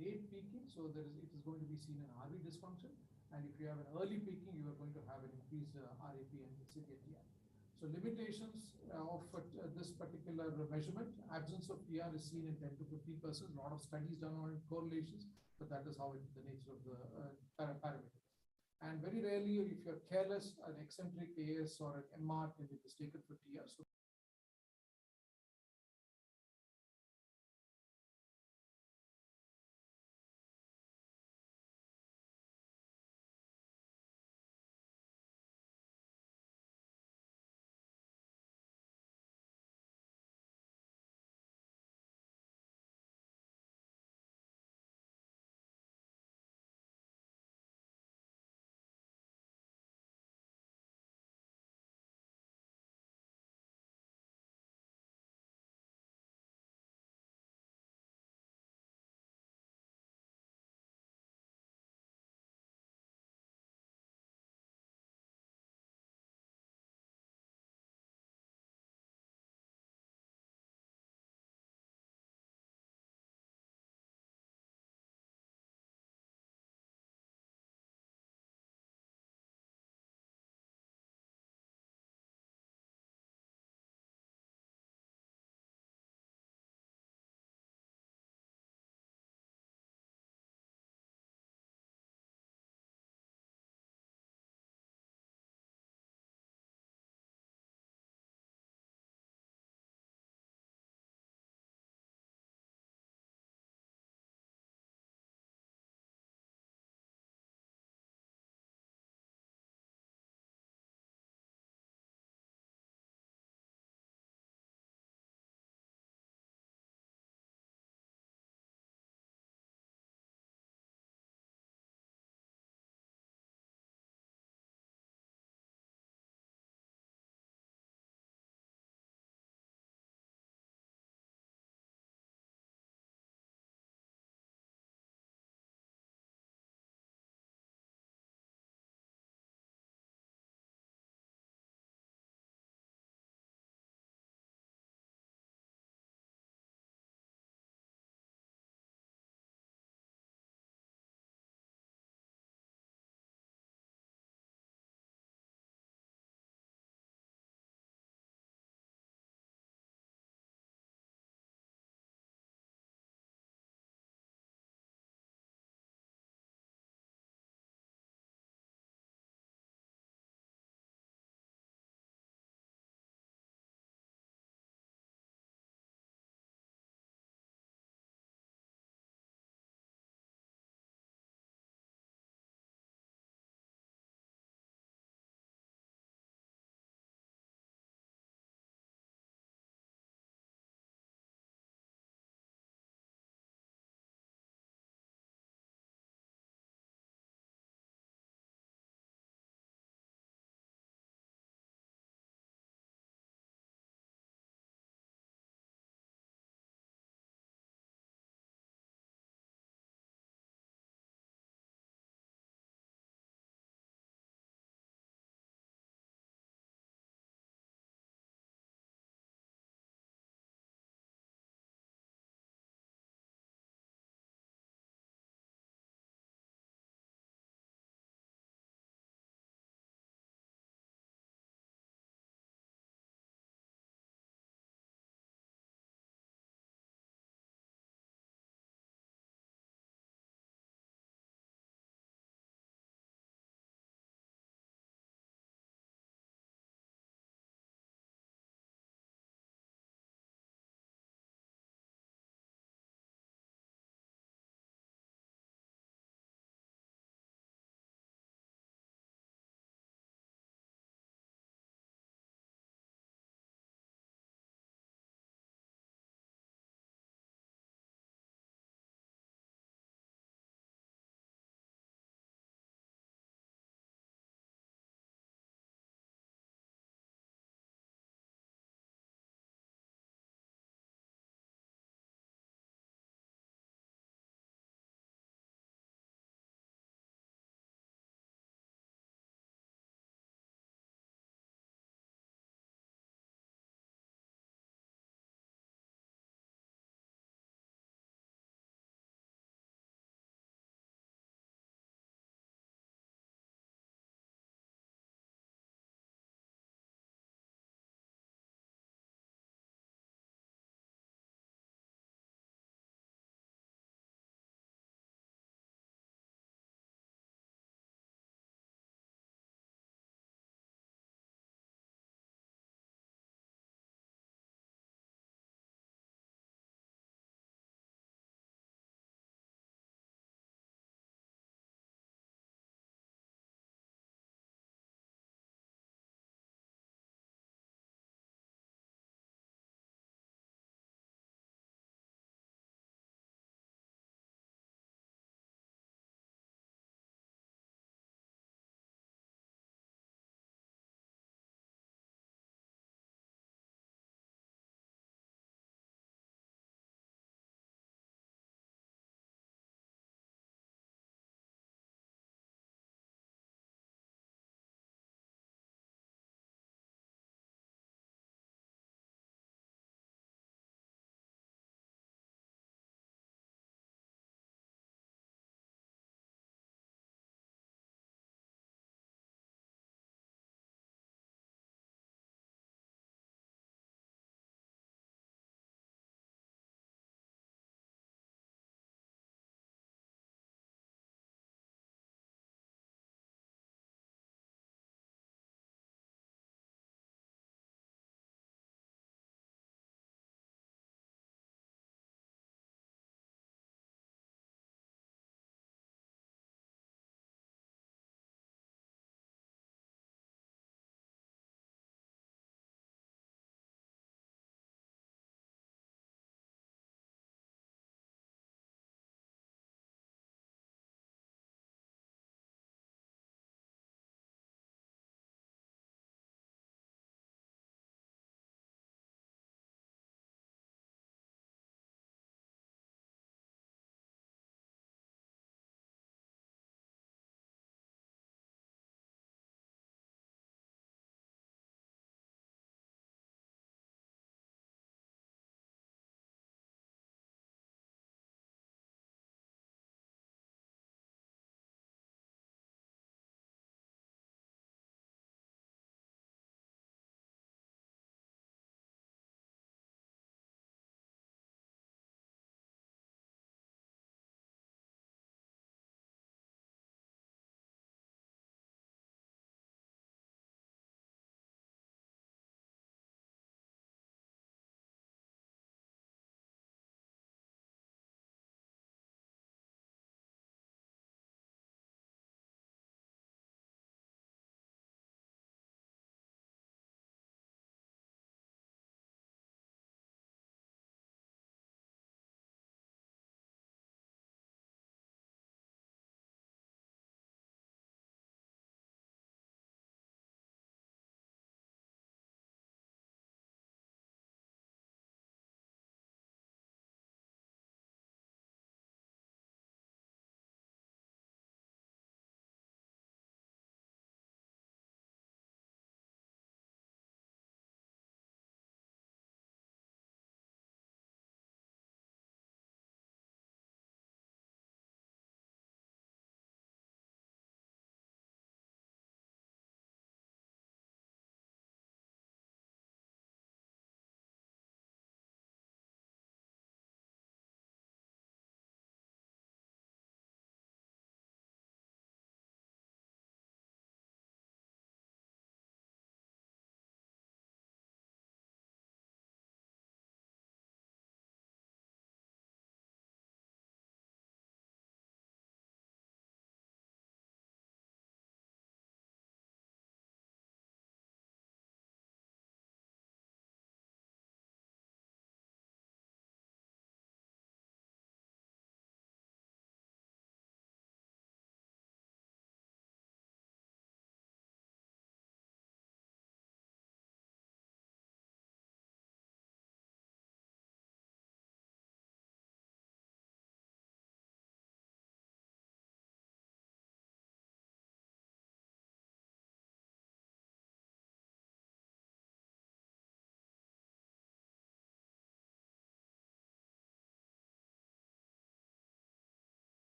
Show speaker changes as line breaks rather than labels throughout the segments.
late peaking, so it is going to be seen in RV dysfunction. And if you have an early peaking, you are going to have an increased RAP and severe TI. So limitations of this particular measurement: absence of PR is seen in 10 to 50%. A lot of studies done on correlations, but that is how the nature of the parameter. And very rarely, if you're careless, an eccentric AS or an MR can be mistaken for TR. So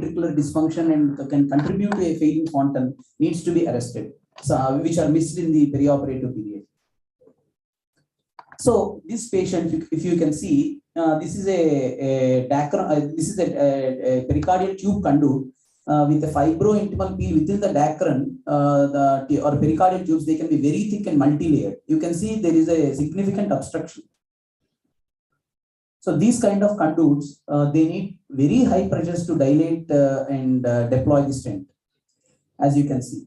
ventricular dysfunction and can contribute to a failing fontan needs to be arrested, so, which are missed in the perioperative period. So this patient, if you can see, this is a pericardial tube conduit with a fibrointimal peel within the dacron, or pericardial tubes. They can be very thick and multi-layered. You can see there is a significant obstruction. So these kind of conduits, they need very high pressures to dilate and deploy the stent, as you can see.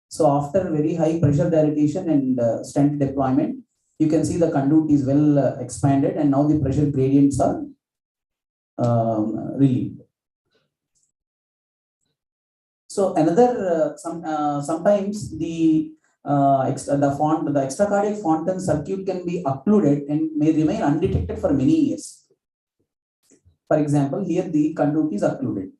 So after very high pressure dilatation and stent deployment, you can see the conduit is well expanded, and now the pressure gradients are relieved. So another sometimes the extracardiac fontan circuit can be occluded and may remain undetected for many years. For example, here the conduit is occluded.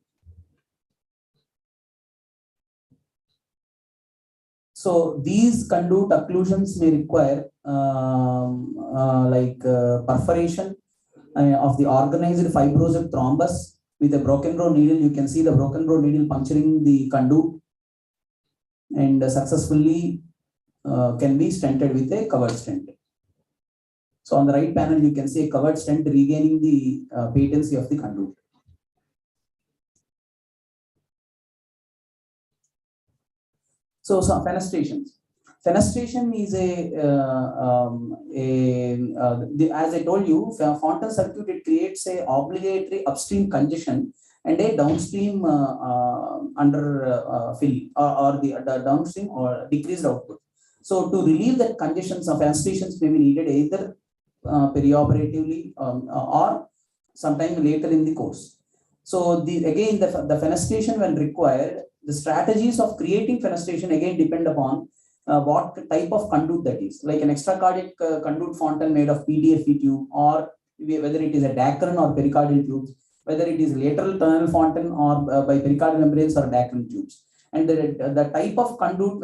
So these conduit occlusions may require perforation of the organized fibrosed thrombus with a broken row needle. You can see the broken row needle puncturing the conduit and successfully can be stented with a covered stent. So on the right panel, you can see a covered stent regaining the patency of the conduit. So some fenestrations. Fenestration is as I told you, fontan circuit, it creates a obligatory upstream congestion and a downstream fill or the downstream or decreased output. So to relieve that congestion, some fenestrations may be needed either perioperatively or sometime later in the course. So again, the fenestration when required, the strategies of creating fenestration again depend upon what type of conduit that is. Like an extracardiac conduit fontan made of PTFE tube, or whether it is a dacron or pericardial tubes, whether it is lateral tunnel fontan or by pericardial membranes or dacron tubes. And the type of conduit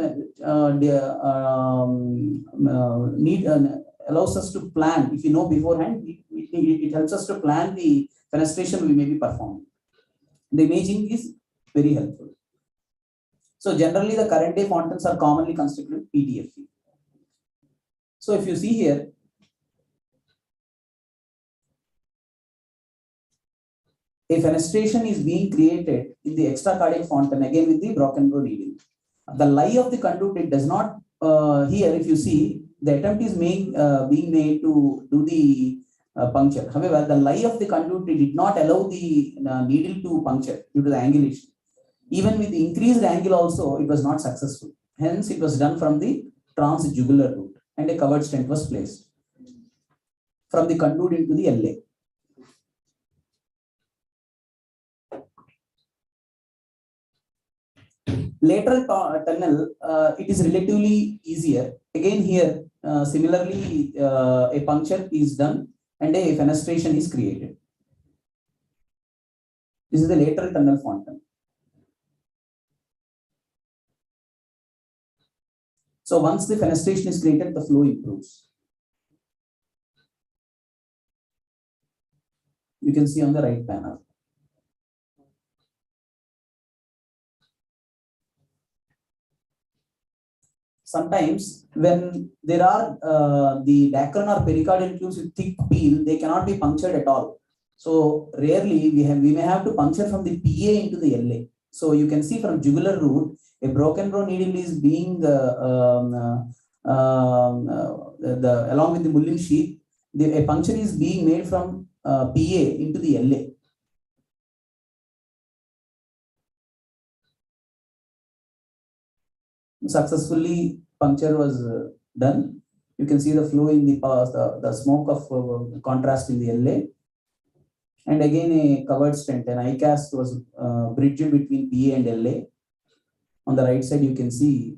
allows us to plan. If you know beforehand, it helps us to plan the fenestration we may be performing. The imaging is very helpful. So generally, the current day fontans are commonly constructed with PTFE. So if you see here, a fenestration is being created in the extracardiac fontan again with the broken row needle. The lie of the conduit, it does not here. If you see, the attempt is being made to do the puncture. However, the lie of the conduit, it did not allow the needle to puncture due to the angulation. Even with the increased angle also, it was not successful. Hence, it was done from the transjugular route and a covered stent was placed from the conduit into the LA. Lateral tunnel, it is relatively easier. Again here, similarly, a puncture is done and a fenestration is created. This is the lateral tunnel fontan. So once the fenestration is created, the flow improves. You can see on the right panel. Sometimes when there are the dacron or pericardial tubes with thick peel, they cannot be punctured at all. So rarely we may have to puncture from the PA into the LA. So you can see from jugular route, a broken row needle is being along with the Mullin sheath. A puncture is being made from PA into the LA. Successfully, puncture was done. You can see the flow in the smoke of contrast in the LA. And again, a covered stent, an ICAST was bridged between PA and LA. On the right side, you can see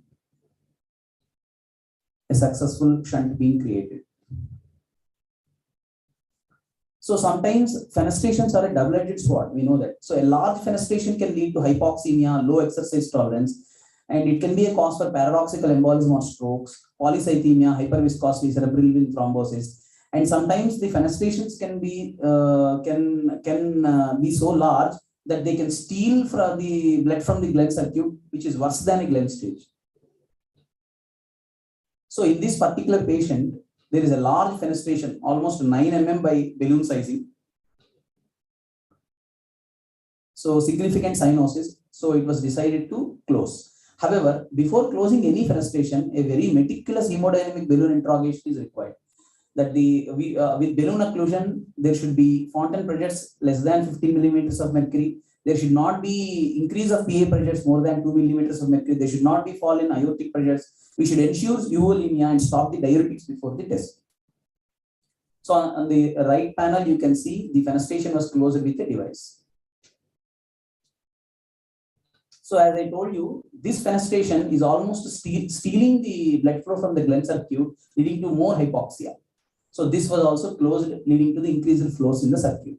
a successful shunt being created. So sometimes fenestrations are a double-edged sword. We know that. So a large fenestration can lead to hypoxemia, low exercise tolerance, and it can be a cause for paradoxical embolism or strokes, polycythemia, hyperviscosity, cerebral vein thrombosis. And sometimes the fenestrations can be so large that they can steal from the blood from the Glenn circuit, which is worse than a Glenn stage. So in this particular patient, there is a large fenestration, almost 9 mm by balloon sizing. So significant cyanosis. So it was decided to close. However, before closing any fenestration, a very meticulous hemodynamic balloon interrogation is required. That with balloon occlusion, there should be fontan pressures less than 15 millimeters of mercury. There should not be increase of PA pressures more than 2 millimeters of mercury. There should not be fall in aortic pressures. We should ensure euvolemia and stop the diuretics before the test. So on the right panel, you can see the fenestration was closed with a device. So as I told you, this fenestration is almost stealing the blood flow from the Glenn circuit, leading to more hypoxia. So this was also closed, leading to the increased flows in the circuit.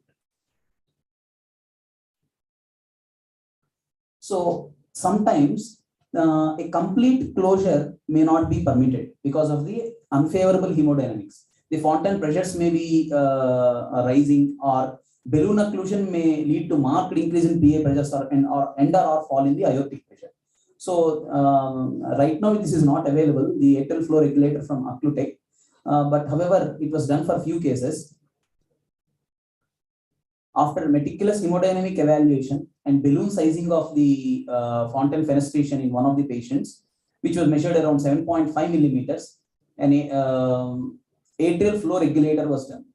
So sometimes a complete closure may not be permitted because of the unfavorable hemodynamics. The fontan pressures may be rising, or balloon occlusion may lead to marked increase in PA pressures or fall in the aortic pressure. So right now this is not available, the atrial flow regulator from Occlutech, but however it was done for few cases. After meticulous hemodynamic evaluation and balloon sizing of the fontan fenestration in one of the patients, which was measured around 7.5 millimeters, and atrial flow regulator was done.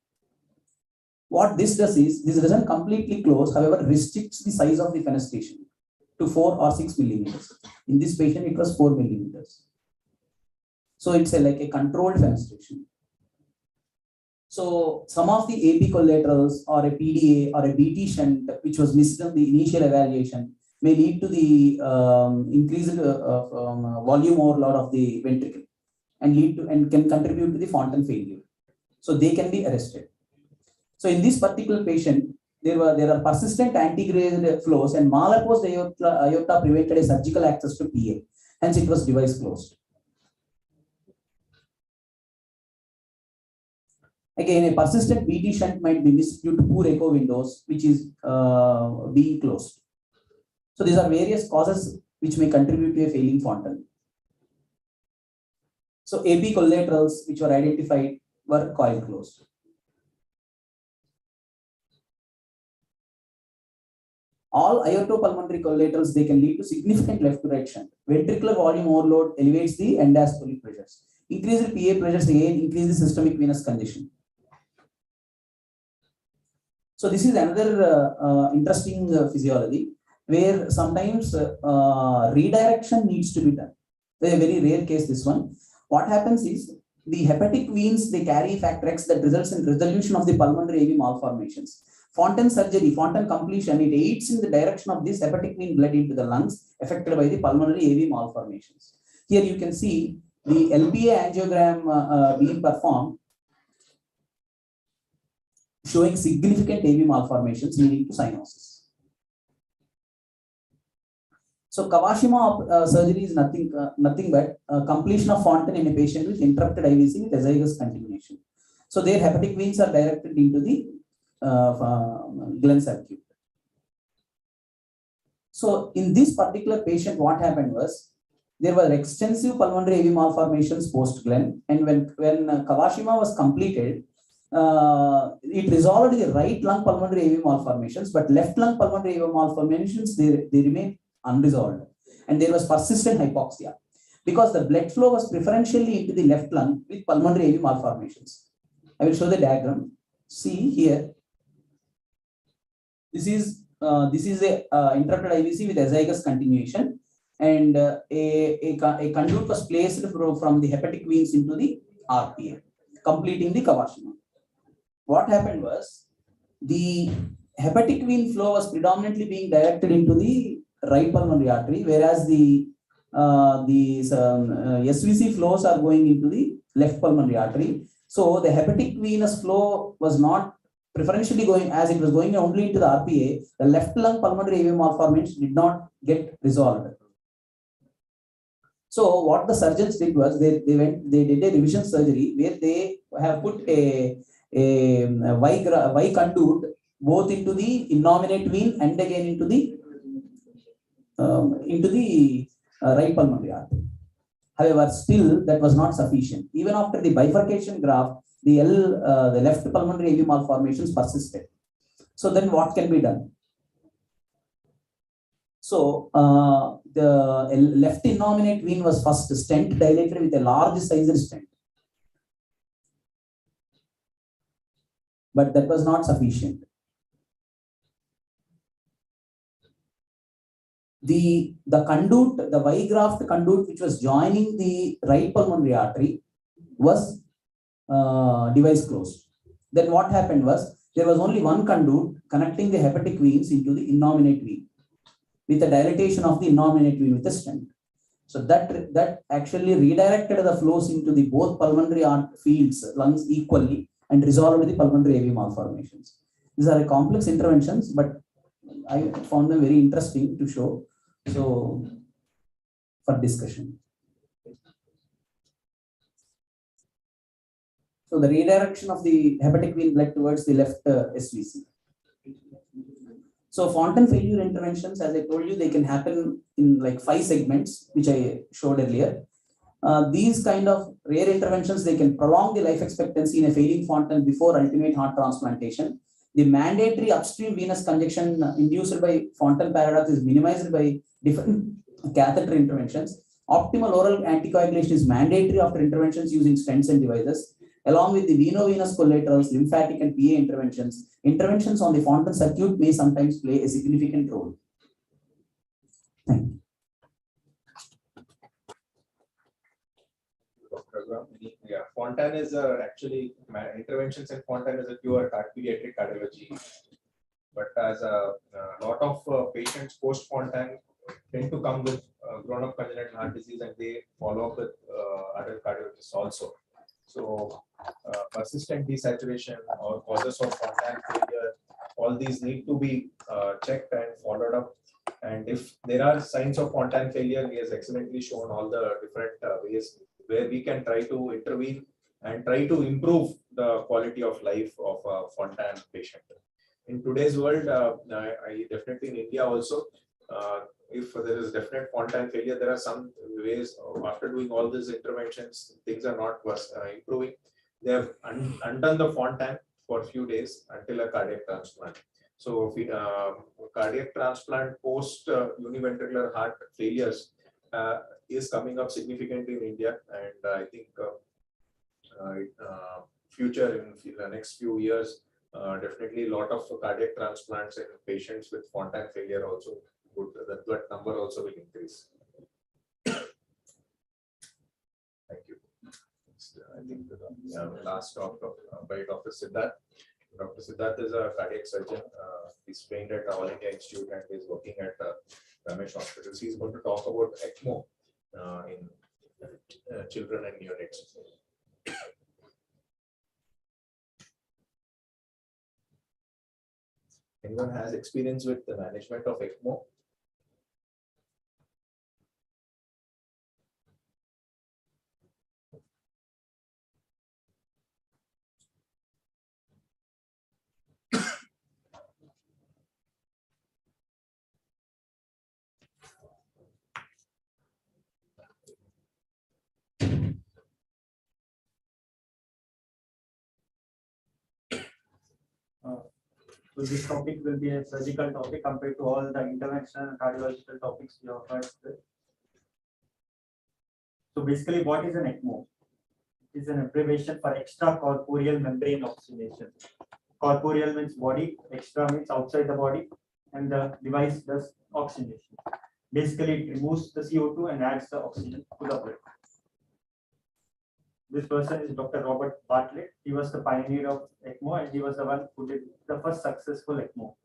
What this does is, this doesn't completely close, however, restricts the size of the fenestration to 4 or 6 millimeters. In this patient, it was 4 millimeters. So it's like a controlled fenestration. So some of the AP collaterals or a PDA or a BT shunt, which was missed in the initial evaluation, may lead to the increased volume overload of the ventricle and can contribute to the fontan failure. So they can be arrested. So in this particular patient, there are persistent antegrade flows, and malapposed aorta prevented a surgical access to PA. Hence, it was device closed. Again, a persistent BT shunt might be missed due to poor echo windows, which is being closed. So these are various causes which may contribute to a failing fontan. So AP collaterals which were identified were coil closed. All aortopulmonary collaterals, they can lead to significant left to right shunt. Ventricular volume overload elevates the endastolic pressures. Increased PA pressures again increase the systemic venous congestion. So this is another interesting physiology where sometimes redirection needs to be done. A very rare case, this one. What happens is the hepatic veins, they carry factor X that results in resolution of the pulmonary AV malformations. Fontan surgery, fontan completion, it aids in the direction of this hepatic vein blood into the lungs affected by the pulmonary AV malformations. Here you can see the LPA angiogram being performed, showing significant AV malformations leading to cyanosis. So Kawashima surgery is nothing but completion of fontan in a patient with interrupted IVC with azygous continuation. So their hepatic veins are directed into the Glenn circuit. So in this particular patient, what happened was there were extensive pulmonary AV malformations post Glenn, and when Kawashima was completed, it resolved the right lung pulmonary AV malformations, but left lung pulmonary AV malformations, they remain unresolved, and there was persistent hypoxia because the blood flow was preferentially into the left lung with pulmonary AV malformations. I will show the diagram. See here. This is a interrupted IVC with azygous continuation, and a conduit was placed from the hepatic veins into the RPA, completing the Kawashima. What happened was the hepatic vein flow was predominantly being directed into the right pulmonary artery, whereas the SVC flows are going into the left pulmonary artery. So the hepatic venous flow was not preferentially going, as it was going only into the RPA. The left lung pulmonary AV malformations did not get resolved. So what the surgeons did was they did a revision surgery where they have put a Y conduit both into the innominate vein and again into the right pulmonary artery. However, still that was not sufficient. Even after the bifurcation graft, the left pulmonary AV malformations persisted. So then what can be done? So the left innominate vein was first stent dilated with a large sized stent. But that was not sufficient. The conduit, the Y graft conduit which was joining the right pulmonary artery was device closed. Then what happened was there was only one conduit connecting the hepatic veins into the innominate vein with a dilatation of the innominate vein with a stent. So that actually redirected the flows into the both pulmonary fields, lungs equally, and resolved the pulmonary AV malformations. These are complex interventions, but I found them very interesting to show. So for discussion. So the redirection of the hepatic vein blood towards the left SVC. So Fontan failure interventions, as I told you, they can happen in like 5 segments, which I showed earlier. These kind of rare interventions, they can prolong the life expectancy in a failing Fontan before ultimate heart transplantation. The mandatory upstream venous congestion induced by Fontan paradox is minimized by different catheter interventions. Optimal oral anticoagulation is mandatory after interventions using stents and devices. Along with the veno-venous collaterals, lymphatic and PA interventions, interventions on the Fontan circuit may sometimes play a significant role. Thank you.
Yeah, Fontan is actually interventions in Fontan is a pure pediatric cardiology. But as a lot of patients post Fontan tend to come with grown-up congenital heart disease, and they follow up with adult cardiologists also. So persistent desaturation or causes of Fontan failure, all these need to be checked and followed up. And if there are signs of Fontan failure, he has excellently shown all the different ways where we can try to intervene and try to improve the quality of life of a Fontan patient. In today's world, I definitely in India also, if there is definite Fontan failure, there are some ways after doing all these interventions, things are not improving. They have undone the Fontan for a few days until a cardiac transplant. So cardiac transplant post univentricular heart failures is coming up significantly in India, and I think future in the next few years, definitely a lot of cardiac transplants in patients with Fontan failure also would, that number also will increase. Thank you. I think the last talk by Dr. Siddharth. Dr. Siddharth is a cardiac surgeon. He's trained at All India Institute and is working at Ramesh Hospitals. He's going to talk about Ecmo in children and neonates. Anyone has experience with the management of Ecmo?
So this topic will be a surgical topic compared to all the interventional and cardiological topics you have heard today. So basically, what is an Ecmo? It is an abbreviation for extracorporeal membrane oxygenation. Corporeal means body, extra means outside the body, and the device does oxygenation. Basically, it removes the CO2 and adds the oxygen to the blood. This person is Dr. Robert Bartlett. He was the pioneer of Ecmo, and he was the one who did the first successful Ecmo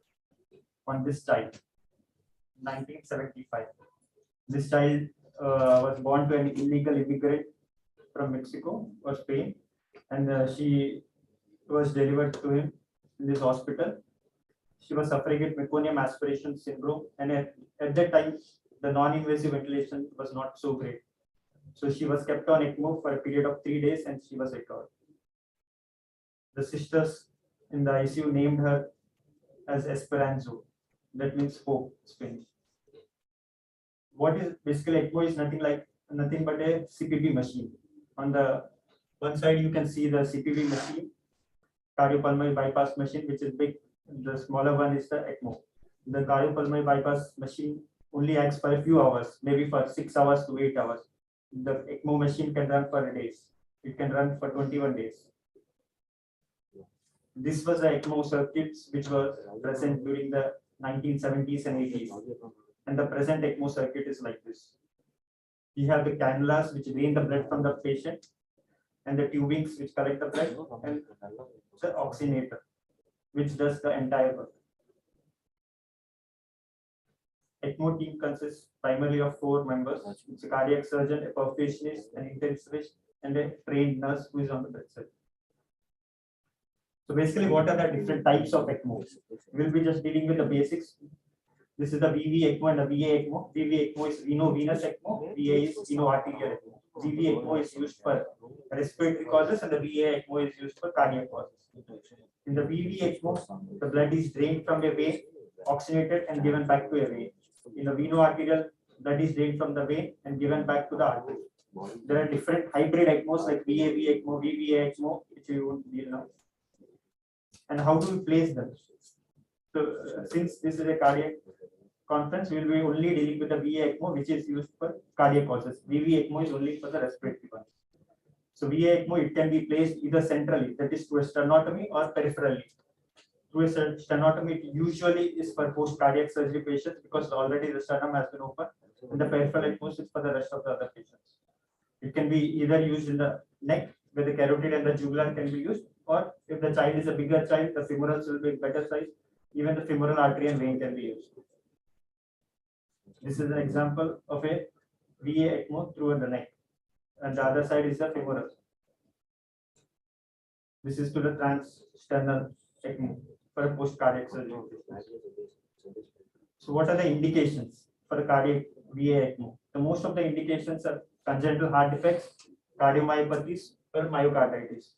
on this child, 1975. This child was born to an illegal immigrant from Mexico or Spain, and she was delivered to him in this hospital. She was suffering with meconium aspiration syndrome, and at that time, the non-invasive ventilation was not so great. So she was kept on Ecmo for a period of 3 days, and she was recovered. The sisters in the ICU named her as Esperanto. That means hope, Spanish. What is basically ECMO is nothing but a CPB machine. On the one side you can see the CPB machine, cardiopulmonary bypass machine, which is big. The smaller one is the ECMO. The cardiopulmonary bypass machine only acts for a few hours, maybe for 6 hours to 8 hours. The ECMO machine can run for days. It can run for 21 days. This was the Ecmo circuits which was present during the 1970s and 80s. And the present Ecmo circuit is like this. You have the cannulas which drain the blood from the patient, and the tubings which collect the blood, and the oxygenator which does the entire work. ECMO team consists primarily of 4 members. It's a cardiac surgeon, a perfusionist, an intensivist, and a trained nurse who is on the bedside. So basically, what are the different types of ECMO? We'll be just dealing with the basics. This is the VV ECMO and the VA ECMO. VV ECMO is veno-venous ECMO. VA is veno-arterial ECMO. VV ECMO is used for respiratory causes, and the VA ECMO is used for cardiac causes. In the VV ECMO, the blood is drained from a vein, oxygenated, and given back to a vein. In the veno-arterial, blood is drained from the vein and given back to the artery. There are different hybrid ECMOs like VAV ECMO, VVA ECMO, which you won't deal now. And how do we place them? So, since this is a cardiac conference, we will be only dealing with the VA ECMO, which is used for cardiac causes. VV ECMO is only for the respiratory ones. So VA ECMO, it can be placed either centrally, that is through a sternotomy, or peripherally. Through a sternotomy, it usually is for post-cardiac surgery patients because already the sternum has been open, and the peripheral ECMO is for the rest of the other patients. It can be either used in the neck, where the carotid and the jugular can be used, or if the child is a bigger child, the femorals will be better size. Even the femoral artery and vein can be used. This is an example of a VA ECMO through the neck, and the other side is the femoral. This is to the transsternal ECMO for a post-cardiac surgery. So what are the indications for the cardiac VA ECMO? The most of the indications are congenital heart defects, cardiomyopathies, or myocarditis.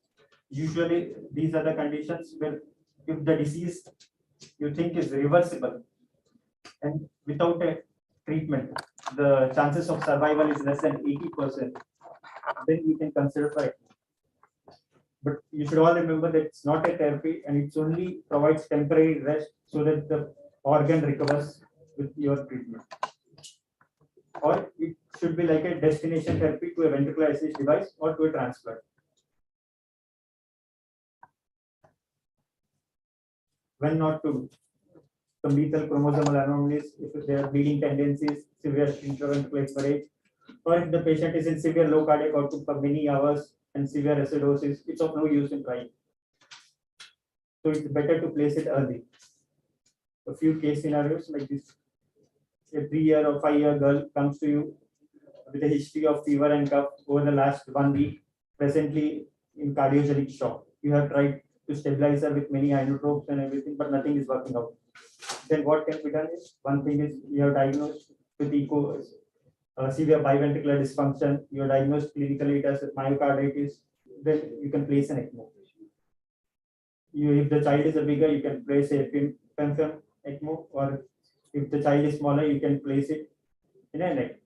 Usually these are the conditions where if the disease you think is reversible and without a treatment, the chances of survival is less than 80%, then we can consider for ECMO. But you should all remember that it's not a therapy and it only provides temporary rest so that the organ recovers with your treatment. Or it should be like a destination therapy to a ventricular assist device or to a transplant. When not to lethal chromosomal anomalies, if there are bleeding tendencies, severe intraventricular hemorrhage, or if the patient is in severe low cardiac output for many hours and severe acidosis, it's of no use in trying. So it's better to place it early. A few case scenarios like this: a 3-year or 5-year girl comes to you with a history of fever and cough over the last 1 week, presently in cardiogenic shock. You have tried to stabilize her with many inotropes and everything, but nothing is working out. Then what can be done is, one thing is you have diagnosed with severe biventricular dysfunction, you are diagnosed clinically it as myocarditis, then you can place an ECMO. If the child is a bigger, you can place a PEMFEM ECMO, or if the child is smaller, you can place it in a neck.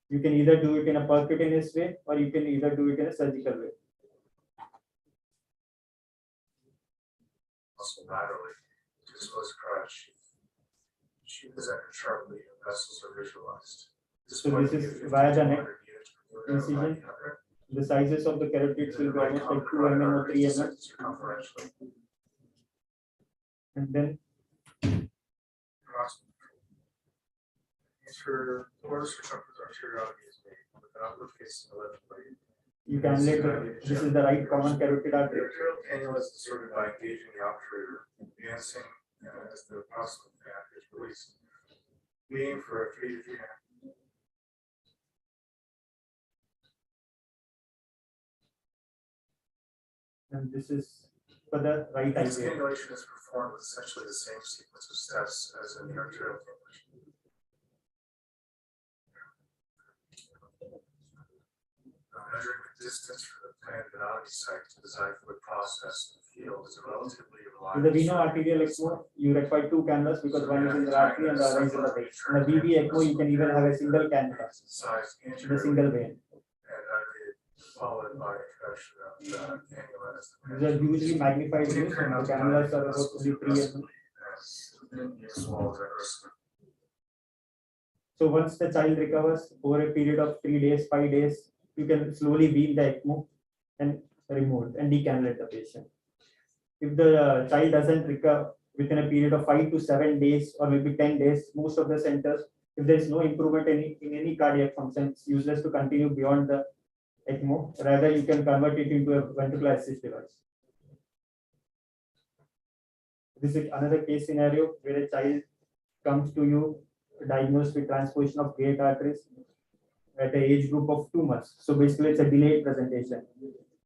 You can either do it in a percutaneous way, or you can either do it in a surgical way.
Also laterally, disclosed crutch. She presented sharply and vessels are visualized.
So this is via the neck incision. The sizes of the carotids will be almost like 2 mm or 3 mm. And then
her quarter circumference arteriality is made with an upward facing 11 blade.
you can let this is the right common carotid
The
artery.
arterial cannula is inserted by engaging the obturator, advancing as the possible path is released. We aim for a 3 to 3.5.
And this is for the right
This
idea.
cannulation is performed with essentially the same sequence of steps as in the arterial cannulation. Measuring the distance from the planned anatomy site to the xiphoid process field is a relatively
In
reliable.
the veno arterial ECMO, you require two cannulas because one is in the artery and the other is in the vein. In the VV ECMO, you can even have a single cannula
Size
in a
anteriorly,
single vein.
followed by introduction of cannulas.
These are hugely magnified views, and the cannulas are about only 3 mm. So once the child recovers over a period of 3 days, 5 days, you can slowly wean the ECMO and remove it and decannulate the patient. If the child doesn't recover within a period of 5 to 7 days or maybe 10 days, most of the centers, if there is no improvement in any cardiac function, it's useless to continue beyond the ECMO. Rather, you can convert it into a ventricular assist device. This is another case scenario where a child comes to you diagnosed with transposition of gate arteries at an age group of 2 months. So basically, it's a delayed presentation.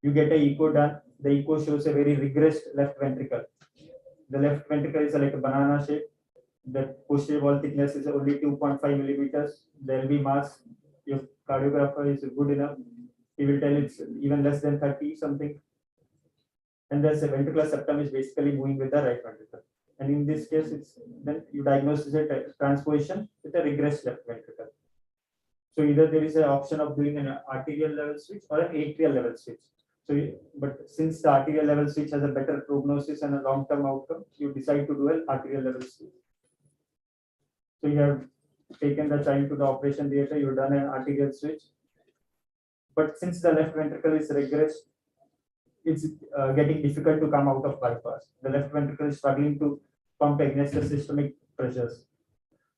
You get an echo done. The echo shows a very regressed left ventricle. The left ventricle is like a banana shape. The posterior wall thickness is only 2.5 millimeters. The LV mass, your cardiographer is good enough, he will tell it's even less than 30 something. And the ventricular septum is basically moving with the right ventricle. And in this case, it's then you diagnose it as transposition with a regressed left ventricle. So either there is an option of doing an arterial level switch or an atrial level switch. So, but since the arterial level switch has a better prognosis and a long-term outcome, you decide to do an arterial level switch. So you have taken the child to the operation theater, you've done an arterial switch. But since the left ventricle is regressed, it's getting difficult to come out of bypass. The left ventricle is struggling to pump against the systemic pressures.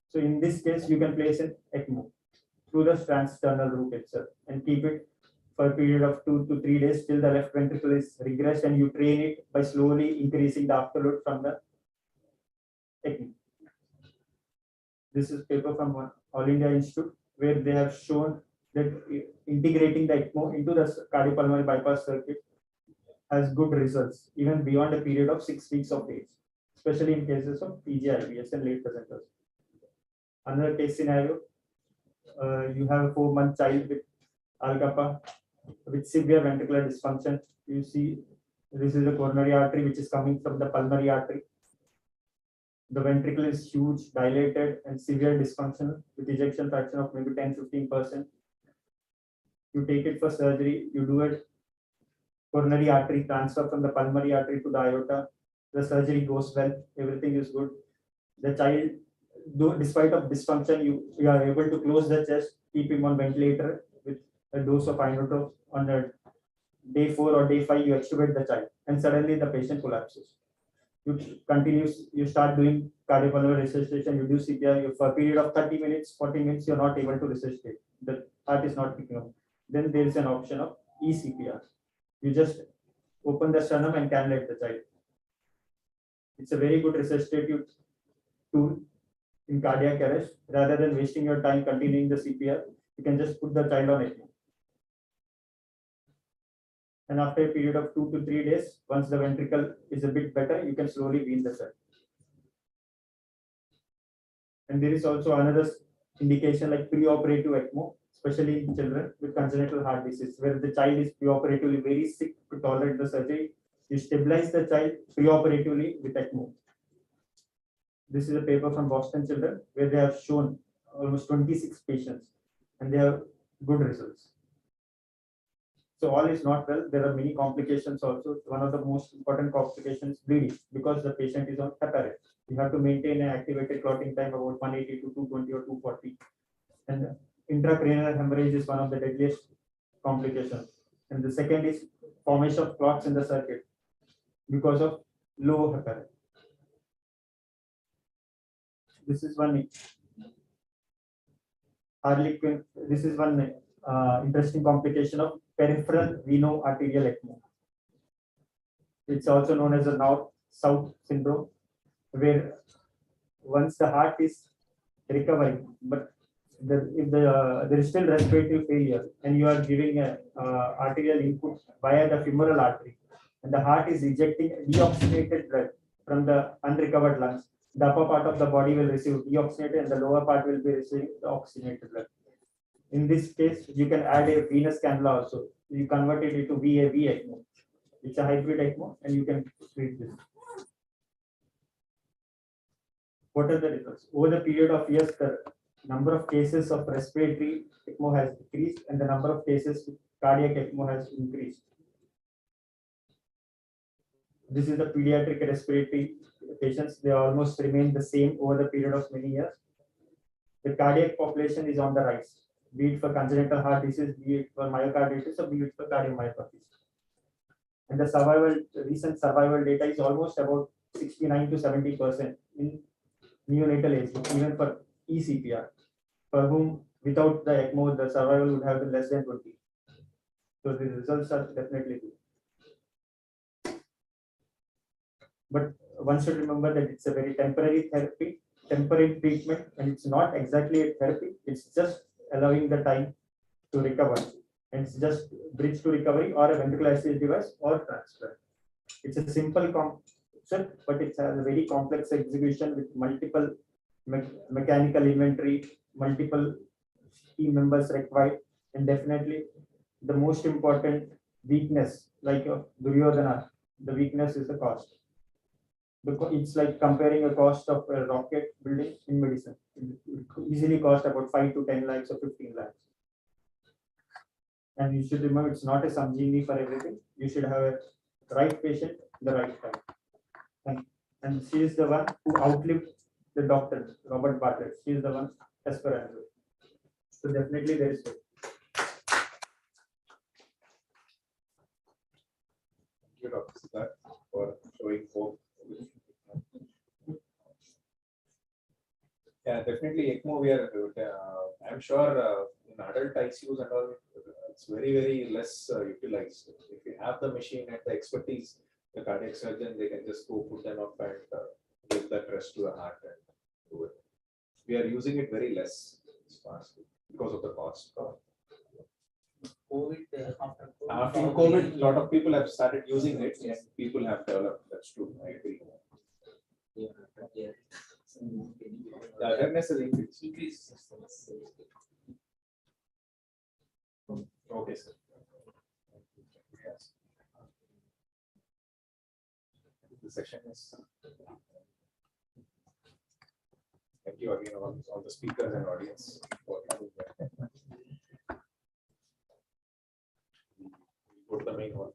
So in this case, you can place an ECMO through the transsternal route itself and keep it for a period of 2 to 3 days till the left ventricle is regressed, and you train it by slowly increasing the afterload from the ECMO. This is paper from All India Institute where they have shown that integrating the ECMO into the cardiopulmonary bypass circuit has good results even beyond a period of 6 weeks of age, especially in cases of PGIBS and late presenters. Another case scenario, you have a 4-month child with Alcapa with severe ventricular dysfunction. You see, this is the coronary artery which is coming from the pulmonary artery. The ventricle is huge, dilated, and severe dysfunction with ejection fraction of maybe 10-15%. You take it for surgery, you do it coronary artery transfer from the pulmonary artery to the aorta. The surgery goes well, everything is good. The child, despite of dysfunction, you are able to close the chest, keep him on ventilator with a dose of inotropes. On the day 4 or day 5, you extubate the child, and suddenly the patient collapses. You continue, you start doing cardiopulmonary resuscitation, you do CPR, for a period of 30 minutes, 40 minutes, you're not able to resuscitate. The heart is not picking up. Then there is an option of eCPR. You just open the sternum and cannulate the child. It's a very good resuscitative tool in cardiac arrest. Rather than wasting your time continuing the CPR, you can just put the child on ECMO. And after a period of 2 to 3 days, once the ventricle is a bit better, you can slowly wean the child. And there is also another indication like preoperative ECMO, especially in children with congenital heart disease, where the child is preoperatively very sick to tolerate the surgery. You stabilize the child preoperatively with ECMO. This is a paper from Boston Children where they have shown almost 26 patients and they have good results. So all is not well. There are many complications also. One of the most important complications is bleeding because the patient is on heparin. You have to maintain an activated clotting time about 180 to 220 or 240. And intracranial hemorrhage is one of the deadliest complications. And the second is formation of clots in the circuit because of low heparin. This is one Harlequin. This is one interesting complication of peripheral veno-arterial ECMO. It's also known as a north-south syndrome, where once the heart is recovering, but if there is still respiratory failure and you are giving a arterial input via the femoral artery, and the heart is ejecting deoxygenated blood from the unrecovered lungs, the upper part of the body will receive deoxygenated and the lower part will be receiving the oxygenated blood. In this case, you can add a venous cannula also. You convert it into VAV ECMO. It's a hybrid ECMO, and you can treat this. What are the results? Over the period of years, the number of cases of respiratory ECMO has decreased, and the number of cases with cardiac ECMO has increased. This is the pediatric respiratory patients. They almost remain the same over the period of many years. The cardiac population is on the rise, be it for congenital heart disease, be it for myocarditis, or be it for cardiomyopathy. And the recent survival data is almost about 69 to 70% in neonatal age, even for eCPR, for whom without the ECMO, the survival would have been less than 20. So the results are definitely good. But one should remember that it's a very temporary therapy, temporary treatment, and it's not exactly a therapy. It's just allowing the time to recover. And it's just bridge to recovery or a ventricular assist device or transplant. It's a simple concept, but it has a very complex execution with multiple mechanical inventory, multiple team members required, and definitely the most important weakness, like Duryodhana, the weakness is the cost. It's like comparing a cost of a rocket building in medicine. It easily cost about 5 to 10 lakhs or 15 lakhs. And you should remember, it's not a Samjeevani for everything. You should have a right patient, the right time. And she is the one who outlived the doctor, Robert Bartlett. She is the one Esperanto. So definitely there is hope.
Thank you, Dr. Siddharth, for showing hope. Yeah, definitely ECMO. We are. I'm sure in adult ICUs and all, it's very less utilized. If you have the machine and the expertise, the cardiac surgeon, they can just go put them up and give that rest to the heart and do it. We are using it very less because of the cost. After COVID, a lot of people have started using it, and people have developed. That's true. I agree. The awareness has increased. Okay, sir. Yes. The session is. Thank you again, all the speakers and audience for coming. Go to the main one.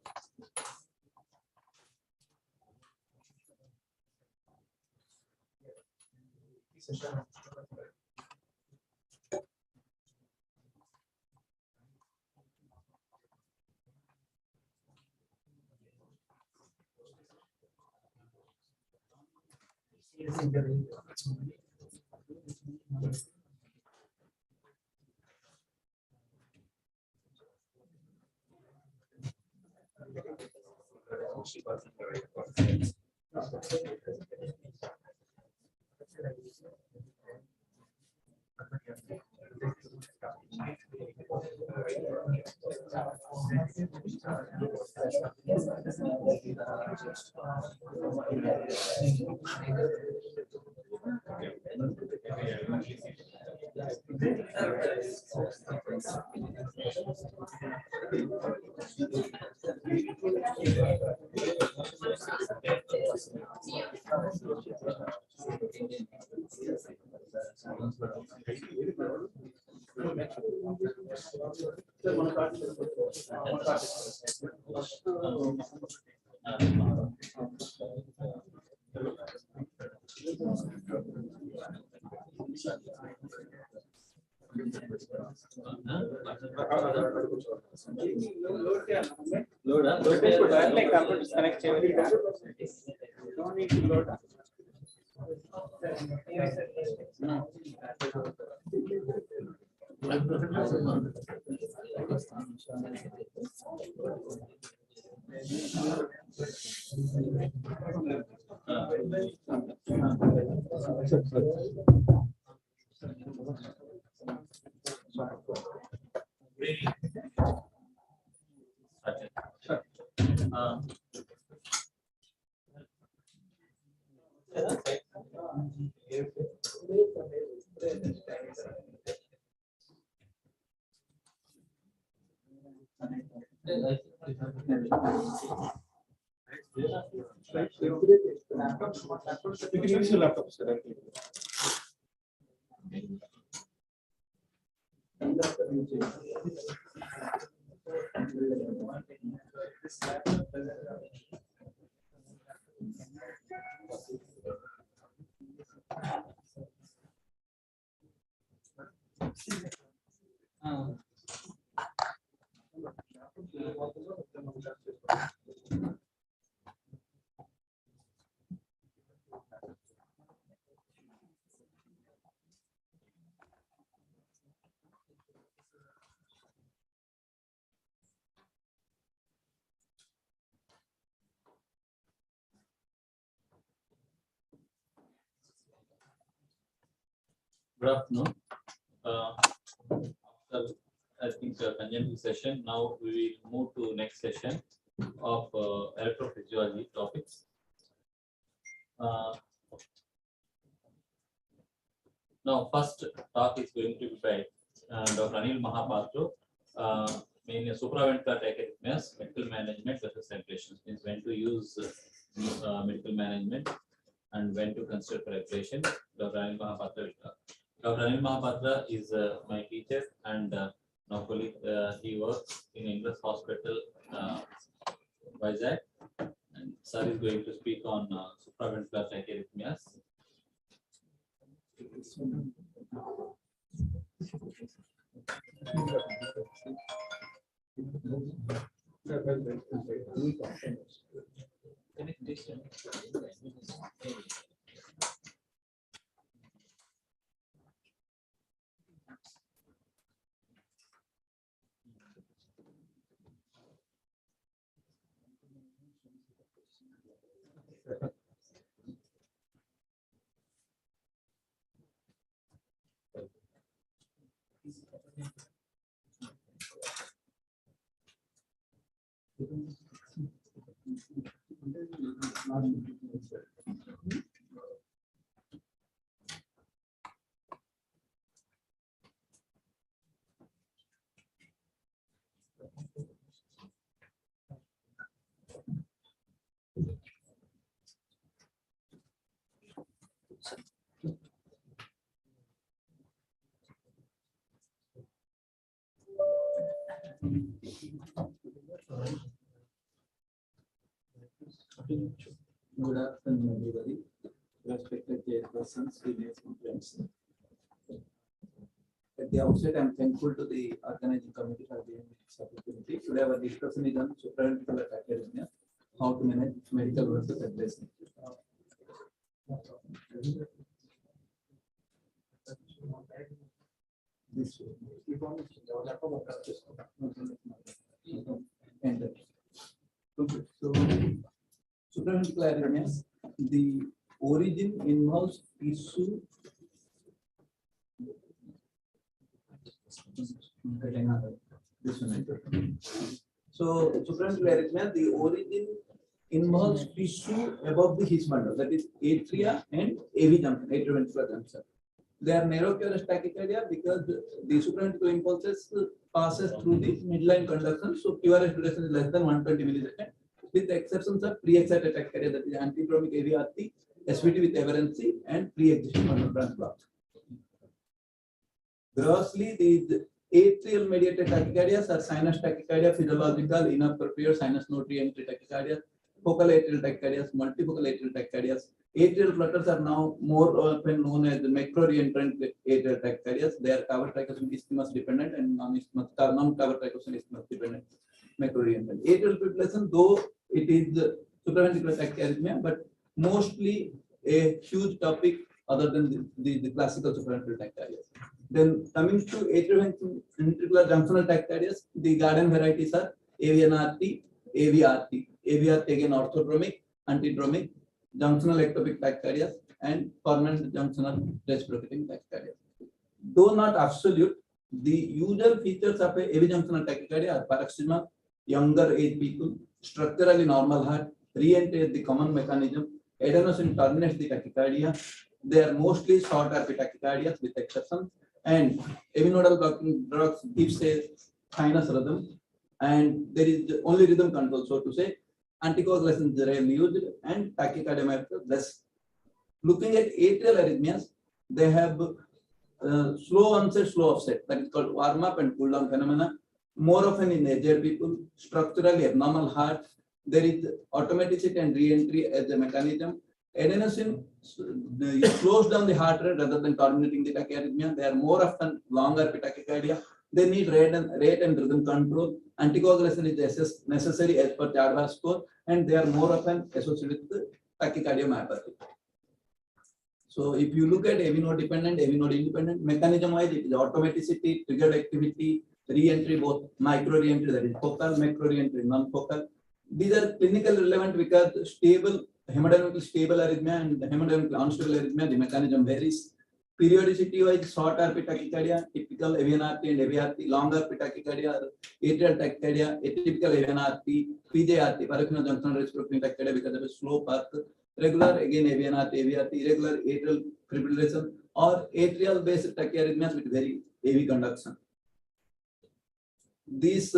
Like computer connect don't need to load.
You can use your laptop, sir.
Good afternoon. After, I think, conjunctive session, now we will move to next session of electrophysiology topics. Now, first talk is going to be by Dr. Anil Mahapatra, mainly supraventricular tachycardias, medical management versus ventilation. Means when to use medical management and when to consider preparation. Dr. Anil Mahapatra. Dr. Anil Mahapatra is my teacher and now colleague. He works in English Hospital, Vizag, and sir is going to speak on supraventricular tachyarrhythmias.
Good afternoon, everybody. Respected chairpersons, seniors, and friends. At the outset, I am thankful to the organizing committee for giving me this opportunity. Today, our discussion is on supraventricular tachyarrhythmia, how to manage medical versus ventilation. This enter. Okay, so supraventricular arrhythmias, the origin involves tissue. This one. So supraventricular arrhythmia, the origin involves tissue above the His bundle, that is atria and AV junction, atrioventricular junction. They are narrow QRS tachycardia because the supraventricular impulses passes through the midline conduction. So QRS duration is less than 120 milliseconds, with the exceptions of pre-excited tachycardia, that is antidromic AVRT, SVT with aberrancy, and pre-existing bundle branch block. Grossly, the atrial mediated tachycardias are sinus tachycardia, physiological, inappropriate sinus node re-entry tachycardia, focal atrial tachycardias, multifocal atrial tachycardias. Atrial flutters are now more often known as the macro reentrant atrial tachycardias. They are covered tricuspid isthmus dependent and non-covered tricuspid isthmus dependent macro reentrant. Atrial fibrillation, though it is supraventricular tachyarrhythmia, but mostly a huge topic other than the classical supraventricular tachycardias. Then coming to atrioventricular junctional tachycardias, the garden varieties are AVNRT, AVRT. AVRT again orthodromic, antidromic, junctional ectopic tachycardias, and permanent junctional reciprocating tachycardias. Though not absolute, the usual features of a AV junctional tachycardia are paroxysmal, younger age people, structurally normal heart, re-entry at the common mechanism, adenosine terminates the tachycardia. They are mostly short RP tachycardias with exceptions, and avinodal blocking drugs gives a sinus rhythm, and there is only rhythm control, so to say. Anticoagulation is rarely used, and tachycardia less Looking at atrial arrhythmias, they have slow onset, slow offset. That is called warm up and cool down phenomena. More often in aged people, structurally abnormal heart, there is automaticity and re-entry as a mechanism. Adenosine slows down the heart rate rather than terminating the tachyarrhythmia. They are more often longer tachycardia. They need rate and rhythm control. Anticoagulation is necessary as per Chadha score, and they are more often associated with tachycardiomyopathy. So if you look at AV node dependent, AV node independent, mechanism wise, it is automaticity, triggered activity, re-entry, both micro re-entry, that is focal, macro re-entry, non-focal. These are clinically relevant because stable, hemodynamically stable arrhythmia and hemodynamically unstable arrhythmia, the mechanism varies. Periodicity wise, short RP tachycardia, typical AVNRT and AVRT, long RP tachycardia, atrial tachycardia, atypical AVNRT, PJRT, paroxysmal junctional respiratory tachycardia because of a slow path. Regular, again AVNRT, AVRT, irregular atrial fibrillation, or atrial based tachyarrhythmias with very AV conduction. These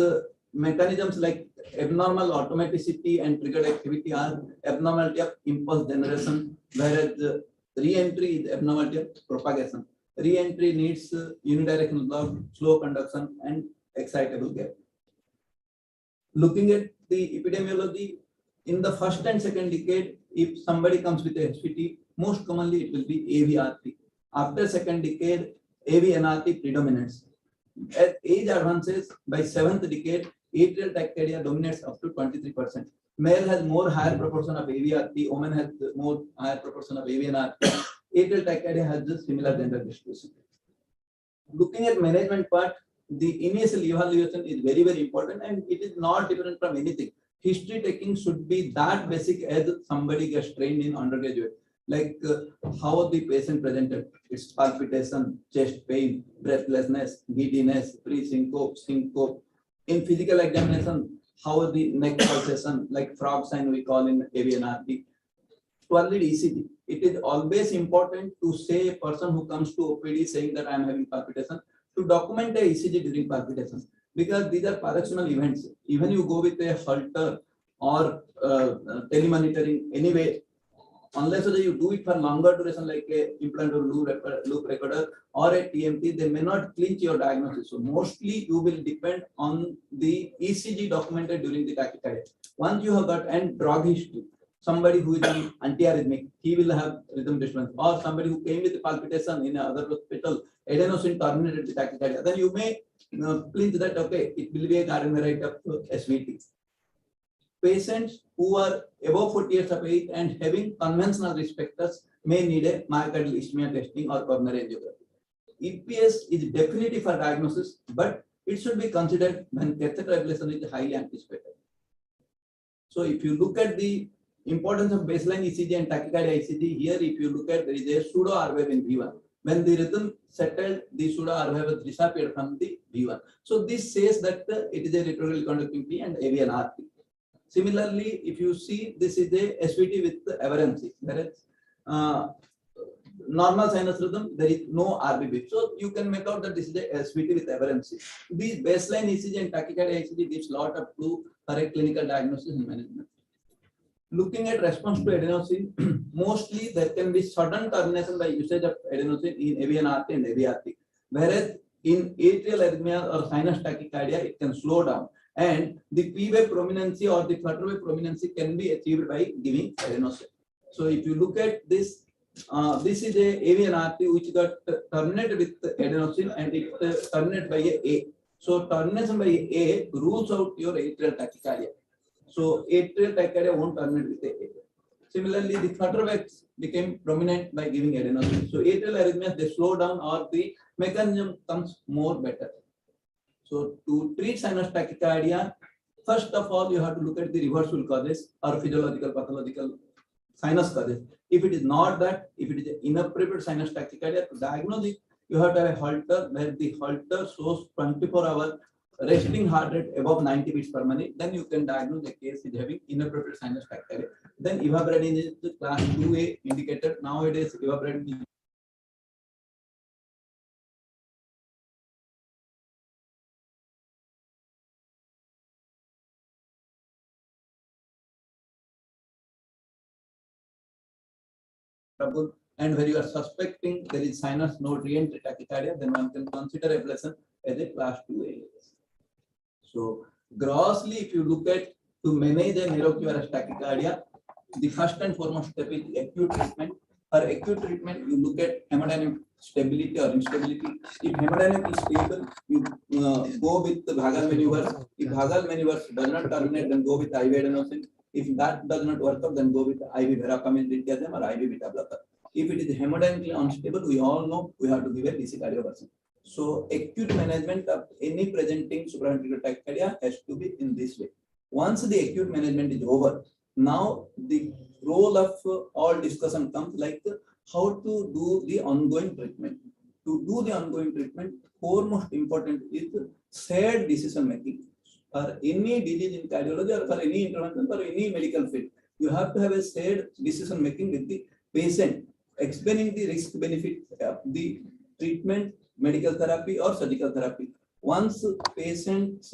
mechanisms like abnormal automaticity and triggered activity are abnormality of impulse generation, whereas re-entry is abnormality of propagation. Re-entry needs unidirectional block, slow conduction, and excitable gap. Looking at the epidemiology, in the first and second decade, if somebody comes with a HPT, most commonly it will be AVRT. After second decade, AVNRT predominates. As age advances, by seventh decade, atrial tachycardia dominates up to 23%. Male has more higher proportion of AVRT, woman has more higher proportion of AVNRT. Atrial tachycardia has the similar gender distribution. Looking at management part, the initial evaluation is very, very important, and it is not different from anything. History taking should be that basic as somebody gets trained in undergraduate. Like how the patient presented, its palpitation, chest pain, breathlessness, giddiness, pre-syncope, syncope. In physical examination, how the neck pulsation, like frog sign we call in AVNRT. Valid ECG. It is always important to say a person who comes to OPD saying that I am having palpitation, to document a ECG during palpitation, because these are paroxysmal events. Even you go with a Holter or telemonitoring anyway, unless you do it for longer duration like a implant or loop recorder or a TMT, they may not clinch your diagnosis. So mostly you will depend on the ECG documented during the tachycardia. Once you have got and drug history, somebody who is an antiarrhythmic, he will have rhythm disturbance, or somebody who came with palpitation in another hospital, adenosine terminated the tachycardia, then you may clinch that, okay, it will be a cardiomyopathy of SVT. Patients who are above 40 years of age and having conventional risk factors may need a myocardial ischemia testing or coronary angiography. EPS is definitive for diagnosis, but it should be considered when catheter ablation is highly anticipated. So if you look at the importance of baseline ECG and tachycardia ECG, here if you look at, there is a pseudo R wave in V1. When the rhythm settled, the pseudo R wave has disappeared from the V1. So this says that it is a retrograde conducting P and AVNRT. Similarly, if you see, this is a SVT with aberrancy, whereas normal sinus rhythm, there is no RBB. So you can make out that this is a SVT with aberrancy. The baseline ECG and tachycardia ECG gives a lot of clue for a clinical diagnosis and management. Looking at response to adenosine, mostly there can be sudden termination by usage of adenosine in AVNRT and AVRT, whereas in atrial arrhythmia or sinus tachycardia, it can slow down. And the P wave prominency or the flutter wave prominency can be achieved by giving adenosine. So if you look at this, this is a AVNRT which got terminated with adenosine and it terminated by A. So termination by A rules out your atrial tachycardia. So atrial tachycardia won't terminate with A. Similarly, the flutter waves became prominent by giving adenosine. So atrial arrhythmias, they slow down or the mechanism comes more better. So to treat sinus tachycardia, first of all, you have to look at the reversible causes or physiological, pathological sinus causes. If it is not that, if it is an inappropriate sinus tachycardia, to diagnose it, you have to have a Holter where the Holter shows 24-hour resting heart rate above 90 beats per minute. Then you can diagnose the case is having inappropriate sinus tachycardia. Then evaporating is the class 2A indicator. Nowadays, evaporating trouble, and where you are suspecting there is sinus node re-entry tachycardia, then one can consider ablation as a class 2A. So grossly, if you look at to manage a neuroQRS tachycardia, the first and foremost step is acute treatment. For acute treatment, you look at hemodynamic stability or instability. If hemodynamic is stable, you go with the vagal maneuvers. If vagal maneuvers does not terminate, then go with IV adenosine. If that does not work out, then go with IV verapamil diltiazem or IV beta blocker. If it is hemodynamically unstable, we all know we have to give a DC cardioversion. So acute management of any presenting supraventricular tachycardia has to be in this way. Once the acute management is over, now the role of all discussion comes like how to do the ongoing treatment. To do the ongoing treatment, foremost important is shared decision making. For any disease in cardiology or for any intervention for any medical field, you have to have a shared decision making with the patient, explaining the risk benefit of the treatment, medical therapy or surgical therapy. Once patient's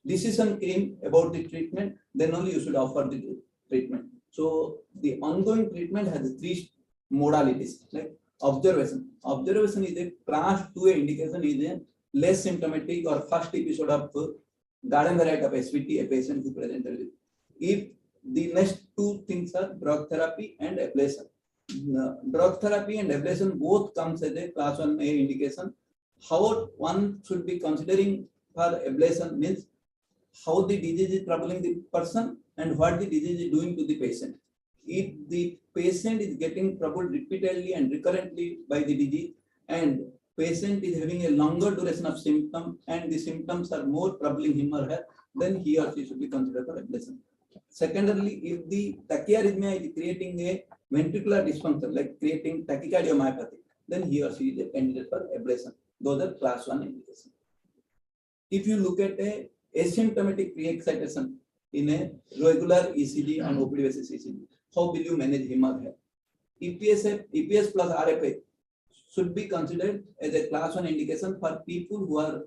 decision came about the treatment, then only you should offer the treatment. So the ongoing treatment has three modalities, like observation. Observation is a class 2A indication, is a less symptomatic or first episode of garden variety of SVT, a patient who presented with. If the next two things are drug therapy and ablation. Drug therapy and ablation both comes as a class 1A indication. How one should be considering for ablation means how the disease is troubling the person and what the disease is doing to the patient. If the patient is getting troubled repeatedly and recurrently by the disease, and patient is having a longer duration of symptom and the symptoms are more troubling him or her, then he or she should be considered for ablation. Secondarily, if the tachyarrhythmia is creating a ventricular dysfunction, like creating tachycardiomyopathy, then he or she is a candidate for ablation. Those are class 1 indications. If you look at a asymptomatic pre-excitation in a regular ECG and OPD basis ECG, how will you manage him or her? EPS plus RFA should be considered as a class 1 indication for people who are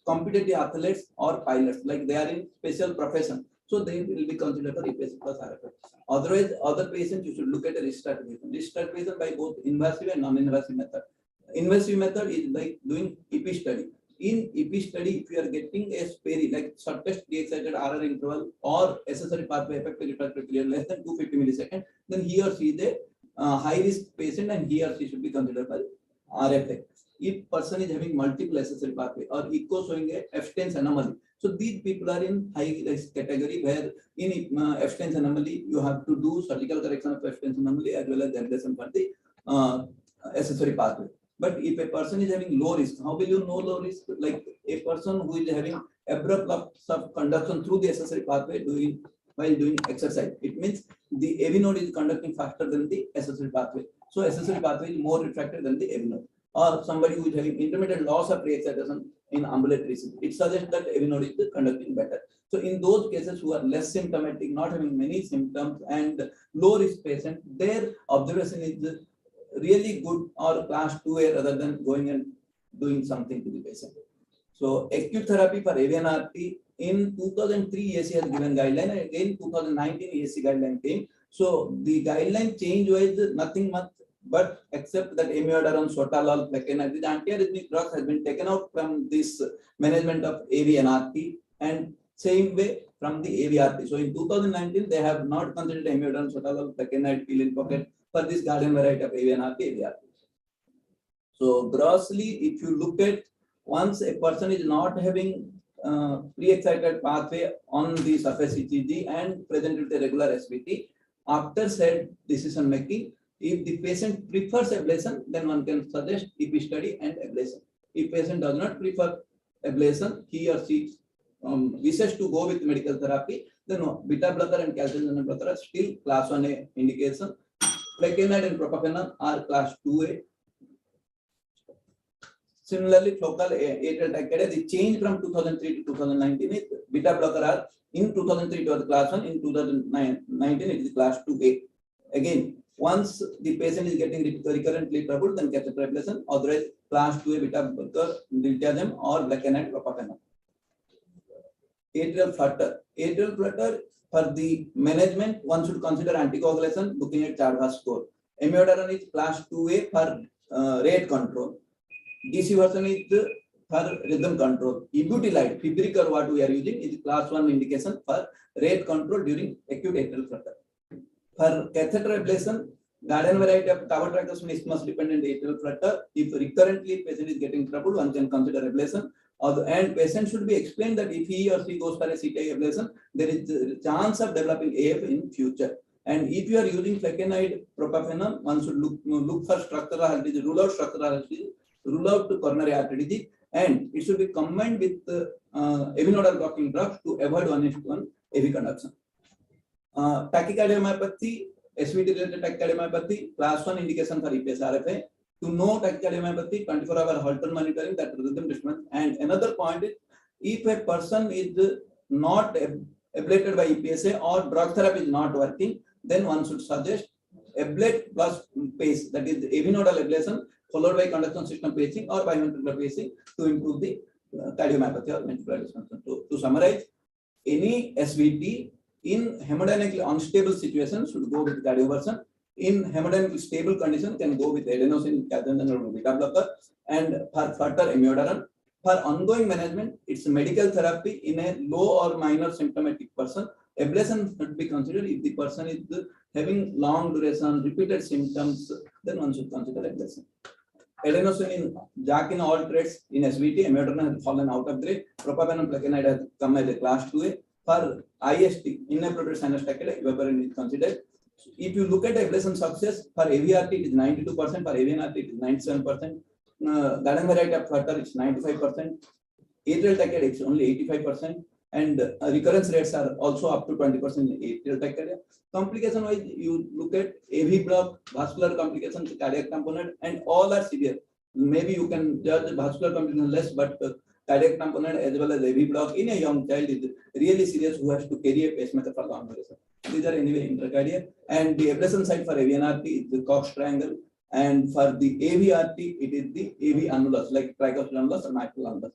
competitive athletes or pilots, like they are in special profession. So they will be considered for EPS plus RFA. Otherwise, other patients you should look at a risk stratification. Risk stratification by both invasive and non-invasive method. Invasive method is like doing EP study. In EP study, if you are getting a SPERI, like shortest pre-excited RR interval or accessory pathway effective refractory period less than 250 milliseconds, then he or she is a high risk patient and he or she should be considered for RFA. If person is having multiple accessory pathway or echo showing a F-stance anomaly, so these people are in high risk category where in F-stance anomaly you have to do surgical correction of F-stance anomaly as well as ablation for the accessory pathway. But if a person is having low risk, how will you know low risk? Like a person who is having abrupt loss of conduction through the accessory pathway while doing exercise. It means the AV node is conducting faster than the accessory pathway. So accessory pathway is more refractory than the AV node. Or somebody who is having intermittent loss of pre-excitation in ambulatory system. It suggests that AV node is conducting better. So in those cases who are less symptomatic, not having many symptoms and low risk patient, their observation is really good or class 2A rather than going and doing something to the patient. So acute therapy for AV and RT in 2003 ESC has given guideline, and again 2019 ESC guideline came. So the guideline change was nothing much but except that amiodarone, sotalol, plecanatide, the antiarrhythmic drugs has been taken out from this management of AV and RT, and same way from the AVRT. So in 2019 they have not considered amiodarone, sotalol, plecanatide, pill in pocket for this garden variety of AV and RT, AVRT. So grossly, if you look at once a person is not having pre-excited pathway on the surface ECG and presented with a regular SVT, after said decision making, if the patient prefers ablation, then one can suggest EP study and ablation. If patient does not prefer ablation, he or she wishes to go with medical therapy, then beta blocker and calcium channel blocker are still class 1A indication. Plecanatide and propafenone are class 2A. Similarly, focal atrial tachycardia, the change from 2003 to 2019 is beta blocker are in 2003 it was class 1, in 2019 it is class 2A. Again, once the patient is getting recurrently troubled, then catheter ablation, otherwise class 2A beta blocker, diltiazem or plecanatide propafenone. atrial flutter. Atrial flutter, for the management, one should consider anticoagulation, looking at Charvas score. Amyotron is class 2A for rate control. DC version is for rhythm control. Ebutilide, Fibricor, what we are using, is class 1 indication for rate control during acute atrial flutter. For catheter ablation, garden variety of carbotractus isthmus dependent atrial flutter. If recurrently patient is getting trouble, one can consider ablation. And patient should be explained that if he or she goes for a CTI ablation, there is a chance of developing AF in future. And if you are using flecainide propafenone, one should look for structural heart disease, rule out structural heart disease, rule out coronary artery disease, and it should be combined with AV nodal blocking drugs to avoid 1:1 AV conduction. Tachycardiomyopathy, SVT related tachycardiomyopathy, class 1 indication for EPS RFA. To know tachycardiomyopathy, 24-hour Holter monitoring, that rhythm disturbance. And another point is, if a person is not ablated by EPSA or drug therapy is not working, then one should suggest ablate plus pace, that is AV nodal ablation followed by conduction system pacing or biventricular pacing to improve the cardiomyopathy or ventricular dysfunction. To summarize, any SVT in hemodynamically unstable situation should go with cardioversion. In hemodynamically stable condition, can go with adenosine, calcineurin, or beta blocker, and for further amiodarone. For ongoing management, it's medical therapy in a low or minor symptomatic person. Ablation should be considered if the person is having long duration, repeated symptoms, then one should consider ablation. Adenosine in JAK in all traits in SVT, amiodarone has fallen out of grade. Propafenone flecainide has come as a class 2A. For IST, inappropriate sinus tachycardia, evaporation is considered. If you look at ablation success, for AVRT it is 92%, for AVNRT it is 97%, garden variety of flutter is 95%, atrial tachycardia is only 85%, and recurrence rates are also up to 20% in atrial tachycardia. Complication wise, you look at AV block, vascular complications, cardiac component, and all are severe. Maybe you can judge vascular complication less, but cardiac component as well as AV block in a young child is really serious who has to carry a pacemaker for long duration. These are anyway intracardiac, and the ablation site for AVNRT is the Cox triangle, and for the AVRT it is the AV annulus like tricuspid annulus or mitral annulus.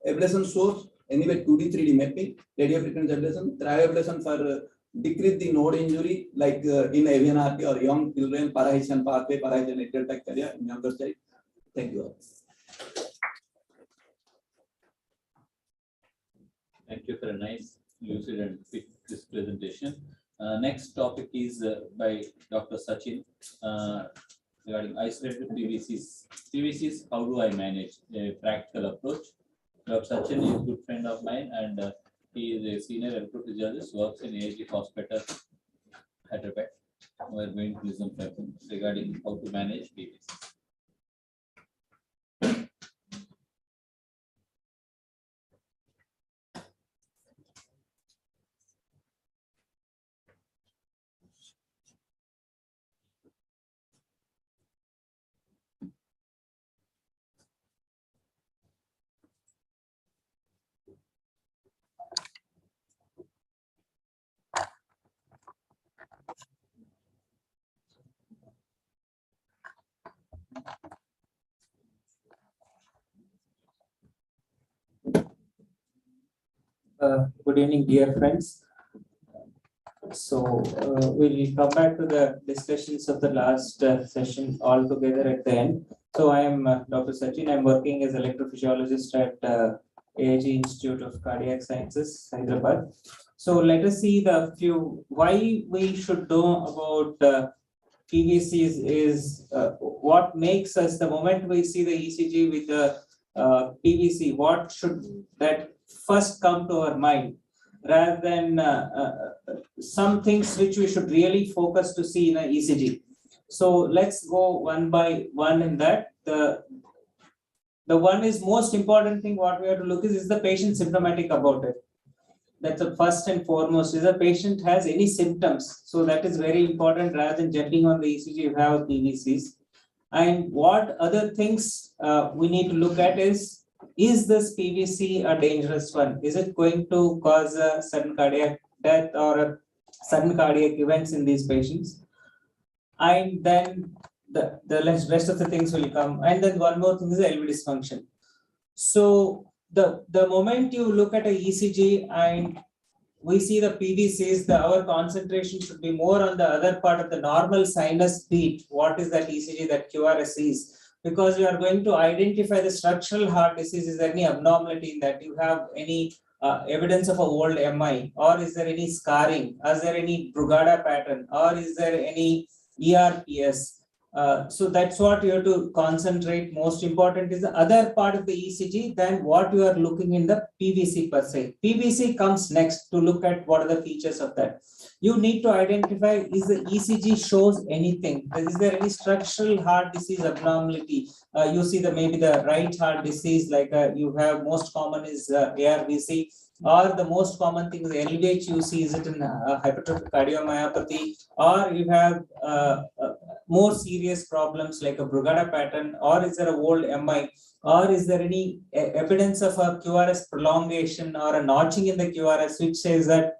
Ablation source anyway 2D 3D mapping, radiofrequency ablation, cryoablation for decrease the node injury like in AVNRT or young children, parahysian pathway, parahysian atrial tachycardia in younger child. Thank you all.
Thank you for a nice, lucid and quick this presentation. Next topic is by Dr. Sachin regarding isolated PVCs. PVCs, how do I manage? A practical approach. Dr. Sachin is a good friend of mine, and he is a senior electrophysiologist, works in AHG Hospital, Hyderabad. We are going to listen to him regarding how to manage PVCs.
Good evening, dear friends. So we'll come back to the discussions of the last session all together at the end. So I am Dr. Sachin. I'm working as electrophysiologist at AHG Institute of Cardiac Sciences, Hyderabad. So let us see the few why we should know about PVCs is what makes us the moment we see the ECG with the PVC, what should that first come to our mind rather than some things which we should really focus to see in an ECG. So let's go one by one in that. The one is most important thing what we have to look is the patient symptomatic about it. That's the first and foremost. Is the patient has any symptoms? So that is very important rather than jumping on the ECG you have PVCs. And what other things we need to look at is this PVC a dangerous one? Is it going to cause a sudden cardiac death or a sudden cardiac events in these patients? And then the rest of the things will come. And then one more thing is LV dysfunction. So the moment you look at a ECG and we see the Pvcs, our concentration should be more on the other part of the normal sinus beat. What is that ECG that QRS is? Because you are going to identify the structural heart disease. Is there any abnormality in that? You have any evidence of a old MI, or is there any scarring? Is there any Brugada pattern, or is there any ERPS? So that's what you have to concentrate. Most important is the other part of the ECG than what you are looking in the PVC per se. PVC comes next to look at what are the features of that. You need to identify, is the ECG shows anything? Is there any structural heart disease abnormality? You see maybe the right heart disease, like you have most common is ARVC, or the most common thing is LVHUC, is it in hypertrophic cardiomyopathy, or you have more serious problems like a Brugada pattern, or is there a old MI, or is there any evidence of a QRS prolongation or a notching in the QRS which says that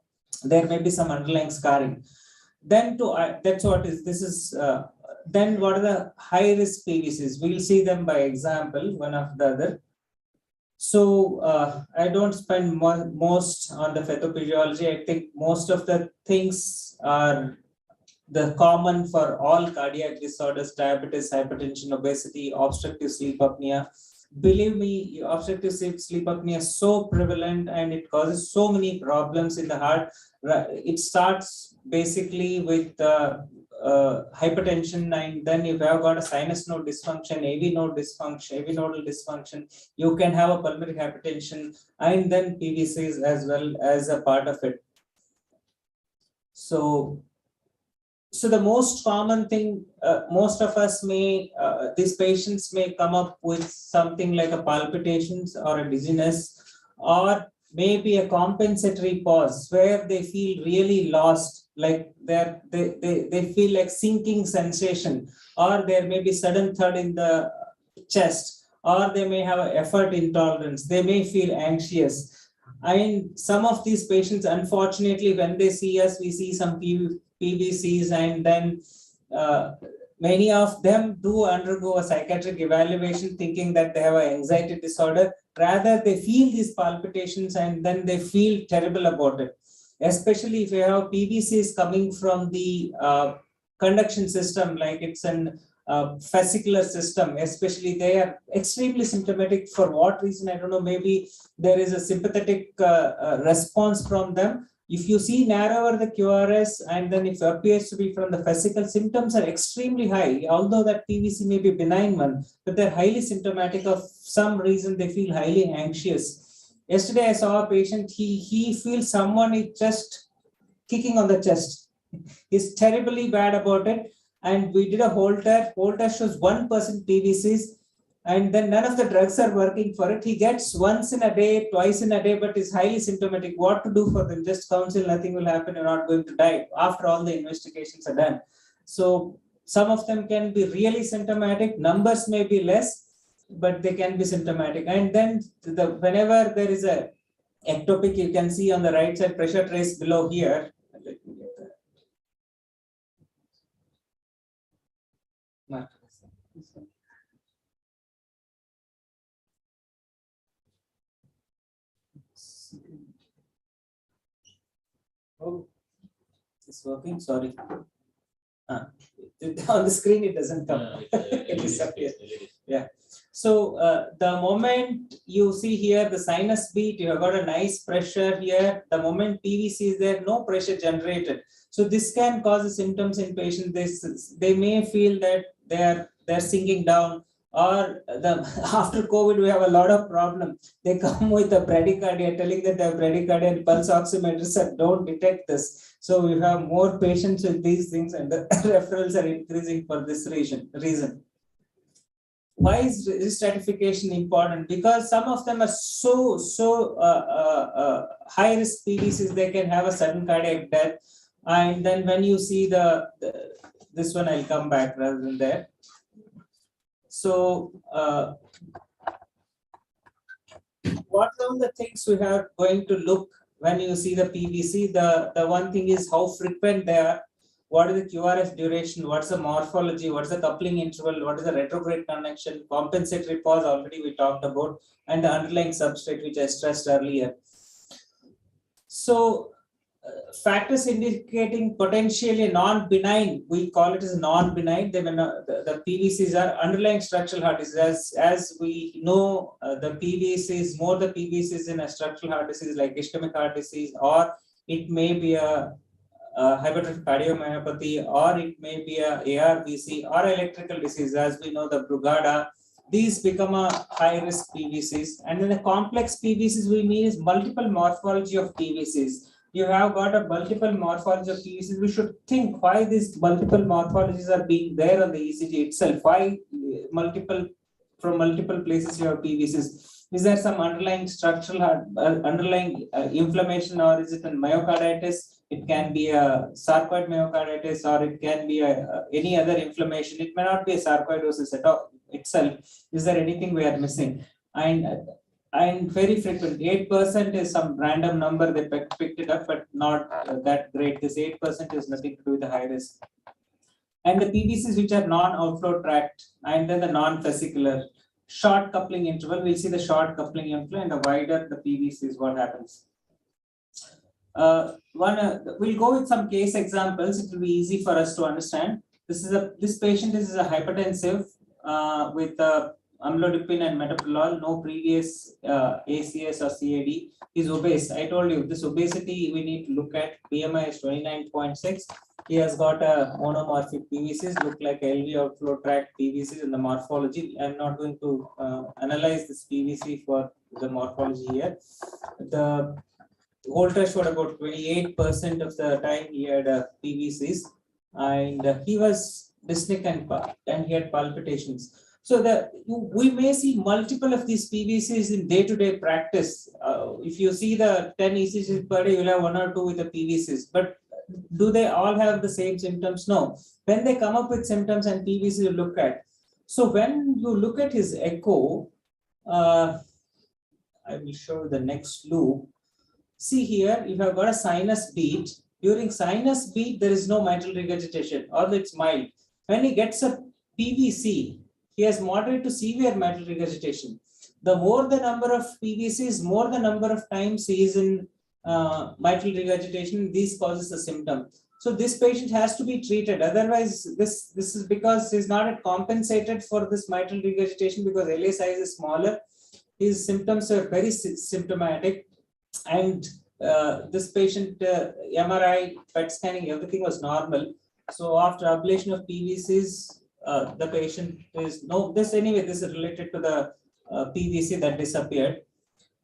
there may be some underlying scarring. Then that's what is, this is, then what are the high risk PVCs? We'll see them by example, one after the other. So I don't spend most on the pathophysiology. I think most of the things are the common for all cardiac disorders: diabetes, hypertension, obesity, obstructive sleep apnea. Believe me, obstructive sleep apnea is so prevalent and it causes so many problems in the heart. It starts basically with hypertension, and then if you have got a sinus node dysfunction, AV nodal dysfunction, you can have a pulmonary hypertension, and then PVCs as well as a part of it. So the most common thing, most of us may, these patients may come up with something like a palpitations or a dizziness, or maybe a compensatory pause where they feel really lost, like they feel like sinking sensation, or there may be sudden thud in the chest, or they may have an effort intolerance, they may feel anxious. And some of these patients, unfortunately, when they see us, we see some PVCs, and then many of them do undergo a psychiatric evaluation thinking that they have an anxiety disorder. Rather, they feel these palpitations and then they feel terrible about it. Especially if you have PVCs coming from the conduction system, like it's an fascicular system, especially they are extremely symptomatic. For what reason, I don't know, maybe there is a sympathetic response from them. If you see narrower the QRS, and then if it appears to be from the fascicle, symptoms are extremely high, although that PVC may be benign one, but they're highly symptomatic. Of some reason, they feel highly anxious. Yesterday, I saw a patient, he feels someone is just kicking on the chest. He's terribly bad about it. And we did a Holter. Holter shows 1% PVCs, and then none of the drugs are working for it. He gets once in a day, twice in a day, but is highly symptomatic. What to do for them? Just counsel, nothing will happen. You're not going to die after all the investigations are done. So some of them can be really symptomatic. Numbers may be less, but they can be symptomatic. And then whenever there is a ectopic, you can see on the right side pressure trace below here. Let me get that. Oh, it's working. Sorry. On the screen, it doesn't come. It disappears. Yeah. So the moment you see here the sinus beat, you have got a nice pressure here. The moment PVC is there, no pressure generated. So this can cause symptoms in patients. They may feel that they're sinking down, or after COVID we have a lot of problems. They come with a bradycardia, telling that they have bradycardia, and pulse oximeters don't detect this. So we have more patients with these things, and the referrals are increasing for this reason. Why is stratification important? Because some of them are so high risk PVCs, they can have a sudden cardiac death. And then when you see this one, I'll come back rather than there. So what are the things we are going to look when you see the PVC? The one thing is how frequent they are. what is the QRS duration, what's the morphology, what's the coupling interval, what is the retrograde connection, compensatory pause already we talked about, and the underlying substrate which I stressed earlier. So factors indicating potentially non-benign, we call it as non-benign. The PVCs are underlying structural heart disease. As we know, the PVCs, more the PVCs in a structural heart disease like ischemic heart disease, or it may be a hypertrophic cardiomyopathy, or it may be a ARVC or electrical disease. As we know, the Brugada, these become a high-risk PVCs. And then the complex PVCs we mean is multiple morphology of PVCs. You have got a multiple morphology of PVCs. We should think why these multiple morphologies are being there on the ECG itself. Why from multiple places you have PVCs? Is there some underlying structural underlying inflammation, or is it a myocarditis? It can be a sarcoid myocarditis, or it can be any other inflammation. It may not be a sarcoidosis at all itself. Is there anything we are missing? And very frequent, 8% is some random number, they picked it up, but not that great. This 8% is nothing to do with the high risk. And the PVCs which are non-outflow tract, and then the non-vesicular, short coupling interval, we'll see the short coupling interval, and the wider the PVC is what happens. We'll go with some case examples. It will be easy for us to understand. This patient is a hypertensive with amlodipine and metoprolol, no previous ACS or CAD. He's obese. I told you this obesity we need to look at. BMI is 29.6. He has got a monomorphic PVCs, look like LV outflow tract PVCs in the morphology. I'm not going to analyze this PVC for the morphology here. The Voltage showed about 28% of the time he had PVCs, and he was dyspneic and he had palpitations. So we may see multiple of these PVCs in day-to-day practice. If you see the 10 ECGs per day, you'll have 1 or 2 with the PVCs. But do they all have the same symptoms? No. When they come up with symptoms and PVCs you look at. So when you look at his echo, I will show you the next loop. See here, if I've got a sinus beat, during sinus beat, there is no mitral regurgitation, or it's mild. When he gets a PVC, he has moderate to severe mitral regurgitation. The more the number of PVCs, more the number of times he is in mitral regurgitation, this causes a symptom. So this patient has to be treated. Otherwise, this is because he's not compensated for this mitral regurgitation because LA size is smaller. His symptoms are very symptomatic. And this patient, MRI, PET scanning, everything was normal. So after ablation of PVCs, the patient is this is related to the PVC that disappeared.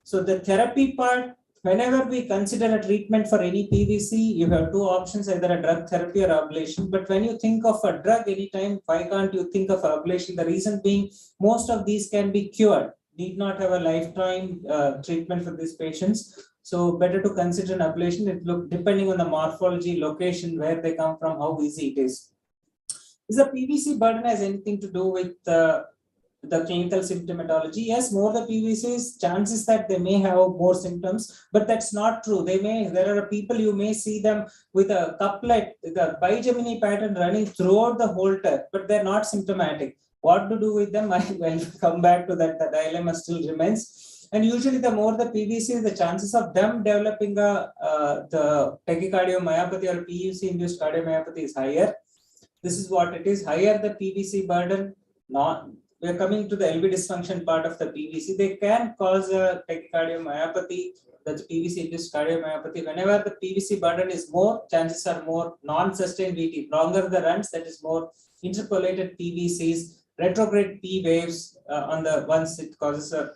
So the therapy part, whenever we consider a treatment for any PVC, you have 2 options, either a drug therapy or ablation. But when you think of a drug anytime, why can't you think of ablation? The reason being, most of these can be cured. Need not have a lifetime treatment for these patients. So better to consider an ablation. It look depending on the morphology, location, where they come from, how easy it is. Is the PVC burden has anything to do with the clinical symptomatology? Yes, more the PVCs, chances that they may have more symptoms, but that's not true. There are people you may see them with a couplet, the bigemini pattern running throughout the Holter, but they're not symptomatic. What to do with them? I will come back to that. The dilemma still remains. And usually the more the PVC, the chances of them developing the tachycardiomyopathy or PVC-induced cardiomyopathy is higher. This is what it is. Higher the PVC burden, we are coming to the LV dysfunction part of the PVC. They can cause a tachycardiomyopathy, that's PVC-induced cardiomyopathy. Whenever the PVC burden is more, chances are more non-sustained VT. Longer the runs, that is more interpolated PVCs, retrograde P waves once it causes a.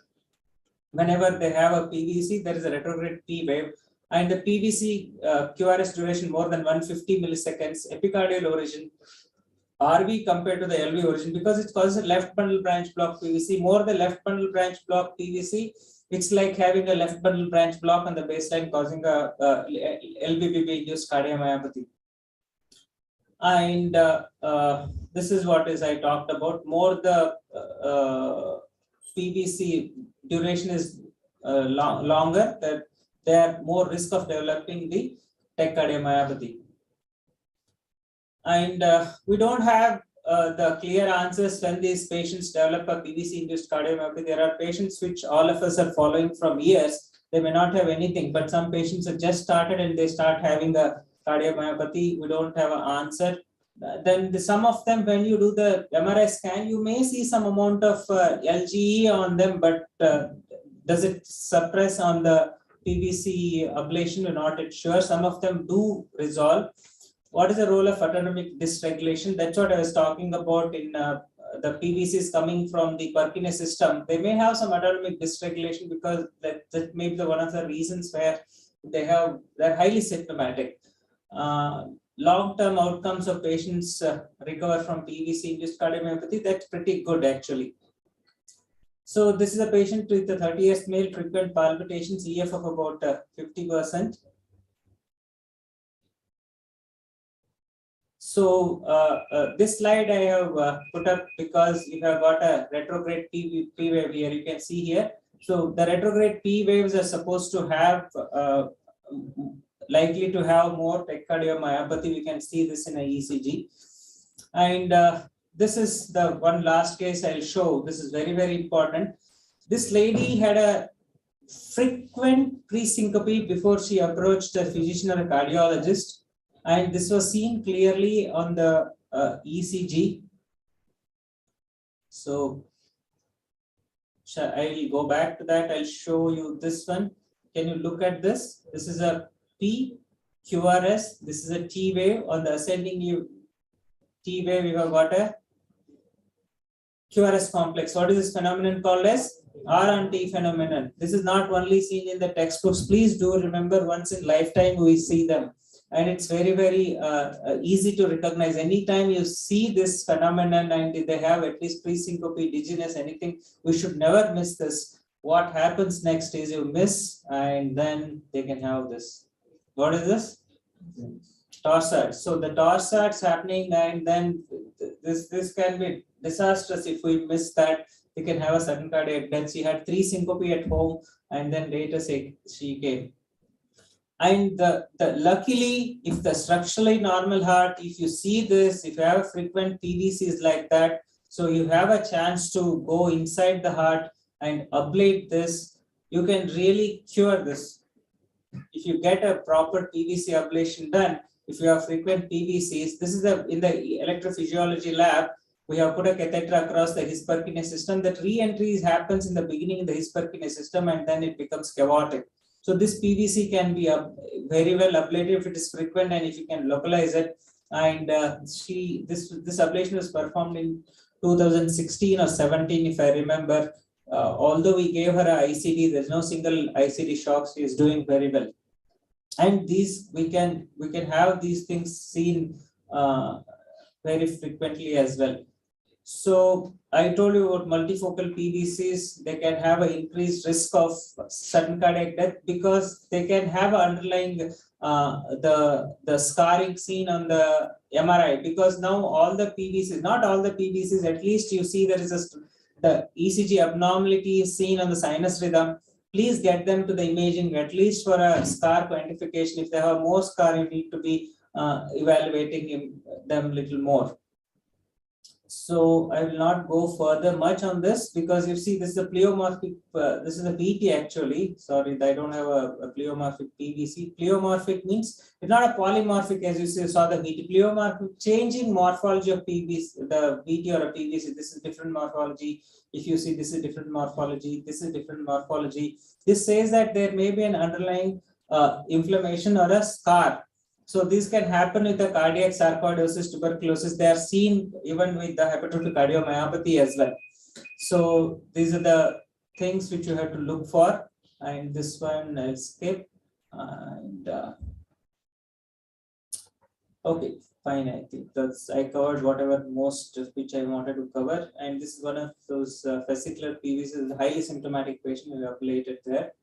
Whenever they have a PVC, there is a retrograde P wave, and the PVC QRS duration more than 150 milliseconds, epicardial origin, RV compared to the LV origin, because it causes a left bundle branch block PVC. More the left bundle branch block PVC, it's like having a left bundle branch block on the baseline causing a LVBB induced cardiomyopathy. And this is what I talked about. More the PVC duration is longer, that they are more risk of developing the tachycardiomyopathy. And we don't have the clear answers when these patients develop a PVC-induced cardiomyopathy. There are patients which all of us are following from years. They may not have anything, but some patients have just started and they start having a cardiomyopathy. We don't have an answer. Then some of them, when you do the MRI scan, you may see some amount of LGE on them, but does it suppress on the PVC ablation? We're not yet sure. Some of them do resolve. What is the role of autonomic dysregulation? That's what I was talking about in the PVCs coming from the Purkinje system. They may have some autonomic dysregulation because that may be one of the reasons where they're highly symptomatic. Long-term outcomes of patients recover from PVC-induced cardiomyopathy, that's pretty good actually. So this is a patient with a 30 years male, frequent palpitations, EF of about 50%. So this slide I have put up because you have got a retrograde P wave here, you can see here. So the retrograde P waves are supposed to have likely to have more tachycardiomyopathy. We can see this in a ECG. And this is the one last case I'll show. This is very, very important. This lady had a frequent pre-syncope before she approached a physician or a cardiologist. And this was seen clearly on the ECG. So I will go back to that. I'll show you this one. Can you look at this? This is a P QRS. This is a T wave. On the ascending T wave, we have got a QRS complex. What is this phenomenon called as? R on T phenomenon. This is not only seen in the textbooks. Please do remember, once in lifetime we see them. And it's very, very easy to recognize. Anytime you see this phenomenon and they have at least pre-syncope, dizziness, anything, we should never miss this. What happens next is you miss and then they can have this. What is this? Torsades. So the torsades happening, and then this can be disastrous if we miss that. They can have a sudden cardiac death. She had 3 syncope at home and then later she came. And luckily, if the structurally normal heart, if you see this, if you have frequent PVCs like that, so you have a chance to go inside the heart and ablate this, you can really cure this. If you get a proper PVC ablation done, if you have frequent PVCs, this is in the electrophysiology lab, we have put a catheter across the Purkinje system. That re-entry happens in the beginning in the Purkinje system and then it becomes chaotic. So this PVC can be very well ablated if it is frequent and if you can localize it. And this ablation was performed in 2016 or 17, if I remember. Although we gave her a ICD, there's no single ICD shock. She is doing very well. And these we can have these things seen very frequently as well. So I told you about multifocal PVCs. They can have an increased risk of sudden cardiac death because they can have an underlying the scarring seen on the MRI. Because now all the PVCs, not all the PVCs, at least you see there is the ECG abnormality is seen on the sinus rhythm. Please get them to the imaging at least for a scar quantification. If they have more scar, you need to be evaluating them a little more. So I will not go further much on this because you see this is a pleomorphic, this is a VT actually. Sorry, I don't have a pleomorphic PVC. Pleomorphic means it's not a polymorphic as you saw the VT. Pleomorphic, changing morphology of PVC, the VT or a PVC. This is different morphology. If you see this is different morphology, this is different morphology. This says that there may be an underlying inflammation or a scar. So these can happen with the cardiac sarcoidosis, tuberculosis. They are seen even with the hypertrophic cardiomyopathy as well. So these are the things which you have to look for. And this one I'll skip. And okay, fine. I think I covered whatever most of which I wanted to cover. And this is one of those fascicular PVCs, highly symptomatic patient we ablated there.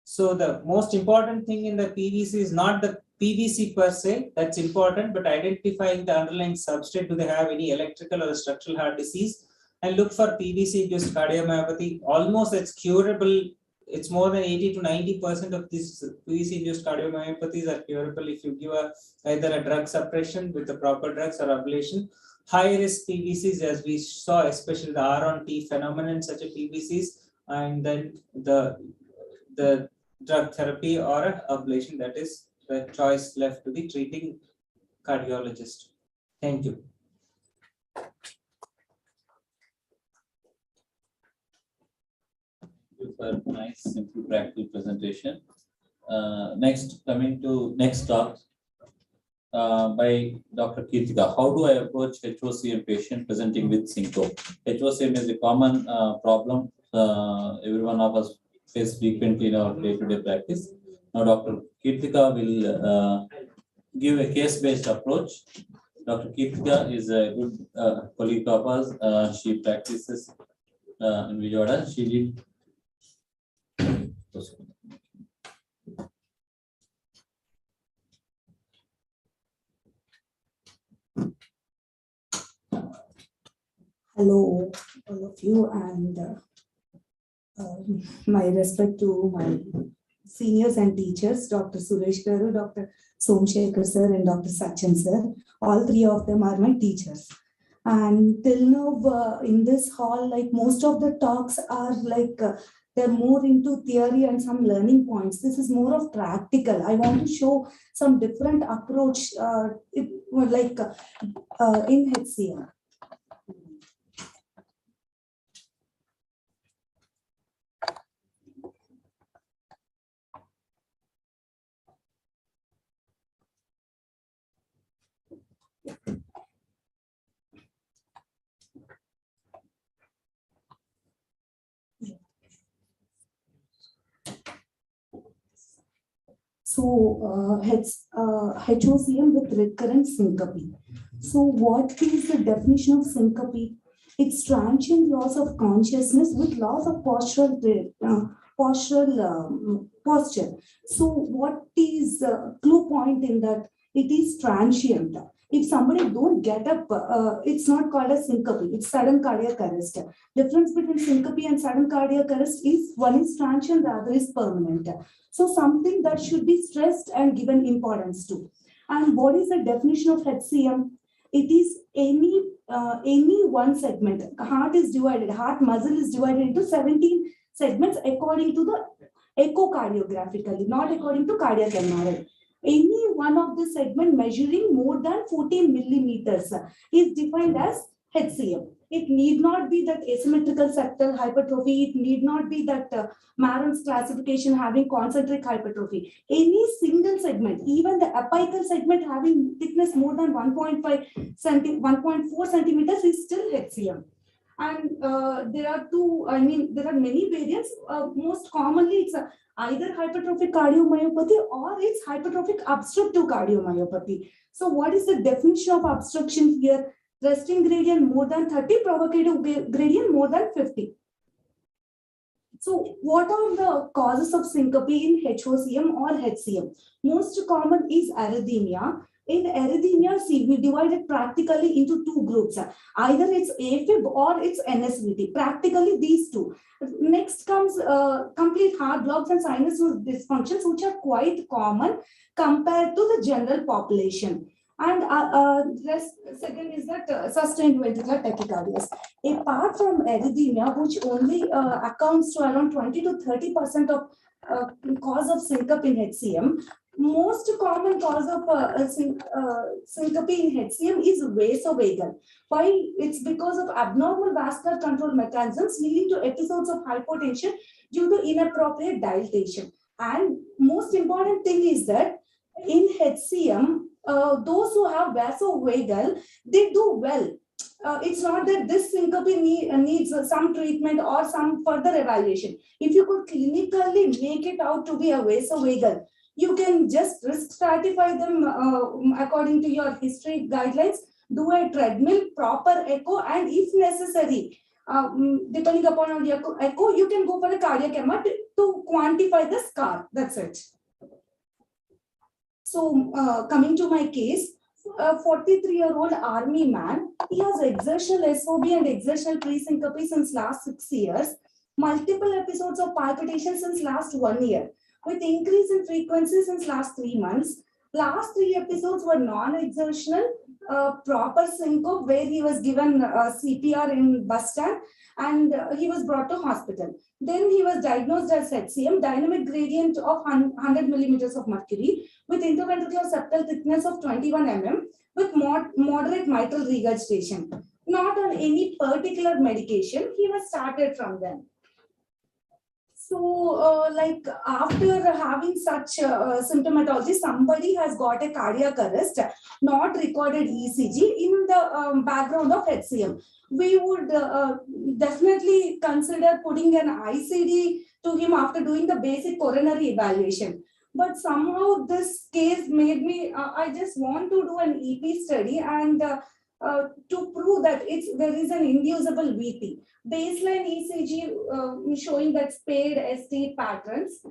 So the most important thing in the PVC is not the PVC per se, that's important, but identifying the underlying substrate. Do they have any electrical or structural heart disease? And look for PVC-induced cardiomyopathy. Almost it's curable it's more than 80 to 90% of these PVC-induced cardiomyopathies are curable if you give either a drug suppression with the proper drugs or ablation. High-risk PVCs, as we saw, especially the R-on-T phenomenon, such a PVCs, and then the drug therapy or ablation, that is the choice left to the treating cardiologist. Thank you.
For a nice, simple, practical presentation. Next, coming to next talk by Dr. Kirtika. How do I approach HOCM patient presenting with syncope? HOCM is a common problem every one of us face frequently in our day-to-day practice. Now, Dr. Kirtika will give a case-based approach. Dr. Kirtika is a good colleague of us. She practices in Vijayawada. She did.
Hello, all of you, and my respect to my seniors and teachers, Dr. Suresh Garu, Dr. Somshekhar sir, and Dr. Sachin sir. All three of them are my teachers. And till now, in this hall, like most of the talks are like they're more into theory and some learning points. This is more of practical. I want to show some different approach in HCM. So, HOCM with recurrent syncope. So, what is the definition of syncope? It's transient loss of consciousness with loss of postural posture. So, what is the clue point in that? It is transient. If somebody don't get up, it's not called a syncope. It's sudden cardiac arrest. Difference between syncope and sudden cardiac arrest is one is transient, the other is permanent. So something that should be stressed and given importance to. And what is the definition of HCM? It is any one segment. Heart is divided. Heart muscle is divided into 17 segments according to the echocardiographically, not according to cardiac MRI. Any one of the segment measuring more than 14 millimeters is defined as HCM. It need not be that asymmetrical septal hypertrophy. It need not be that Maron's classification having concentric hypertrophy. Any single segment, even the apical segment having thickness more than 1.4 centimeters is still HCM. And there are there are many variants. Most commonly, it's either hypertrophic cardiomyopathy or it's hypertrophic obstructive cardiomyopathy. So what is the definition of obstruction here? Resting gradient more than 30, provocative gradient more than 50. So what are the causes of syncope in HOCM or HCM? Most common is arrhythmia. In arrhythmia, we divide it practically into two groups. Either it's AFib or it's NSVT. Practically these two. Next comes complete heart blocks and sinus dysfunctions, which are quite common compared to the general population. And second is that sustained ventricular tachycardias. Apart from arrhythmia, which only accounts to around 20 to 30% of cause of syncope in HCM, most common cause of syncope in HCM is vasovagal. Why? It's because of abnormal vascular control mechanisms leading to episodes of hypotension due to inappropriate dilatation. And most important thing is that in HCM, those who have vasovagal, they do well. It's not that this syncope needs some treatment or some further evaluation. If you could clinically make it out to be a vasovagal, you can just risk stratify them according to your history guidelines, do a treadmill, proper echo, and if necessary, depending upon your echo, you can go for a cardiac MR to quantify the scar. That's it. So coming to my case, a 43-year-old army man, he has exertional SOB and exertional pre-syncope since last 6 years. multiple episodes of palpitation since last 1 year, with increase in frequency since last 3 months. Last 3 episodes were non-exertional, proper syncope where he was given CPR in bus stand, and he was brought to hospital. Then he was diagnosed as HCM, dynamic gradient of 100 millimeters of mercury with interventricular septal thickness of 21 mm with moderate mitral regurgitation. Not on any particular medication, he was started from then. So, like after having such symptomatology, somebody has got a cardiac arrest, not recorded ECG in the background of HCM. We would definitely consider putting an ICD to him after doing the basic coronary evaluation. But somehow this case made me, I just want to do an EP study and to prove that there is an inducible VT. Baseline ECG showing that spade ST patterns.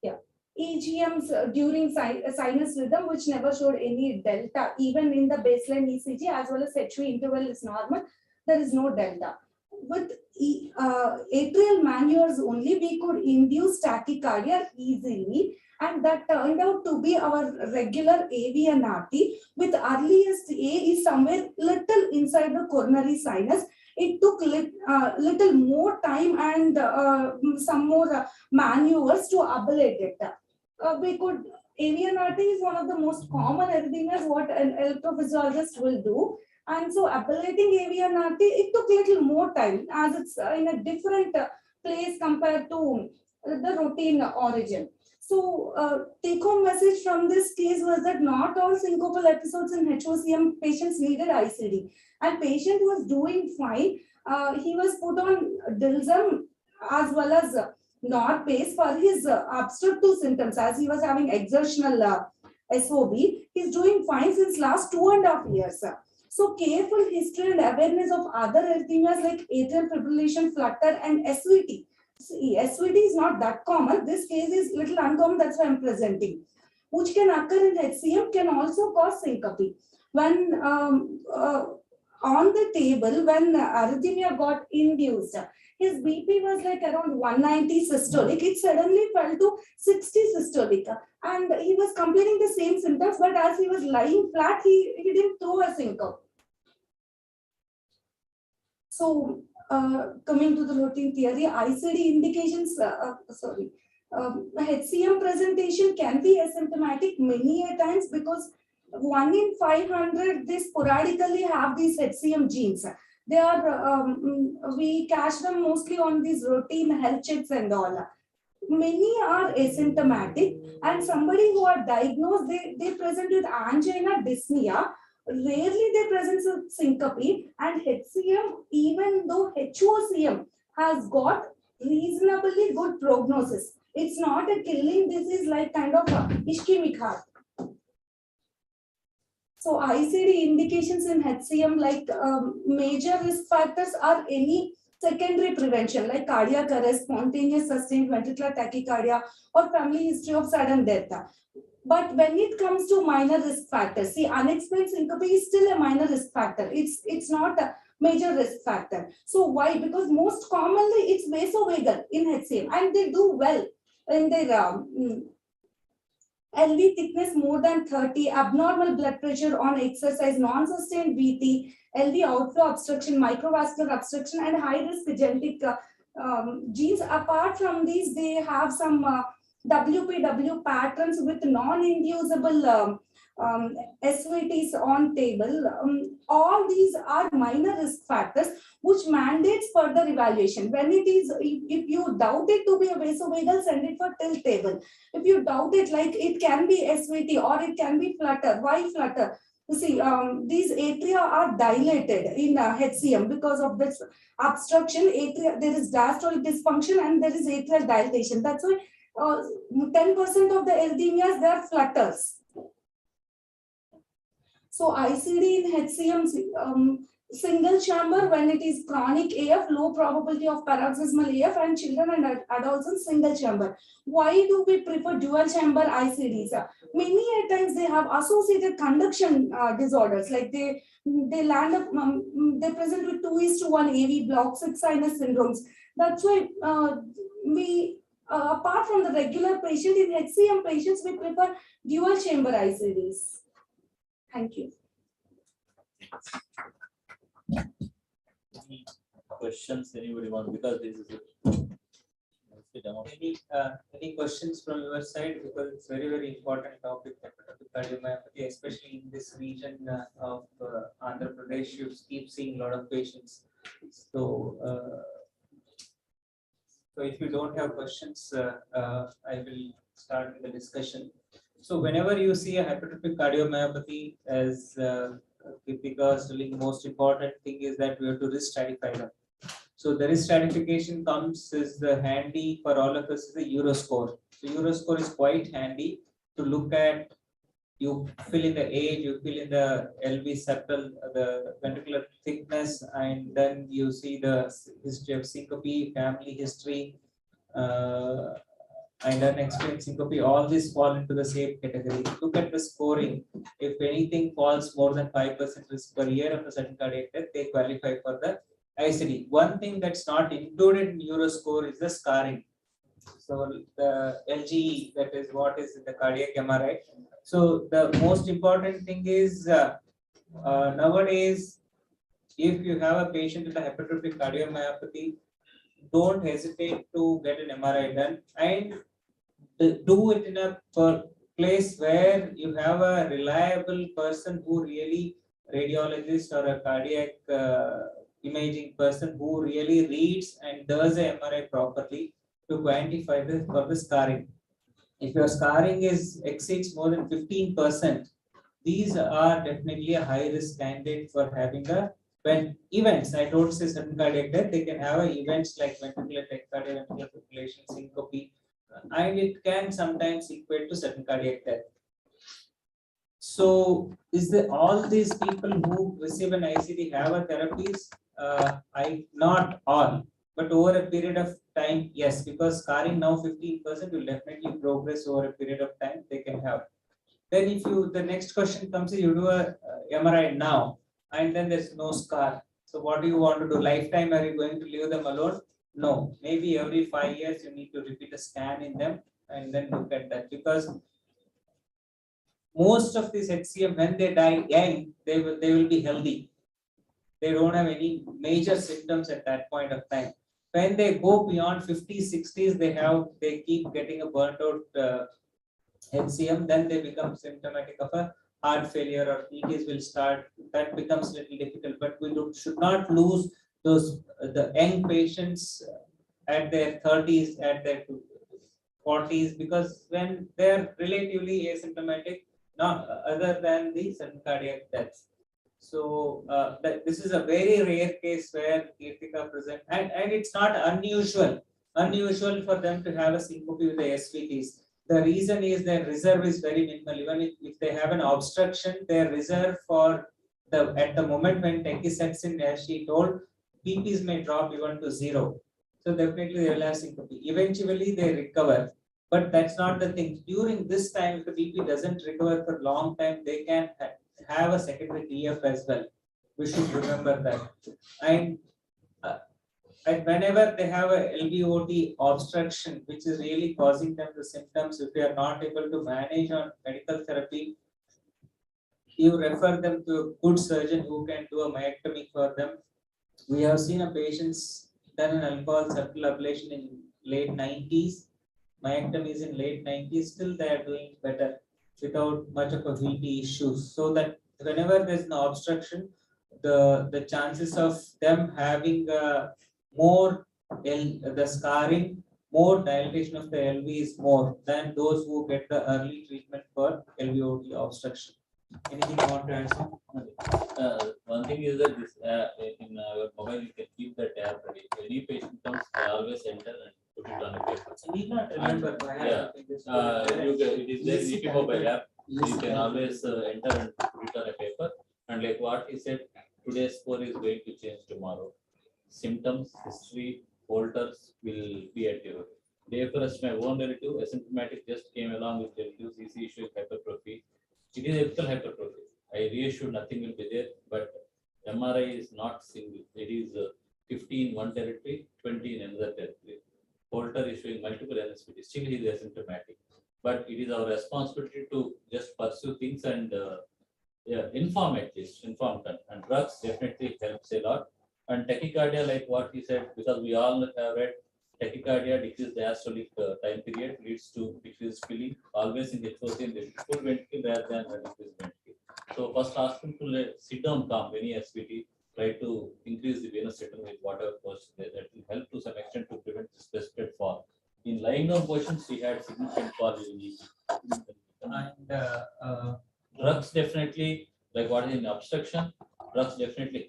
Yeah. EGMs during sinus rhythm, which never showed any delta, even in the baseline ECG as well as HV interval is normal. There is no delta. With atrial maneuvers only, we could induce tachycardia easily, and that turned out to be our regular AV and RT, with earliest A is somewhere little inside the coronary sinus. It took little more time and some more maneuvers to ablate it. We could, AV and RT is one of the most common arrhythmias what an electrophysiologist will do. And so ablating AV and RT, it took little more time as it's in a different place compared to the routine origin. So take home message from this case was that not all syncopal episodes in HOCM patients needed ICD. And patient was doing fine. He was put on Dilsum as well as Norpace for his obstructive symptoms as he was having exertional SOB. He's doing fine since last 2.5 years. So careful history and awareness of other arrhythmias like atrial fibrillation, flutter, and SVT. See, SVT is not that common. This case is little uncommon. That's why I'm presenting. Which can occur in HCM, can also cause syncope. When on the table, when arrhythmia got induced, his BP was like around 190 systolic. It suddenly fell to 60 systolic. And he was complaining the same symptoms, but as he was lying flat, he didn't throw a syncope. So, coming to the routine theory, ICD indications, HCM presentation can be asymptomatic many a times because 1 in 500, they sporadically have these HCM genes. They are, we catch them mostly on these routine health checks and all. Many are asymptomatic, and somebody who are diagnosed, they present with angina, dyspnea. Rarely they present with syncope, and HCM, even though HOCM has got reasonably good prognosis. It's not a killing disease like kind of ischemic heart. So ICD indications in HCM like major risk factors are any secondary prevention like cardiac arrest, spontaneous sustained ventricular tachycardia, or family history of sudden death. But when it comes to minor risk factors, see, unexplained syncope is still a minor risk factor. It's not a major risk factor. So why? Because most commonly it's vasovagal in HCM, and they do well in their LV thickness more than 30, abnormal blood pressure on exercise, non-sustained VT, LV outflow obstruction, microvascular obstruction, and high-risk genetic genes. Apart from these, they have some WPW patterns with non-inducible SVTs on table. All these are minor risk factors which mandates further evaluation. When it is, if you doubt it to be a vasovagal, send it for tilt table. If you doubt it, like it can be SVT or it can be flutter. Why flutter? You see, these atria are dilated in HCM because of this obstruction. There is diastolic dysfunction and there is atrial dilatation. That's why 10% of the arrhythmias, they are flutters. So ICD in HCM, single chamber when it is chronic AF, low probability of paroxysmal AF, and children and adults in single chamber. Why do we prefer dual chamber ICDs? Many a times they have associated conduction disorders, like they land up, they present with 2:1 AV block, 6 sinus syndromes. That's why apart from the regular patient, in HCM patients, we prefer dual chamber ICDs. Thank you.
Any questions anybody want, because this is a demo.
Any questions from your side, because it's very important topic, cardiomyopathy, especially in this region of Andhra Pradesh. You keep seeing a lot of patients. So if you don't have questions, I will start with the discussion. So whenever you see a hypertrophic cardiomyopathy, as Kritika was telling, most important thing is that we have to risk stratify them. So the risk stratification comes is the handy for all of us is the Euroscore. So Euroscore is quite handy to look at. You fill in the age, you fill in the LV septal, the ventricular thickness, and then you see the history of syncope, family history, and unexplained syncope. All these fall into the same category. Look at the scoring. If anything falls more than 5% risk per year of a sudden cardiac death, they qualify for the ICD. One thing that's not included in Euroscore is the scarring. So the LGE, that is what is in the cardiac MRI. So the most important thing is nowadays, if you have a patient with a hypertrophic cardiomyopathy, don't hesitate to get an MRI done and do it in a place where you have a reliable person who really, radiologist or a cardiac imaging person who really reads and does a MRI properly to quantify for the scarring. If your scarring exceeds more than 15%, these are definitely a high risk candidate for having when events. I don't say sudden cardiac death, they can have events like ventricular tachycardia, ventricular fibrillation, syncope, and it can sometimes equate to sudden cardiac death. So, all these people who receive an ICD have a therapies? Not all, but over a period of time, yes, because scarring now 15% will definitely progress over a period of time. They can have. Then, if the next question comes, you do a MRI now, and then there's no scar. So, what do you want to do? Lifetime? Are you going to leave them alone? No. Maybe every 5 years you need to repeat a scan in them and then look at that, because most of these HCM, when they die young, they will be healthy. They don't have any major symptoms at that point of time. When they go beyond 50s, 60s, they keep getting a burnt out HCM, then they become symptomatic of a heart failure or PTs will start. That becomes a little difficult, but we should not lose the young patients at their 30s, at their 40s, because when they're relatively asymptomatic, not other than the sudden cardiac deaths. So this is a very rare case where Kirtika present, and it's not unusual for them to have a syncope with the SVTs. The reason is their reserve is very minimal. Even if they have an obstruction, their reserve at the moment when tachy sets in, as she told, PPs may drop even to 0. So definitely they will have syncope. Eventually they recover. But that's not the thing. During this time, if the BP doesn't recover for a long time, they can have a secondary DF as well. We should remember that. And whenever they have a LVOT obstruction, which is really causing them the symptoms, if they are not able to manage on medical therapy, you refer them to a good surgeon who can do a myectomy for them. We have seen a patient's done an alcohol septal ablation in late 90s. Myectomies in late 90s, still they are doing better without much of a VT issues. So that whenever there's an obstruction, the chances of them having the scarring, more dilatation of the LV is more than those who get the early treatment for LVOT obstruction. Anything you want to add?
One thing is that this in your mobile you can keep the tab ready. Any patient comes, they always enter and put it on a paper.
I need not remember.
It is there in mobile app. You can always enter and put it on a paper. And like what he said, today's score is going to change tomorrow. Symptoms, history, Holters will be at your day first. My own relative, asymptomatic, just came along with relatives, EC issue hypertrophy. It is epical hypertrophy. I reassured nothing will be there, but MRI is not single. It is 15 in one territory, 20 in another territory. Holter is showing multiple NSVT. Still, he is asymptomatic. But it is our responsibility to just pursue things and inform at least, inform them. And drugs definitely helps a lot. And tachycardia, like what he said, because we all have read, tachycardia decreases diastolic time period, leads to decreased filling. Always in the HOCM, there is full ventricle rather than decreased ventricle. So first ask him to sit down calm, any SVT, try to increase the venous return with whatever was there. That will help to some extent to prevent this precipitate fall. In lying down positions, we had significant fall in EP. And drugs definitely, like what is in obstruction, drugs definitely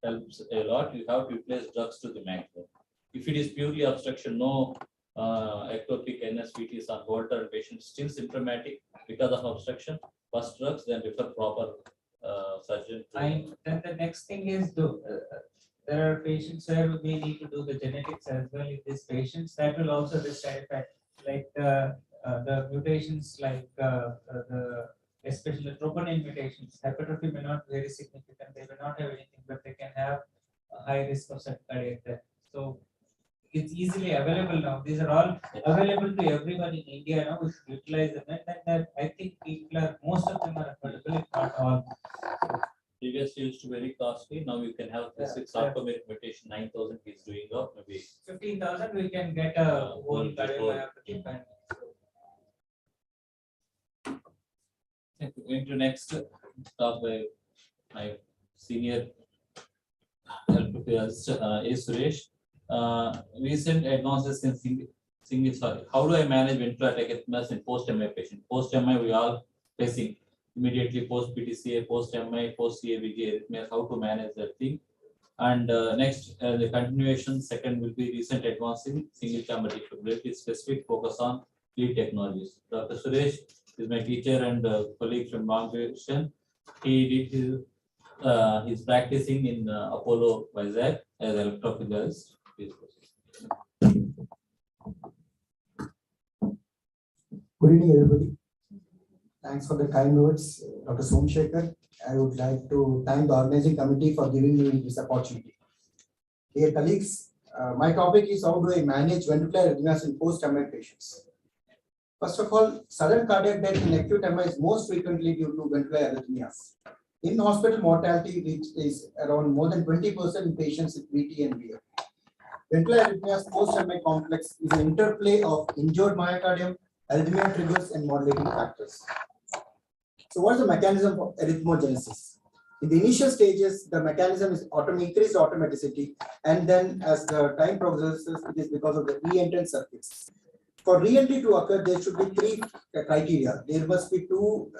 helps a lot. You have to replace drugs to the maximum. If it is purely obstruction, no ectopic NSVTs on Holter, patient still symptomatic because of obstruction, first drugs, then refer proper surgeon.
And then the next thing is there are patients where we need to do the genetics as well in these patients. That will also be side effect, like the mutations, like especially the troponin mutations. Hypertrophy may not be very significant. They may not have anything, but they can have a high risk of cardiac death. So it's easily available now. These are all available to everyone in India now. We should utilize them, and I think most of them are available, if not all.
Previously used to be very costly. Now you can have the 6 alphanumeric mutation, 9,000 is doing up, maybe
15,000. We can get a whole cardiomyopathy.
Going to next talk by my senior help A. Suresh. Recent advances in single sorry. How do I manage ventral tachycardia in post-MI patient? Post-MI, we all facing immediately post PTCA, post-MI, post-CABG arrhythmias, how to manage that thing. And next, the continuation, second will be recent advancing single chamber defibrillatory, specific focus on lead technologies. Dr. Suresh is my teacher and colleague from Conduction. He did his practicing in Apollo Vizag as electrophysiologist.
Good evening, everybody. Thanks for the kind words, Dr. Somshekhar. I would like to thank the organizing committee for giving me this opportunity. Dear colleagues, my topic is how do I manage ventricular arrhythmias in post-MI patients. First of all, sudden cardiac death in acute MI is most frequently due to ventricular arrhythmias. In-hospital mortality is around more than 20% in patients with VT and VF. Ventricular arrhythmias post-MI complex is an interplay of injured myocardium, arrhythmia triggers, and modulating factors. So what is the mechanism of arrhythmogenesis? In the initial stages, the mechanism is increased automaticity, and then as the time progresses, it is because of the re-entrant circuits. For re-entry to occur, there should be 3 criteria. There must be 2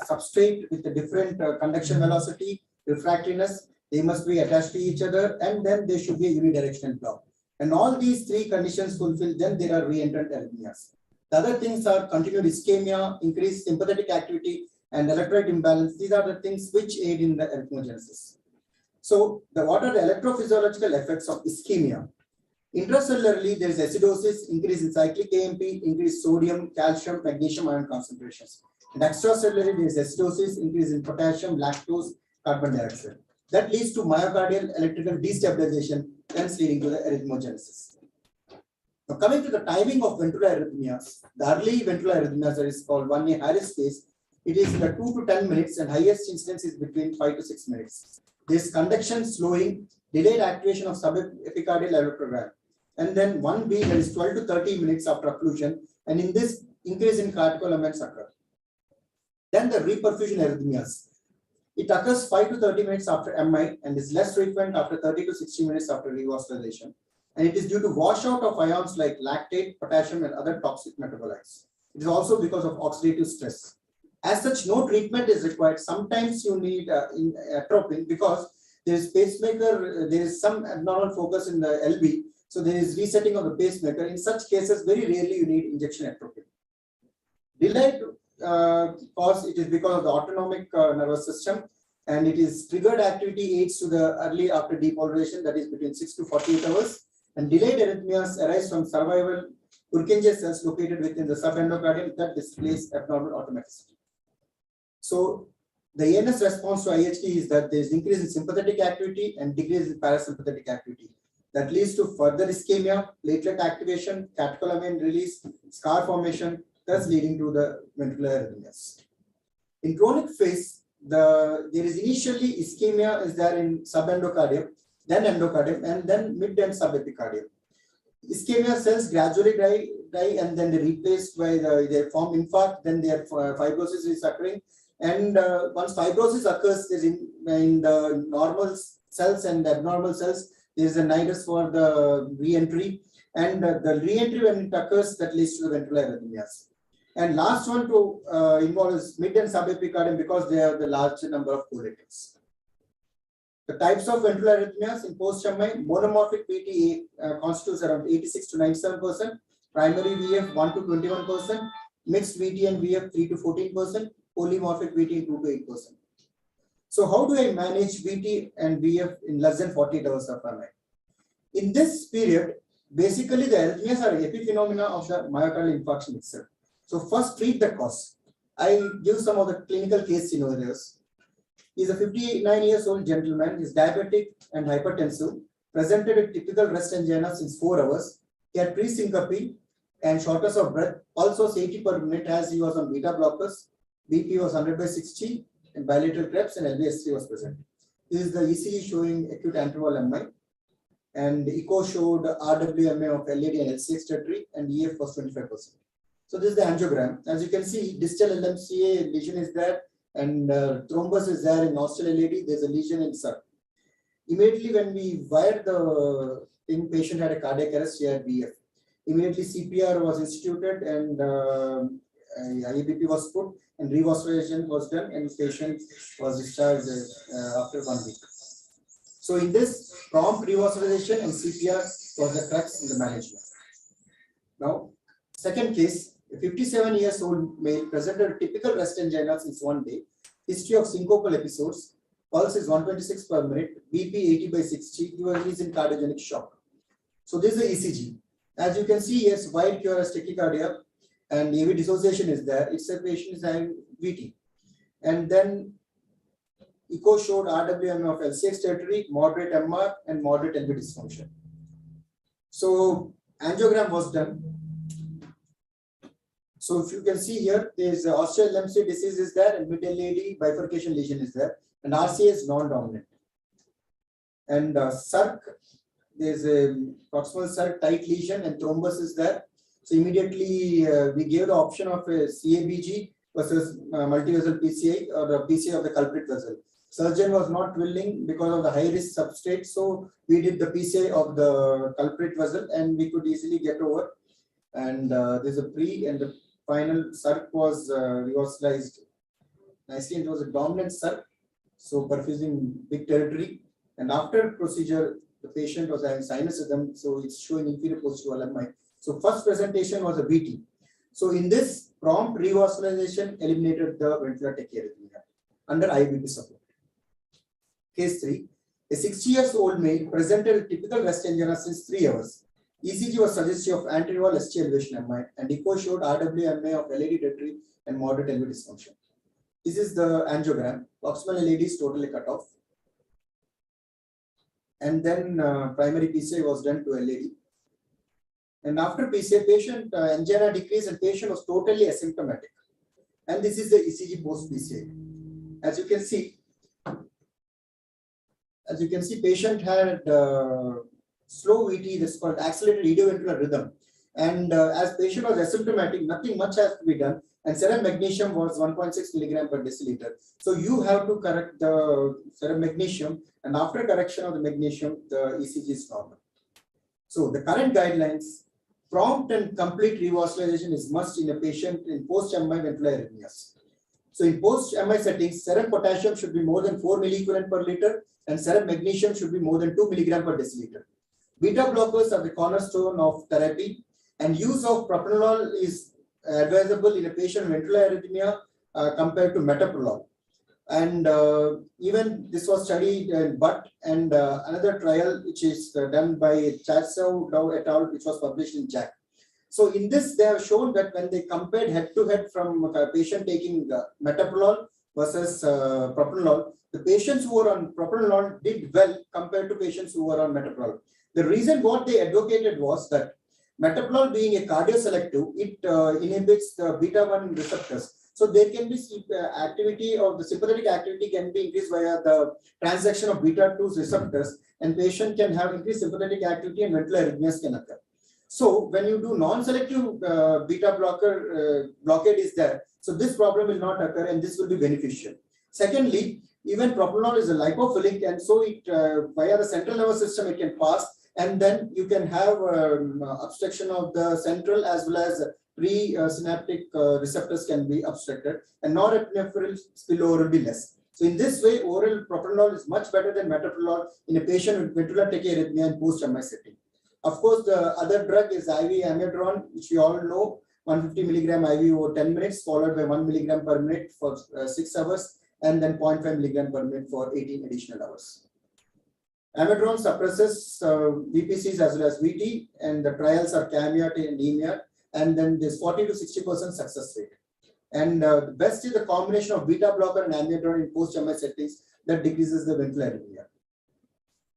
substrate with a different conduction velocity, refractoriness. They must be attached to each other, and then there should be a unidirectional block. And all these 3 conditions fulfilled, then there are re-entrant arrhythmias. The other things are continued ischemia, increased sympathetic activity, and electrolyte imbalance. These are the things which aid in the arrhythmogenesis. So, what are the electrophysiological effects of ischemia? Intracellularly, there is acidosis, increase in cyclic AMP, increased sodium, calcium, magnesium ion concentrations. And extracellularly, there is acidosis, increase in potassium, lactose, carbon dioxide. That leads to myocardial electrical destabilization, hence leading to the arrhythmogenesis. Now, coming to the timing of ventricular arrhythmias, the early ventricular arrhythmias that is called 1A Harris phase, it is in the 2 to 10 minutes, and highest incidence is between 5 to 6 minutes. This conduction slowing, delayed activation of subepicardial electrogram. And then 1B, that is 12 to 30 minutes after occlusion, and in this, increase in cardiac elements occur. Then the reperfusion arrhythmias. It occurs 5 to 30 minutes after MI and is less frequent after 30 to 60 minutes after revascularization. And it is due to washout of ions like lactate, potassium, and other toxic metabolites. It is also because of oxidative stress. As such, no treatment is required. Sometimes you need atropine because there is pacemaker, there is some abnormal focus in the LV. So there is resetting of the pacemaker. In such cases, very rarely you need injection atropine. Delayed cause, it is because of the autonomic nervous system. and it is triggered activity aids to the early after depolarization, that is between 6 to 48 hours. And delayed arrhythmias arise from survival Purkinje cells located within the subendocardium that displays abnormal automaticity. So the ANS response to IHD is that there is increase in sympathetic activity and decrease in parasympathetic activity. That leads to further ischemia, platelet activation, catecholamine release, scar formation, thus leading to the ventricular arrhythmias. In chronic phase, there is initially ischemia is there in subendocardium, then endocardium, and then mid and subepicardium. Ischemia cells gradually die and then they replaced by they form infarct, then their fibrosis is occurring. And once fibrosis occurs, there is in the normal cells and abnormal cells, there is a nidus for the re-entry. And the re-entry, when it occurs, that leads to the ventricular arrhythmias. And last one to involve is mid and subepicardium because they have the large number of collaterals. The types of ventricular arrhythmias in post-MI, monomorphic VT constitutes around 86 to 97%, primary VF 1 to 21%, mixed VT and VF 3 to 14%, polymorphic VT 2 to 8%. So how do I manage VT and VF in less than 48 hours of MI? In this period, basically the arrhythmias are epiphenomena of the myocardial infarction itself. So first treat the cause. I give some of the clinical case scenarios. He is a 59 years old gentleman, he is diabetic and hypertensive, presented with typical rest angina since 4 hours. He had pre-syncope and shortness of breath, also 80 per minute as he was on beta blockers. BP was 100/60 and bilateral Krebs and LVS3 was present. This is the ECG showing acute anterval MI, and echo showed RWMA of LAD and LCX territory, and EF was 25%. So this is the angiogram. As you can see, distal LMCA lesion is there, and thrombus is there in nostril LAD. There's a lesion in SUR. Immediately when we wired the patient had a cardiac arrest, he had VF. Immediately CPR was instituted and IABP was put and revascularization was done, and the patient was discharged after 1 week. So in this, prompt revascularization and CPR was the crux in the management. Now, second case, a 57 years old male presented a typical rest angina since 1 day, history of syncopal episodes, pulse is 126 per minute, BP 80/60, he was in cardiogenic shock. So this is the ECG. As you can see, yes, wide QRS tachycardia and AV dissociation is there. It's a patient is having VT. And then echo showed RWM of LCX territory, moderate MR and moderate LV dysfunction. So angiogram was done. So if you can see here, there is osteal LMC disease is there, and mid LAD bifurcation lesion is there, and RCA is non-dominant. And circ, there is a proximal circ tight lesion and thrombus is there. So immediately we gave the option of a CABG versus multivessel PCI or the PCI of the culprit vessel. Surgeon was not willing because of the high risk substrate, so we did the PCI of the culprit vessel and we could easily get over. And there's a pre and the final circ was revascularized nicely. It was a dominant circ, so perfusing big territory. And after procedure, the patient was having sinus rhythm, so it's showing inferior postural MI. So first presentation was a VT. So in this, prompt revascularization eliminated the ventricular tachyarrhythmia under IBP support. Case 3, a 60-year-old male presented a typical rest angina since 3 hours. ECG was suggestive of anterior ST elevation MI, and echo showed RWMA of LAD territory and moderate LV dysfunction. This is the angiogram. Proximal LAD is totally cut off. And then primary PCI was done to LAD. And after PCI, patient angina decreased and patient was totally asymptomatic. And this is the ECG post PCI. As you can see, patient had slow VT, this is called accelerated idioventricular rhythm. And as patient was asymptomatic, nothing much has to be done. And serum magnesium was 1.6 milligram per deciliter. So you have to correct the serum magnesium, and after correction of the magnesium, the ECG is normal. So the current guidelines, prompt and complete revascularization is must in a patient in post-MI ventricular arrhythmias. So in post-MI settings, serum potassium should be more than 4 milliequivalent per liter, and serum magnesium should be more than 2 milligram per deciliter. Beta blockers are the cornerstone of therapy, and use of propranolol is advisable in a patient ventricular arrhythmia compared to metoprolol. And even this was studied in Butt, and another trial which is done by Chatsov Dow et al., which was published in JACC. So in this, they have shown that when they compared head-to-head from a patient taking metoprolol versus propranolol, the patients who were on propranolol did well compared to patients who were on metoprolol. The reason what they advocated was that metoprolol being a cardioselective, it inhibits the beta-1 receptors. So there can be activity of the sympathetic activity can be increased via the transaction of beta-2 receptors, and patient can have increased sympathetic activity and ventral arrhythmias can occur. So when you do non-selective beta blocker blockade is there, so this problem will not occur and this will be beneficial. Secondly, even propranolol is a lipophilic, and so it via the central nervous system it can pass, and then you can have obstruction of the central as well as pre-synaptic receptors can be obstructed, and norepinephrine spillover will be less. So in this way, oral propranolol is much better than metoprolol in a patient with ventricular tachyarrhythmia and post-MI setting. Of course, the other drug is IV Amyotron, which we all know, 150 milligram IV over 10 minutes, followed by 1 milligram per minute for 6 hours, and then 0.5 milligram per minute for 18 additional hours. Amyotron suppresses VPCs as well as VT, and the trials are CAMIAT and EMIAT, and then there's 40 to 60% success rate. And the best is the combination of beta blocker and amyotron in post-MI settings that decreases the ventral arrhythmia.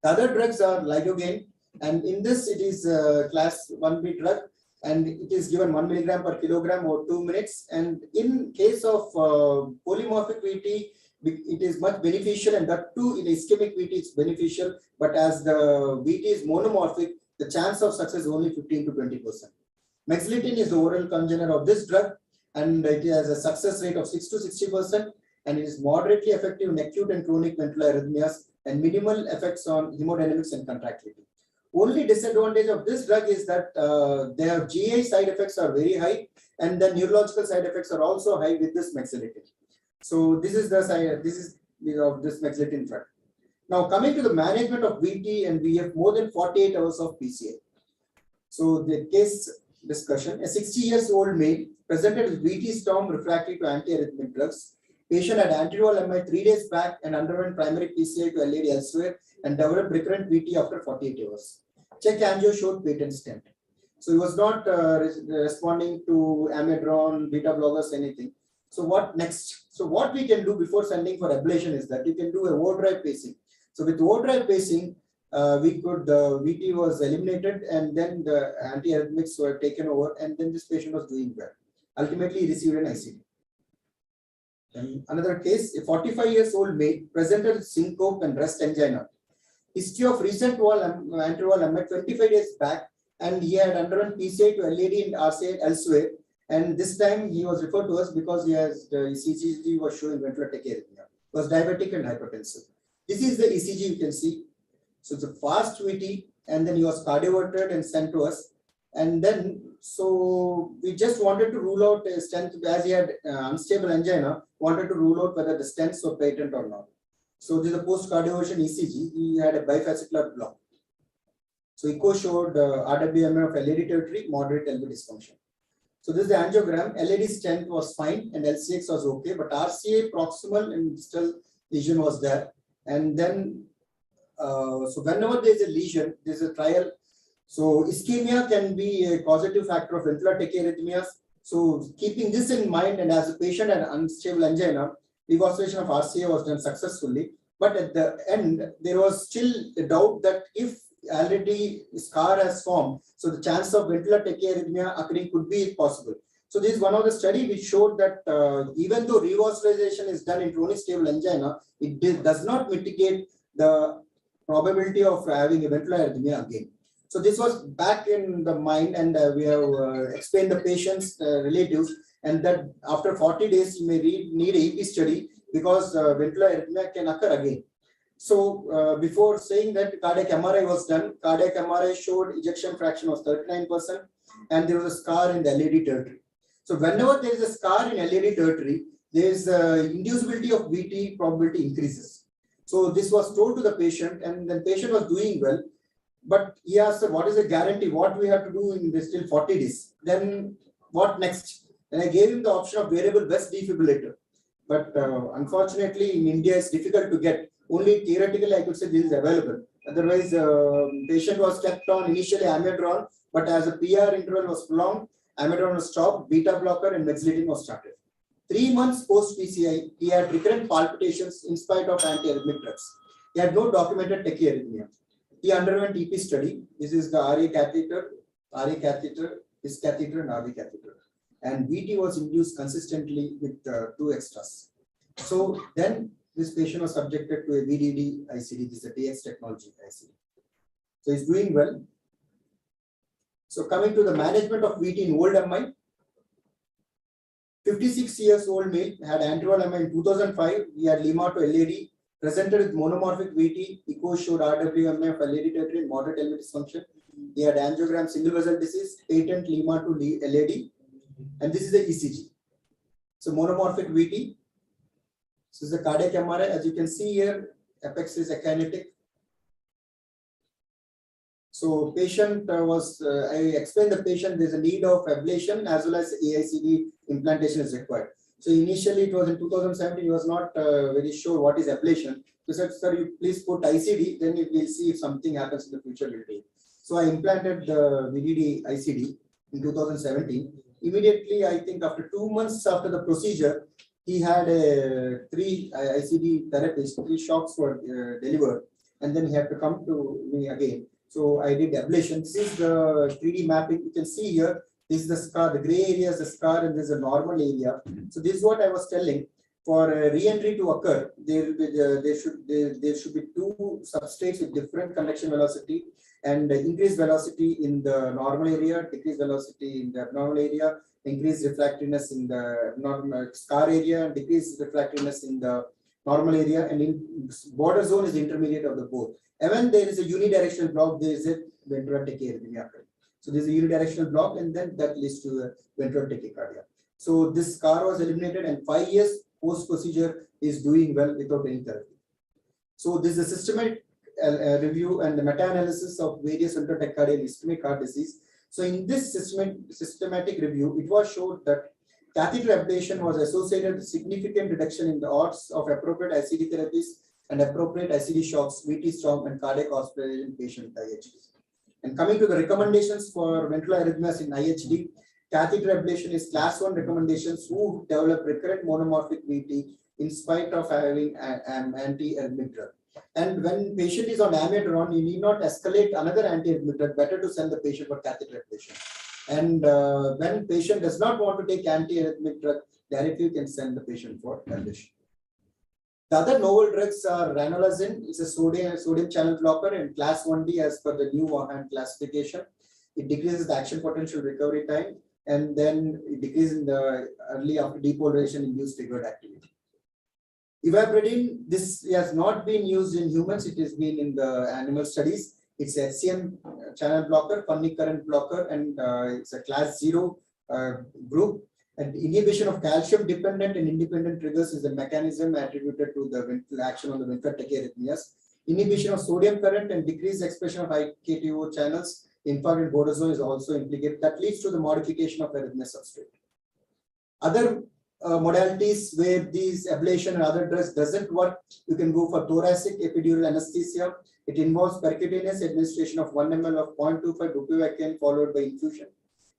The other drugs are lidocaine, and in this it is class 1B drug, and it is given 1 milligram per kilogram or 2 minutes. And in case of polymorphic VT, it is much beneficial, and that too in ischemic VT is beneficial. But as the VT is monomorphic, the chance of success is only 15 to 20%. Mexiletine is the oral congener of this drug, and it has a success rate of 6 to 60%, and it is moderately effective in acute and chronic ventral arrhythmias and minimal effects on hemodynamics and contractility. Only disadvantage of this drug is that their GI side effects are very high, and the neurological side effects are also high with this mexiletine. So this is the side, of this mexiletine drug. Now coming to the management of VT and VF, more than 48 hours of PCI. So the case discussion: a 60-year-old male presented with VT storm refractory to antiarrhythmic drugs. Patient had anterior MI 3 days back and underwent primary PCI to LAD elsewhere and developed recurrent VT after 48 hours. Check angio showed patent stent. So he was not responding to amyotron, beta blockers, anything. So what next? So what we can do before sending for ablation is that you can do a overdrive pacing. So with overdrive pacing, we could, VT was eliminated, and then the antiarrhythmics were taken over, and then this patient was doing well. Ultimately, he received an ICD. And another case, a 45-year-old male presented with syncope and rest angina. History of recent wall anterior MI 25 days back, and he had undergone PCI to LAD and RCI elsewhere. And this time he was referred to us because he has the ECG was showing ventral tachyarrhythmia, was diabetic and hypertensive. This is the ECG you can see. So it's a fast VT, and then he was cardioverted and sent to us. And then, so we just wanted to rule out a stent, as he had unstable angina, wanted to rule out whether the stents were patent or not. So this is a post-cardioversion ECG. He had a bifascicular block. So echo showed RWMA of LAD territory, moderate LV dysfunction. So this is the angiogram. LAD stent was fine and LCX was okay, but RCA proximal and distal lesion was there. And then, so whenever there is a lesion, there is a trial. So ischemia can be a causative factor of ventral tachyarrhythmias. So keeping this in mind, and as a patient had unstable angina, evacuation of RCA was done successfully. But at the end, there was still a doubt that if already scar has formed, so the chance of ventral tachyarrhythmia occurring could be possible. So this is one of the study which showed that even though revascularization is done in chronic stable angina, it does not mitigate the probability of having a ventral arrhythmia again. So this was back in the mind, and we have explained the patient's relatives, and that after 40 days you may need a EP study because ventral arrhythmia can occur again. So before saying that, cardiac MRI was done. Cardiac MRI showed ejection fraction was 39%, and there was a scar in the LAD territory. So whenever there is a scar in LAD territory, there is inducibility of VT probability increases. So this was told to the patient, and the patient was doing well. But he asked, what is the guarantee? What we have to do in this till 40 days? Then what next? And I gave him the option of variable West defibrillator.
but unfortunately in India it's difficult to get. Only theoretically I could say this is available. Otherwise, patient was kept on initially Amyotron, but as a PR interval was prolonged, Amyotron was stopped, beta blocker and mexiletine was started. 3 months post PCI, he had recurrent palpitations in spite of antiarrhythmic drugs. He had no documented tachyarrhythmia. He underwent EP study. This is the RA catheter, this catheter and RV catheter. And VT was induced consistently with 2 extras. So then this patient was subjected to a VDD ICD, this is a DX technology ICD. So he's doing well. So coming to the management of VT in old MI, 56 years old male had anterior MI in 2005. He had Lima to LAD, presented with monomorphic VT, echo showed RWMI of LAD territory and moderate LV dysfunction. He had angiogram, single vessel disease, patent Lima to LAD, and this is the ECG. So monomorphic VT. This is the cardiac MRI. As you can see here, apex is akinetic. So patient was, I explained the patient there's a need of ablation as well as AICD implantation is required. So initially it was in 2017, he was not very sure what is ablation. So said, sir, you please put ICD, then we'll see if something happens in the future. We'll do. So I implanted the VDD ICD in 2017. Immediately, I think after 2 months after the procedure, he had 3 ICD therapists, 3 shocks were delivered, and then he had to come to me again. So I did ablation. This is the 3D mapping. You can see here, this is the scar, the gray area is the scar, and this is a normal area. So this is what I was telling. For re-entry to occur, there should be 2 substrates with different conduction velocity and increased velocity in the normal area, decreased velocity in the abnormal area, increased refractiveness in the normal scar area, and decreased refractiveness in the normal area, and in border zone is intermediate of the both. And when there is a unidirectional block, there is a ventral tachycardia. So there is a unidirectional block, and then that leads to a ventral tachycardia. So this scar was eliminated, and 5 years post procedure is doing well without any therapy. So this is a systematic review and the meta-analysis of various ventral tachycardia and ischemic heart disease. So in this systematic review, it was shown that catheter ablation was associated with significant reduction in the odds of appropriate ICD therapies and appropriate ICD shocks, VT storm, and cardiac hospitalization patient IHD. And coming to the recommendations for ventral arrhythmias in IHD, catheter ablation is class 1 recommendations who develop recurrent monomorphic VT in spite of having an anti-arrhythmic drug. And when patient is on Amyotron, you need not escalate another anti-arrhythmic drug, better to send the patient for catheter ablation. And when patient does not want to take anti-arrhythmic drug, directly you can send the patient for ablation. The other novel drugs are ranolazine, it's a sodium channel blocker in class 1D as per the new Vahan classification. It decreases the action potential recovery time, and then it decreases in the early after depolarization induced triggered activity. Ivabradine, this has not been used in humans, it has been in the animal studies. It's a HCM channel blocker, funny current blocker, and it's a class 0 group. And inhibition of calcium dependent and independent triggers is the mechanism attributed to the ventral action on the ventral tachyarrhythmias. Inhibition of sodium current and decreased expression of IKTO channels, infarct and border zone is also implicated. That leads to the modification of arrhythmia substrate. Other modalities where these ablation and other drugs doesn't work, you can go for thoracic epidural anesthesia. It involves percutaneous administration of 1 ml of 0.25 bupivacaine followed by infusion.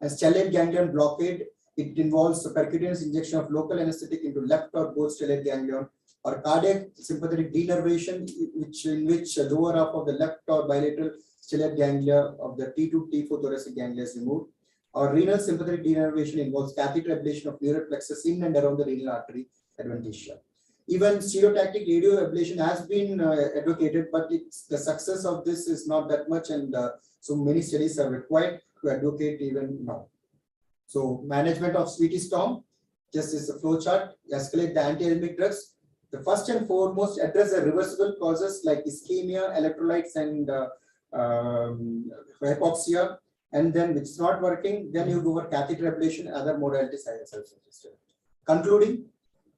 As stellate ganglion blockade, it involves a percutaneous injection of local anesthetic into left or both stellate ganglion, or cardiac sympathetic denervation, in which lower half of the left or bilateral stellate ganglia of the T2, T4 thoracic ganglia is removed. Or renal sympathetic denervation involves catheter ablation of neural plexus in and around the renal artery adventitia. Even stereotactic radio ablation has been advocated, but the success of this is not that much, and so many studies are required to advocate even now. So management of VT storm, just as a flow chart, escalate the antiarrhythmic drugs. The first and foremost address the reversible causes like ischemia, electrolytes, and hypoxia. And then if it's not working, then you go for catheter ablation, other modalities I have suggested. Concluding,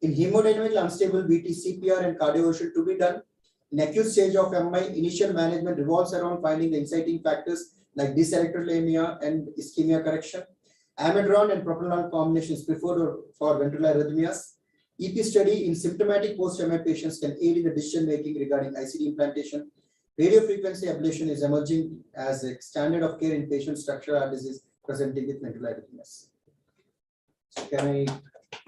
in hemodynamically unstable VT, CPR and cardioversion to be done. In acute stage of MI, initial management revolves around finding the inciting factors like dyselectrolemia and ischemia correction. Amyotron and propranolol combination is preferred for ventral arrhythmias. EP study in symptomatic post-MI patients can aid in the decision making regarding ICD implantation. Radiofrequency ablation is emerging as a standard of care in patients with structural heart disease presenting with ventral arrhythmias. So can I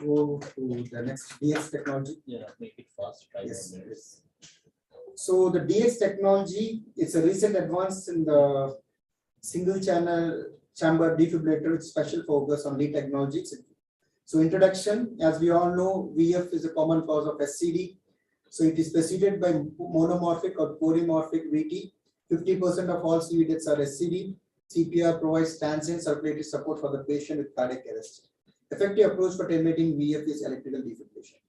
go to the next DX technology?
Yeah, make it fast. 5
Yes,
more minutes.
So the DX technology, it's a recent advance in the single channel chamber defibrillator with special focus on lead technologies. So introduction, as we all know, VF is a common cause of SCD. So it is preceded by monomorphic or polymorphic VT. 50% of all CV deaths are SCD. CPR provides transient circulatory support for the patient with cardiac arrest. Effective approach for terminating VF is electrical defibrillation.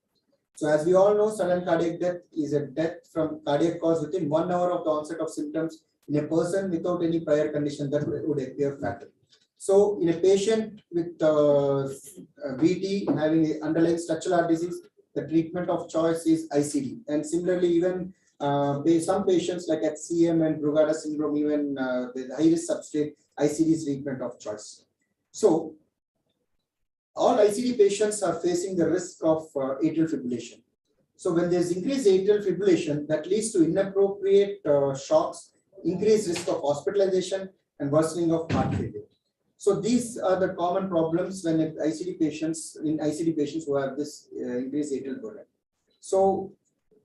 So as we all know, sudden cardiac death is a death from cardiac cause within 1 hour of the onset of symptoms in a person without any prior condition that would appear fatal. So in a patient with VT having underlying structural heart disease, the treatment of choice is ICD. And similarly, even some patients like HCM and Brugada syndrome, even the high-risk substrate, ICD is treatment of choice. So all ICD patients are facing the risk of atrial fibrillation. So when there's increased atrial fibrillation, that leads to inappropriate shocks, increased risk of hospitalization, and worsening of heart failure. So these are the common problems when ICD patients who have this increased atrial burden. So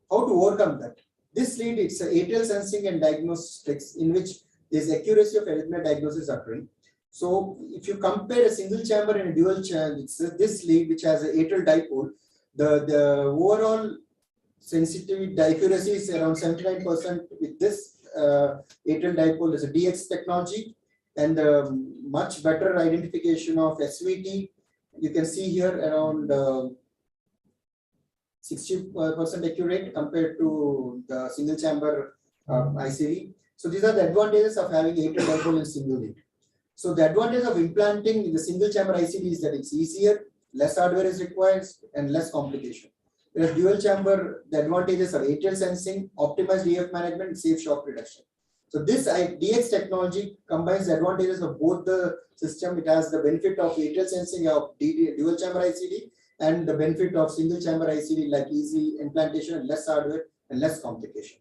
how to overcome that? This lead, it's atrial sensing and diagnostics in which there's accuracy of arrhythmia diagnosis occurring. So if you compare a single chamber and a dual chamber, this lead which has an atrial dipole, the overall sensitivity accuracy is around 79% with this atrial dipole. Is a DX technology and much better identification of SVT. You can see here around 60% accurate compared to the single chamber ICD. So these are the advantages of having atrial dipole in single lead. So the advantage of implanting the single chamber ICD is that it's easier, less hardware is required, and less complication. Whereas dual chamber, the advantages are atrial sensing, optimized EF management, and safe shock reduction. So this DX technology combines the advantages of both the system. It has the benefit of atrial sensing of dual chamber ICD and the benefit of single chamber ICD like easy implantation, less hardware, and less complication.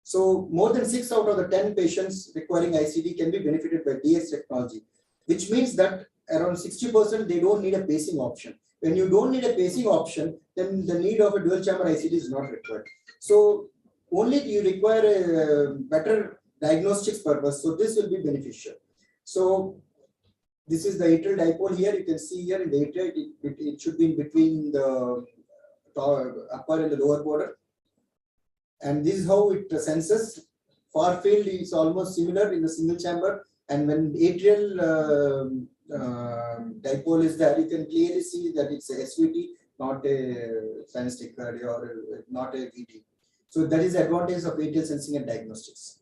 So more than 6 out of the 10 patients requiring ICD can be benefited by DX technology, which means that around 60% they don't need a pacing option. When you don't need a pacing option, then the need of a dual chamber ICD is not required. So only you require a better diagnostics purpose. So this will be beneficial. So this is the atrial dipole here. You can see here in the atria, it should be in between the upper and the lower border. And this is how it senses. Far field is almost similar in the single chamber. And when atrial dipole is there, you can clearly see that it's a SVT, not a sinus tachycardia or not a VT. So that is the advantage of atrial sensing and diagnostics.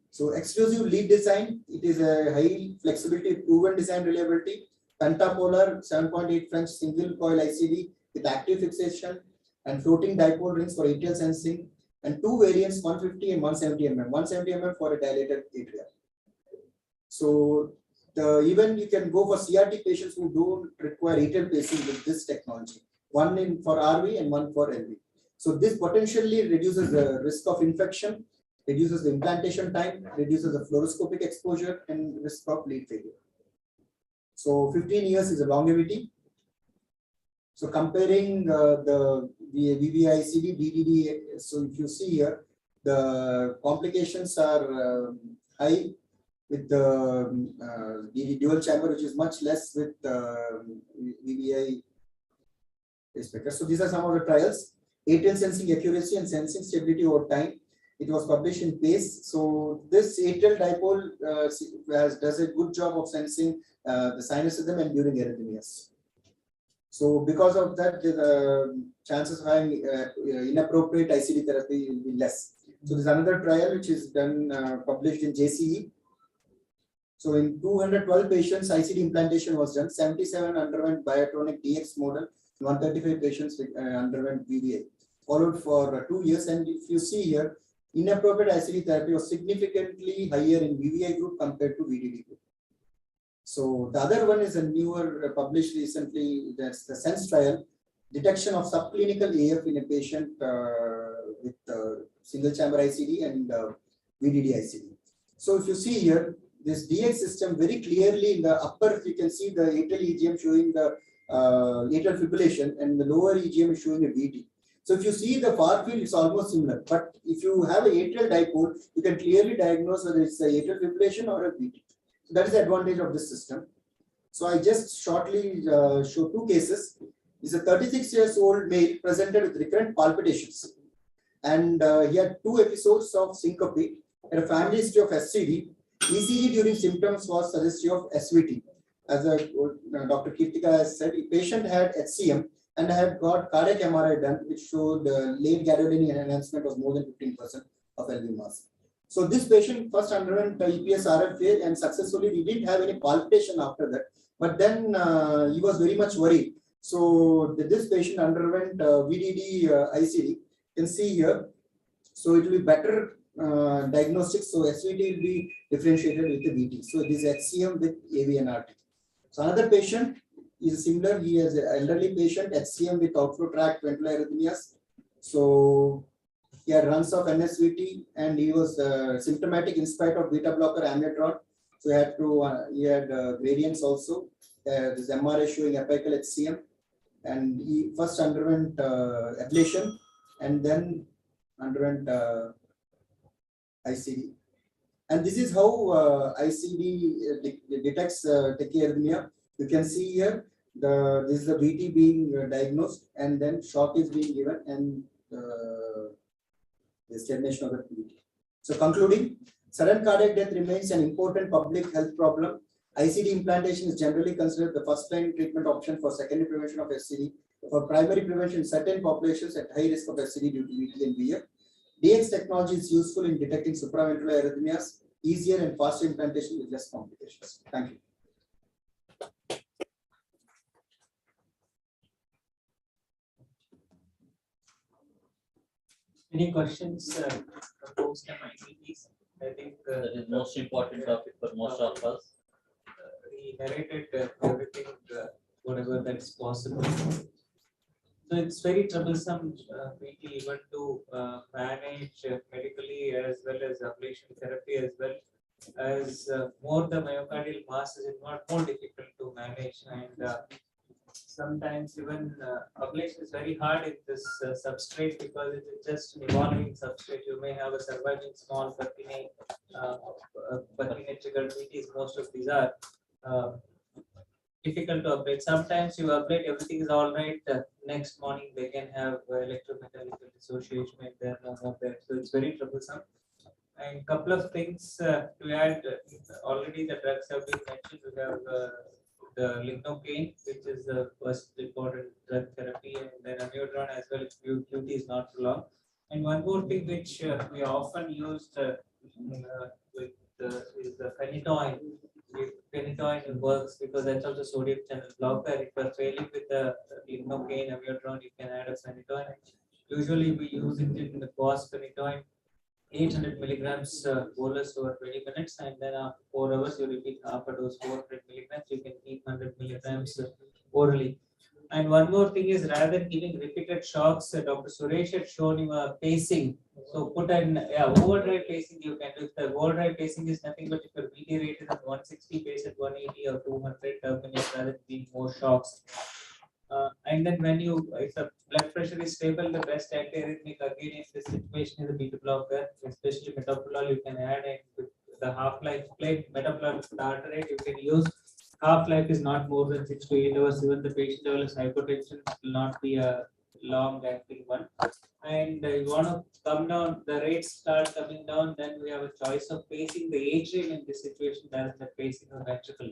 So exclusive lead design, it is a high flexibility, proven design reliability, pentapolar 7.8 French single coil ICD with active fixation and floating dipole rings for atrial sensing, and 2 variants 150 and 170 mm. 170 mm for a dilated atria. So even you can go for CRT patients who don't require atrial pacing with this technology. One for RV and one for LV. So this potentially reduces the risk of infection, reduces the implantation time, reduces the fluoroscopic exposure, and risk of lead failure. So 15 years is a longevity. So comparing the VVICD, DDD, so if you see here, the complications are high with the dual chamber, which is much less with VVI pacemaker. So these are some of the trials. Atrial sensing accuracy and sensing stability over time. It was published in PACE. So this atrial dipole does a good job of sensing the sinus rhythm and during arrhythmias. So because of that, the chances of having inappropriate ICD therapy will be less. So there's another trial which is done published in JCE. So in 212 patients, ICD implantation was done. 77 underwent biotronic DX model. 135 patients underwent VVI. Followed for 2 years. And if you see here, inappropriate ICD therapy was significantly higher in VVI group compared to VDD group. So the other one is a newer published recently, that's the SENSE trial. detection of subclinical AF in a patient with single chamber ICD and VDD ICD. So if you see here, this DX system very clearly in the upper, you can see the atrial EGM showing the atrial fibrillation, and the lower EGM is showing a VT. So if you see the far field, it's almost similar. But if you have an atrial dipole, you can clearly diagnose whether it's a atrial fibrillation or a VT. So that is the advantage of this system. So I just shortly show two cases. This is a 36-year-old male presented with recurrent palpitations, and he had 2 episodes of syncope and a family history of SCD. ECG during symptoms was suggestive of SVT. As Dr. Kirtika has said, the patient had HCM and had got cardiac MRI done, which showed late gadolinium enhancement was more than 15% of LV mass. So this patient first underwent EPS RFA and successfully he didn't have any palpitation after that. But then he was very much worried. So this patient underwent VDD ICD. You can see here. So it will be better diagnostics. So SVT will be differentiated with the VT. So this is HCM with AV and RT. So another patient is similar. He is an elderly patient, HCM with outflow tract ventral arrhythmias. So he had runs of NSVT and he was symptomatic in spite of beta blocker Amyotron. So he had gradients also. This MRI showing apical HCM, and he first underwent ablation and then underwent ICD. And this is how ICD detects tachyarrhythmia. You can see here this is the VT being diagnosed, and then shock is being given, and this termination of the VT. So concluding, sudden cardiac death remains an important public health problem. ICD implantation is generally considered the first-line treatment option for secondary prevention of SCD. For primary prevention, certain populations at high risk of SCD due to VT and VF. DX technology is useful in detecting supraventricular arrhythmias, easier and faster implantation with less complications. Thank you.
Any questions post ICDs? I think
that is most important topic for most of us.
We narrated everything, whatever that's possible. So it's very troublesome, really, even to manage medically as well as ablation therapy, as well as more the myocardial mass is not more difficult to manage, and sometimes even ablation is very hard in this substrate because it is just an evolving substrate. You may have a surviving small Pertinae triggered VTs. Most of these are difficult to ablate. Sometimes you ablate, everything is all right. Next morning they can have electromechanical dissociation and they're no more there. So it's very troublesome. And couple of things to add. Already the drugs have been mentioned. We have the lignocaine, which is the first reported drug therapy, and then Amyotron as well. QT is not too long. And one more thing which we often used with is the phenytoin. Phenytoin works because that's also sodium channel blocker. If you are failing with the lignocaine, Amyotron, you can add a phenytoin. Usually we use it in the pause phenytoin, 800 milligrams bolus over 20 minutes, and then after 4 hours you repeat half a dose, 400 milligrams. You can keep 100 milligrams orally. And one more thing is, rather than giving repeated shocks, Dr. Suresh had shown you a pacing. So put an overdrive pacing you can do. If the overdrive pacing is nothing but if your VT rate is at 160, pace at 180 or 200 terminus, rather than being more shocks. And then when you, if the blood pressure is stable, the best antiarrhythmic again in this situation is a beta blocker, especially metoprolol. You can add, and with the half-life plate metoprolol start rate you can use. Half-life is not more than 6 to 8 hours. Even the patient develops hypotension, will not be a long-acting one. And you want to come down, the rates start coming down, then we have a choice of pacing the atrium in this situation rather than pacing the ventricle.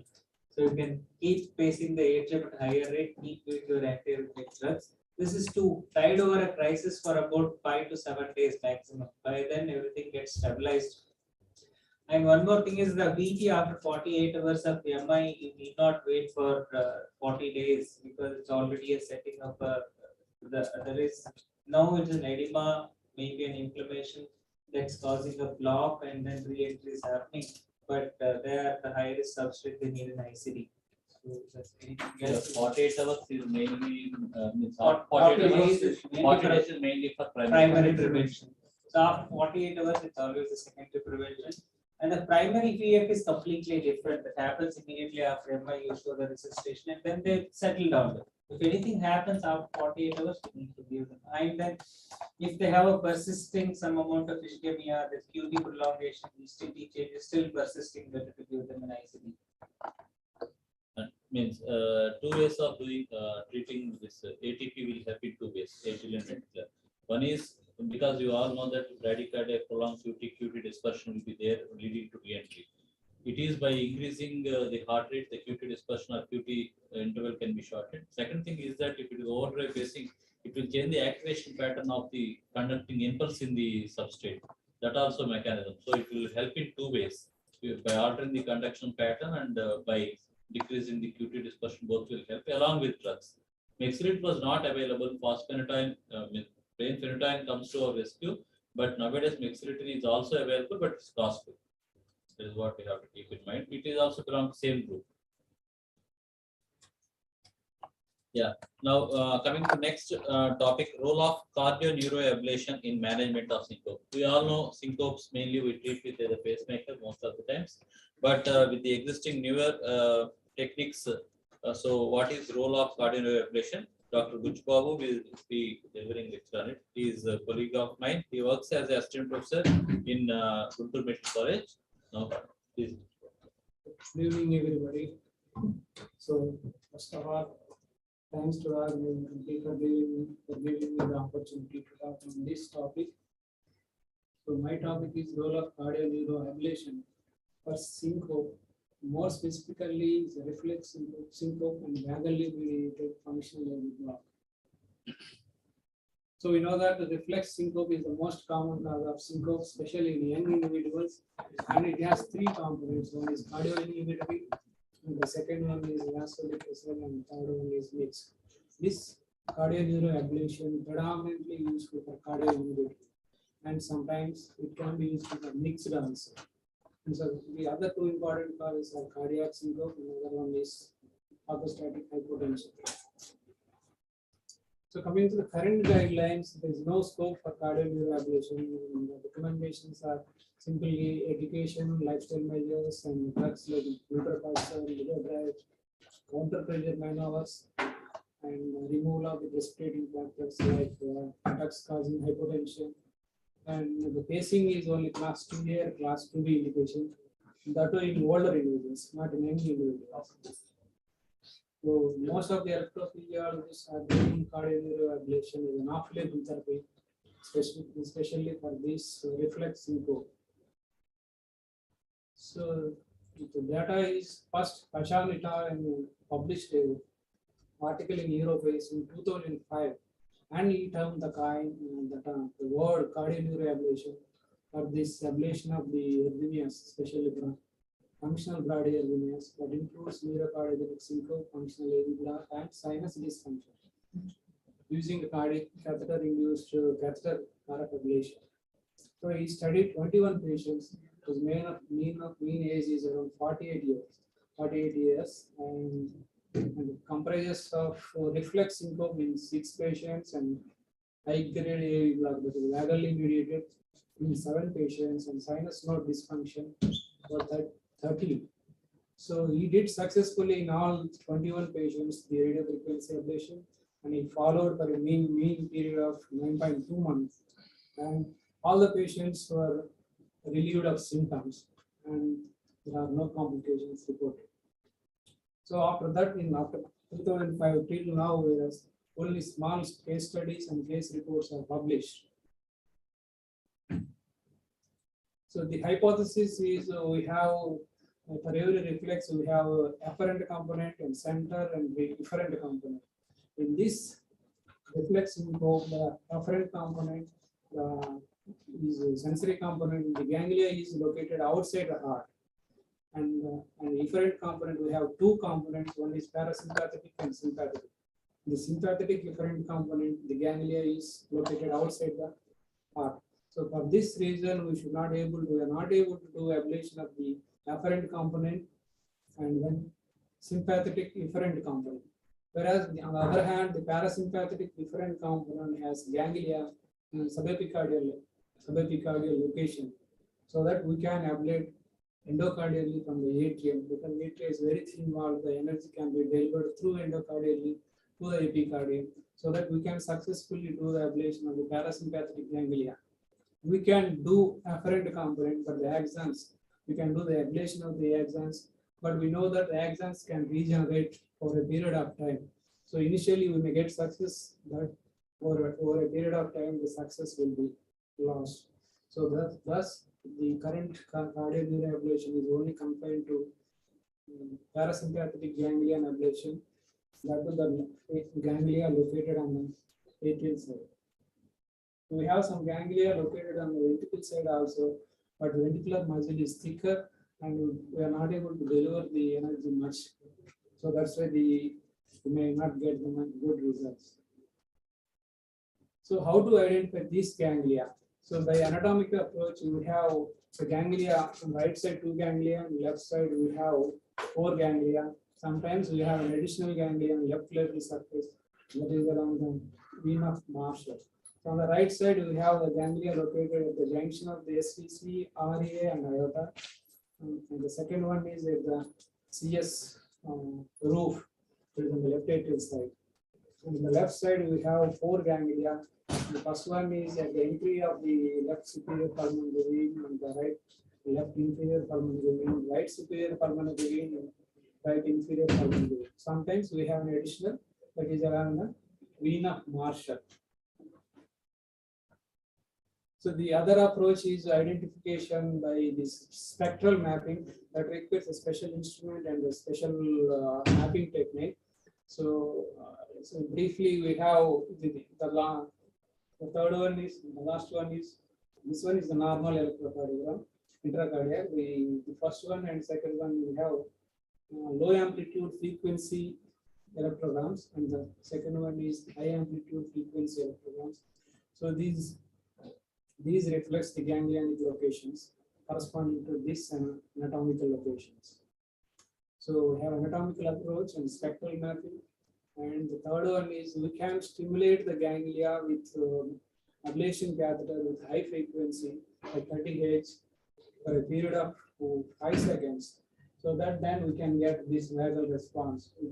So you can keep pacing the atrium at higher rate, keep doing your antiarrhythmic drugs. This is to tide over a crisis for about 5 to 7 days maximum. By then everything gets stabilized. And one more thing is the VT after 48 hours of MI, you need not wait for 40 days because it's already a setting of there is now it is an edema, maybe an inflammation that's causing a block, and then re-entry is happening. But they are the high risk substrate, they need an ICD. So that's anything
Yeah,
else?
48 hours is mainly, means
Or-
48
48
hours,
days is mainly
40
for
days is mainly for
primary prevention. So after 48 hours, it's always a secondary prevention. And the primary VF is completely different. That happens immediately after MI, you show the resuscitation, and then they settle down. If anything happens after 48 hours, we need to give them. And then if they have a persisting some amount of ischemia, the QT prolongation, ECT change is still persisting, better to give them an ICD.
Means two ways of doing treating this ATP will help in two ways. Atrial and ventricular. One is because you all know that bradycardia, prolonged QT dispersion will be there, leading to re-entry. It is by increasing the heart rate, the QT dispersion or QT interval can be shortened. Second thing is that if it is overdrive pacing, it will change the activation pattern of the conducting impulse in the substrate. That also mechanism. So it will help in two ways, by altering the conduction pattern and by decreasing the QT dispersion. Both will help along with drugs. Mexilit was not available. Fosphenytoin, plain phenytoin comes to our rescue, but nowadays mexiletine is also available, but it's costly. That is what we have to keep in mind. It is also belong to same group. Yeah. Now coming to next topic, role of cardio-neuroablation in management of syncope. We all know syncopes mainly we treat with the pacemaker most of the times, but with the existing newer techniques. So what is role of cardio-neuroablation? Dr. Guchbabu will be delivering lecture on it. He is a colleague of mine. He works as an assistant professor in Guntur Medical College. Now, please.
Good evening, everybody. So, first of all, thanks to our committee for giving me the opportunity to talk on this topic. So, my topic is role of cardio-neuroablation for syncope. More specifically, is reflex syncope and vagally mediated functional AV block. So we know that the reflex syncope is the most common cause of syncope, especially in young individuals, and it has three components. One is cardio-inhibitory, and the second one is vasodepressor, and the third one is mixed. This cardio-neuroablation predominantly used for cardio-inhibitory, and sometimes it can be used for mixed also. And so the other two important causes are cardiac syncope, and the other one is orthostatic hypotension. So coming to the current guidelines, there is no scope for cardio-neuroablation. The recommendations are simply education, lifestyle measures, and drugs like glucocorticoid, overdrive, counter pressure maneuvers, and removal of the precipitating factors like drugs causing hypotension. And the pacing is only class 2A or class 2B indication. That too in older individuals, not in young individuals. So most of the electrophysiologists are doing cardio-neuroablation as an off-label therapy, especially for this reflex syncope. So the data is first Pachan et al. And published an article in Europace in 2005, and he termed the word cardio-neuroablation for this ablation of the arrhythmias, especially for functional bradyarrhythmias that includes neurocardiogenic syncope, functional AV block, and sinus dysfunction using the cardiac catheter-induced catheter RF ablation. So he studied 21 patients whose mean age is around 48 years, and it comprises of reflex syncope in 6 patients and high-grade AV block that is vagally mediated in 7 patients, and sinus node dysfunction for 30. So he did successfully in all 21 patients the radiofrequency ablation, and he followed for a mean period of 9.2 months. And all the patients were relieved of symptoms, and there are no complications reported. So after that, after 2005 till now, whereas only small case studies and case reports are published. So the hypothesis is we have for every reflex we have afferent component and center and efferent component. In this reflex syncope, the afferent component is a sensory component. The ganglia is located outside the heart, and efferent component we have 2 components. One is parasympathetic and sympathetic. The sympathetic efferent component, the ganglia is located outside the heart. So for this reason, we are not able to do ablation of the afferent component, and then sympathetic efferent component. Whereas on the other hand, the parasympathetic efferent component has ganglia and subepicardial location, so that we can ablate endocardially from the atrium, because the atrium is very thin wall, the energy can be delivered through endocardially to the epicardium, so that we can successfully do the ablation of the parasympathetic ganglia. We can do afferent component, but the axons, we can do the ablation of the axons, but we know that the axons can regenerate for a period of time. So initially we may get success, but over a period of time, the success will be lost. So thus the current cardiac ablation is only confined to parasympathetic ganglion ablation, that is the ganglia located on the atrial side. We have some ganglia located on the ventricle side also, but ventricular muscle is thicker and we are not able to deliver the energy much. So that's why we may not get the good results. So how to identify these ganglia? So by anatomical approach, we have the ganglia on right side 2 ganglia, and left side we have 4 ganglia. Sometimes we have an additional ganglia on left lateral surface, that is around the vein of Marshall. So on the right side, we have the ganglia located at the junction of the SVC, RA, and aorta. And the second one is at the CS roof, which is on the left atrial side. And on the left side, we have 4 ganglia. The first one is at the entry of the left superior pulmonary vein, and the left inferior pulmonary vein, right superior pulmonary vein, and right inferior pulmonary vein. Sometimes we have an additional, that is around the vein of Marshall. So the other approach is identification by this spectral mapping, that requires a special instrument and a special mapping technique. So, so briefly, we have the third one is, the last one is, this one is the normal electrocardiogram, intracardiac. The first one and second one, we have low amplitude frequency electrograms, and the second one is high amplitude frequency electrograms. So these reflects the ganglionic locations corresponding to these anatomical locations. So we have anatomical approach and spectral mapping. And the third one is we can stimulate the ganglia with ablation catheter with high frequency, like 30 Hz, for a period of 5 seconds. So that then we can get this vagal response. We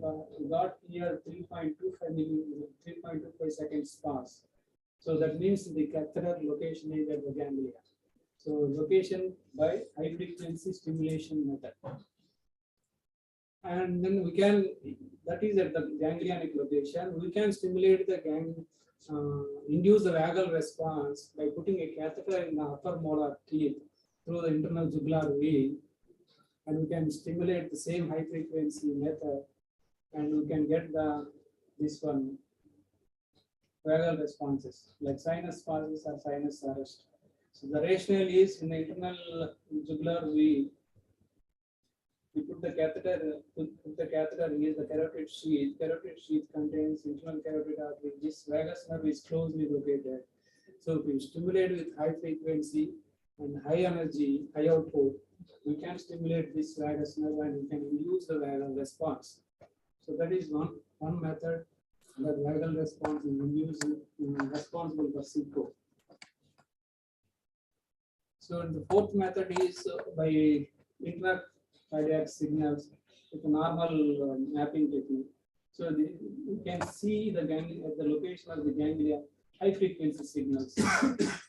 got here 3.25 seconds pass. So that means the catheter location is at the ganglia. So location by high frequency stimulation method. And then we can, that is at the ganglionic location, we can stimulate the induce the vagal response by putting a catheter in the upper molar teeth through the internal jugular vein, and we can stimulate the same high frequency method, and we can get this one vagal responses like sinus pauses or sinus arrest. So the rationale is in the internal jugular vein, we put the catheter, is the carotid sheath. Carotid sheath contains internal carotid artery. This vagus nerve is closely located. So if we stimulate with high frequency and high energy, high output, we can stimulate this vagus nerve and we can induce the vagal response. So that is one method that vagal response is induced, responsible for SICO. So the fourth method is by intracardiac signals with a normal mapping technique. So you can see the ganglia at the location of the ganglia, high frequency signals.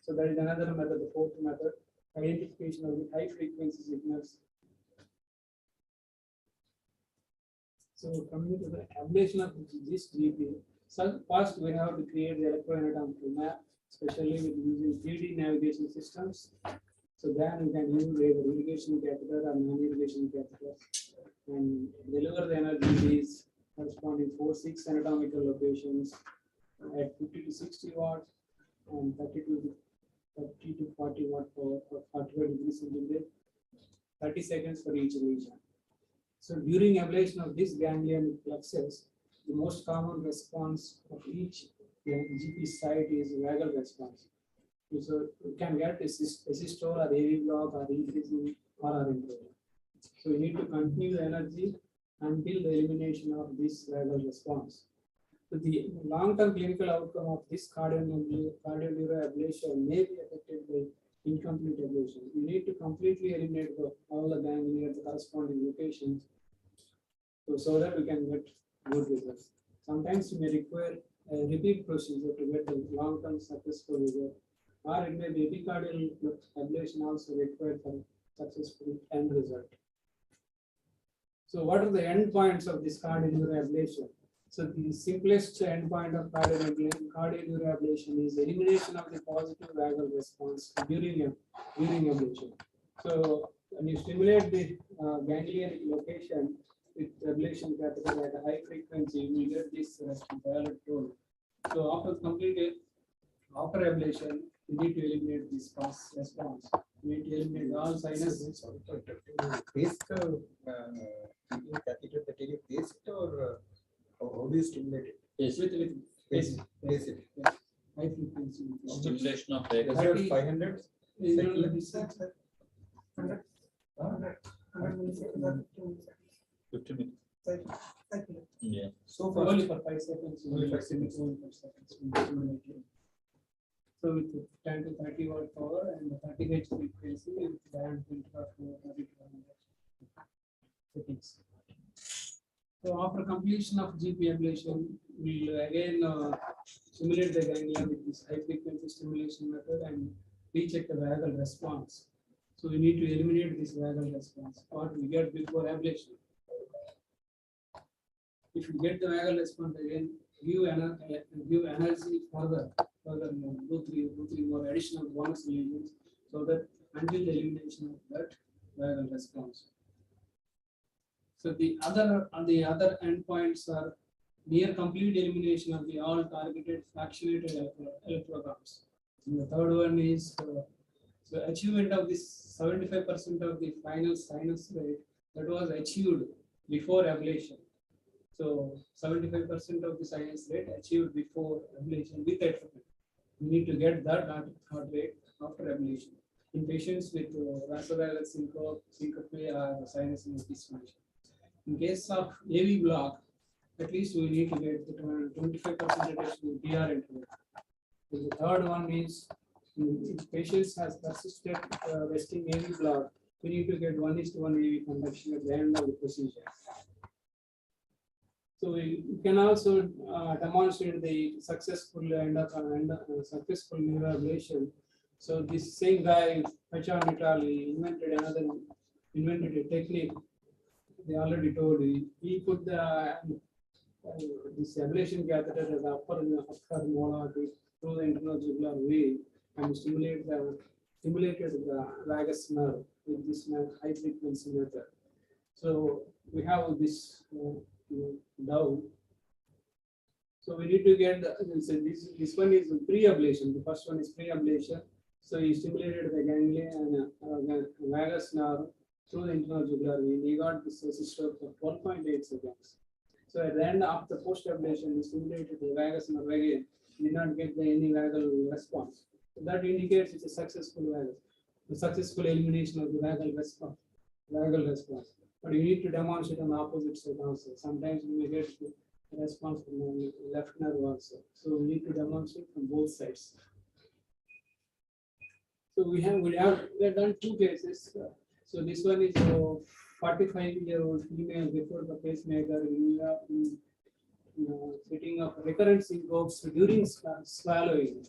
So that is another method, the fourth method, identification of the high frequency signals. So coming to the ablation of this GP, so first we have to create the electroanatomical map, especially with using 3D navigation systems. So then we can use either irrigation catheter or non-irrigation catheter and deliver the energies corresponding 4-6 anatomical locations at 50 to 60 watt and 30 to 40 watt for 45 degrees centigrade, 30 seconds for each region. So during ablation of this ganglion plexus, the most common response of each GP site is vagal response. So you can get a systole or AV block or increasing or improving. So you need to continue the energy until the elimination of this vagal response. So the long-term clinical outcome of this cardioleural ablation may be affected by incomplete ablation. You need to completely eliminate all the ganglia at the corresponding locations, so that we can get good results. Sometimes you may require a repeat procedure to get the long-term successful result, or it may be epicardial ablation also required for successful end result. So what are the endpoints of this cardioleural ablation? So the simplest endpoint of cardioleural ablation is elimination of the positive vagal response during ablation. So when you stimulate the ganglion location with ablation catheter at a high frequency, you will get this Bartlett tool. So after ablation, you need to eliminate this response. You need to eliminate all sinus.
Pace catheter that you pace it, or how do you stimulate it?
Pace it. High frequency.
Stimulation of
Is
vagus.
it 500?
Hundred
50 minutes. Yeah.
So far,
only for 5 seconds.
Only 5 seconds.
Only 5 seconds. So with 10 to 30 watt power and 30 Hz frequency, with band 30 seconds. So after completion of GP ablation, we will again stimulate the ganglia with this high frequency stimulation method and recheck the vagal response. So we need to eliminate this vagal response, or we get before ablation. If you get the vagal response again, give energy further do three more additional bonus lesions, so that until the elimination of that vagal response. So the other endpoints are near complete elimination of the all targeted fractionated electrograms. And the third one is the achievement of this 75% of the final sinus rate that was achieved before ablation. So 75% of the sinus rate achieved before ablation with atropine. We need to get that heart rate after ablation in patients with vasovagal syncope or sinus dysfunction. In case of AV block, at least we need to get the 25% reduction in PR interval. The third one is if patients has persistent resting AV block, we need to get 1:1 AV conduction at the end of the procedure. So we can also demonstrate the successful successful neuroablation. So this same guy, Pachan Italy, invented a technique. They already told you. He put this ablation catheter at the upper molar through the internal jugular vein and stimulated the vagus nerve with this high frequency method. So we have this down. So we need to get this one is pre-ablation. The first one is pre-ablation. So he stimulated the ganglia and vagus nerve through the internal jugular vein. He got this resistor for 12.8 seconds. So at the end of the post-ablation, he stimulated the vagus nerve again. Did not get any vagal response. So that indicates it's a successful vagus, the successful elimination of the vagal response. But you need to demonstrate on the opposite side also. Sometimes you may get the response from the left nerve also. So we need to demonstrate from both sides. So we have done two cases. So this one is a 45-year-old female before the pacemaker sitting of recurrent syncopes during swallowing.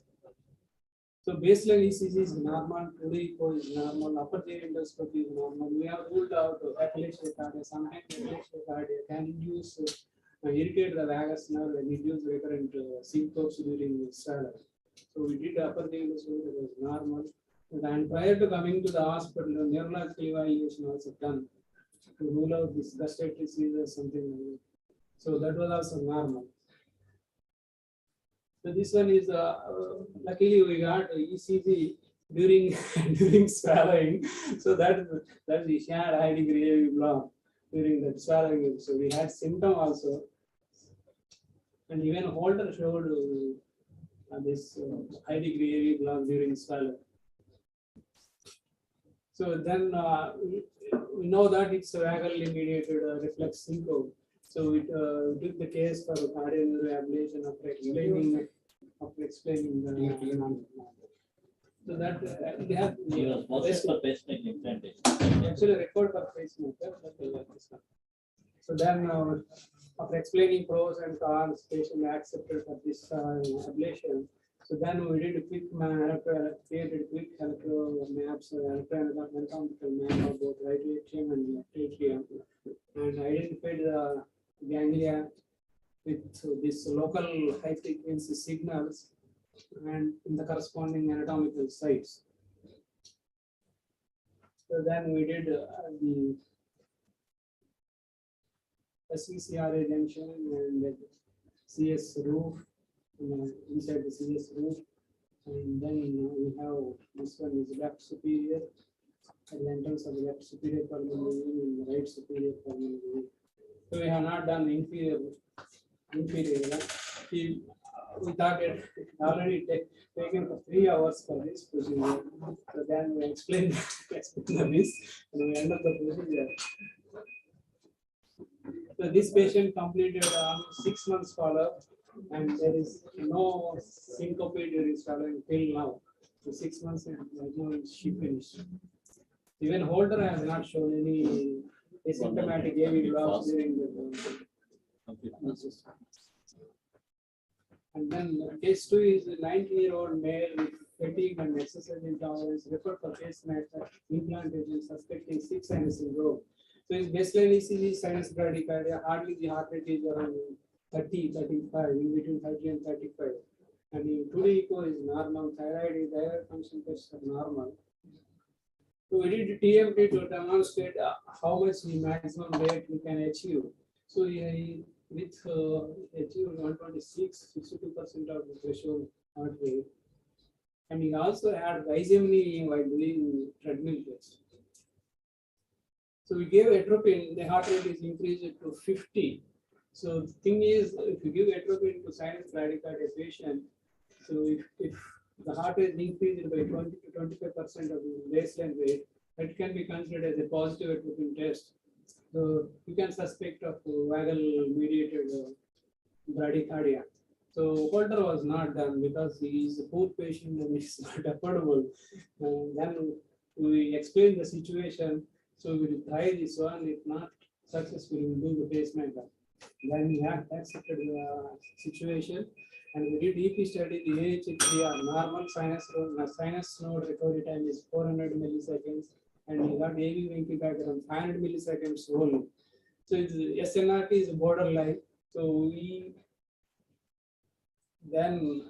So baseline ECG is normal, 2D echo is normal, upper GI endoscopy is normal. We have ruled out Tachycardia. Sometimes Tachycardia can induce irritate the vagus nerve and induce recurrent syncopes during swallowing. So we did upper GI endoscopy, that was normal. And prior to coming to the hospital, neurological evaluation also done to rule out this gustatory seizure or something like that. So that was also normal. So this one is luckily we got ECG during during swallowing. So that we shared high degree AV block during that swallowing. So we had symptom also, and even Holter showed this high degree AV block during swallowing. So then we know that it's a vagally mediated reflex syncope. So it took the case for cardiac ablation after explaining the so that they have
pacemaker implantation.
actually record for pacemaker. So then after explaining pros and cons, patient accepted for this ablation. So then we did a quick created quick maps, anatomical map of both right atrium and left atrium, and identified the ganglia with this local high frequency signals and in the corresponding anatomical sites. So then we did the SVCRA junction and the CS roof, inside the CS roof, and then we have this one is left superior, and entrance of the left superior pulmonary and the right superior pulmonary. So we have not done inferior. We thought it already taken for 3 hours for this procedure. So then we explained this and we end up the procedure. So this patient completed 6 months follow-up and there is no syncope during following till now. So 6 months and she finished. Even Holder has not shown any asymptomatic AV loss during the and then case 2 is a 90-year-old male with fatigue and exercise intolerance referred for pacemaker implantation suspecting 6 sinus syndrome. So his baseline ECG sinus bradycardia, hardly the heart rate is around 30, 35, in between 30 and 35. And in 2D echo is normal, thyroid is thyroid function tests are normal. So we did TMT to demonstrate how much the maximum rate we can achieve. So with achieved 126, 62% of the threshold heart rate. And he also had rhizomony while doing treadmill test. So we gave atropine, the heart rate is increased to 50. So the thing is, if you give atropine to sinus bradycardia patient, so if the heart rate increased by 20 to 25% of the baseline rate, that can be considered as a positive atropine test. So you can suspect of vagal mediated bradycardia. So Holter was not done because he is a poor patient and it's not affordable. And then we explained the situation. So we will try this one. If not successful, we will do the pacemaker. Then we have accepted the situation and we did EP study. The AHH3 normal sinus node recovery time is 400 milliseconds. And we got AV ventricular 500 milliseconds only. So SNRT is borderline. So we then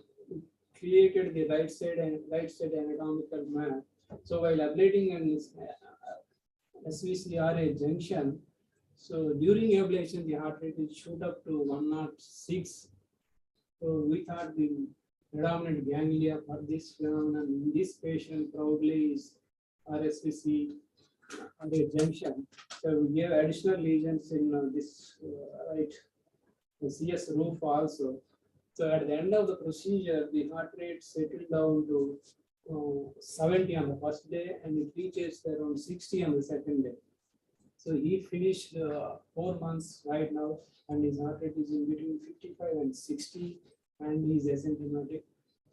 created the right side anatomical map. So while ablating an SVCRA junction, so during ablation the heart rate is shoot up to 106. So we thought the predominant ganglia for this phenomenon in this patient probably is RSVC on the junction. So we gave additional lesions in this the CS roof also. So at the end of the procedure, the heart rate settled down to 70 on the first day and it reaches around 60 on the second day. So he finished 4 months right now and his heart rate is in between 55 and 60 and he is asymptomatic.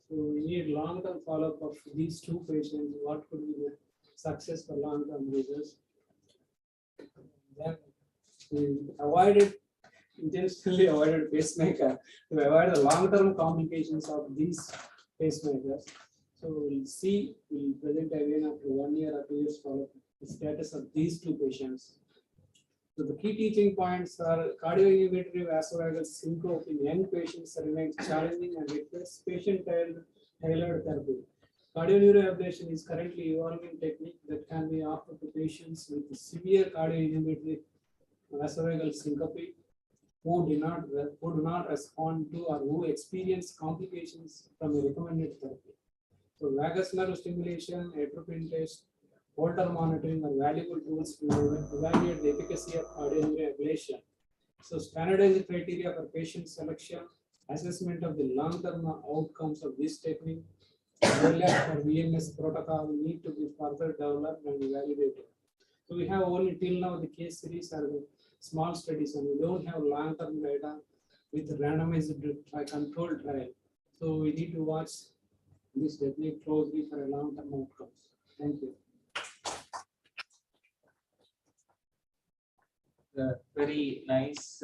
So we need long-term follow-up of these two patients. What could be the success for long-term results? Then we intentionally avoided pacemaker to avoid the long-term complications of these pacemakers. So we'll present again after 1 year or 2 years follow-up the status of these two patients. So the key teaching points are cardioinhibitory vasovagal syncope in young patients remains challenging and requires patient-tailored therapy. Cardioneuroablation is currently evolving technique that can be offered to patients with severe cardioinhibitory vasovagal syncope who do not respond to or who experience complications from a recommended therapy. So vagus nerve stimulation, atropine test, Holter monitoring are valuable tools to evaluate the efficacy of cardioablation. So standardized criteria for patient selection, assessment of the long-term outcomes of this technique, or VMS protocol need to be further developed and evaluated. So we have only till now the case series are the small studies, and we don't have long-term data with randomized controlled trial. So we need to watch this technique closely for a long-term outcomes. Thank you.
Very nice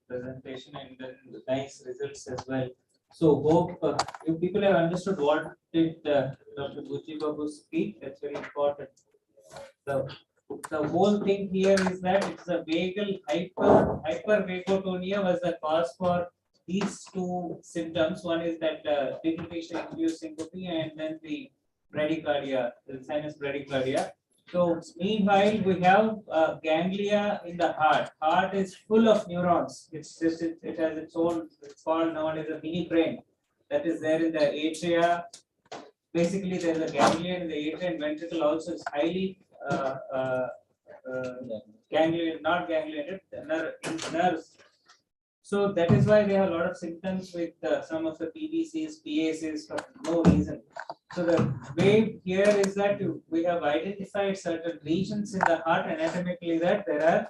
presentation and then nice results as well. So hope you people have understood what did Dr. Buchi Babu speak. That's very important. The whole thing here is that it's a vagal hypervagotonia was the cause for these two symptoms. One is that deglutition induced syncope, and then the bradycardia, the sinus bradycardia. So meanwhile, we have ganglia in the heart. Heart is full of neurons. It's just it has its own. It's called known as a mini brain that is there in the atria. Basically, there is a ganglia in the atria, and ventricle also is highly ganglion, not ganglionated, nerves. So that is why they have a lot of symptoms with some of the Pvcs, PACs for no reason. So the way here is that we have identified certain regions in the heart anatomically that there are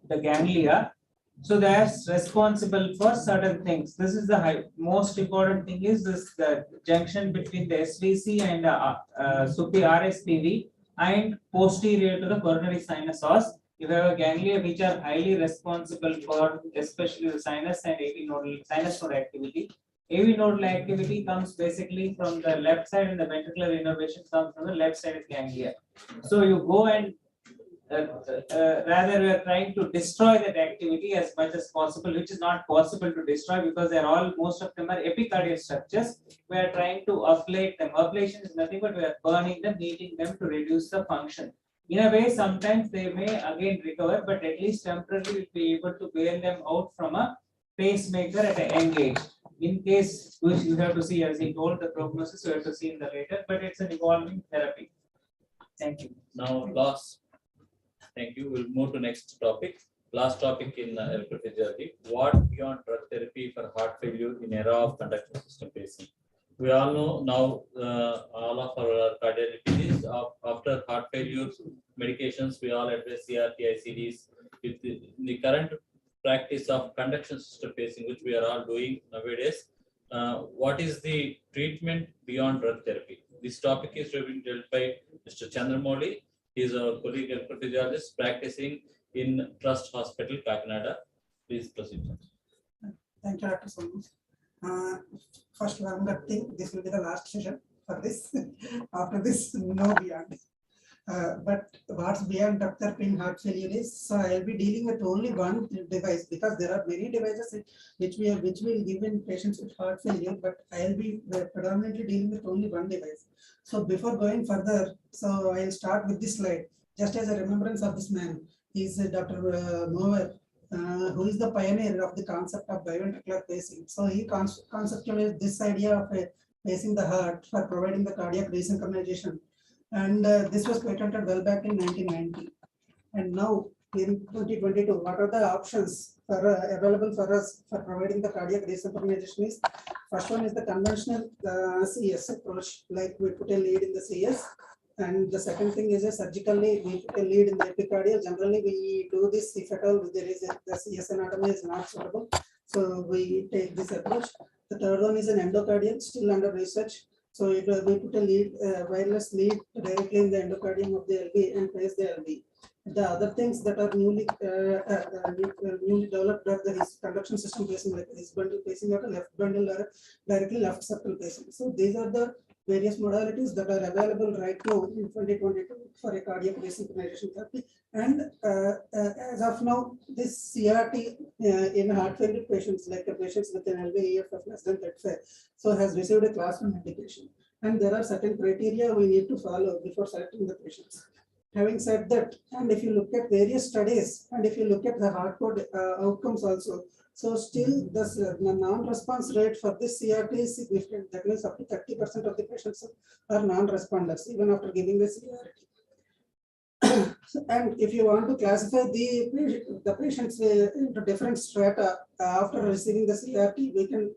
the ganglia. So they are responsible for certain things. This is the most important thing is this the junction between the SVC and RSPV and posterior to the coronary sinus os. You have a ganglia which are highly responsible for especially the sinus and AV nodal sinus node activity. AV nodal activity comes basically from the left side, and the ventricular innervation comes from the left side of ganglia. So you go and rather we are trying to destroy that activity as much as possible, which is not possible to destroy because they are all, most of them are epicardial structures. We are trying to ablate them. Ablation is nothing but we are burning them, heating them to reduce the function. In a way, sometimes they may again recover, but at least temporarily we'll be able to bail them out from a pacemaker at a young age. In case, which you have to see, as he told, the prognosis you have to see in the later, but it's an evolving therapy. Thank you.
Now, last. Thank you. We'll move to next topic. Last topic in electrophysiology. What beyond drug therapy for heart failure in era of conduction system pacing? We all know now all of our cardiologists after heart failure medications, we all address CRT, ICDs. With the current practice of conduction system pacing, which we are all doing nowadays, what is the treatment beyond drug therapy? This topic is being dealt by Mr. Chandramouli. He is a colleague electrophysiologist practicing in Trust Hospital, Kakinada. Please proceed.
Thank you, Dr. Somus. First, one good thing, this will be the last session for this. After this, no beyond. But what's beyond drug therapy in heart failure is, so I'll be dealing with only one device because there are many devices which will give in patients with heart failure, but I'll be predominantly dealing with only one device. So before going further, so I'll start with this slide, just as a remembrance of this man. He's Dr. Mower, who is the pioneer of the concept of biventricular pacing. So he conceptualized this idea of pacing the heart for providing the cardiac resynchronization. And this was patented well back in 1990. And now in 2022, what are the options for, available for us for providing the cardiac resynchronization is, first one is the conventional CS approach, like we put a lead in the CS. And the second thing is a surgically we put a lead in the epicardial. Generally, we do this if at all there is the CS anatomy is not suitable. So we take this approach. The third one is an endocardial, still under research. So we put a lead, wireless lead directly in the endocardium of the LV and place the LV. The other things that are newly developed are the conduction system pacing, like this bundle pacing or left bundle or directly left septal pacing. So these are the various modalities that are available right now in 2022 for a cardiac resynchronization therapy. And as of now, this CRT in heart failure patients, like patients with an LVEF of less than 35, so has received a class 1 indication. And there are certain criteria we need to follow before selecting the patients. Having said that, and if you look at various studies, and if you look at the hardcore outcomes also, so still the non-response rate for this CRT is significant. That means up to 30% of the patients are non-responders even after giving the CRT. And if you want to classify the patients into different strata after receiving the CRT, we can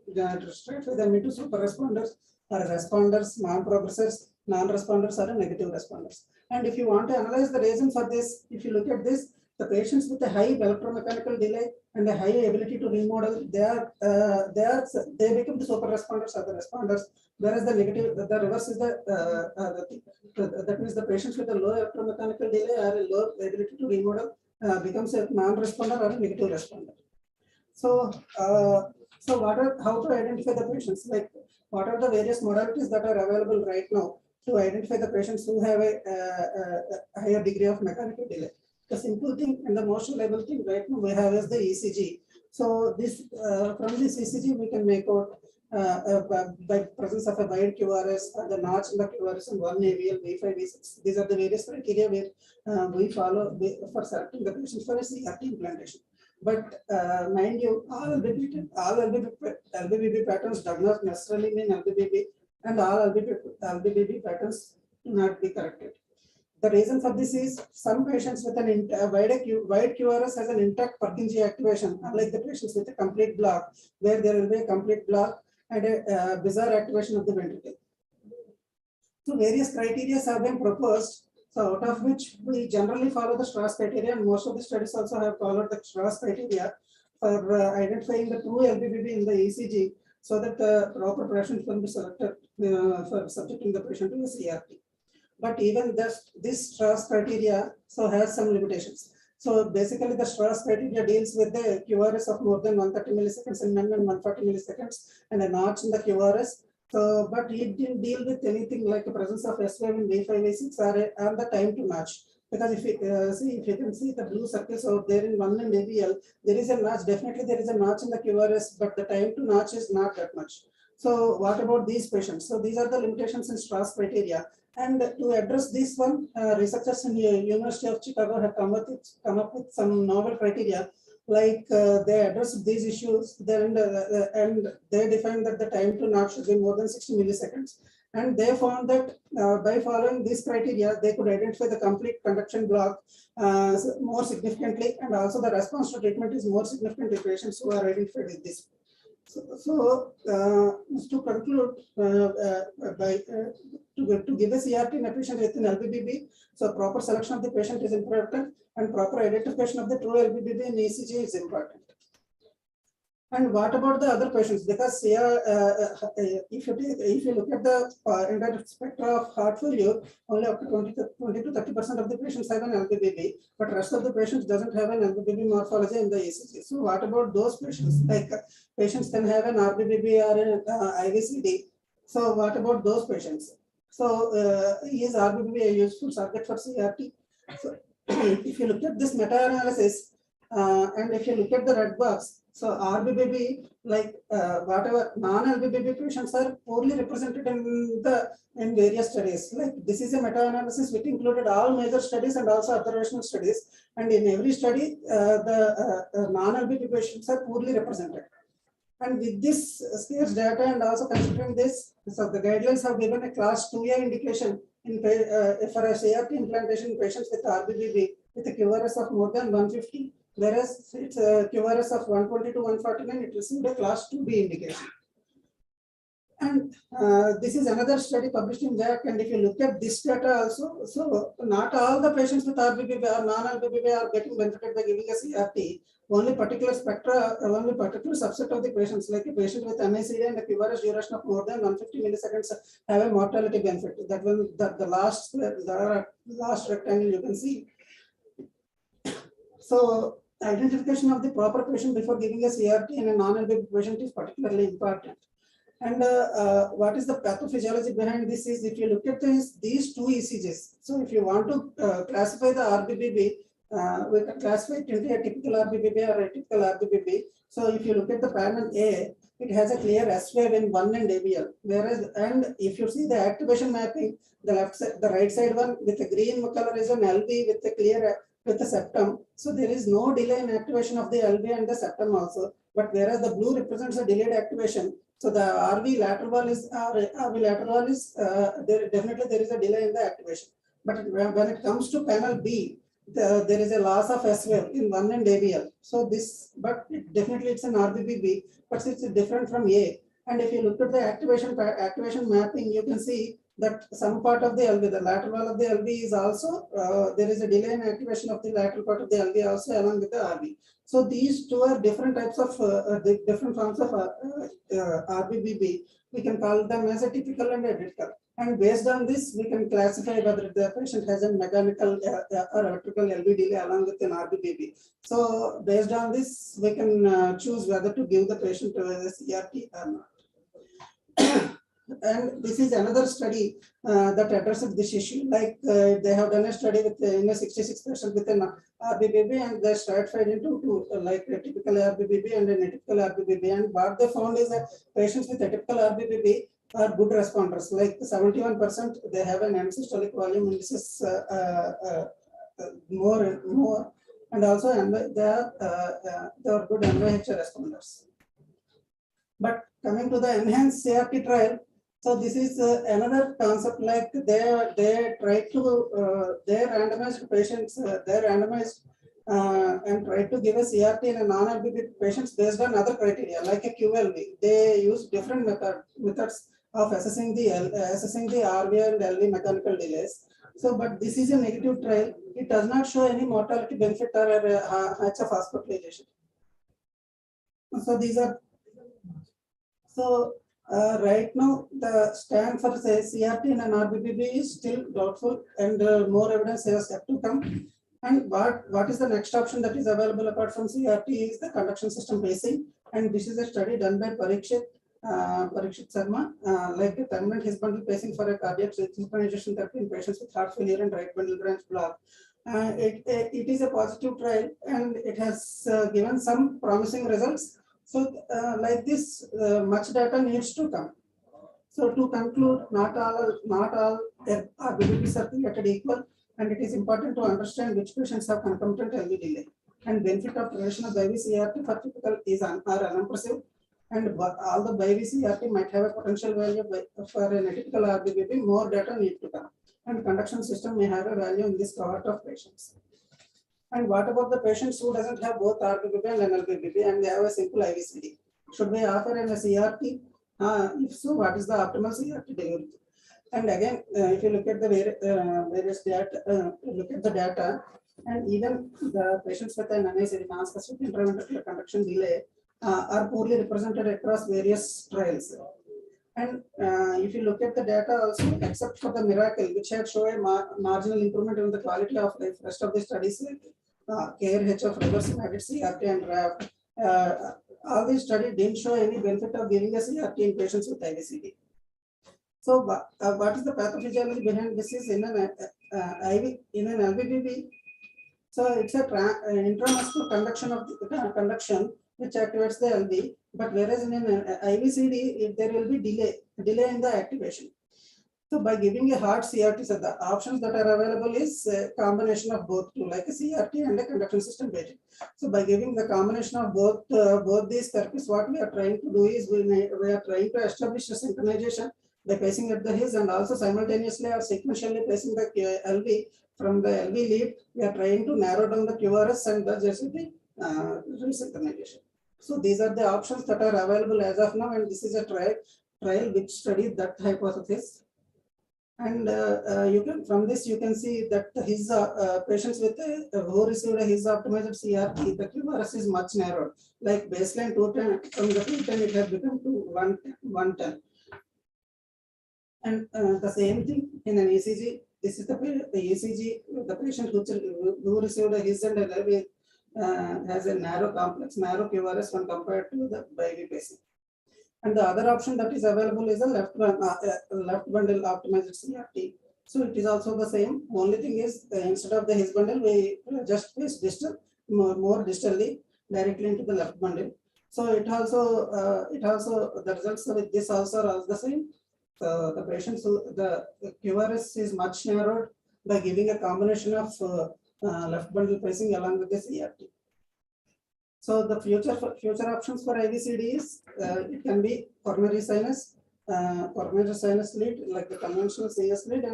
stratify them into super responders or responders, non-progressors, non-responders, or negative responders. And if you want to analyze the reason for this, if you look at this, the patients with a high electromechanical delay and a high ability to remodel, they become the super responders or the responders, whereas the negative, the reverse is that means the patients with a low electromechanical delay or a low ability to remodel becomes a non-responder or a negative responder. So, how to identify the patients? Like, what are the various modalities that are available right now to identify the patients who have a higher degree of mechanical delay? The simple thing and the most reliable thing right now we have is the ECG. So this from this ECG we can make out by presence of a wide QRS, the notch in the QRS, and 1 AVL, V5, V6. These are the various criteria where we follow for selecting the patients for a CRT implantation. But mind you, all LBBB patterns do not necessarily mean LBBB, and all LBBB patterns do not be corrected. The reason for this is some patients with an wide QRS has an intact Purkinje activation, unlike the patients with a complete block, where there will be a complete block and a bizarre activation of the ventricle. So various criteria have been proposed. So out of which we generally follow the Strauss criteria, and most of the studies also have followed the Strauss criteria for identifying the true LBBB in the ECG, so that the proper patient can be selected for subjecting the patient to a CRT. But even this Strauss criteria has some limitations. So basically the Strauss criteria deals with the QRS of more than 130 milliseconds in men and 140 milliseconds and a notch in the QRS. So, but it didn't deal with anything like the presence of S5 and V5, V6 and the time to notch. Because if you can see the blue circles out there in 1 and ABL, there is a notch, definitely there is a notch in the QRS, but the time to notch is not that much. So what about these patients? So these are the limitations in Strauss criteria. And to address this one, researchers in the University of Chicago have come up with some novel criteria, like they address these issues, and they define that the time to notch should be more than 60 milliseconds. And they found that by following this criteria, they could identify the complete conduction block more significantly, and also the response to treatment is more significant in patients who are identified with this. So to conclude, to give a CRT in a patient with an LBBB, so proper selection of the patient is important, and proper identification of the true LBBB in ECG is important. And what about the other patients? Because here, if you look at the entire spectrum of heart failure, only up to 20 to 30% of the patients have an LBBB, but rest of the patients doesn't have an LBBB morphology in the ECG. So what about those patients? Like patients can have an RBBB or an IVCD. So what about those patients? So is RBBB a useful surrogate for CRT? So if you look at this meta-analysis, and if you look at the red box, so RBBB, like whatever non-LBBB patients are poorly represented in various studies. Like this is a meta-analysis which included all major studies and also observational studies. And in every study, the non-LBBB patients are poorly represented. And with this scarce data and also considering this, so the guidelines have given a class 2A indication in for a CRT implantation in patients with RBBB with a QRS of more than 150. Whereas it's a QRS of 120 to 149, it received a class 2B indication. And this is another study published in JACC. And if you look at this data also, so not all the patients with RBBB or non-RBBB are getting benefited by giving a CRT. Only particular subset of the patients, like a patient with MACD and a QRS duration of more than 150 milliseconds, have a mortality benefit. That one, the last rectangle you can see. So identification of the proper patient before giving a CRT in a non-LBBB patient is particularly important. And what is the pathophysiology behind this is, if you look at these two ECGs, so if you want to classify the RBBB, we can classify it into a typical RBBB or a typical RBBB. So if you look at the panel A, it has a clear S wave in 1 and ABL. Whereas, and if you see the activation mapping, the left side, the right side one with the green color is an LV with the clear with the septum. So there is no delay in activation of the LV and the septum also. But whereas the blue represents a delayed activation, so the RV lateral wall is there definitely there is a delay in the activation. But when it comes to panel B, there is a loss of S wave in 1 and ABL. So this, but definitely it's an RBBB, but it's different from A. And if you look at the activation mapping, you can see that some part of the LV, the lateral wall of the LV is also, there is a delay in activation of the lateral part of the LV also along with the RV. So these two are different types of, different forms of RBBB. We can call them as a typical and atypical. And based on this, we can classify whether the patient has a mechanical or electrical LV delay along with an RBBB. So based on this, we can choose whether to give the patient a CRT or not. And this is another study that addresses this issue. Like they have done a study with in a 66 patients with an RBBB, and they stratified into two, like a typical RBBB and an atypical RBBB. And what they found is that patients with atypical RBBB are good responders. Like 71%, they have an end-systolic volume indices more, and also they are good NYHA responders. But coming to the enhanced CRT trial, so this is another concept. Like they try to they randomized patients, they randomized and try to give a CRT in a non-RBB patients based on other criteria like a QLV. They use different methods of assessing the RV and LV mechanical delays. So, but this is a negative trial. It does not show any mortality benefit or HF hospitalization. So these are right now, the stand for say CRT in an RBBB is still doubtful, and more evidence has yet to come. And what is the next option that is available apart from CRT is the conduction system pacing, and this is a study done by Parikshit Sharma, like the permanent his bundle pacing for a cardiac synchronization therapy in patients with heart failure and right bundle branch block. It is a positive trial, and it has given some promising results. So like this, much data needs to come. So to conclude, not all RBBBs are created equal, and it is important to understand which patients have concomitant LV delay. And benefit of prevention of BIV-CRT for typical are unimpressive, and all the BIV-CRT might have a potential value for an atypical RBBB. More data need to come, and conduction system may have a value in this cohort of patients. And what about the patients who doesn't have both RBBB and NLBBB and they have a simple IVCD? Should we offer a CRT? If so, what is the optimal CRT delivery? And again, if you look at the various data, and even the patients with an NICD, non-specific intraventricular conduction delay, are poorly represented across various trials. And if you look at the data also, except for the Miracle, which had shown a marginal improvement in the quality of life, rest of the studies like KRH, reverse added CRT and RAFT, all these studies didn't show any benefit of giving a CRT in patients with IVCD. So what is the pathophysiology behind this is in an LBBB? So it's a intramuscular conduction of the conduction which activates the LV, but whereas in an IVCD, there will be delay in the activation. So by giving a hard CRT, so the options that are available is a combination of both two, like a CRT and a conduction system pacing. So by giving the combination of both these therapies, what we are trying to do is we are trying to establish a synchronization by pacing at the his and also simultaneously or sequentially placing the LV from the LV lead. We are trying to narrow down the QRS and the JCP resynchronization. So these are the options that are available as of now, and this is a trial which studied that hypothesis. And you can from this you can see that his patients with who received his optimized CRT, the QRS is much narrowed. Like baseline 210, from the 210 it has become to 110. And the same thing in an ECG. This is the ECG. The patient who received his and LV has a narrow QRS when compared to the BIV pacing. And the other option that is available is a left bundle optimized CRT. So it is also the same. Only thing is instead of the his bundle, we just place distal more distally directly into the left bundle. So it also the results with this also are the same. The patients the QRS is much narrowed by giving a combination of left bundle pacing along with the CRT. So the future options for IVCD is it can be coronary sinus lead like the conventional CS lead,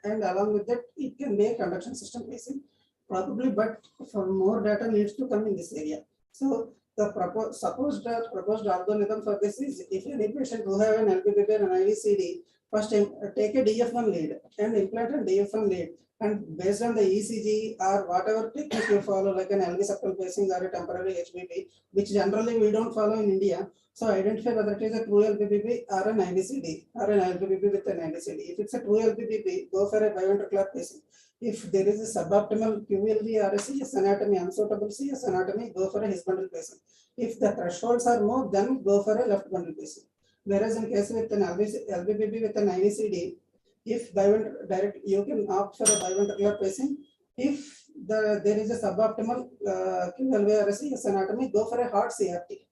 and along with that it can be a conduction system pacing probably, but for more data needs to come in this area. So the proposed algorithm for this is if any patient who have an LBBB and an IVCD, First, take a DF1 lead and implant a DF1 lead. And based on the ECG or whatever technique you follow, like an LV septal pacing or a temporary HBP, which generally we don't follow in India. So identify whether it is a true LPPP or an IVCD or an LPPP with an IVCD. If it's a true LPPP, go for a biventricular pacing. If there is a suboptimal QLV or a CS anatomy, unsuitable CS anatomy, go for a his bundle pacing. If the thresholds are more, then go for a left bundle pacing. Whereas in case with an LPPP with an IVCD, if direct, you can opt for a biventricular pacing. If there is a suboptimal QLV or a CS anatomy, go for a hard CRT.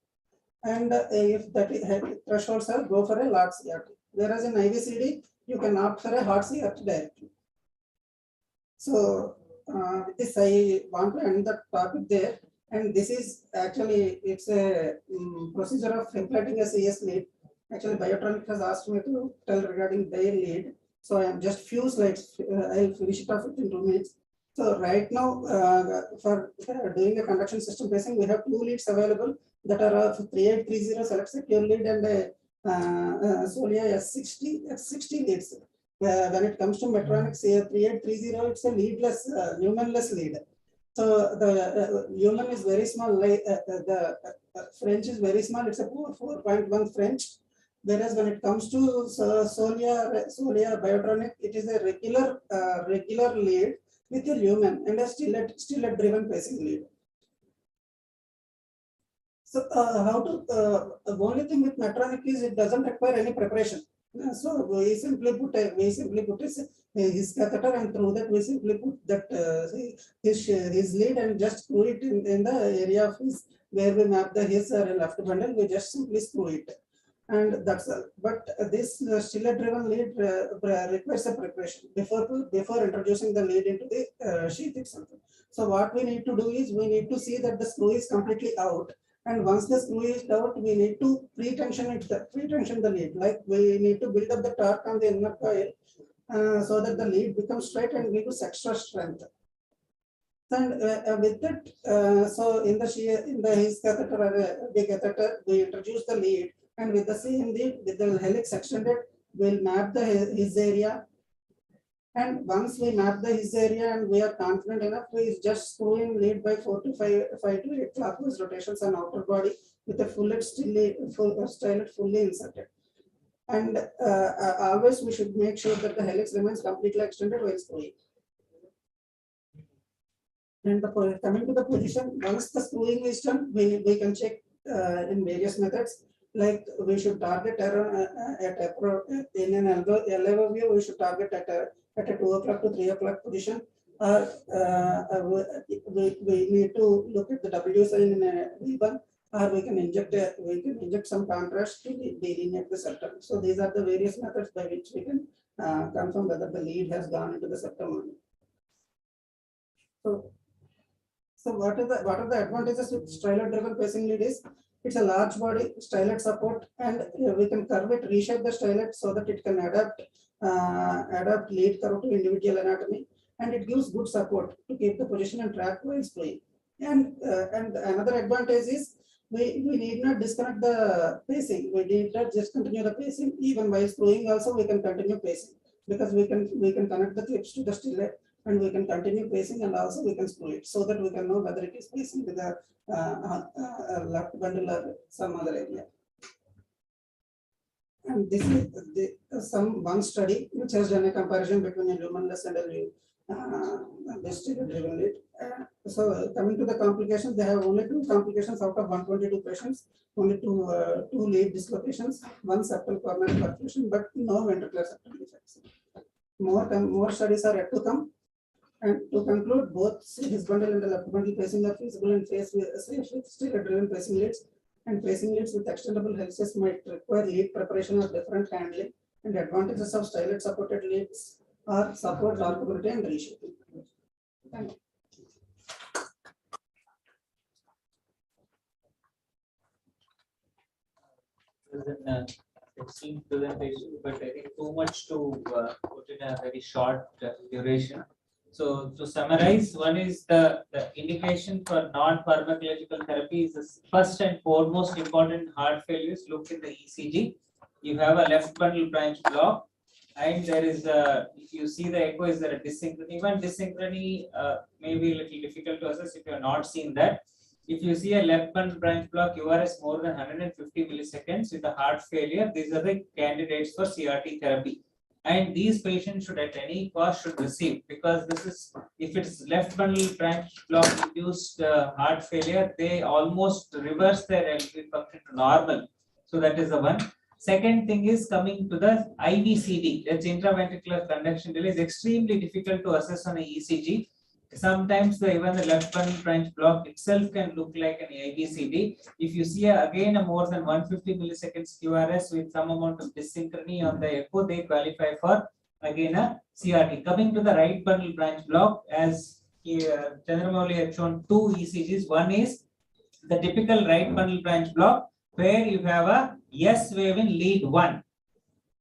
And if that thresholds are, go for a large CRT. Whereas in IVCD, you can opt for a hard CRT directly. So with this, I want to end the topic there. And this is actually, it's a procedure of implanting a CS lead. Actually, Biotronic has asked me to tell regarding their lead. So I am just few slides. I'll finish it off within 2 minutes. So right now, for doing a conduction system pacing, we have 2 leads available that are of 3830 select secure lead and a Solia S60 leads. When it comes to Medtronic 3830, it's a leadless, Newman-less lead. So the Newman is very small, like the French is very small, it's a 4.1 French. Whereas when it comes to Solia Biotronic, it is a regular lead with a lumen and a still a driven pacing lead. So the only thing with Medtronic is it doesn't require any preparation. So we simply put his catheter, and through that we simply put that his lead and just screw it in the area of his where we map the his left bundle. We just simply screw it. And that's all. But this still driven lead requires a preparation before introducing the lead into the sheath itself. So what we need to do is we need to see that the screw is completely out. And once the screw is out, we need to pre-tension the lead. Like we need to build up the torque on the inner coil so that the lead becomes straight and gives extra strength. And with that, so in the his catheter or the catheter, we introduce the lead. And with the same lead, with the helix extended, we'll map the his area. And once we map the his area and we are confident enough, we just screw in lead by 5 to 8 clockwise rotations on outer body with a stylet fully inserted. And always we should make sure that the helix remains completely extended while screwing. And coming to the position, once the screwing is done, we can check in various methods. Like we should target in an elbow view, we should target at a 2 o'clock to 3 o'clock position. We need to look at the W sign in a V1, or we can inject some contrast to delineate the septum. So these are the various methods by which we can confirm whether the lead has gone into the septum or not. So what are the advantages with stylet-driven pacing lead is? It's a large body, stylet support, and we can curve it, reshape the stylet so that it can adapt lead curve to individual anatomy, and it gives good support to keep the position and track while screwing. And another advantage is we need not disconnect the pacing. We need not just continue the pacing. Even while screwing also we can continue pacing because we can connect the clips to the stylet and we can continue pacing, and also we can screw it so that we can know whether it is pacing with a left bundle or some other area. And this is one study which has done a comparison between a lumenless and a stylet-driven lead. So coming to the complications, they have only 2 complications out of 122 patients, only 2 lead dislocations, 1 septal coronary perfusion, but no ventricular septal defects. More studies are yet to come. And to conclude, both his bundle and the left bundle pacing are feasible in phase with stylet-driven pacing leads, and pacing leads with extendable helices might require lead preparation or different handling. And the advantages of stylet-supported leads are support, torqueability, and reshaping. Thank you.
It was an excellent presentation, but I think too much to put in a very short duration. So to summarize, one is the indication for non-pharmacological therapy is the first and foremost important heart failures. Look in the ECG. You have a left bundle branch block. and there is if you see the echo, is there a dysynchrony? Even dysynchrony may be a little difficult to assess if you have not seen that. If you see a left bundle branch block URS more than 150 milliseconds with a heart failure, these are the candidates for CRT therapy. And these patients should at any cost should receive, because this is, if it is left bundle branch block induced heart failure, they almost reverse their LV function to normal. So that is the one. Second thing is coming to the IVCD, that's intraventricular conduction delay, is extremely difficult to assess on a ECG. Sometimes even the left bundle branch block itself can look like an IVCD. If you see again a more than 150 milliseconds QRS with some amount of dysynchrony on the echo, they qualify for again a CRT. Coming to the right bundle branch block, as Chandramouli had shown two ECGs. One is the typical right bundle branch block where you have a S wave in lead 1.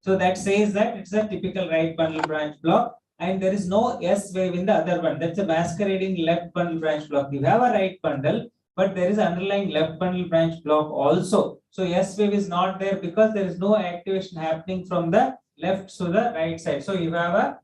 So that says that it's a typical right bundle branch block. And there is no S wave in the other one. That's a masquerading left bundle branch block. You have a right bundle, but there is underlying left bundle branch block also. So S wave is not there because there is no activation happening from the left to the right side. So you have a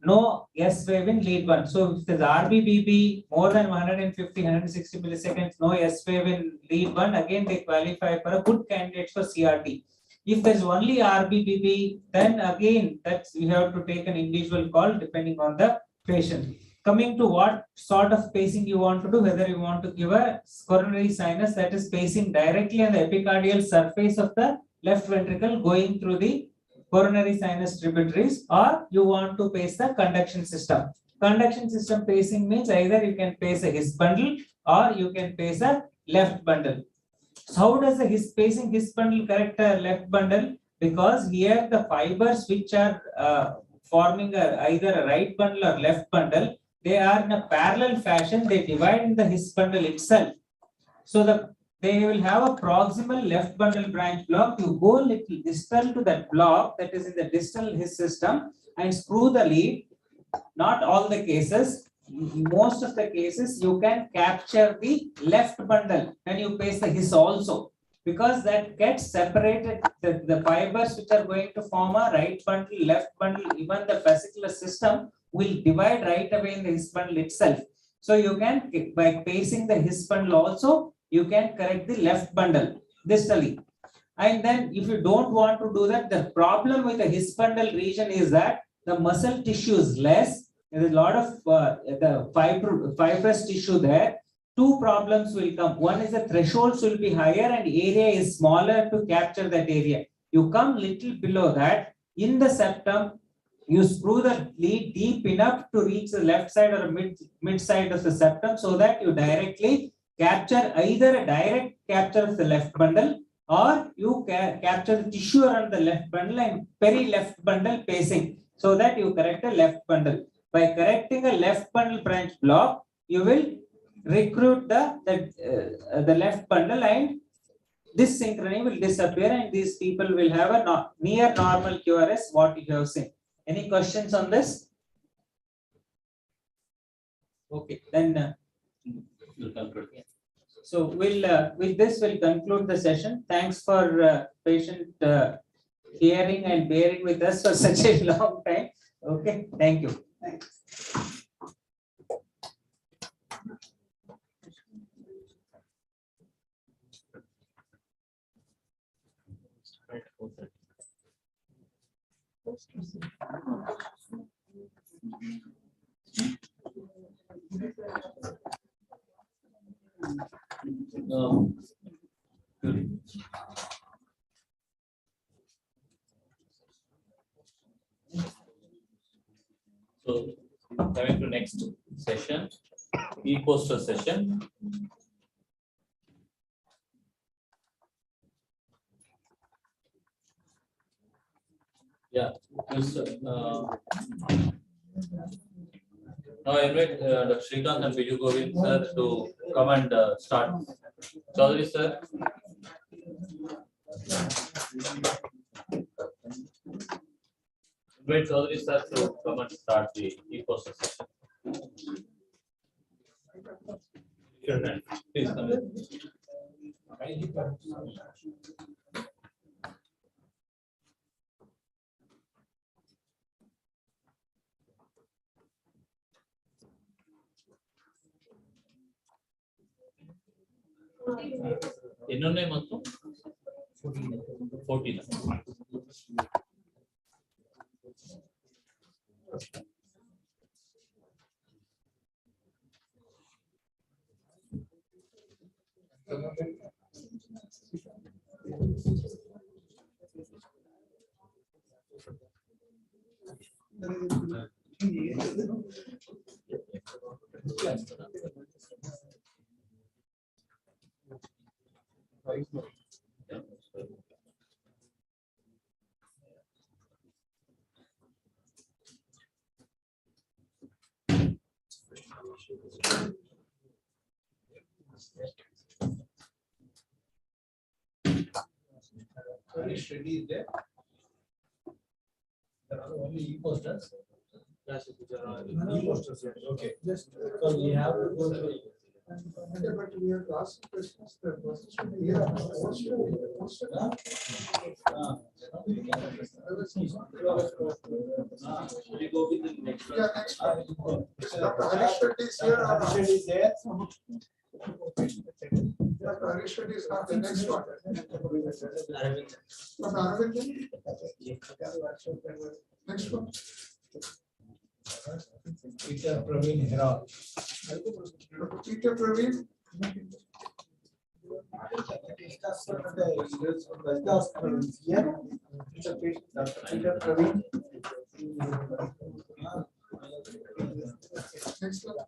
no S wave in lead 1. So if there's RBBB more than 150, 160 milliseconds, no S wave in lead 1, again they qualify for a good candidate for CRT. If there's only RBBB, then again that's we have to take an individual call depending on the patient. Coming to what sort of pacing you want to do, whether you want to give a coronary sinus that is pacing directly on the epicardial surface of the left ventricle going through the coronary sinus tributaries, or you want to pace the conduction system. Conduction system pacing means either you can pace a his bundle or you can pace a left bundle. So how does the his bundle correct a left bundle? Because here the fibers which are forming either a right bundle or left bundle, they are in a parallel fashion. They divide in the his bundle itself. So they will have a proximal left bundle branch block. You go little distal to that block that is in the distal his system and screw the lead. Not all the cases. Most of the cases you can capture the left bundle when you pace the his also, because that gets separated. The fibers which are going to form a right bundle, left bundle, even the fascicular system will divide right away in the his bundle itself. So you can, by pacing the his bundle also, you can correct the left bundle distally. And then if you don't want to do that, the problem with the his bundle region is that the muscle tissue is less. There is a lot of the fibrous tissue there. Two problems will come. One is the thresholds will be higher and area is smaller to capture that area. You come little below that. In the septum, you screw the lead deep enough to reach the left side or mid side of the septum, so that you directly capture either a direct capture of the left bundle, or you capture the tissue around the left bundle and peri-left bundle pacing, so that you correct a left bundle. By correcting a left bundle branch block, you will recruit the left bundle, and this synchrony will disappear, and these people will have a near normal QRS, what you have seen. Any questions on this? Okay, then
We'll conclude.
so with this we'll conclude the session. Thanks for patient hearing and bearing with us for such a long time. Okay, thank you.
Thanks.
So coming to next session, e-poster session. Yeah, now I invite Dr. Srikanth and Biju Govind sir to come and start. Chaudhary sir. Invite Chaudhary sir to come and start the e-poster session. Please come in. ఎన్ని ఉన్నాయి మొత్తం? 14.
Study is there. There are only e-posters. E-posters, okay. Just so we have to go through. But we have to ask questions. The person should be here.
We go with the next one.
Yeah, next one. Dr. Harishwat is here.
Harishwat is there.
Dr. Harishwat is not the next one. Dr. Aravind. Next one.
Peter Praveen Hera.
Dr. Peter Praveen.
Peter Praveen.
Next one.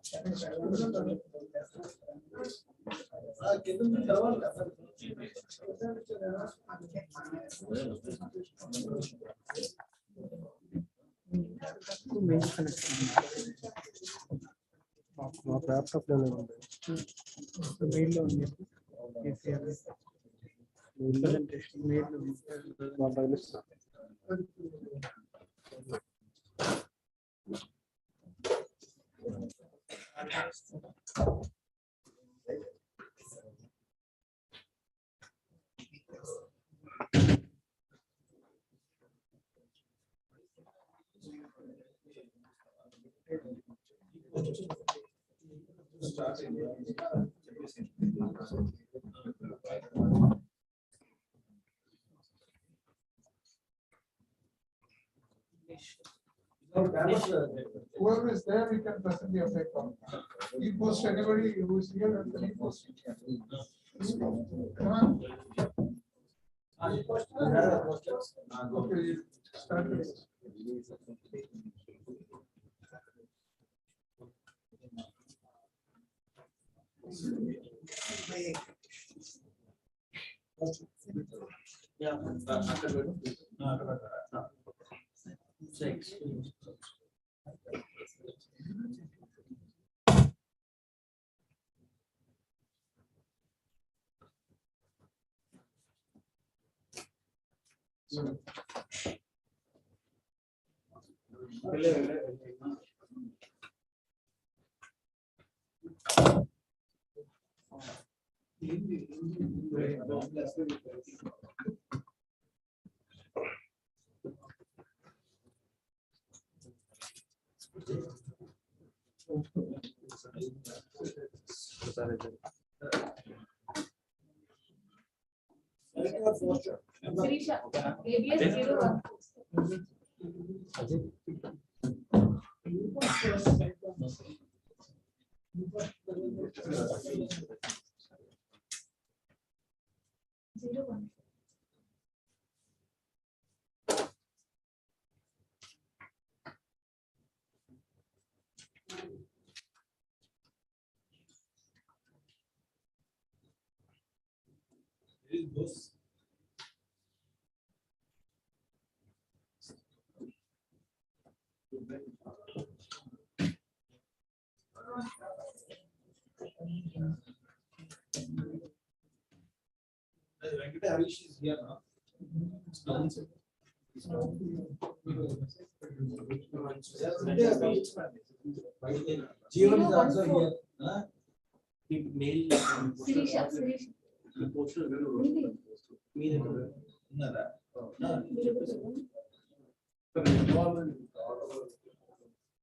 Laptop లో ఉంది mail లో ఉంది presentation mail లో ఉంది
Whoever is there, we can present the effect on. You post anybody who is here and then you post. Come on. Okay, start this.
Sirisha, ABS 01.
Harish is here now. Jeevan is also here.
Sirisha.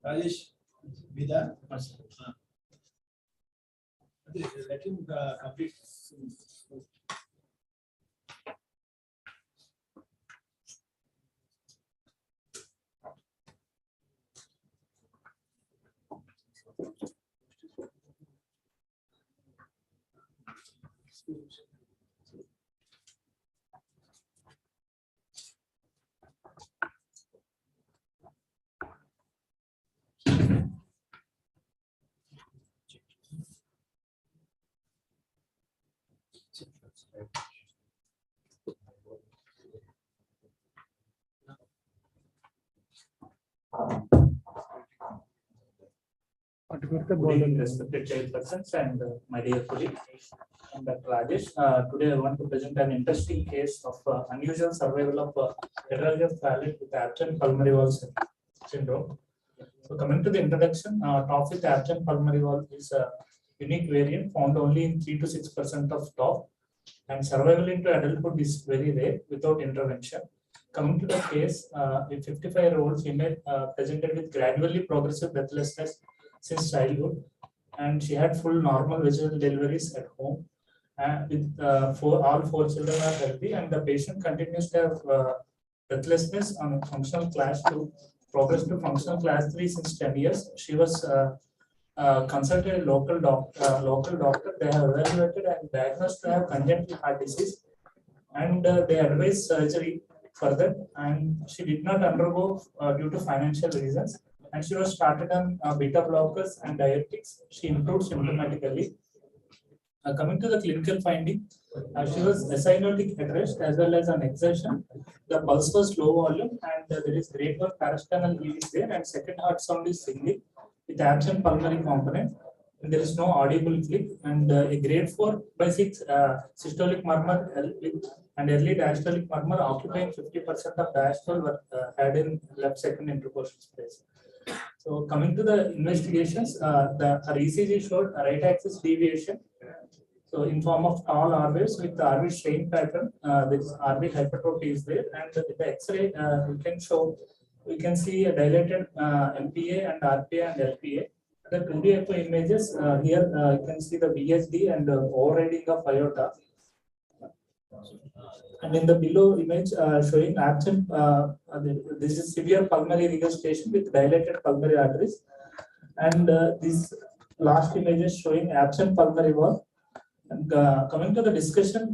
Rajesh, Vida.
Let him complete.
Good evening, respected chairpersons and my dear colleague, I'm Dr. Rajesh. Today I want to present an interesting case of unusual survival of heterologous palate with absent pulmonary valve syndrome. So coming to the introduction, TOF with absent pulmonary valve is a unique variant found only in 3 to 6% of TOF, and survival into adulthood is very rare without intervention. Coming to the case, a 55-year-old female presented with gradually progressive breathlessness since childhood, and she had full normal vaginal deliveries at home. With all four children are healthy, and the patient continues to have breathlessness on functional class 2, progressed to functional class 3 since 10 years. She was consulted a local doctor. They have evaluated and diagnosed to have congenital heart disease, and they advised surgery further, and she did not undergo due to financial reasons, and she was started on beta blockers and diuretics. She improved symptomatically. Coming to the clinical finding, she was acyanotic at rest as well as on exertion. The pulse was low volume, and there is grade 1 parasternal bleed is there, and second heart sound is single with absent pulmonary component. And there is no audible click, and a grade 4/6 systolic murmur and early diastolic murmur occupying 50% of diastole were had in left second intercostal space. So coming to the investigations, our ECG showed a right axis deviation. So in form of tall RVs with the RV strain pattern, this RV hypertrophy is there, and with the X-ray we can see a dilated MPA and RPA and LPA. The 2D echo images here you can see the VSD and overriding of aorta. And in the below image showing absent, this is severe pulmonary regurgitation with dilated pulmonary arteries, and this last image is showing absent pulmonary valve. And coming to the discussion,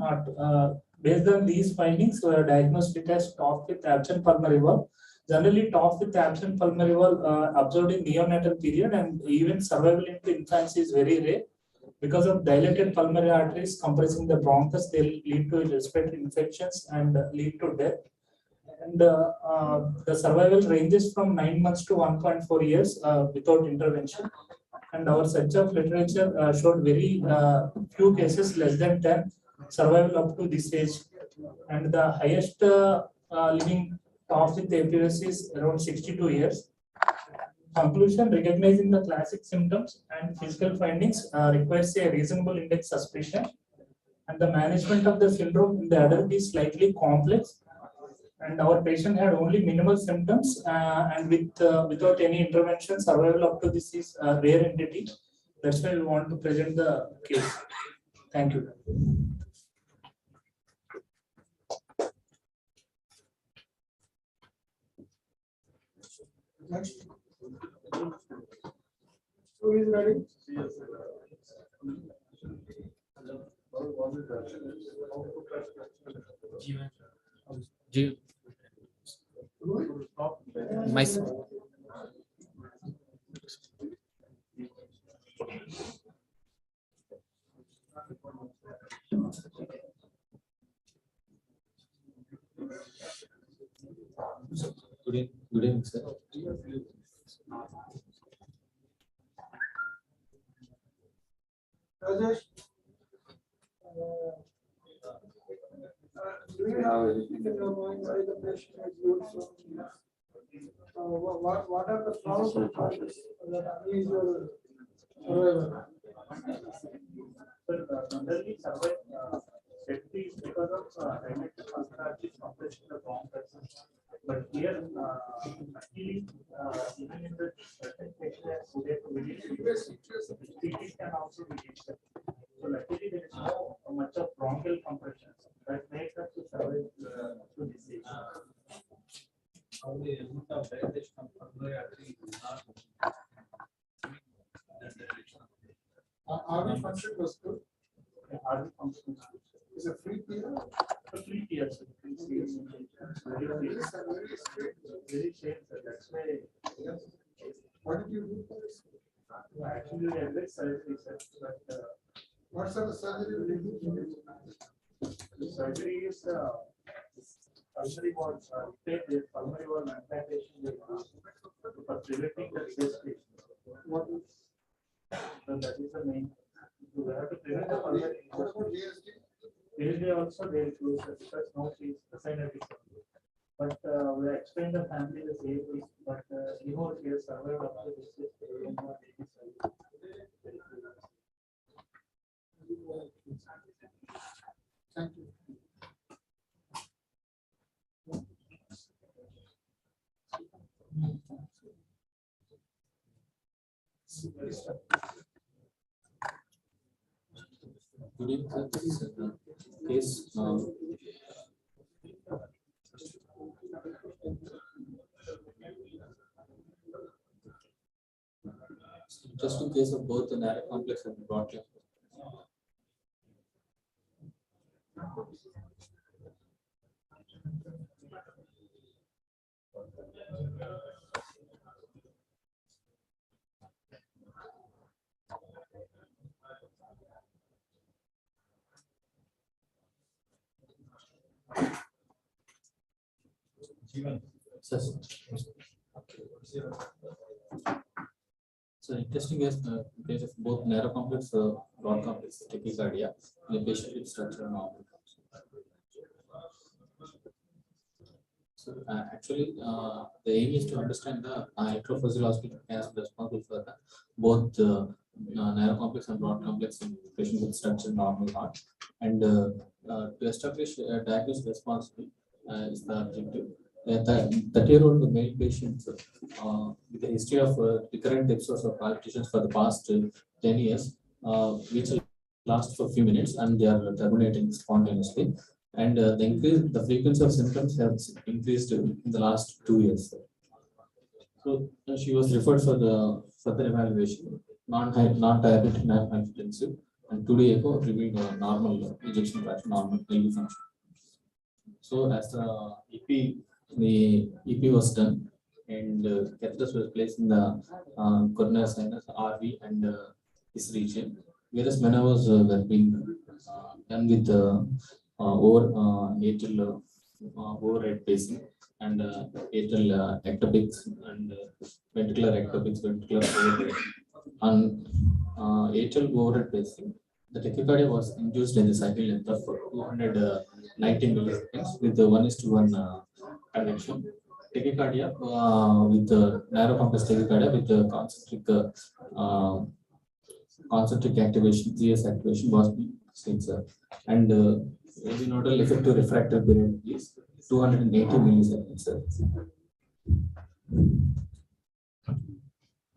based on these findings, we have diagnosed it as TOF with absent pulmonary valve. Generally, TOF with absent pulmonary valve observed in neonatal period, and even survival into infancy is very rare. Because of dilated pulmonary arteries compressing the bronchus, they lead to respiratory infections and lead to death. And the survival ranges from 9 months to 1.4 years without intervention. And our search of literature showed very few cases, less than 10, survival up to this age. And the highest living TOF with Epidemiology is around 62 years. Conclusion: recognizing the classic symptoms and physical findings requires a reasonable index suspicion, and the management of the syndrome in the adult is slightly complex. And our patient had only minimal symptoms, and without any intervention, survival up to this is a rare entity. That's why we want to present the case. Thank you.
Next. Who is ready?
Myself. Good evening, sir.
Rajesh, do you have anything in your mind why the patient is good? So, what are the probable causes that unusual survival?
Generally, safety is because of dilated pulmonary arteries compressing the bronchus. But here, actually, even in the certain patient CT can also be detected. So luckily there is no much of bronchial compression that makes us to survive to disease.
The amount of dilatation of pulmonary artery is not that direction. RV function was good.
RV function
is a free period.
A free period. So you can see it's very safe. That's why.
What did you do for this?
Actually, I did surgery, sir, but
what sort of surgery did you do?
the surgery is pulmonary wall, pulmonary wall implantation for preventing the disease.
What is?
So that is the main. You have to prevent the pulmonary.
What about ASD?
ASD also there is because no she's assigned. But we explained the family the same way, but anymore she has survived up to this.
Thank you.
Good evening, sir. This is a case. Just in case of both the narrow complex and the broad complex. So interesting is the case of both narrow complex, broad complex tachycardia in a patient with structural normal. So actually, the aim is to understand the electrophysiological mechanism responsible for the, both narrow complex and broad complex in patient with structural normal heart, and to establish a diagnosis responsible is the objective. 30-year-old male patients with a history of recurrent episodes of palpitations for the past 10 years, which last for a few minutes and they are terminating spontaneously. And the frequency of symptoms has increased in the last 2 years. So she was referred for the further evaluation, non-diabetic, non-hypertensive, and 2-day echo revealed normal ejection fraction, normal LV function. So as the EP was done, and catheters were placed in the coronary sinus, RV, and this region. Various maneuvers were being done with override pacing and atrial ectopics and ventricular ectopics, ventricular override. On atrial override pacing, the tachycardia was induced in the cycle length of 290 milliseconds with the 1:1 convection. Tachycardia with the narrow complex tachycardia with the concentric activation, GS activation was seen, sir. And the nodal effective refractive period is 280 milliseconds, sir.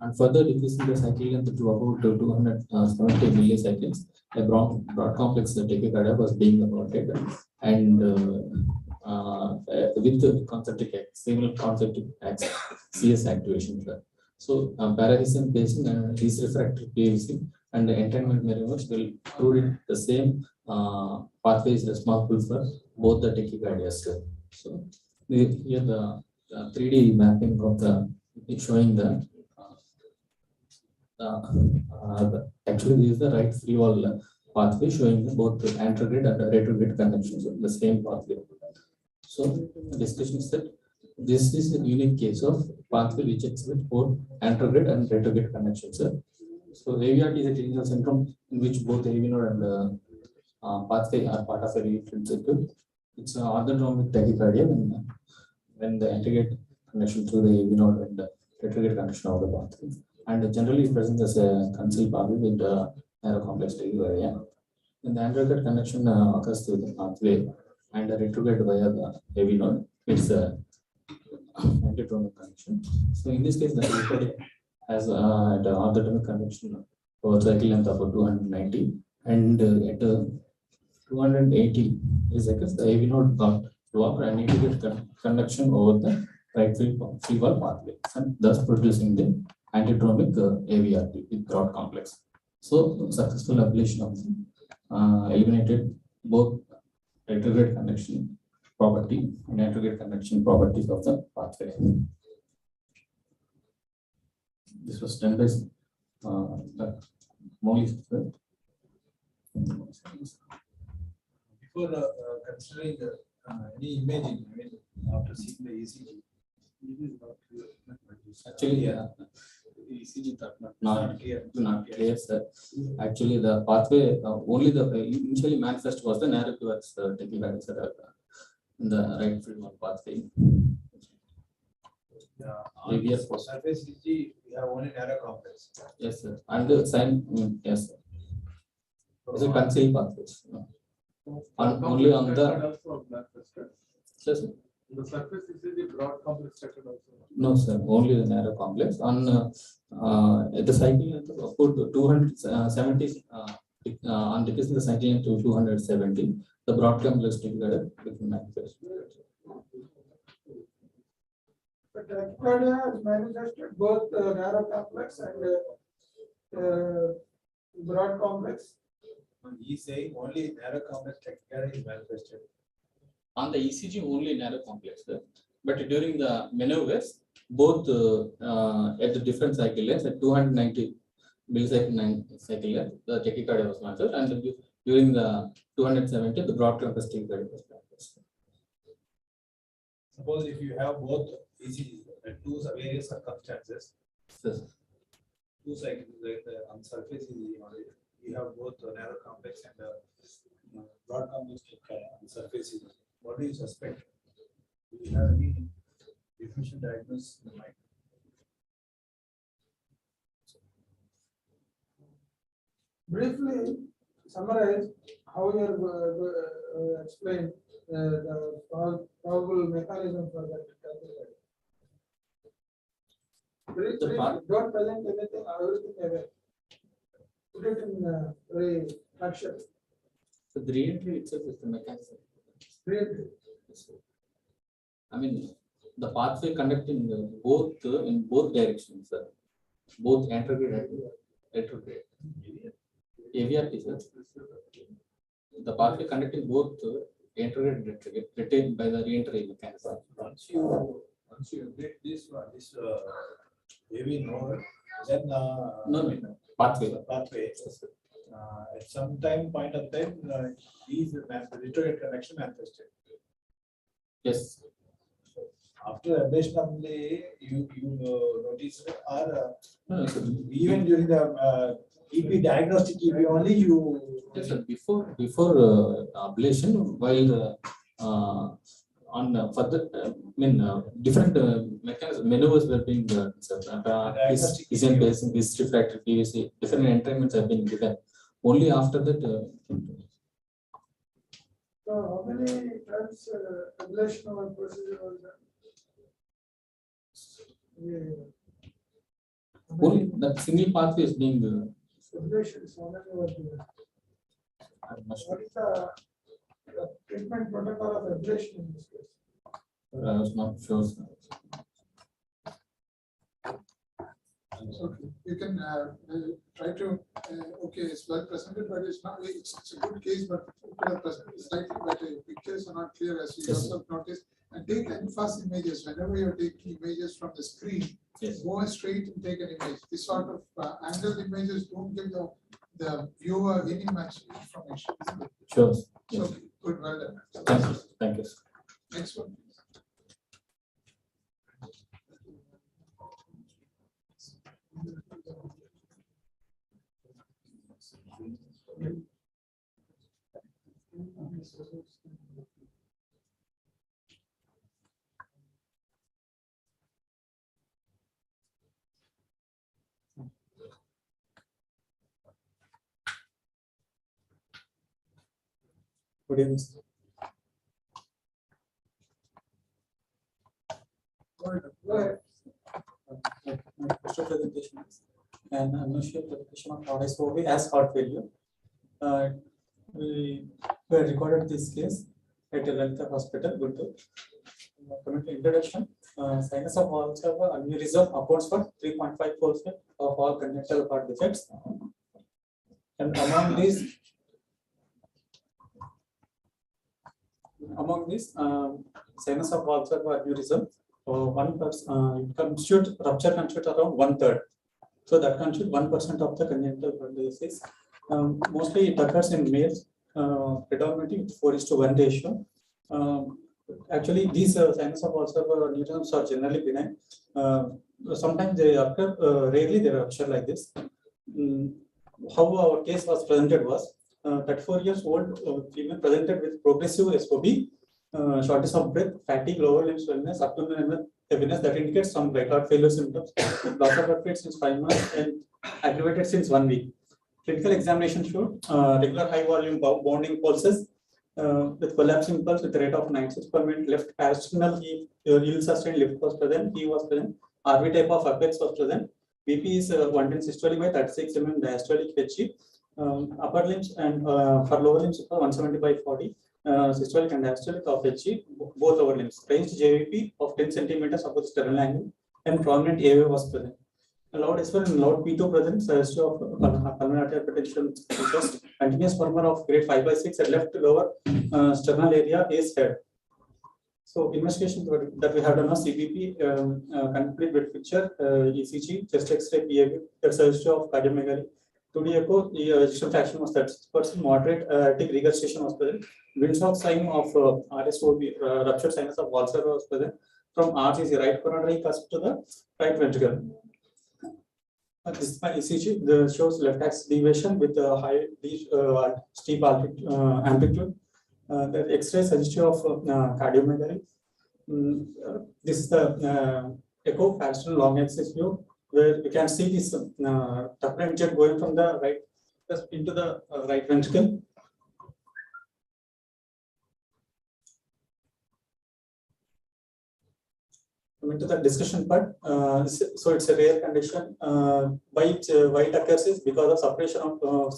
And further decreasing the cycle length to about 270 milliseconds, a broad complex tachycardia was being aborted, and with the concentric single concentric CS activation. So parahesian pacing and refractory pacing and the entrainment maneuvers will prove the same pathway is responsible for both the tachycardias. So here the 3D mapping of the showing the actually this is the right free wall pathway showing both the anterograde and the retrograde connections of the same pathway. So the discussion is that this is a unique case of pathway which is with both anterograde and retrograde connections. So AVRT is a clinical syndrome in which both AV node and pathway are part of a related circuit. It's an orthodromic tachycardia when the anterograde connection through the AV node and the retrograde connection of the pathway. And generally it presents as a concealed pathway with the narrow complex tachycardia. When the anterograde connection occurs through the pathway and the retrograde via the AV node, it's a antidromic connection. So in this case, the tachycardia has the orthodromic connection over cycle length of 290, And at 280 milliseconds, the AV node got blocked and immediate conduction over the right free wall pathway, and thus producing the antidromic AVRT with broad complex. So successful ablation of eliminated both retrograde conduction property and anterograde conduction properties of the pathway. This was done by
Before considering any imaging, I mean, after seeing the ECG, it is not clear.
Actually, ECG not clear, sir. Actually, the pathway only the initially manifest was the narrow towards tachycardia in the right free wall pathway.
On surface ECG, we have only narrow complex.
Yes, sir. And the sign, yes, sir. It's a concealed pathways. Only on the. Yes, sir.
The surface ECG broad complex structure also.
No, sir. Only the narrow complex. On the cycling, put 270 on decreasing the cycling to 270. The broad complex together will manifest.
But tachycardia is manifested both narrow complex and broad complex.
He's saying only narrow complex tachycardia is manifested.
On the ECG, only narrow complex, sir. But during the maneuvers, both at the different cycle lengths at 290 millisecond cycle length, the tachycardia was manifest, and during the 270, the broad complex tachycardia was manifest.
Suppose if you have both ECGs at two various circumstances,
yes,
two cycles on surface ECG only, you have both narrow complex and broad complex on surface ECG. What do you suspect? Do you have any differential diagnosis in the mind?
Briefly summarize how you are explain the probable mechanism for that. Briefly, don't present anything, everything away. Put it in very structure.
So the re-entry itself is the mechanism.
Re-entry.
I mean, the pathway conducting in both directions, sir. Both anterograde and retrograde. AVRT, sir. The pathway conducting both anterograde and retrograde retained by the re-entry mechanism.
Once you update this one, this AV node, then
no. Pathway.
At some point of time, these retrograde connection manifested.
Yes.
After ablation only, you notice, or even during the EP diagnostic EP only you.
Yes, sir. Before ablation, while on further, different mechanisms, maneuvers were being done. Pacing, this refractory Pvcs, different entrainments have been given. Only after that.
So how many times ablation or procedure was done?
Only the single pathway is being.
Ablation is how many was done? What is the treatment protocol of ablation in this case?
I was not sure.
So you can try to, okay, it's well presented, but it's not, it's a good case, but you could have presented slightly better. Your pictures are not clear, as you yourself noticed. And take fast images. Whenever you're taking images from the screen, go straight and take an image. This sort of angled images don't give the viewer any much information.
Sure.
So good, well done.
Thank you. Thank you.
Next one.
Good evening. My first presentation is an initial presentation of RSOV as heart failure.
We recorded this case at a Lalitha Hospital, Guntur. Coming to introduction, sinus of also aneurysm accounts for 3.5% of all congenital heart defects. And among these, sinus of also aneurysm, it rupture constitutes around 1/3. So that constitutes 1% of the congenital heart disease. Mostly it occurs in males, predominantly 4:1 ratio. Actually, these sinus of also aneurysms are generally benign. Sometimes they occur, rarely they rupture like this. How our case was presented was 34 years old female presented with progressive SOB, shortness of breath, fatigue, lower limb swelling, abdominal heaviness that indicates some right heart failure symptoms, loss of heart rate since 5 months and aggravated since 1 week. Clinical examination showed regular high volume bounding pulses with collapsing pulse with a rate of 96 per minute. Left parasternal yield sustained lift was present. He was present. RV type of apex was present. BP is 110 systolic by 36 mm diastolic HG. Upper limbs and for lower limbs 170 by 40 systolic and diastolic of HG, both lower limbs. Raised JVP of 10 centimeters above the sternal angle and prominent AV was present. Loud S1 and loud P2 present, history of pulmonary hypertension, just continuous murmur of grade 5/6 at left lower sternal area is head. So investigation that we have done on CBP, complete bed picture, ECG, chest X-ray, PAV, that's a history of cardiomegaly. 2D echo, the ejection fraction was 30%, moderate aortic regurgitation was present. Windsor sign of RSOB, ruptured sinus of Walser was present. From RCC, right coronary cusp to the right ventricle. This is my ECG. The shows left axis deviation with a high steep amplitude. The X-ray suggestive of cardiomegaly. This is the echo parasternal long axis view, where you can see this turbulent jet going from the right into the right ventricle. Coming to the discussion part, so it's a rare condition. Why it occurs is because of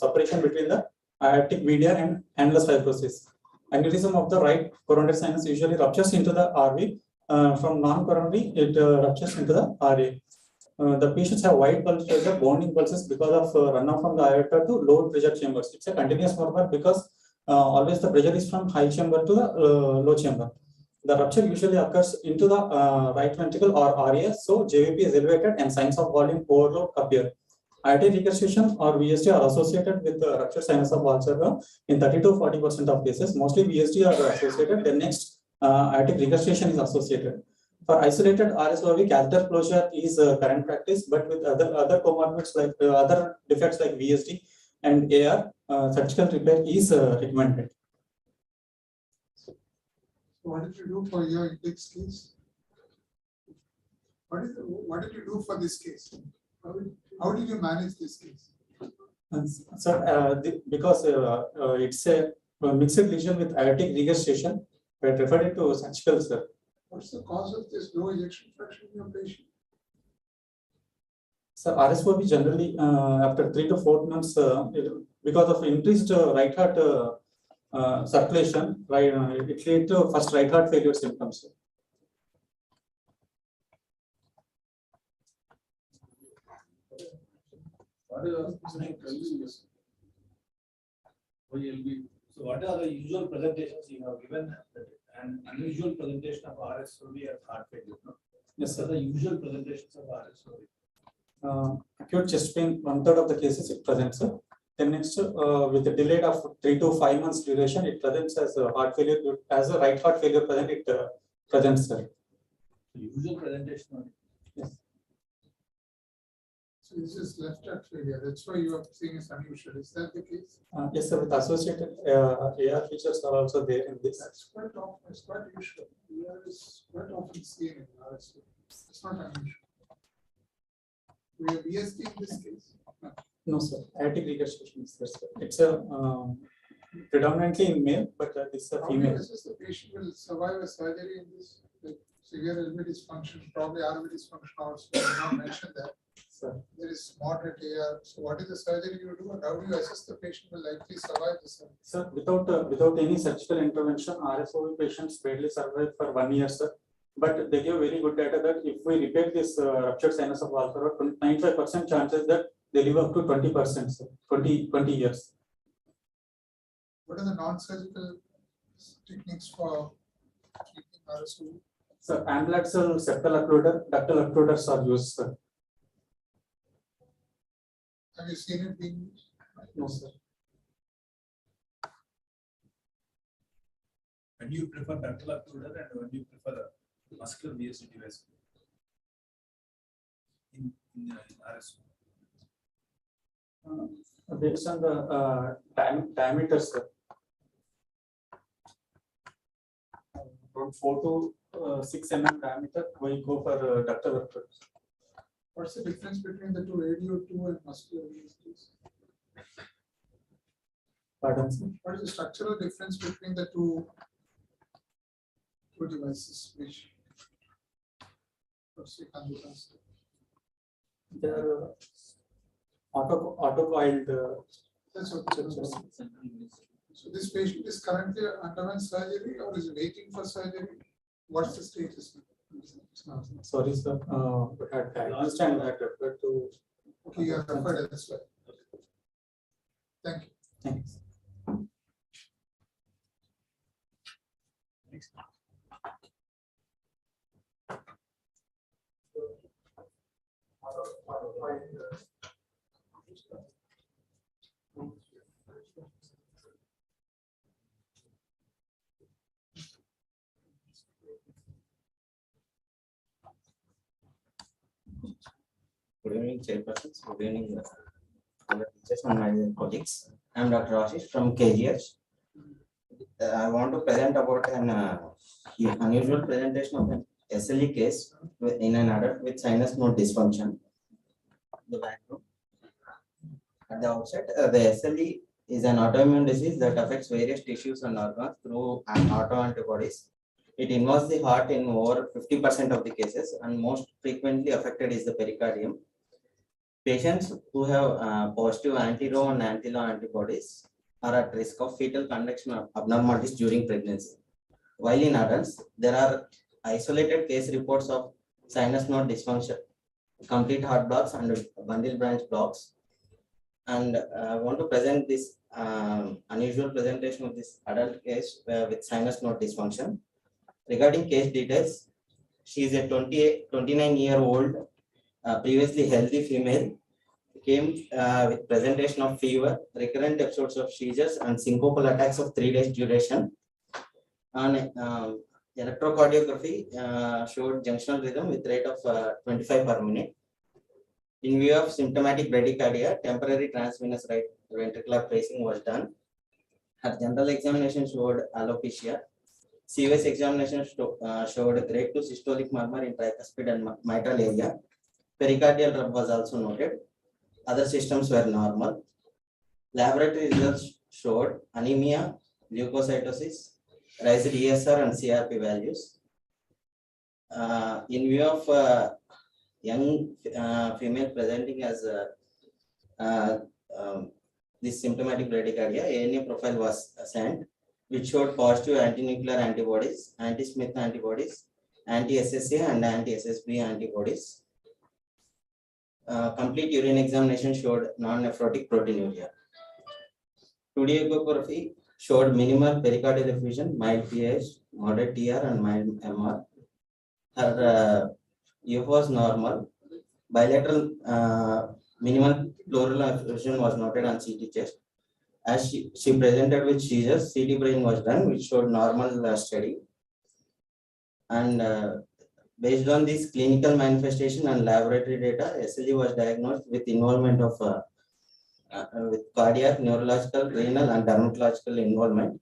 separation between the aortic media and annulus fibrosis. Aneurysm of the right coronary sinus usually ruptures into the RV. From non-coronary, it ruptures into the RA. The patients have wide pulse pressure, bounding pulses because of runoff from the aorta to low pressure chambers. It's a continuous murmur because always the pressure is from high chamber to the low chamber. The rupture usually occurs into the right ventricle or RAS, so JVP is elevated and signs of volume overload appear. Aortic regurgitation or VSD are associated with the ruptured sinus of Valsalva in 30 to 40% of cases. Mostly VSD are associated. The next aortic regurgitation is associated. For isolated RSOV, catheter closure is current practice, but with other comorbidities like other defects like VSD and AR, surgical repair is recommended.
What did you do for your index case? What did you do for this case? How did you manage this case?
So, because it's a mixed lesion with aortic regurgitation, we referred it to surgical, sir.
What's the cause of this low ejection fraction in your patient?
So RSOB generally after 3 to 4 months, because of increased right heart circulation, right, it leads to first right heart failure symptoms.
So what are the usual presentations you have given? An unusual presentation of RSOB as heart failure. No?
Yes, sir.
The usual presentations of RSOB.
Acute chest pain, 1/3 of the cases it presents. Then next, with a delay of 3 to 5 months duration, it presents as a heart failure. As a right heart failure present, it presents, sir.
The usual presentation.
Yes.
So this is left heart failure. That's why you are saying it's unusual. Is that the case?
Yes, sir. With associated AR features are also there in this.
That's quite often. It's quite usual. AR is quite often seen in RSOB. It's not unusual. We have VSD in this case.
No, sir. Aortic regurgitation is there, sir. It's a predominantly in male, but this is a female.
How the patient will survive a surgery in this severe LV dysfunction, probably RV dysfunction also. I will not mention that. There is moderate AR. So what is the surgery you do and how do you assess the patient will likely survive the surgery?
Sir, without any surgical intervention, RSOV patients barely survive for 1 year, sir. But they give very good data that if we repair this ruptured sinus of valve, 95% chances that they live up to 20%, sir, 20 years.
What are the non-surgical techniques for treating RSOV?
Sir, ambulatorial septal occluder, ductal occluders are used, sir.
Have you seen it being used?
No, sir.
When do you prefer ductal occluder and when do you prefer the muscular VSD device in RSO?
Based on the diameter, sir. From 4 to 6 mm diameter, we go for ductal occluders.
What's the difference between the two, radio 2 and muscular VSDs?
Pardon, sir?
What is the structural difference between the two devices which
They are auto coiled.
That's what. So this patient is currently underwent surgery or is waiting for surgery? What's the status?
Sorry, sir. I understand that referred to.
Okay, you have referred as well. Thank you.
Thanks.
Next.
Good evening, chairpersons. Good evening, other teachers and my colleagues. I am Dr. Ashish from KGH. I want to present about an unusual presentation of an SLE case in an adult with sinus node dysfunction. The background. At the outset, the SLE is an autoimmune disease that affects various tissues and organs through autoantibodies. It involves the heart in over 50% of the cases, and most frequently affected is the pericardium. Patients who have positive anti-Rho and anti-Law antibodies are at risk of fetal conduction abnormalities during pregnancy. While in adults, there are isolated case reports of sinus node dysfunction, complete heart blocks, and bundle branch blocks. And I want to present this unusual presentation of this adult case with sinus node dysfunction. Regarding case details, she is a 29-year-old, previously healthy female, came with presentation of fever, recurrent episodes of seizures, and syncopal attacks of 3 days duration. On electrocardiography showed junctional rhythm with rate of 25 per minute. In view of symptomatic bradycardia, temporary transvenous right ventricular pacing was done. Her general examination showed alopecia. CVS examination showed grade 2 systolic murmur in tricuspid and mitral area. Pericardial rub was also noted. Other systems were normal. Laboratory results showed anemia, leukocytosis, raised ESR and CRP values. In view of young female presenting as this symptomatic bradycardia, ANA profile was sent, which showed positive anti-nuclear antibodies, anti-Smith antibodies, anti-SSA and anti-SSB antibodies. Complete urine examination showed non-nephrotic proteinuria. 2D echography showed minimal pericardial effusion, mild PAH, moderate TR, and mild MR. Her UF was normal. Bilateral minimal pleural effusion was noted on CT chest. As she presented with seizures, CT brain was done, which showed normal study. And based on this clinical manifestation and laboratory data, SLE was diagnosed with involvement of with cardiac, neurological, renal, and dermatological involvement.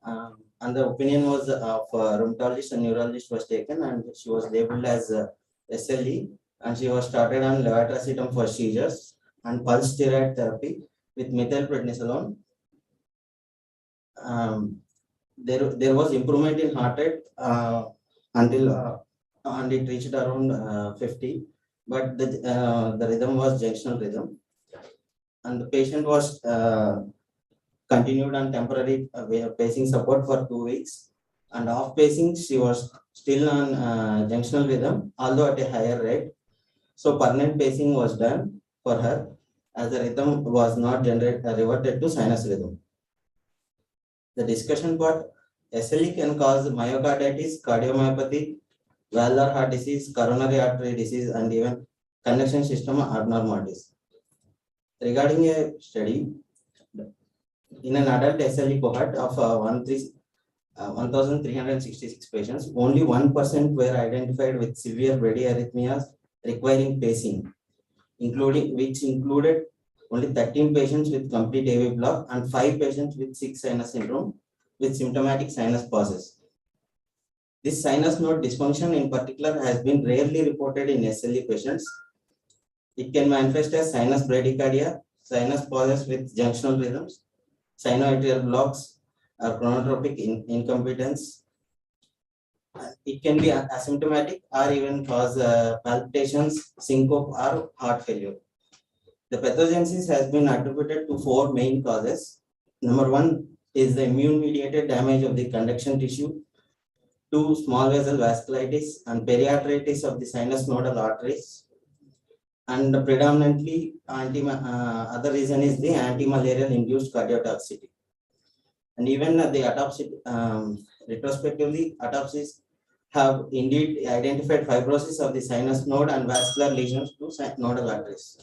And the opinion was of rheumatologist and neurologist was taken, and she was labeled as SLE, and she was started on levetiracetam for seizures and pulse steroid therapy with methylprednisolone. There was improvement in heart rate until and it reached around 50. but the rhythm was junctional rhythm, and the patient was continued on temporary pacing support for 2 weeks, and off pacing she was still on junctional rhythm, although at a higher rate. So permanent pacing was done for her, as the rhythm was not reverted to sinus rhythm. The discussion part: SLE can cause myocarditis, cardiomyopathy, valvular heart disease, coronary artery disease, and even conduction system abnormalities. Regarding a study, in an adult SLE cohort of 1,366 patients, only 1% were identified with severe bradyarrhythmias requiring pacing, which included only 13 patients with complete AV block and 5 patients with sick sinus syndrome with symptomatic sinus pauses. This sinus node dysfunction in particular has been rarely reported in SLE patients. It can manifest as sinus bradycardia, sinus pauses with junctional rhythms, sinoatrial blocks, or chronotropic incompetence. It can be asymptomatic or even cause palpitations, syncope, or heart failure. The pathogenesis has been attributed to 4 main causes. Number 1 is the immune-mediated damage of the conduction tissue. 2, small vessel vasculitis and periarteritis of the sinus nodal arteries. And predominantly, other reason is the antimalarial induced cardiotoxicity. And even the autopsy, retrospectively, autopsies have indeed identified fibrosis of the sinus node and vascular lesions to nodal arteries.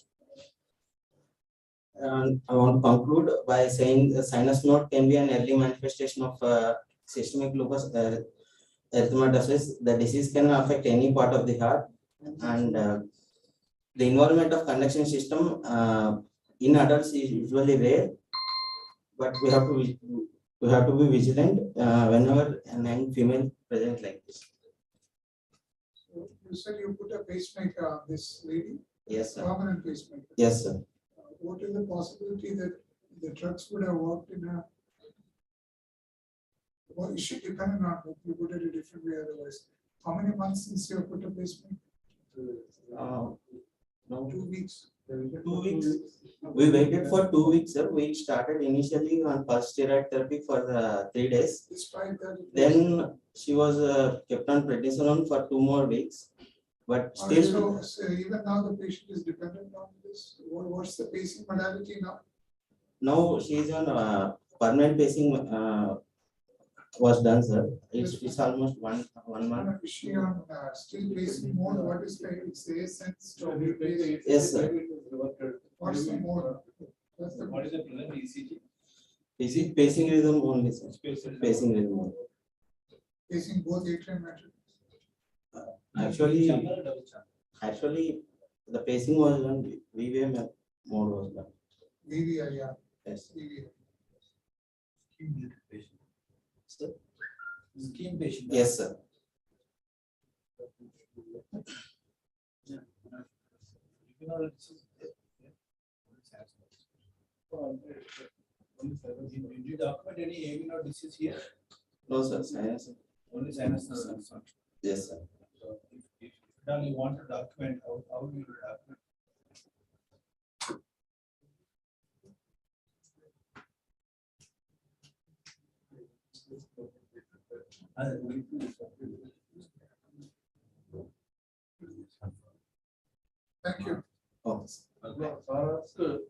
And I want to conclude by saying the sinus node can be an early manifestation of systemic lupus erythematosus. The disease can affect any part of the heart, and the involvement of conduction system in adults is usually rare, but we have to be vigilant whenever a young female present like this.
So you said you put a pacemaker on this lady?
Yes, sir.
Permanent pacemaker?
Yes, sir.
What is the possibility that the drugs would have worked in a, well, is she dependent on it? You put it a different way otherwise. How many months since you have put a pacemaker?
No.
2 weeks.
2 weeks. We waited for 2 weeks, sir. We started initially on pulse steroid therapy for 3 days.
Despite that,
Then she was kept on prednisolone for 2 more weeks. But still,
so even now the patient is dependent on this. What's the pacing modality now?
now she is on permanent pacing was done, sir. It's almost one month.
Is she on still pacing mode? What is the sense to
Yes, sir.
What's the mode?
What is the present ECG?
Is it pacing rhythm only, sir? Pacing rhythm only.
Pacing both atrium and
Actually, the pacing was done. VVM mode was done.
VVI, yeah.
Yes.
VVI.
Scheme patient.
Yes, sir.
Did you document any AV disease here?
No, sir. Sinus.
Only sinus.
Yes, sir.
So if you want to document, how do you document?
Thank you.
Oh.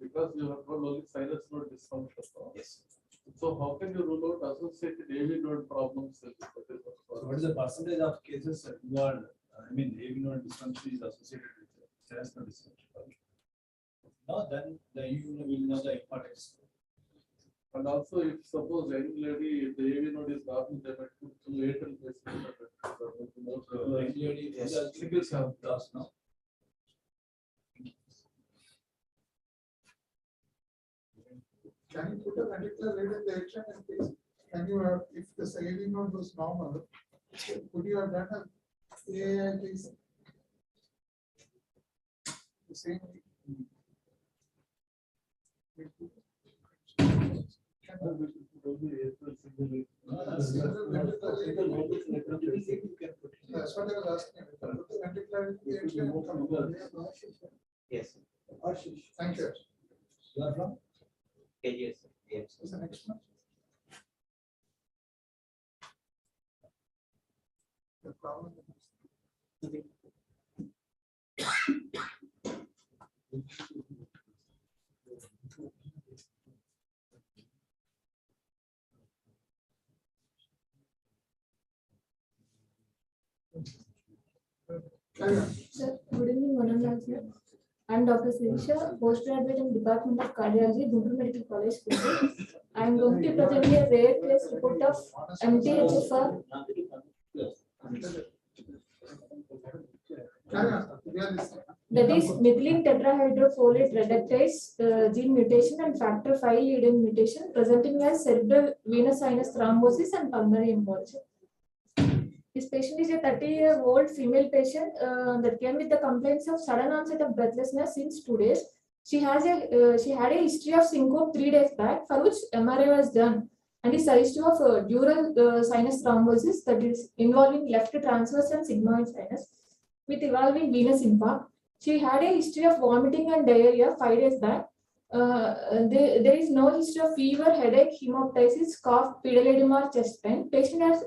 Because you have told only sinus node dysfunction.
Yes.
So how can you rule out associated AV node problems?
What is the percentage of cases involved? I mean, AV node dysfunction is associated with sinus node dysfunction. No, then you will know the importance.
And also, if suppose any lady, the AV node is normal, they might put to atrial pacemaker.
Yes. Singles have lost now.
Can you put a ventricular rate in the atrium and pace? Can you have, if the AV node was normal, could you have done a AAI pace? The same way. That's what I was asking.
Yes.
Thank you.
You are from? KGS. Yes.
What's the next one? The problem.
Sir, good evening, one and all, sir. I am Dr. Sirisha, postgraduate in Department of Cardiology, Ventral Medical College, Pune. I am going to present a rare case report of MTHFR. That is methylene tetrahydrofolate reductase gene mutation and factor V leading mutation presenting as cerebral venous sinus thrombosis and pulmonary embolism. This patient is a 30-year-old female patient that came with the complaints of sudden onset of breathlessness since 2 days. She had a history of syncope 3 days back, for which MRI was done, and is a history of dural sinus thrombosis that is involving left transverse and sigmoid sinus with evolving venous infarct. She had a history of vomiting and diarrhea 5 days back. There is no history of fever, headache, hemoptysis, cough, pedal edema, or chest pain. Patient has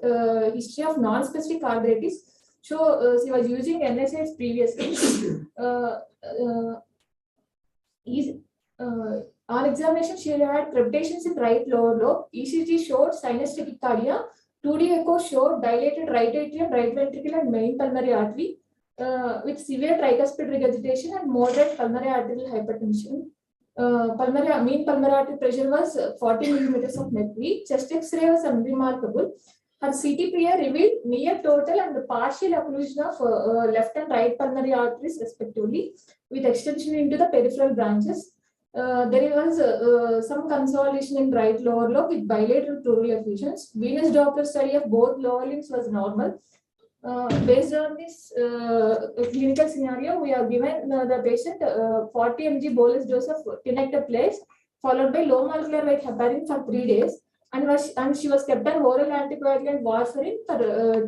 history of non-specific arthritis. So she was using NSAIDs previously. On examination, she had crepitations in right lower lobe. ECG showed sinus tachycardia. 2D echo showed dilated right atrium, right ventricle, and main pulmonary artery with severe tricuspid regurgitation and moderate pulmonary arterial hypertension. Mean pulmonary artery pressure was 40 millimeters of mercury. Chest X-ray was unremarkable. Her CT-PA revealed near total and partial occlusion of left and right pulmonary arteries respectively, with extension into the peripheral branches. There was some consolidation in right lower lobe with bilateral pleural effusions. Venous Doppler study of both lower limbs was normal. Based on this clinical scenario, we have given the patient 40 mg bolus dose of tenecteplase followed by low molecular weight heparin for 3 days, and she was kept on oral anticoagulant warfarin for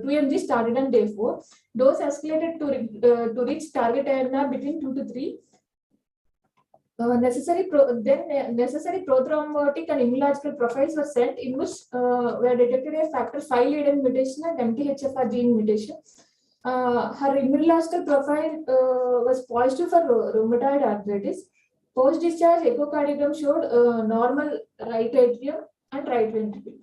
2 mg started on day 4. Dose escalated to reach target INR between 2 to 3. Necessary prothrombotic and immunological profiles were sent, in which were detected a factor V leading mutation and MTHFR gene mutation. Her immunological profile was positive for rheumatoid arthritis. Post-discharge echocardiogram showed normal right atrium and right ventricle.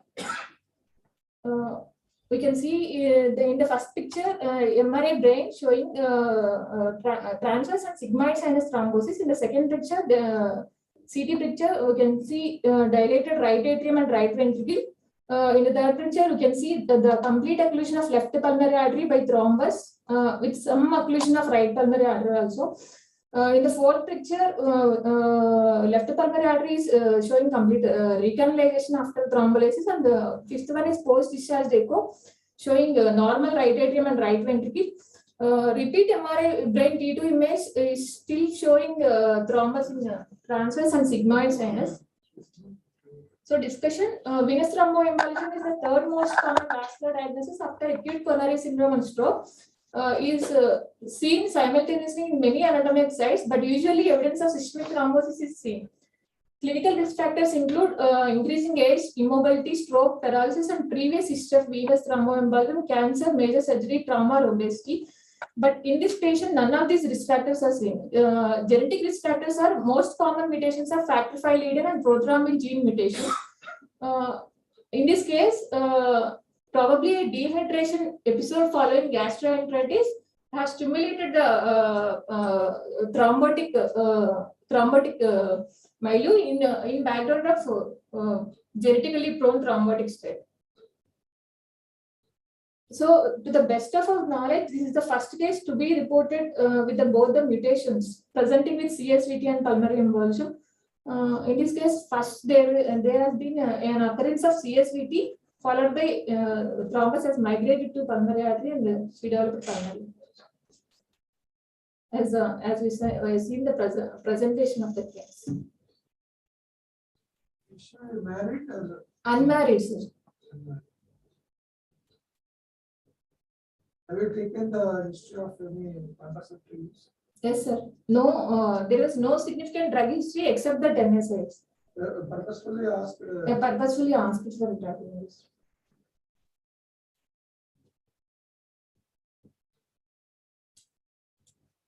We can see in the first picture, MRI brain showing transverse and sigmoid sinus thrombosis. In the second picture, the CT picture, we can see dilated right atrium and right ventricle. In the third picture, you can see the complete occlusion of left pulmonary artery by thrombus with some occlusion of right pulmonary artery also. In the fourth picture, left pulmonary artery is showing complete recanalization after thrombolysis, and the fifth one is post-discharge echo showing normal right atrium and right ventricle. Repeat MRI brain T2 image is still showing thrombus in transverse and sigmoid sinus. So discussion, venous thromboembolism is the third most common vascular diagnosis after acute coronary syndrome and stroke. Is seen simultaneously in many anatomic sites, but usually evidence of systemic thrombosis is seen. Clinical risk factors include increasing age, immobility, stroke, paralysis, and previous history of venous thromboembolism, cancer, major surgery, trauma, or obesity. But in this patient, none of these risk factors are seen. Genetic risk factors are most common mutations are factor V leader and prothrombin gene mutation. In this case, probably a dehydration episode following gastroenteritis has stimulated the thrombotic milieu in background of genetically prone thrombotic state. So, to the best of our knowledge, this is the first case to be reported with both the mutations presenting with CSVT and pulmonary embolism. In this case, first there has been an occurrence of CSVT followed by thrombus has migrated to pulmonary artery and we developed pulmonary. As we see in the presentation of the case.
Is she married or?
Unmarried, sir.
Have you taken the history of any contraceptive use?
Yes, sir. No, there was no significant drug history except the NSAIDs.
Purposefully asked.
I purposefully asked for drug use.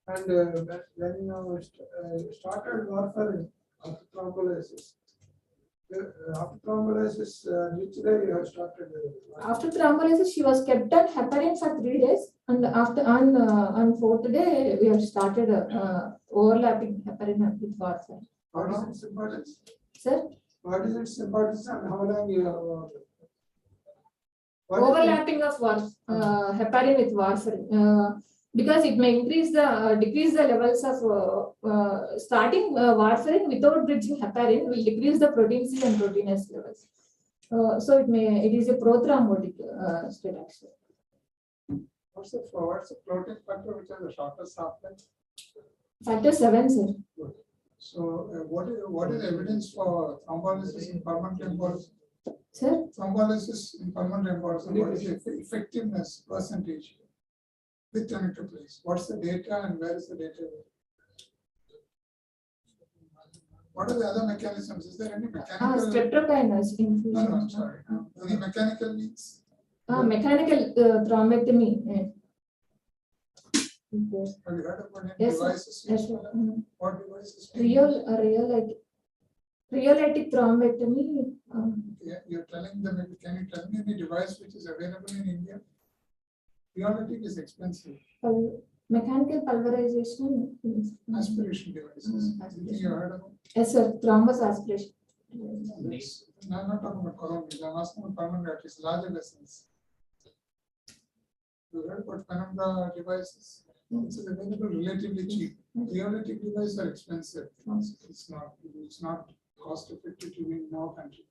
And when you started warfarin after thrombolysis, which day you have started?
After thrombolysis, she was kept on heparin for 3 days, and after on fourth day we have started overlapping heparin with warfarin.
What is its importance?
Sir?
What is its importance and how long you have?
Overlapping of heparin with warfarin. Because it may increase the decrease the levels of starting warfarin without bridging heparin will decrease the protein C and protein S levels. So it is a prothrombotic state action.
What's the protein factor which has the shortest half-life?
Factor 7, sir.
Good. So what is evidence for thrombolysis in permanent embolism?
Sir?
Thrombolysis in permanent embolism, what is the effectiveness percentage? With tenecteplase. What's the data and where is the data? What are the other mechanisms? Is there any mechanical?
Streptokinase infusion.
No, I'm sorry. Any mechanical means?
Mechanical thrombectomy. Yes.
Have you heard about any
Yes,
devices?
yes, sir.
What devices?
Rheolytic thrombectomy.
Yeah, you're telling them, can you tell me the device which is available in India? Rheolytic is expensive.
Mechanical pulverization.
Aspiration devices. Anything you heard about?
Yes, sir. Thrombus aspiration.
No, I'm not talking about coronary. I'm asking about pulmonary arteries, larger vessels. You heard about penumbra devices? It's available relatively cheap. Rheolytic devices are expensive. It's not cost effective to win in our country.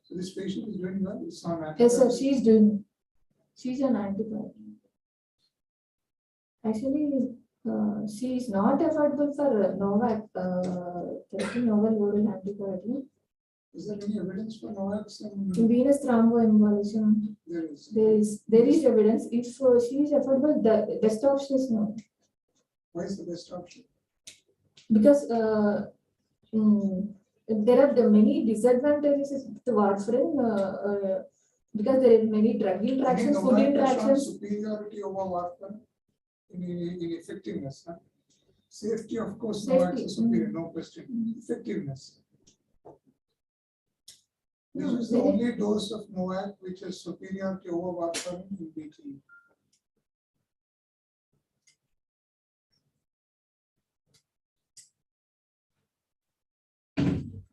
So this patient is doing well. It's on antibiotics.
Yes, sir. She is doing. She's an antibiotic. Actually, she is not affordable for Novak, novel oral antibiotic.
Is there any evidence for Novak's?
Venous thromboembolism. There is evidence. If she is affordable, the best option is no.
Why is the best option?
Because there are many disadvantages to warfarin. Because there are many drug interactions, food interactions.
Superiority over warfarin in effectiveness. Huh? Safety, of course,
Safety.
is superior, no question. Effectiveness. This is the only dose of Novak which is superiority over warfarin in BT.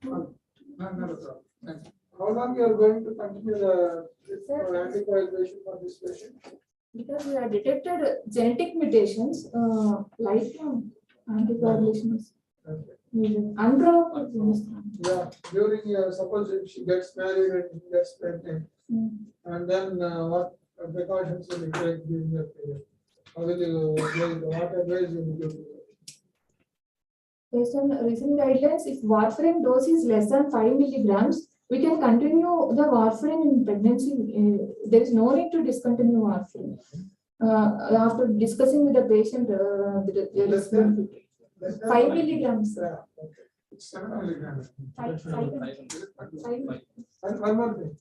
Not a problem. Thank you. How long you are going to continue the anticoagulation for this patient?
Because we have detected genetic mutations, lifelong anticoagulation is needed.
Yeah, during suppose if she gets married and gets pregnant, and then what precautions will you take during that period? How will you what advice will you give?
Based on recent guidelines, if warfarin dose is less than 5 milligrams, we can continue the warfarin in pregnancy. There is no need to discontinue warfarin. After discussing with the patient, there is 5 milligrams.
Yeah, okay. It's 7 milligrams.
5.
And one more thing.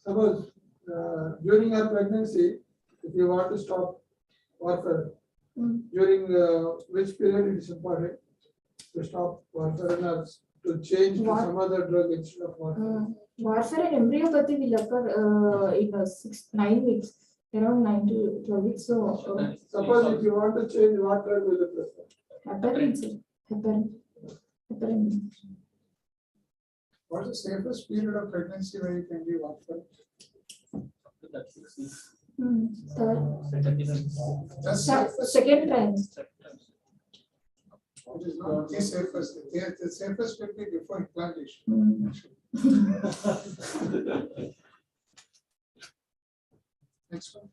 Suppose during your pregnancy, if you want to stop warfarin, during which period it is important to stop warfarin or to change to some other drug instead of warfarin?
Warfarin embryopathy will occur in 9 weeks, around 9 to 12 weeks. So,
suppose if you want to change, what drug will you prefer?
Heparin, sir. Heparin.
What is the safest period of pregnancy where you can give warfarin?
Second trimester.
It is not the safest. The safest will be before implantation. Next one.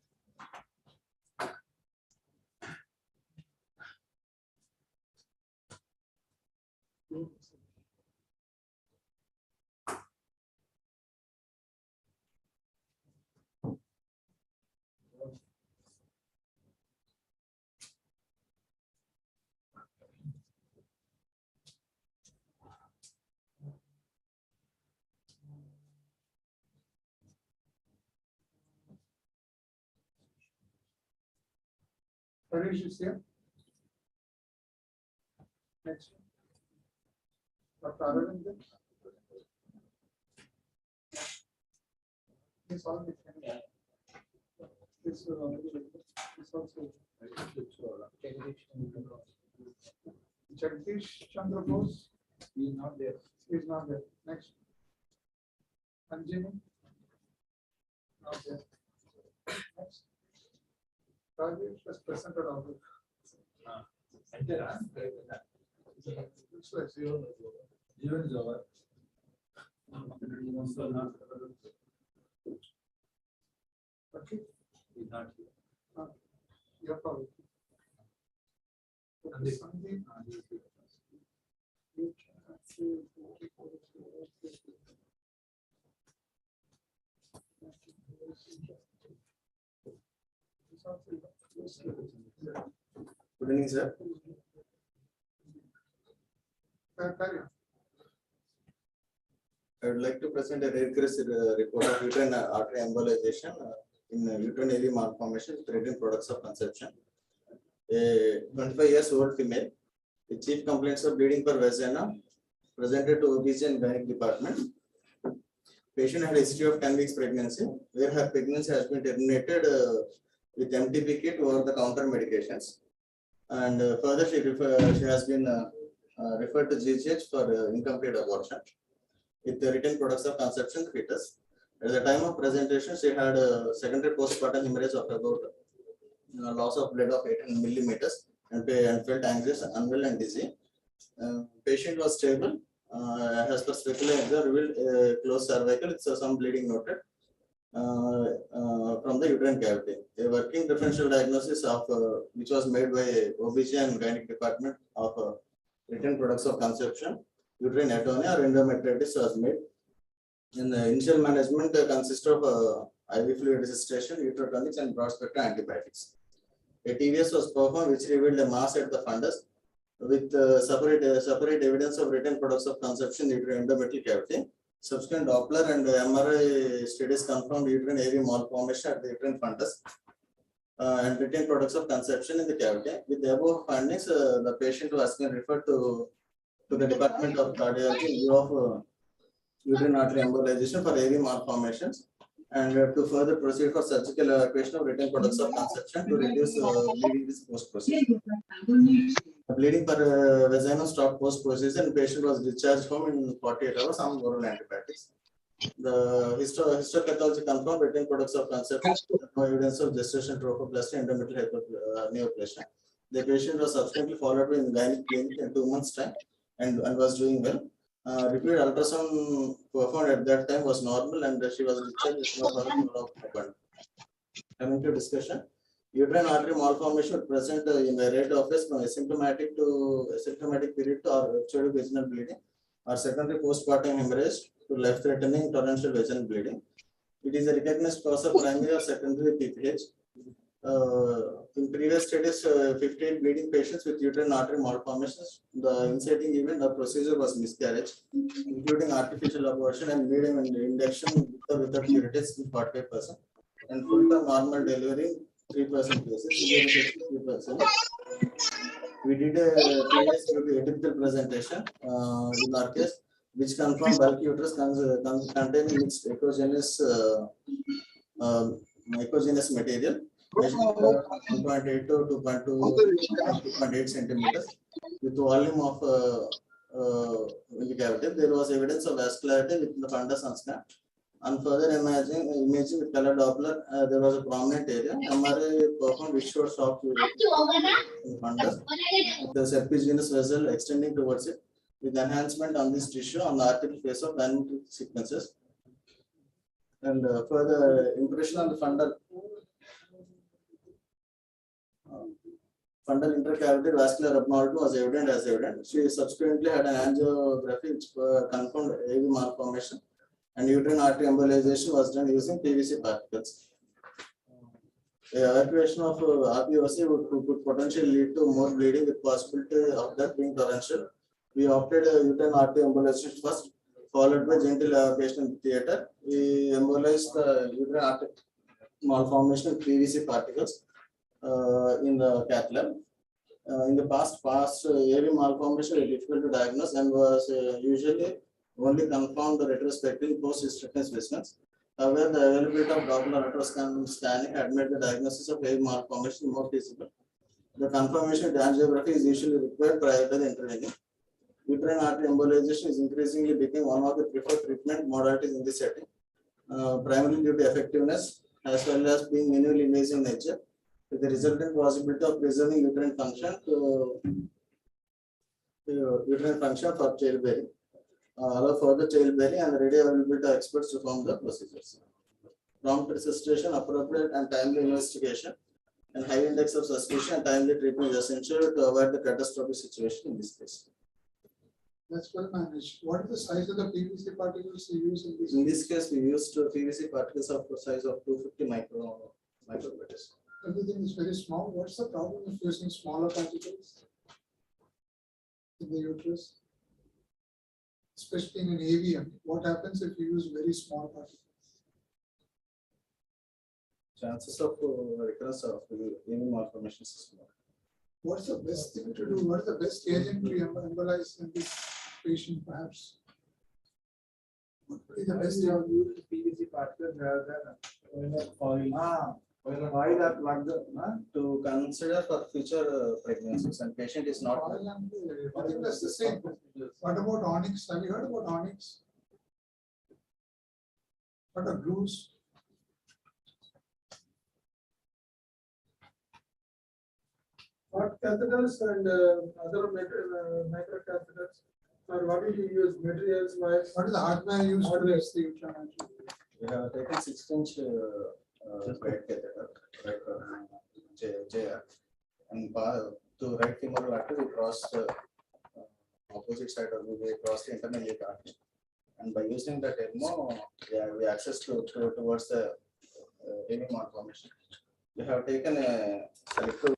Ganesh is here. Next. Dr. Arvind. This all this also Jagdish Chandra Bose. He is not there. He is not there. Next. Anjani. Not there. Next. Rajesh has presented all.
Even is over.
Okay.
He's not here.
Your call. Sandeep.
Good evening, sir. I would like to present a rare case report of uterine artery embolization in uterine AV malformation with written products of conception. A 25 years old female with chief complaints of bleeding per vagina presented to OBGYN and gynec department. Patient had a history of 10 weeks pregnancy, where her pregnancy has been terminated with MTP kit over the counter medications. And further, she has been referred to GGH for incomplete abortion with the written products of conception fetus. At the time of presentation, she had a secondary postpartum hemorrhage of about loss of blood of 18 millimeters and felt anxious, unwell, and dizzy. Patient was stable. As per speculation, revealed closed cervical. It's some bleeding noted from the uterine cavity. A working differential diagnosis of which was made by OBGYN and gynec department of written products of conception, uterine atonia or endometritis was made. In the initial management consists of IV fluid resuscitation, uterotonics, and broad spectrum antibiotics. A TVS was performed which revealed a mass at the fundus with separate evidence of written products of conception uterine endometrial cavity. Subsequent Doppler and MRI studies confirmed uterine AV malformation at the uterine fundus and written products of conception in the cavity. With the above findings, the patient was been referred to the Department of Cardiology in view of uterine artery embolization for AV malformations, and to further proceed for surgical evacuation of written products of conception to reduce bleeding risk post-procedure. Bleeding per vagina stopped post-procedure and patient was discharged home in 48 hours on oral antibiotics. The histopathology confirmed written products of conception, no evidence of gestation trophoblastic endometrial neoplasia. The patient was subsequently followed in gynec clinic in 2 months' time and was doing well. Repeated ultrasound performed at that time was normal and she was discharged with no further follow-up. Coming to discussion, uterine artery malformation would present in the rate of from asymptomatic period to actual vaginal bleeding or secondary postpartum hemorrhage to life-threatening torrential vaginal bleeding. It is a recognized cause of primary or secondary PPH. In previous studies, 58 bleeding patients with uterine artery malformations, the inciting event or procedure was miscarriage, including artificial abortion and medium induction with or without curatives in 45%, and full-term normal delivery 3% cases, 3%. We did a previous atypical presentation in our case, which confirmed bulky uterus containing mixed echogenous material, measuring 1.8 to 2.8 centimeters, with volume of in the cavity. There was evidence of vascularity with the fundus on scan. On further imaging with color Doppler, there was a prominent area. MRI performed which showed soft in the fundus. There was epigenous vessel extending towards it, with enhancement on this tissue on the arterial face of dynamic sequences. And further impression on the fundal intercavity vascular abnormality was evident. She subsequently had an angiography which confirmed AV malformation, and uterine artery embolization was done using PVC particles. Evacuation of RPOC could potentially lead to more bleeding with possibility of that being torrential. We opted uterine artery embolization first, followed by gentle evacuation in the theatre. We embolized the uterine artery malformation with PVC particles. in the cath lab. In the past AV malformation is difficult to diagnose and was usually only confirmed retrospectively post-hysterectomy specimens. However, the availability of Doppler ultrasound scanning had made the diagnosis of AV malformation more feasible. The confirmation of angiography is usually required prior to the intervening. Uterine artery embolization is increasingly becoming one of the preferred treatment modalities in this setting, primarily due to effectiveness as well as being minimally invasive in nature, with the resultant possibility of preserving uterine function for childbearing, allow further childbearing and ready availability of experts to perform the procedures. Prompt resuscitation, appropriate and timely investigation, and high index of suspicion and timely treatment is essential to avoid the catastrophic situation in this case.
That's well managed. What is the size of the PVC particles you use in this?
In this case, we used PVC particles of the size of 250 micrometers.
Everything is very small. What's the problem of using smaller particles in the uterus? Especially in an AVM. What happens if you use very small particles?
Chances of recurrence of AV malformation is small.
What's the best thing to do? What is the best agent to embolize in this patient, perhaps? What is the best
you have used PVC particles rather than oil?
Why that plug to consider for future pregnancies and patient is not.
I think that's the same. What about onyx? Have you heard about onyx? What are glues? What catheters and other microcatheters, or what did you use materials wise? What is the hardware used to raise the uterine?
We have taken 6-inch guide catheter, like JR, and to right femoral artery we crossed opposite side of we crossed the internal artery, and by using that Ecmo, we access towards the AV malformation. We have taken a selective.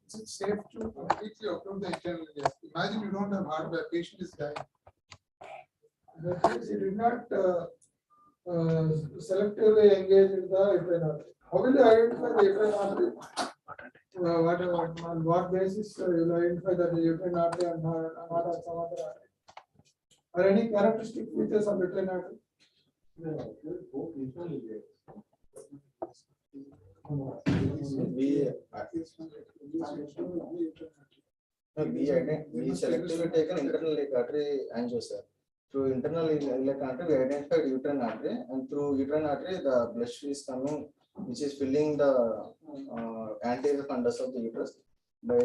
Is it safe to completely occlude the internal areas? Imagine you don't have hardware, patient is dying. In that case, you did not selectively engage in the uterine artery. How will you identify the uterine artery? On what basis you will identify that the uterine artery and not on some other artery? Are any characteristic features of uterine artery?
We
is from
No, we selectively taken internal iliac artery angio, sir. Through internal iliac artery, we identified uterine artery, and through uterine artery, the blood stream is coming, which is filling the anterior fundus of the uterus. By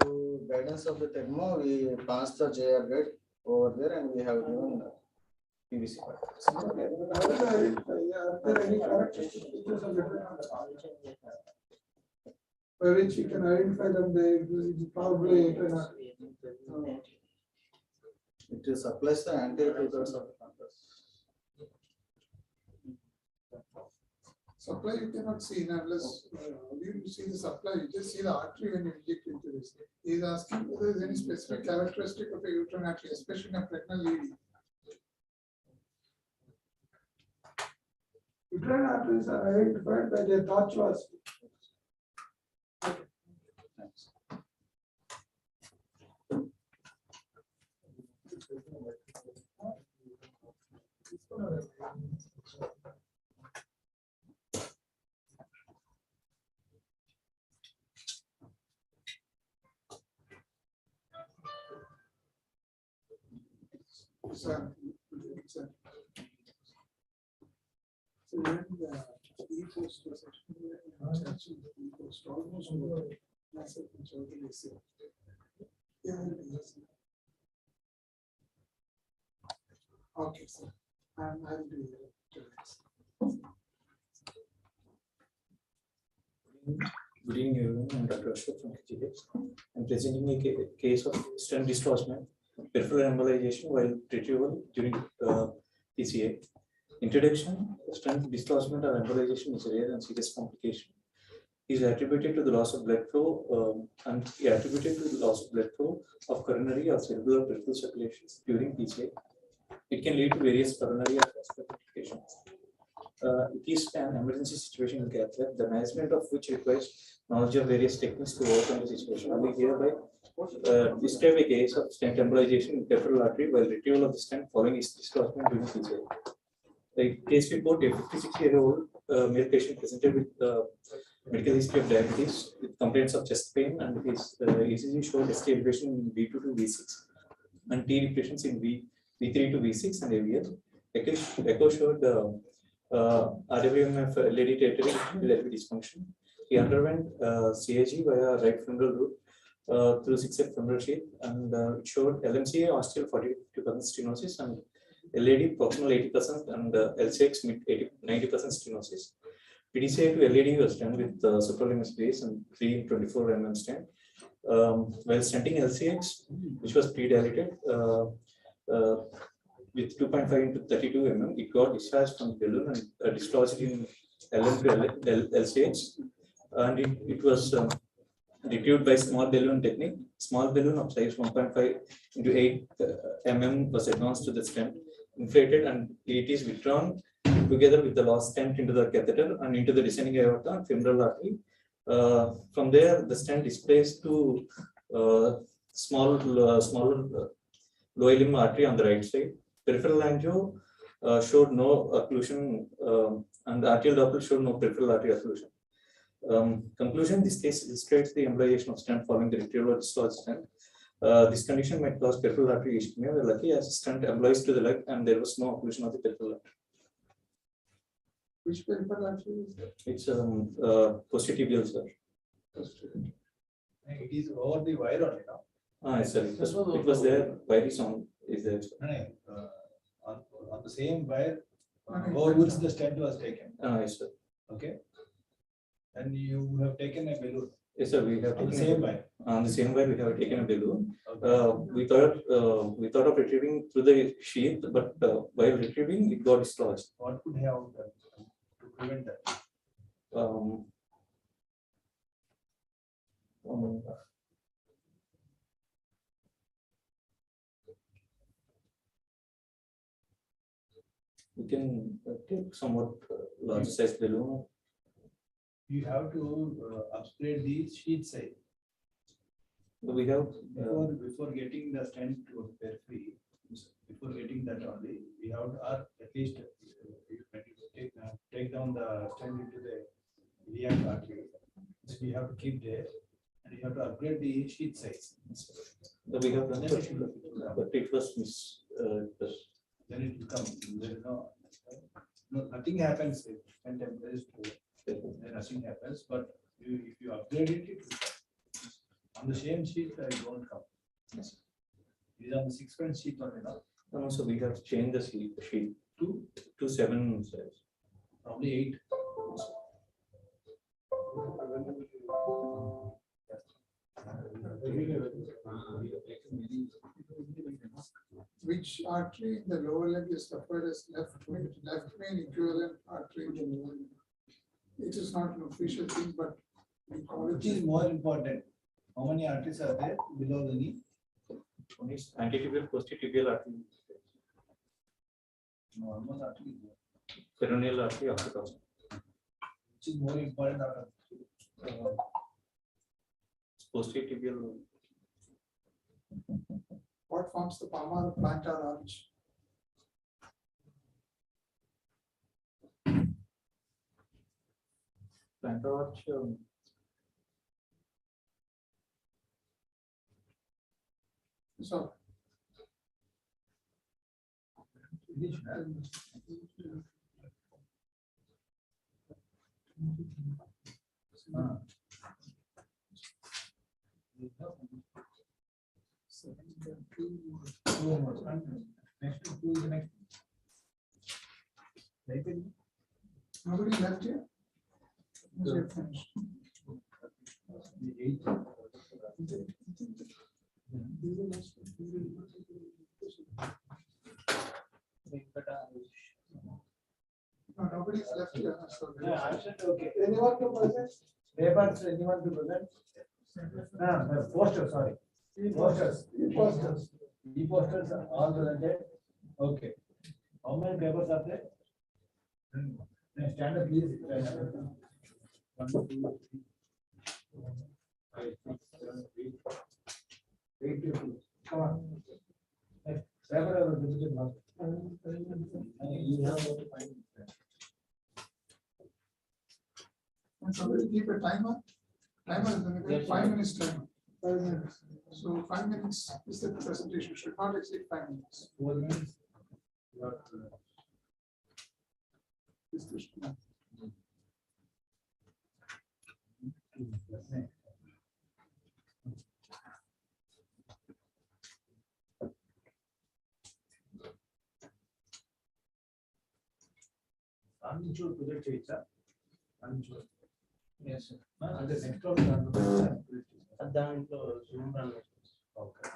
through guidance of the Ecmo, we passed the JR gate over there, and we have given PVC pipe.
Are there any characteristic features of uterine by which you can identify them? They probably uterine artery.
It supplies the anterior two-thirds of the fundus.
Supply you cannot see unless you see the supply, you just see the artery when you inject into this. He is asking whether there is any specific characteristic of a uterine artery, especially in a pregnant lady. Uterine arteries are identified by their torch velocity. So when the E-post was almost massive majority is okay, sir. I'll do it.
Good evening, everyone. I'm Dr. Ashok from HallB. I'm presenting a case of stent displacement, peripheral embolization while retrieval during PCA. Introduction: stent displacement or embolization is a rare and serious complication. Is attributed to the loss of blood flow and attributed to the loss of blood flow of coronary or cerebral peripheral circulations during PCA. It can lead to various coronary or vascular complications. It is an emergency situation in cath lab, the management of which requires knowledge of various techniques to overcome the situation. I will hereby describe a case of stent embolization in peripheral artery while retrieval of the stent following its displacement during PCA. The case report: a 56-year-old male patient presented with medical history of diabetes with complaints of chest pain, and his ECG showed ST elevation in V2 to V6 and T depressions in V3 to V6 and AVL. Echo showed RWMF LAD territory with dysfunction. He underwent CAG via right femoral route through 6F femoral sheath, and it showed LMCA osteal 40-50% stenosis and LAD proximal 80% and LCX mid 90% stenosis. PDCA to LAD was done with supralimus base and 324 mm stent. While stenting LCX, which was pre-dilated with 2.5 into 32 mm, it got discharged from the balloon and discharged in LM to LCX, and it was retrieved by small balloon technique. Small balloon of size 1.5 into 8 mm was advanced to the stent, inflated, and it is withdrawn together with the lost stent into the catheter and into the descending aorta and femoral artery. From there, the stent is placed to smaller lower limb artery on the right side. Peripheral angio showed no occlusion, and the arterial Doppler showed no peripheral artery occlusion. Conclusion: this case illustrates the embolization of stent following the retrieval of discharged stent. This condition might cause peripheral artery ischemia. We are lucky as stent embolized to the leg and there was no occlusion of the peripheral artery.
Which peripheral artery is that?
It's posterior, sir.
It is over the wire only now.
Yes, sir. It was there. Wire is on. Is there?
On the same wire over which the stent was taken.
Yes, sir.
Okay. And you have taken a balloon.
Yes, sir. We have
on
taken
the same wire.
On the same wire, we have taken a balloon. We thought of retrieving through the sheath, but while retrieving, it got dislodged.
What could have done to prevent that?
We can take somewhat larger size balloon.
You have to upgrade the sheet size.
We have
before getting the stent to periphery, before getting that only, we have to, or at least when you take down the stent into the iliac artery, So you have to keep there, and you have to upgrade the sheet size.
So we have done it, but it was
Then it will come. There is nothing happens when temperature is low. Then nothing happens, but if you upgrade it, it will come. On the same sheet, it won't come. It is on the 6-point sheet only now.
And also we have changed the sheet to 7 size.
Probably 8.
Which artery in the lower leg is referred as left main equivalent artery? It is not an official thing, but we call it.
Which is more important? How many arteries are there below the knee?
Antitibial, postitibial artery.
No, almost artery.
Peroneal artery, occipital.
Which is more important?
Postitibial.
What forms the palmar plantar arch?
Plantar arch.
So. Nobody left here? You're finished. No, nobody's left here. So
Yeah, I said okay. Anyone to present? Papers, anyone to present? No, posters, sorry. Posters. E-posters. E-posters are all presented. Okay. How many papers are there? Then stand up, please. 1, 2, 3, 4, 5, 6, 7, 8, 8, 2. Come on. Next. Paper are visited now. You have to find it.
And somebody keep a timer. Timer is 5 minutes timer. 5 minutes. So 5 minutes is the presentation. Should not exceed 5 minutes.
4 minutes.
Discussion.
Untitled project cheycha. Untitled. Yes, sir. And the next one.
దాంట్లో Zoom run.
Okay.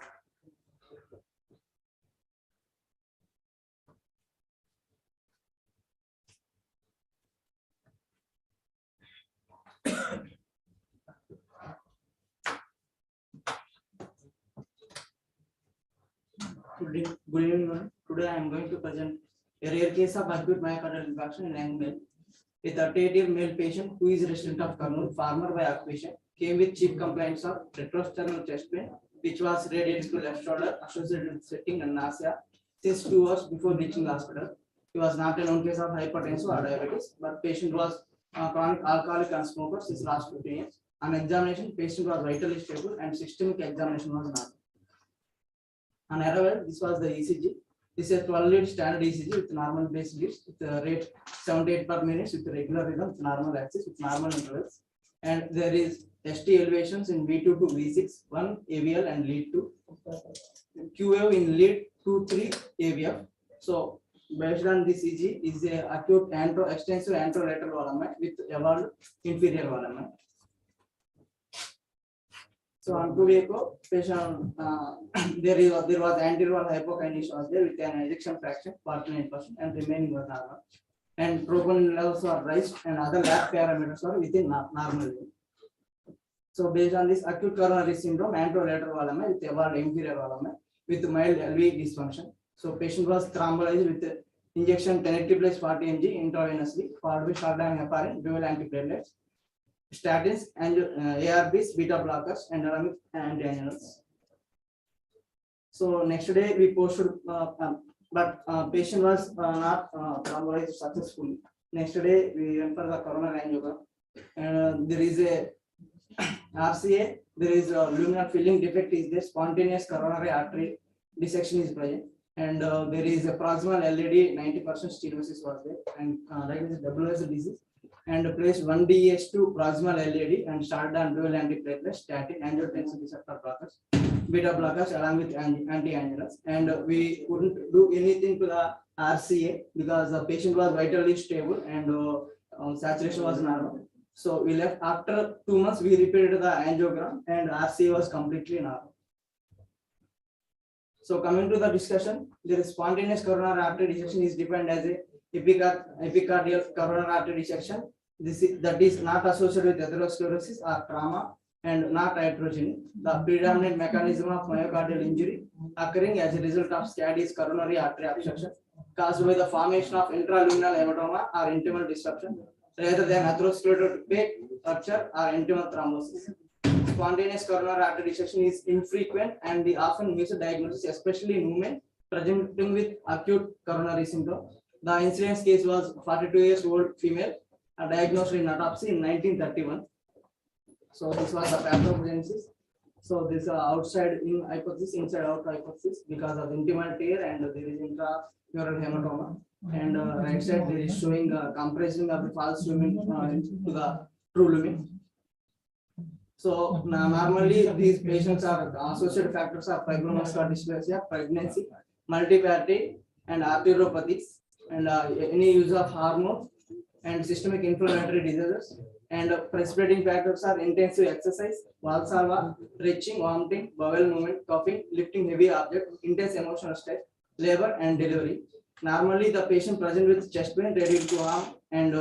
Good evening, ma'am. Today I am going to present a rare case of acute myocardial infarction in young male. A 38-year male patient who is resident of Kurnool, farmer by occupation, came with chief complaints of retrosternal chest pain, which was radiated to left shoulder, associated with sweating and nausea since 2 hours before reaching the hospital. He was not a known case of hypertension or diabetes, but patient was chronic alcoholic and smoker since last 15 years. On examination, patient was vitally stable and systemic examination was not. On arrival, this was the ECG. This is a 12-lead standard ECG with normal base leads with the rate 78 per minute with regular rhythm, with normal axis, with normal intervals. And there is ST elevations in V2 to V6, 1 AVL and lead 2. Q wave in lead 2, 3 AVF. So based on this ECG is a acute extensive anterolateral volume with evolved inferior volume. So on 2 echo, patient there was anterior hypokinesia was there with an ejection fraction 49% and remaining was normal. And troponin levels are raised and other lab parameters are within normal. So based on this acute coronary syndrome, anterolateral volume with evolved inferior volume with mild LV dysfunction. So patient was thrombolized with injection 1080 plus 40 mg intravenously, followed by short-term heparin, dual antiplatelets, statins, and ARBs, beta blockers, and antiangiogenics. So next day we posted, but patient was not thrombolized successfully. Next day we went for the coronary angiogram, and there is a
RCA, there is a luminal filling defect is there, spontaneous coronary artery dissection is present, and there is a proximal LED, 90% stenosis was there, and that is WS disease, and placed 1DS2 proximal LED and started on dual antiplatelet, statin, angiotensin receptor blockers, beta blockers along with anti-angiolas, and we couldn't do anything to the RCA because the patient was vitally stable and saturation was normal. So we left after 2 months. We repeated the angiogram and RCA was completely normal. So coming to the discussion, the spontaneous coronary artery dissection is defined as a epicardial coronary artery dissection. That is not associated with atherosclerosis or trauma and not iatrogenic. The predominant mechanism of myocardial injury occurring as a result of SCAD is coronary artery obstruction caused by the formation of intraluminal hematoma or intimal disruption rather than atherosclerotic rupture or intimal thrombosis. Spontaneous coronary artery dissection is infrequent and the often missed diagnosis, especially in women presenting with acute coronary syndrome. The incidence case was 42 years old female, diagnosed in autopsy in 1931. So this was the pathogenesis. So this outside in hypothesis, inside out hypothesis because of intimal tear and there is intramural hematoma. And right side there is showing compressing of the false lumen to the true lumen. So normally these patients are associated factors of fibromuscular dysplasia, pregnancy, multiparty, and arteriopathies, and any use of hormones and systemic inflammatory diseases. And precipitating factors are intensive exercise, Valsalva, retching, vomiting, bowel movement, coughing, lifting heavy objects, intense emotional state, labor and delivery. Normally, the patient present with chest pain, radial to arm, and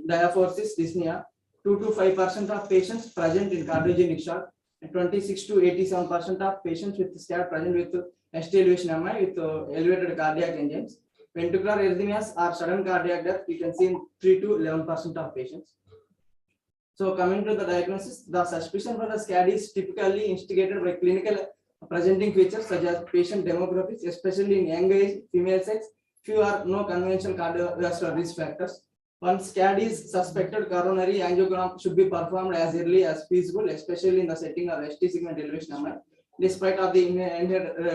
diaphoresis, dyspnea. 2 to 5% of patients present in cardiogenic shock, and 26 to 87% of patients with SCAD present with ST elevation MI with elevated cardiac enzymes. Ventricular arrhythmias or sudden cardiac death, you can see in 3 to 11% of patients. So coming to the diagnosis, the suspicion for the SCAD is typically instigated by clinical presenting features such as patient demographics, especially in young age, female sex, few or no conventional cardiovascular risk factors. Once SCAD is suspected, coronary angiogram should be performed as early as feasible, especially in the setting of ST segment elevation MI, despite of the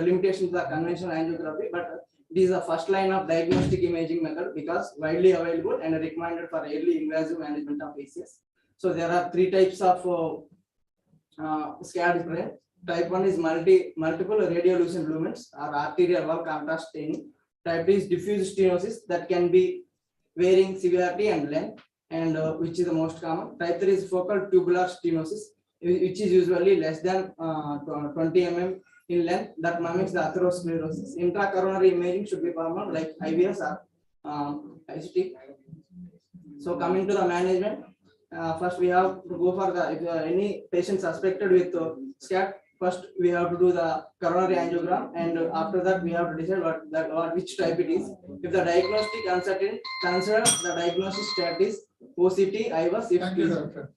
limitations of the conventional angiography. But it is the first line of diagnostic imaging method because widely available and recommended for early invasive management of ACS. So there are 3 types of SCAD. Type 1 is multiple radiolucent lumens or arterial wall contrast staining. Type 2 is diffuse stenosis that can be varying severity and length, and which is the most common. Type 3 is focal tubular stenosis, which is usually less than 20 mm in length that mimics the atherosclerosis. Intracoronary imaging should be performed like IVS or ICT. So coming to the management, first we have to go for the if any patient suspected with SCAD. First, we have to do the coronary angiogram, and after that, we have to decide which type it is. If the diagnostic uncertain, consider the diagnosis stat is OCT, IVAS.
Thank you, doctor.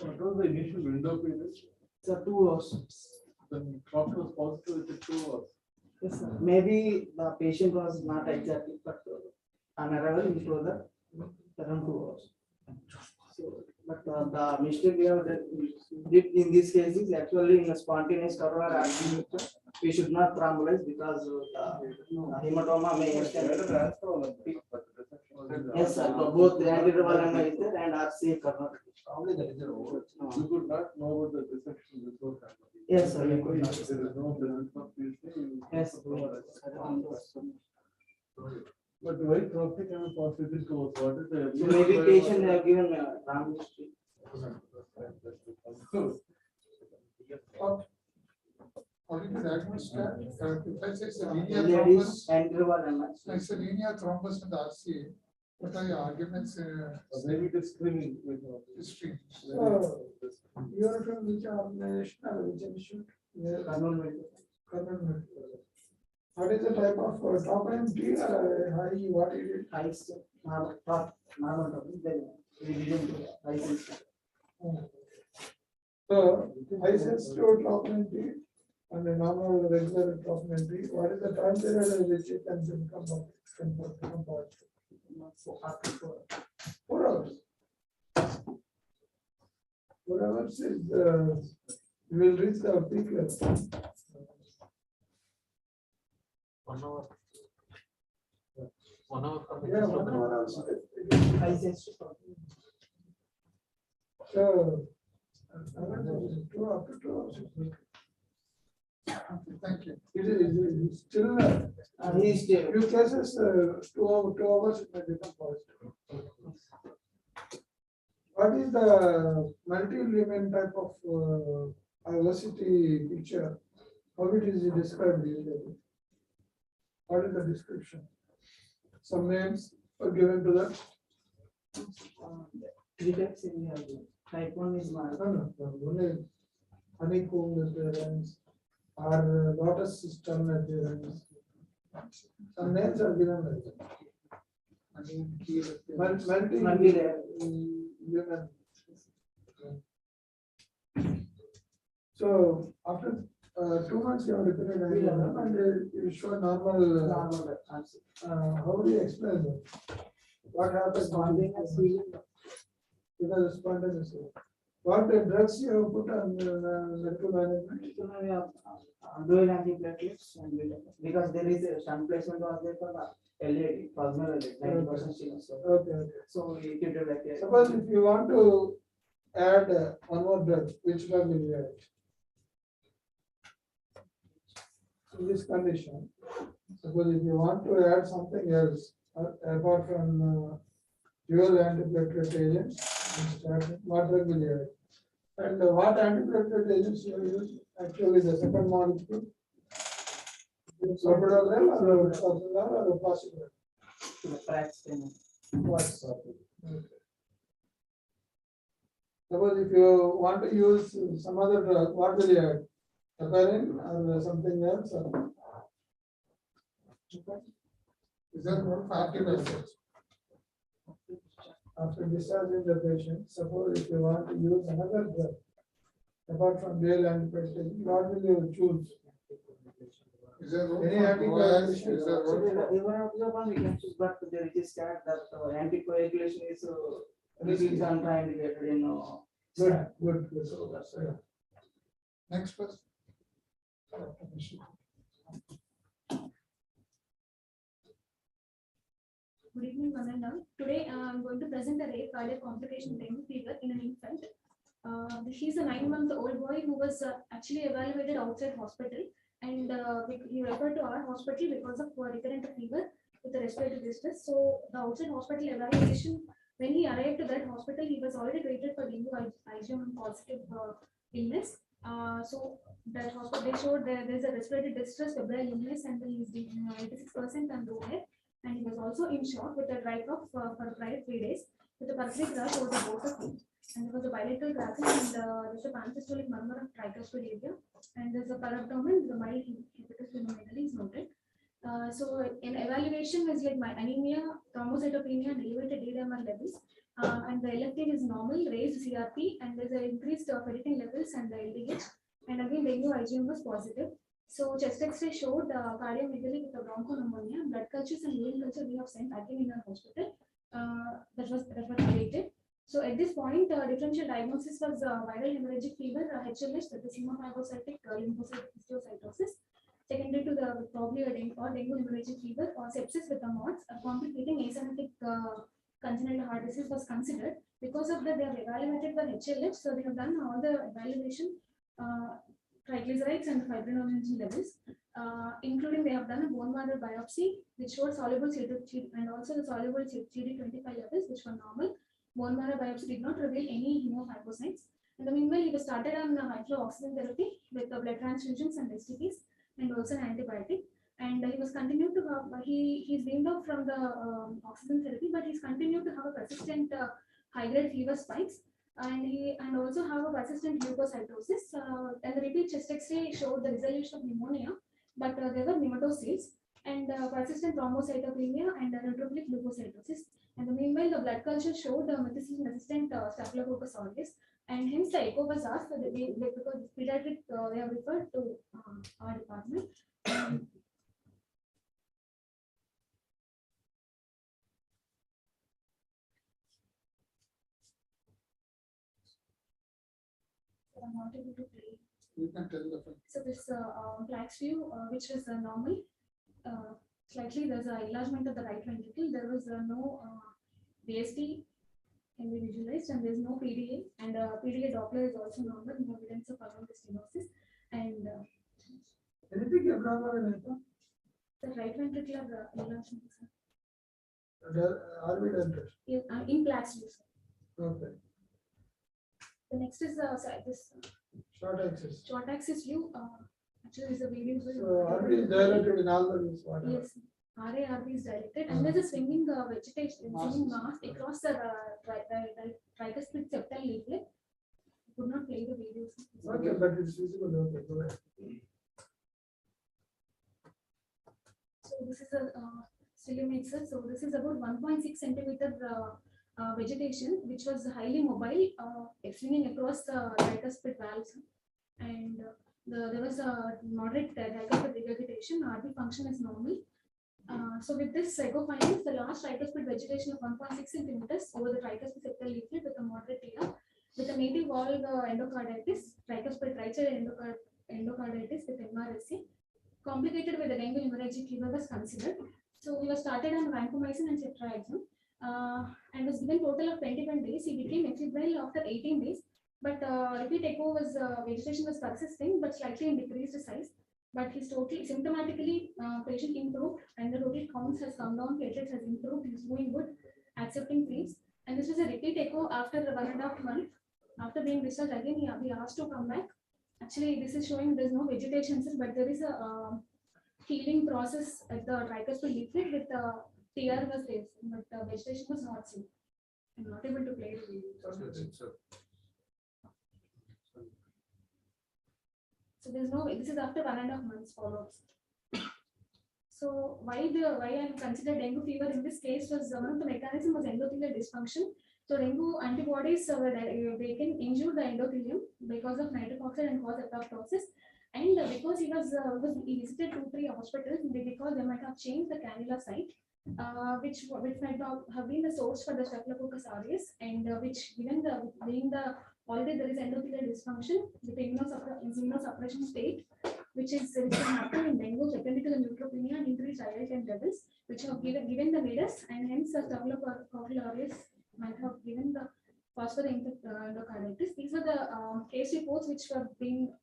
What was the initial window period?
So 2 hours.
The clock was positive with 2 hours.
Yes, sir. Maybe the patient was not exactly, but on arrival, we told that around 2 hours. So, but the mistake we have did in this case is actually in a spontaneous coronary artery, we should not thrombolize because the hematoma may extend. Yes, sir. Both the antireval MI is there and RCA coronary.
You could not know about the dissection before.
Yes, sir. We could not.
There is no presence of PhD.
Yes.
But why traffic and positive goes? What is the?
So maybe patient have given wrong history.
What is the diagnosis? If I say it's a linear
Ladies
thrombus,
antireval MI.
it's a linear thrombus in the RCA. What are your arguments? Maybe it is screening with history. You are from which organization or which institute? What is the type of top MT or high? What is it?
High top, normal. Then we didn't do high sensitive.
So high sensitive top MT and a normal regular top MT. What is the time period in which it can become?
After
4 hours. 4 hours is, you will reach the peak level.
1 hour. 1 hour from
Yeah, 1 hour also. So, after 2 hours. Thank you. It is still, few cases, 2 hours it may become positive. What is the multi-lumen type of velocity picture? How it is described usually? What is the description? Some names are given to that.
Type 1 is one.
No. Honeycomb appearance or lotus system appearance. Some names are given like that. Multi-lumen. So after 2 months you have repeated angiogram and you show normal. How do you explain that? What happens? Because spontaneous. What the drugs you have put on medical management?
Dual antiplatelets and because there is a shunt placement was there for the LAD, plasma LAD, 90% still.
Okay.
So we treated like a.
Suppose if you want to add one more drug, which drug will you add? In this condition, suppose if you want to add something else apart from dual antiplatelet agents, what drug will you add? And what antiplatelet agents you use? Actually, the second molecule. Epidurals or possible. Suppose if you want to use some other drug, what will you add? Heparin or something else? Is there more fatty acids? After discharging the patient, suppose if you want to use another drug, apart from dual antiplatelet, what will you choose? Is there any anticoagulation? Is there
one we can choose, but there is a stat that anticoagulation is contraindicated in.
Good. So that's it. Next question.
Good evening, one and all. Today I'm going to present a rare cardiac complication dengue fever in an infant. He's a 9-month-old boy who was actually evaluated outside hospital, and he referred to our hospital because of recurrent fever with the respiratory distress. So the outside hospital evaluation, when he arrived to that hospital, he was already treated for dengue IgM positive illness. So that hospital, they showed there's a respiratory distress, febrile illness, and then he's 86% on low air. And he was also in shock with a dry cough for prior 3 days with a pulmonary crash over the both of them. And there was a bilateral cracking, and there's a pansystolic murmur of tricuspid area, and there's a parabdomen, the mild impetus pneumonia is noted. So in evaluation is like my anemia, thrombocytopenia, and elevated D-dimer levels, and the LFT is normal, raised CRP, and there's an increased ferritin levels and the LDH, and again dengue IgM was positive. So chest X-ray showed cardiomegaly with a bronchopneumonia. Blood cultures and urine culture we have sent again in our hospital. That was related. So at this point, differential diagnosis was viral hemorrhagic fever, HLH, that is hemophagocytic lymphocytic histiocytosis. Secondary to the probably a dengue hemorrhagic fever or sepsis with the MODS, a complicating asymptomatic congenital heart disease was considered. Because of that, they have evaluated for HLH. So they have done all the evaluation. Triglycerides and fibrinogen levels, including they have done a bone marrow biopsy which showed soluble CD and also the soluble CD25 levels which were normal. Bone marrow biopsy did not reveal any hemophagocytes. In the meanwhile, he was started on high flow oxygen therapy with blood transfusions and STPs and also an antibiotic. And he was continued to have he's weaned off from the oxygen therapy, but he's continued to have a persistent high grade fever spikes. And also have a persistent leukocytosis. And the repeat chest X-ray showed the resolution of pneumonia, but there were nematocytes and persistent thrombocytopenia and neutrophilic leukocytosis. And meanwhile, the blood culture showed methicillin-resistant Staphylococcus aureus, and hence the echo was asked because pediatric they have referred to our department. I'm not able to play.
You can tell the fact.
So this plaques view, which is normal, slightly there's a enlargement of the right ventricle. There was no VST can be visualized, and there's no PDA, and PDA Doppler is also normal, no evidence of pulmonary stenosis, and
Anything abnormal in it?
the right ventricular enlargement.
Are we done?
In plaques view.
Okay.
The next is this
Short axis.
short axis view. Actually, is a video.
So RB is dilated in all the views.
Yes, RB is directed, and there's a swinging vegetation, swinging mass across the tricuspid septal leaflet. I could not play the videos.
Okay, but it's visible. Okay, go ahead.
So this is a still image, sir. So this is about 1.6 centimeter vegetation, which was highly mobile, swinging across the tricuspid valves, and there was a moderate tricuspid regurgitation. RB function is normal. So with this echo findings, the large tricuspid vegetation of 1.6 centimeters over the tricuspid septal leaflet with a moderate tear, with a native valve endocarditis, tricuspid right side endocarditis with MRSA, complicated with the dengue hemorrhagic fever was considered. So he was started on vancomycin and ceftriaxone, and was given total of 21 days. He became epidemiol after 18 days, but repeat echo was vegetation was persisting, but slightly in decreased size. But he's totally symptomatically patient improved, and the total counts has come down, platelets has improved, he's doing good, accepting feeds. And this was a repeat echo after 1.5 months. After being discharged again, he asked to come back. Actually, this is showing there's no vegetation, but there is a healing process at the tricuspid leaflet with TR was there, but vegetation was not seen. I'm not able to play the video. So there's no, this is after 1.5 months follow-ups. So why I considered dengue fever in this case was one of the mechanism was endothelial dysfunction. So dengue antibodies they can injure the endothelium because of nitric oxide and cause apoptosis. And because he visited 2-3 hospitals, because they might have changed the cannula site, which might have been the source for the Staphylococcus aureus, and which given already there is endothelial dysfunction with immunosuppression state, which can happen in dengue secondary to the neutropenia and increased IL-10 levels, which have given the MEDUS, and hence the Staphylococcus aureus might have given the cause for the endocarditis. These were the case reports which were being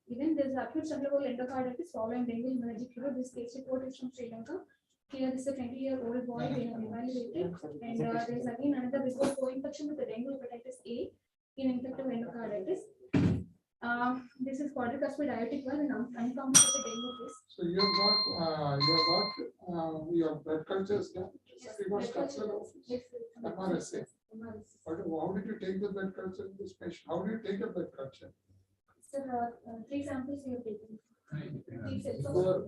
given. There is acute Staphylococcus endocarditis following dengue hemorrhagic fever. This case report is from Sri Lanka. Here this is a 20-year-old boy they have evaluated, and there is again another report co-infection with the dengue hepatitis A in infective endocarditis. This is quadricuspid aortic valve and uncomplicated dengue case.
So you have got your blood cultures done. You got structure of MRSA. How did you take the blood culture in this patient? How do you take a blood culture?
Sir, 3 samples we have taken.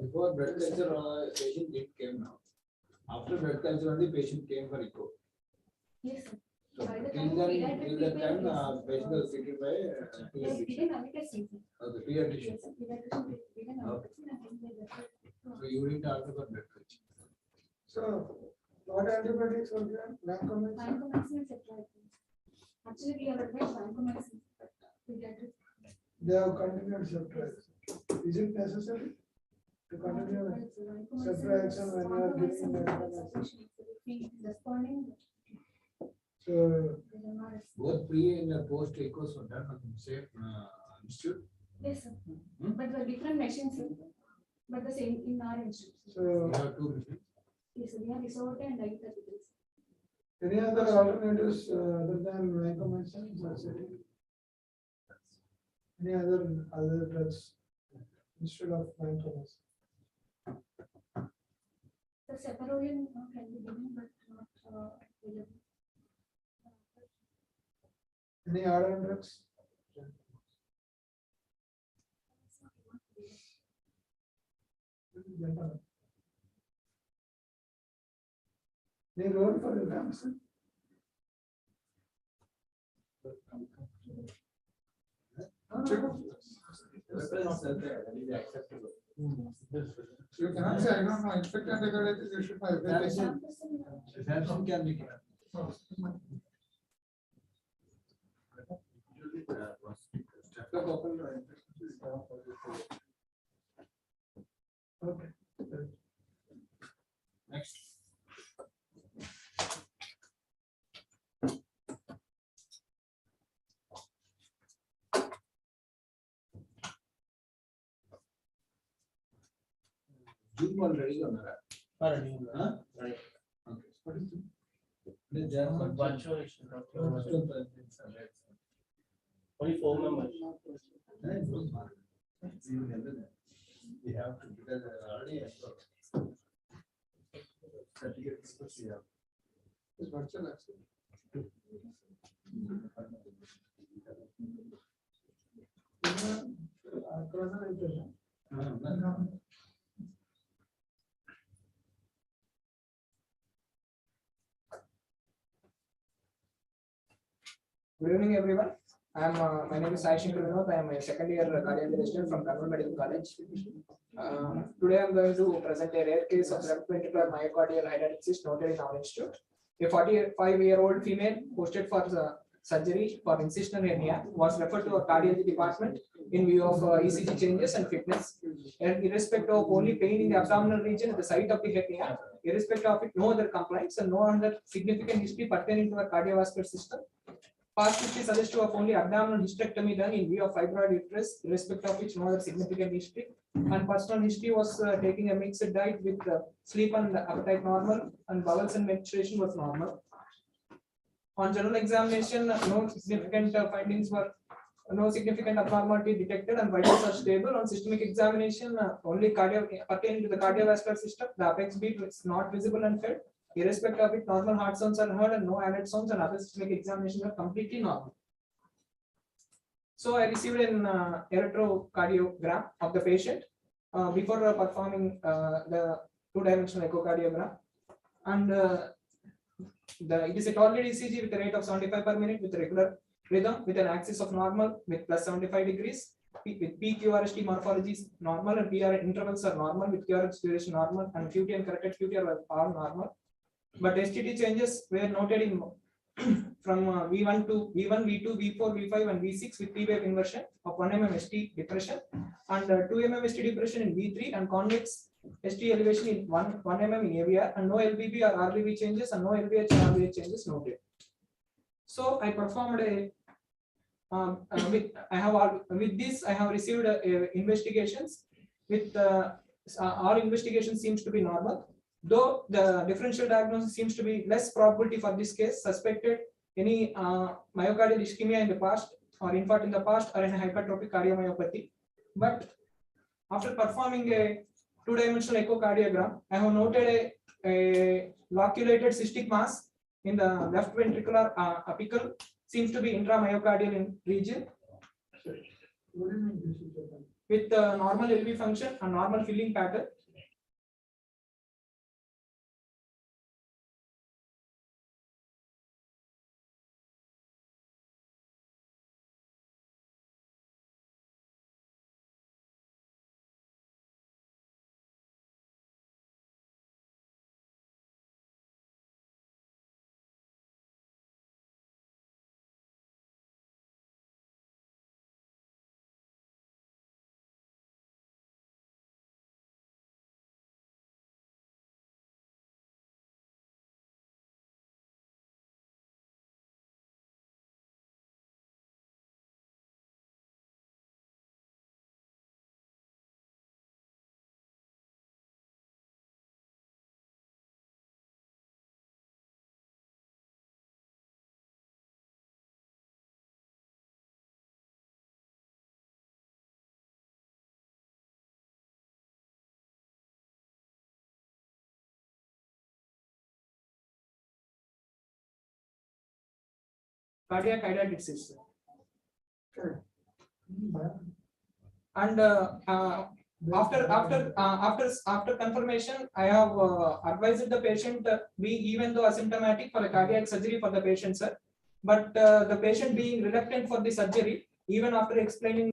Before blood culture, patient came now. After blood culture, only patient came for echo.
Yes, sir.
So till that time, patient was treated by pediatrician. Okay, pediatrician. Okay. So you didn't ask for blood culture.
So what antibiotics were given? Vancomycin.
Vancomycin and ceftriaxone. Actually, we have advised vancomycin.
They have continued ceftriaxone. Is it necessary to continue ceftriaxone when you are giving vancomycin? So
both pre and post echoes were done on the same institute.
Yes, sir. But the different machines, but the same in our institute.
So
you have 2 machines.
Yes, sir. We have Ivcd and Ivcd.
any other alternatives other than vancomycin? Any other drugs instead of vancomycin?
The separoline can be given, but not available.
Any other drugs? Any role for the vaccine? You cannot say, I don't know, infected endocarditis, you should have everything.
Samson can be given.
Okay.
Next. Zoom already on that.
Already.
Huh? Right. Okay. What is Zoom? It is there for
Virtual issue. Only 4 members.
We have to, because already certificates we have.
It's virtual actually.
Good evening, everyone. My name is Ivcd Delay. I am a second year cardiology resident from Conduction Medical College. Today I am going to present a rare case of left ventricular myocardial hydratic cyst noted in our institute. A 45-year-old female posted for the surgery for incisional hernia was referred to a cardiology department in view of ECG changes and fitness. And irrespective of only pain in the abdominal region at the site of the hernia, irrespective of it, no other complaints and no other significant history pertaining to the cardiovascular system. Past history suggestive of only abdominal hysterectomy done in view of fibroid uterus, irrespective of which no other significant history. And personal history was taking a mixed diet with sleep and appetite normal, and bowels and menstruation was normal. On general examination, no significant findings were, no significant abnormality detected, and vitals are stable. On systemic examination, only pertaining to the cardiovascular system, the apex beat is not visible and felt. Irrespective of it, normal heart sounds are heard and no added sounds, and other systemic examinations are completely normal. So I received an electrocardiogram of the patient before performing the two-dimensional echocardiogram, and it is a target ECG with a rate of 75 per minute with regular rhythm with an axis of normal with plus 75 degrees. With PQRST morphology is normal and PR intervals are normal with QRS duration normal, and QT and corrected QT are normal. But STT changes were noted in from V1 to V1, V2, V4, V5, and V6 with P-wave inversion of 1 mm ST depression and 2 mm ST depression in V3, and convex ST elevation in 1 mm in AVR, and no LBB or RBB changes and no LVH or RVH changes noted. So I performed a with this I have received investigations with all investigations seems to be normal. Though the differential diagnosis seems to be less probability for this case, suspected any myocardial ischemia in the past or infarct in the past or in a hypertrophic cardiomyopathy. But after performing a two-dimensional echocardiogram, I have noted a loculated cystic mass in the left ventricular apical, seems to be intramyocardial in region with normal LV function and normal filling pattern. Cardiac hydratic cyst. And after confirmation, I have advised the patient be even though asymptomatic for a cardiac surgery for the patient, sir. But the patient being reluctant for the surgery, even after explaining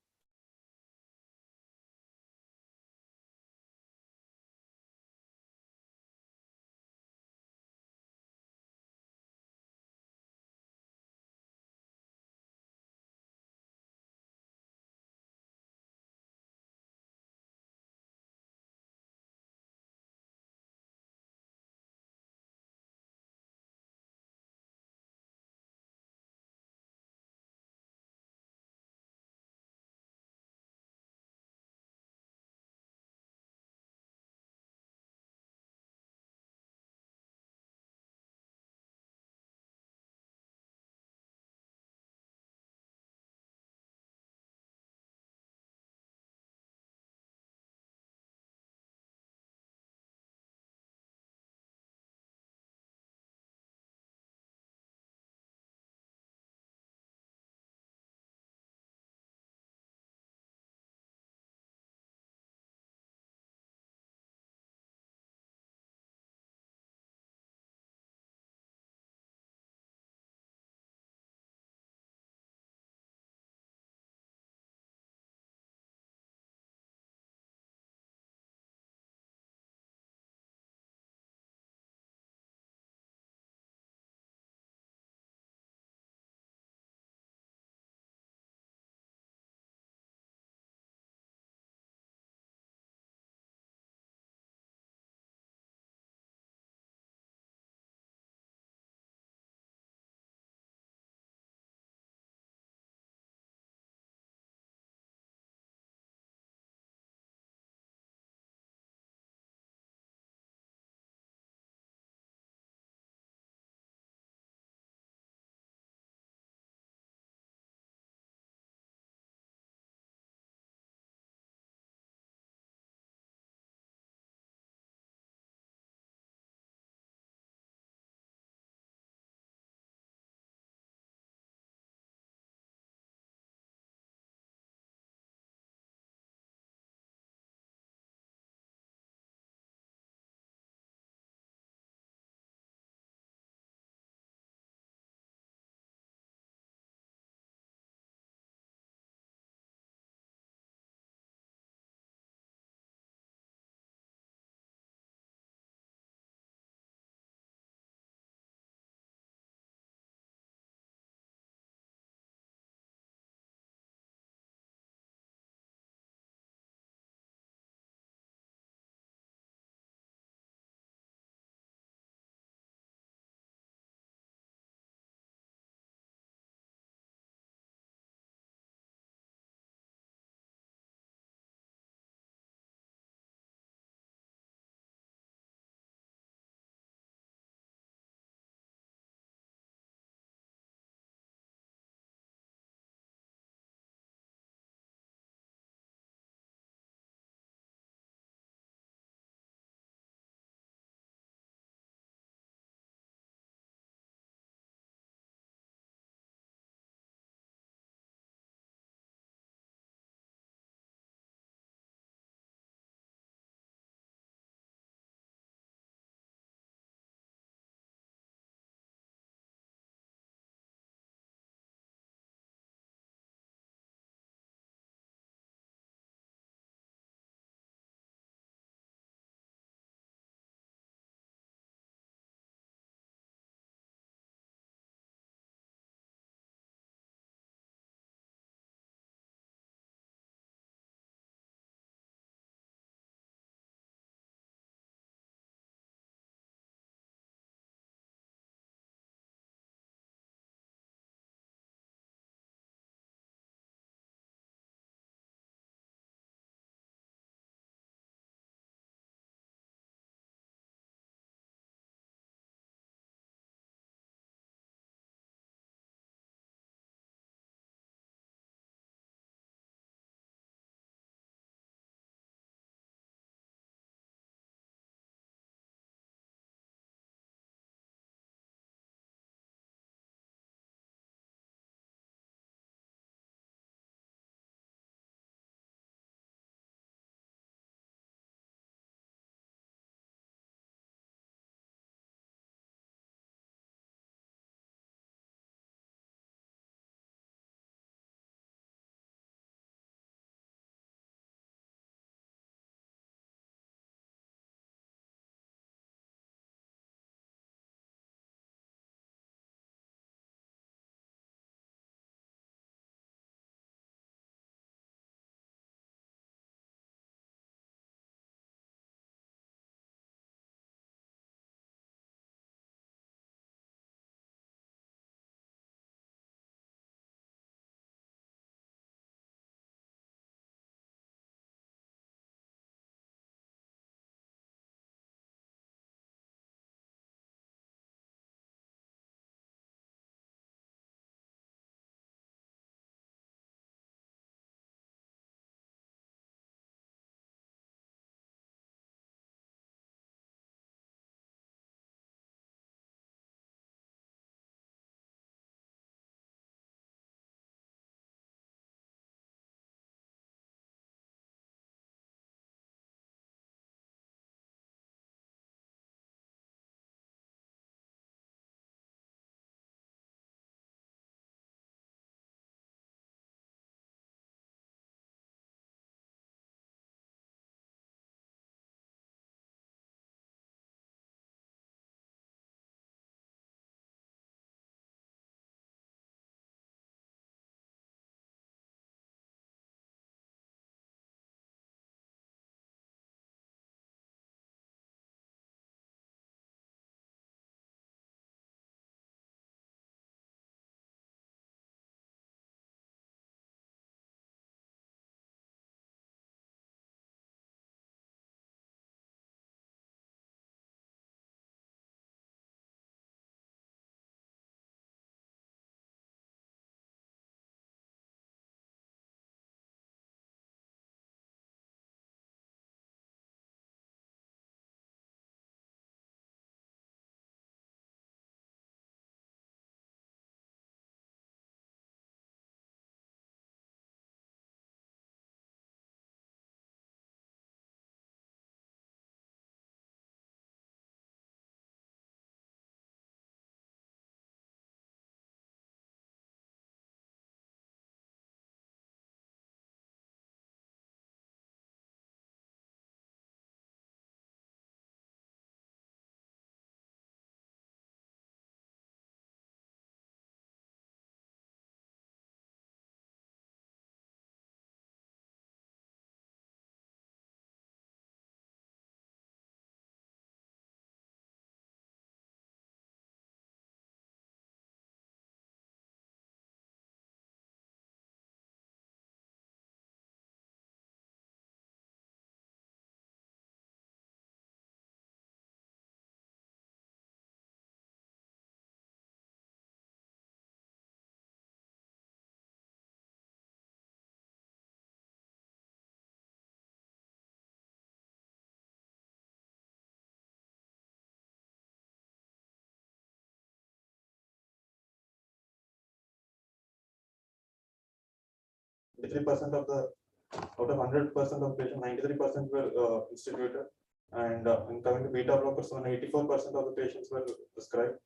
93% of the out of 100% of patients, 93% were instituted. And coming to beta blockers, only 84% of the patients were prescribed.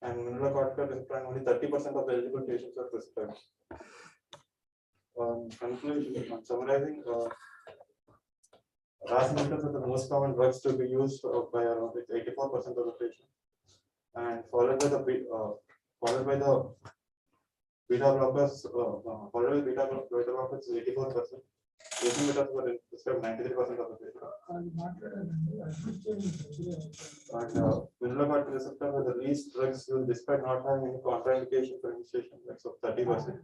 And mineralocorticoid receptor, only 30% of the eligible patients were prescribed. Conclusion, summarizing, RAS inhibitors are the most common drugs to be used by around 84% of the patients, and followed by the beta blockers. Followed by beta blockers is 84%. RAS inhibitors were prescribed 93% of the patients. And mineralocorticoid receptor were the least drugs used despite not having any contraindication for initiation, like so 30%.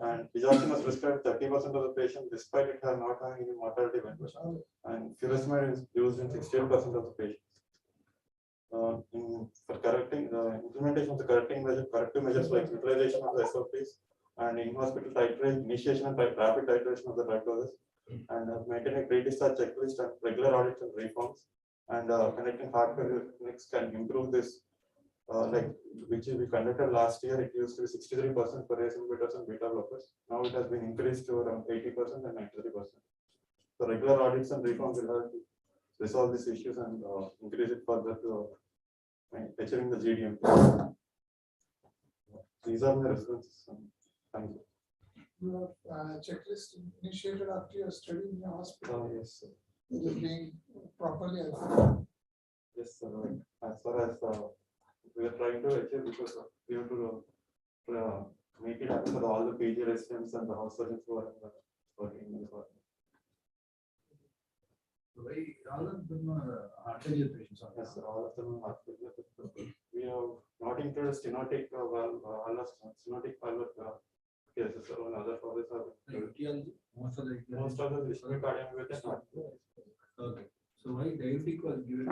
And digoxin was prescribed 30% of the patients despite it not having any mortality benefit. And furosemide is used in 68% of the patients. For correcting the implementation of the corrective measures like utilization of the SOPs and in-hospital titration, initiation and rapid titration of the drug doses, and maintaining pre-discharge checklist and regular audits and reforms, and connecting heart clinics can improve this. Which we conducted last year, it used to be 63% for RAS inhibitors and beta blockers. Now it has been increased to around 80% and 93%. So regular audits and reforms will help resolve these issues and increase it further to achieving the GDM. These are my references. Thank you.
Your checklist initiated after your study in your hospital.
Yes, sir.
It is being properly.
Yes, sir. As far as we are trying to achieve, because we have to make it happen for all the PG residents and the house surgeons who are working in the department.
All of them are heart failure patients.
Yes, sir. All of them are heart failure. We have not included stenotic stenotic valve cases. So other causes are
most of the
ischemic cardiomyopathy not.
Okay. So why diuretic was given?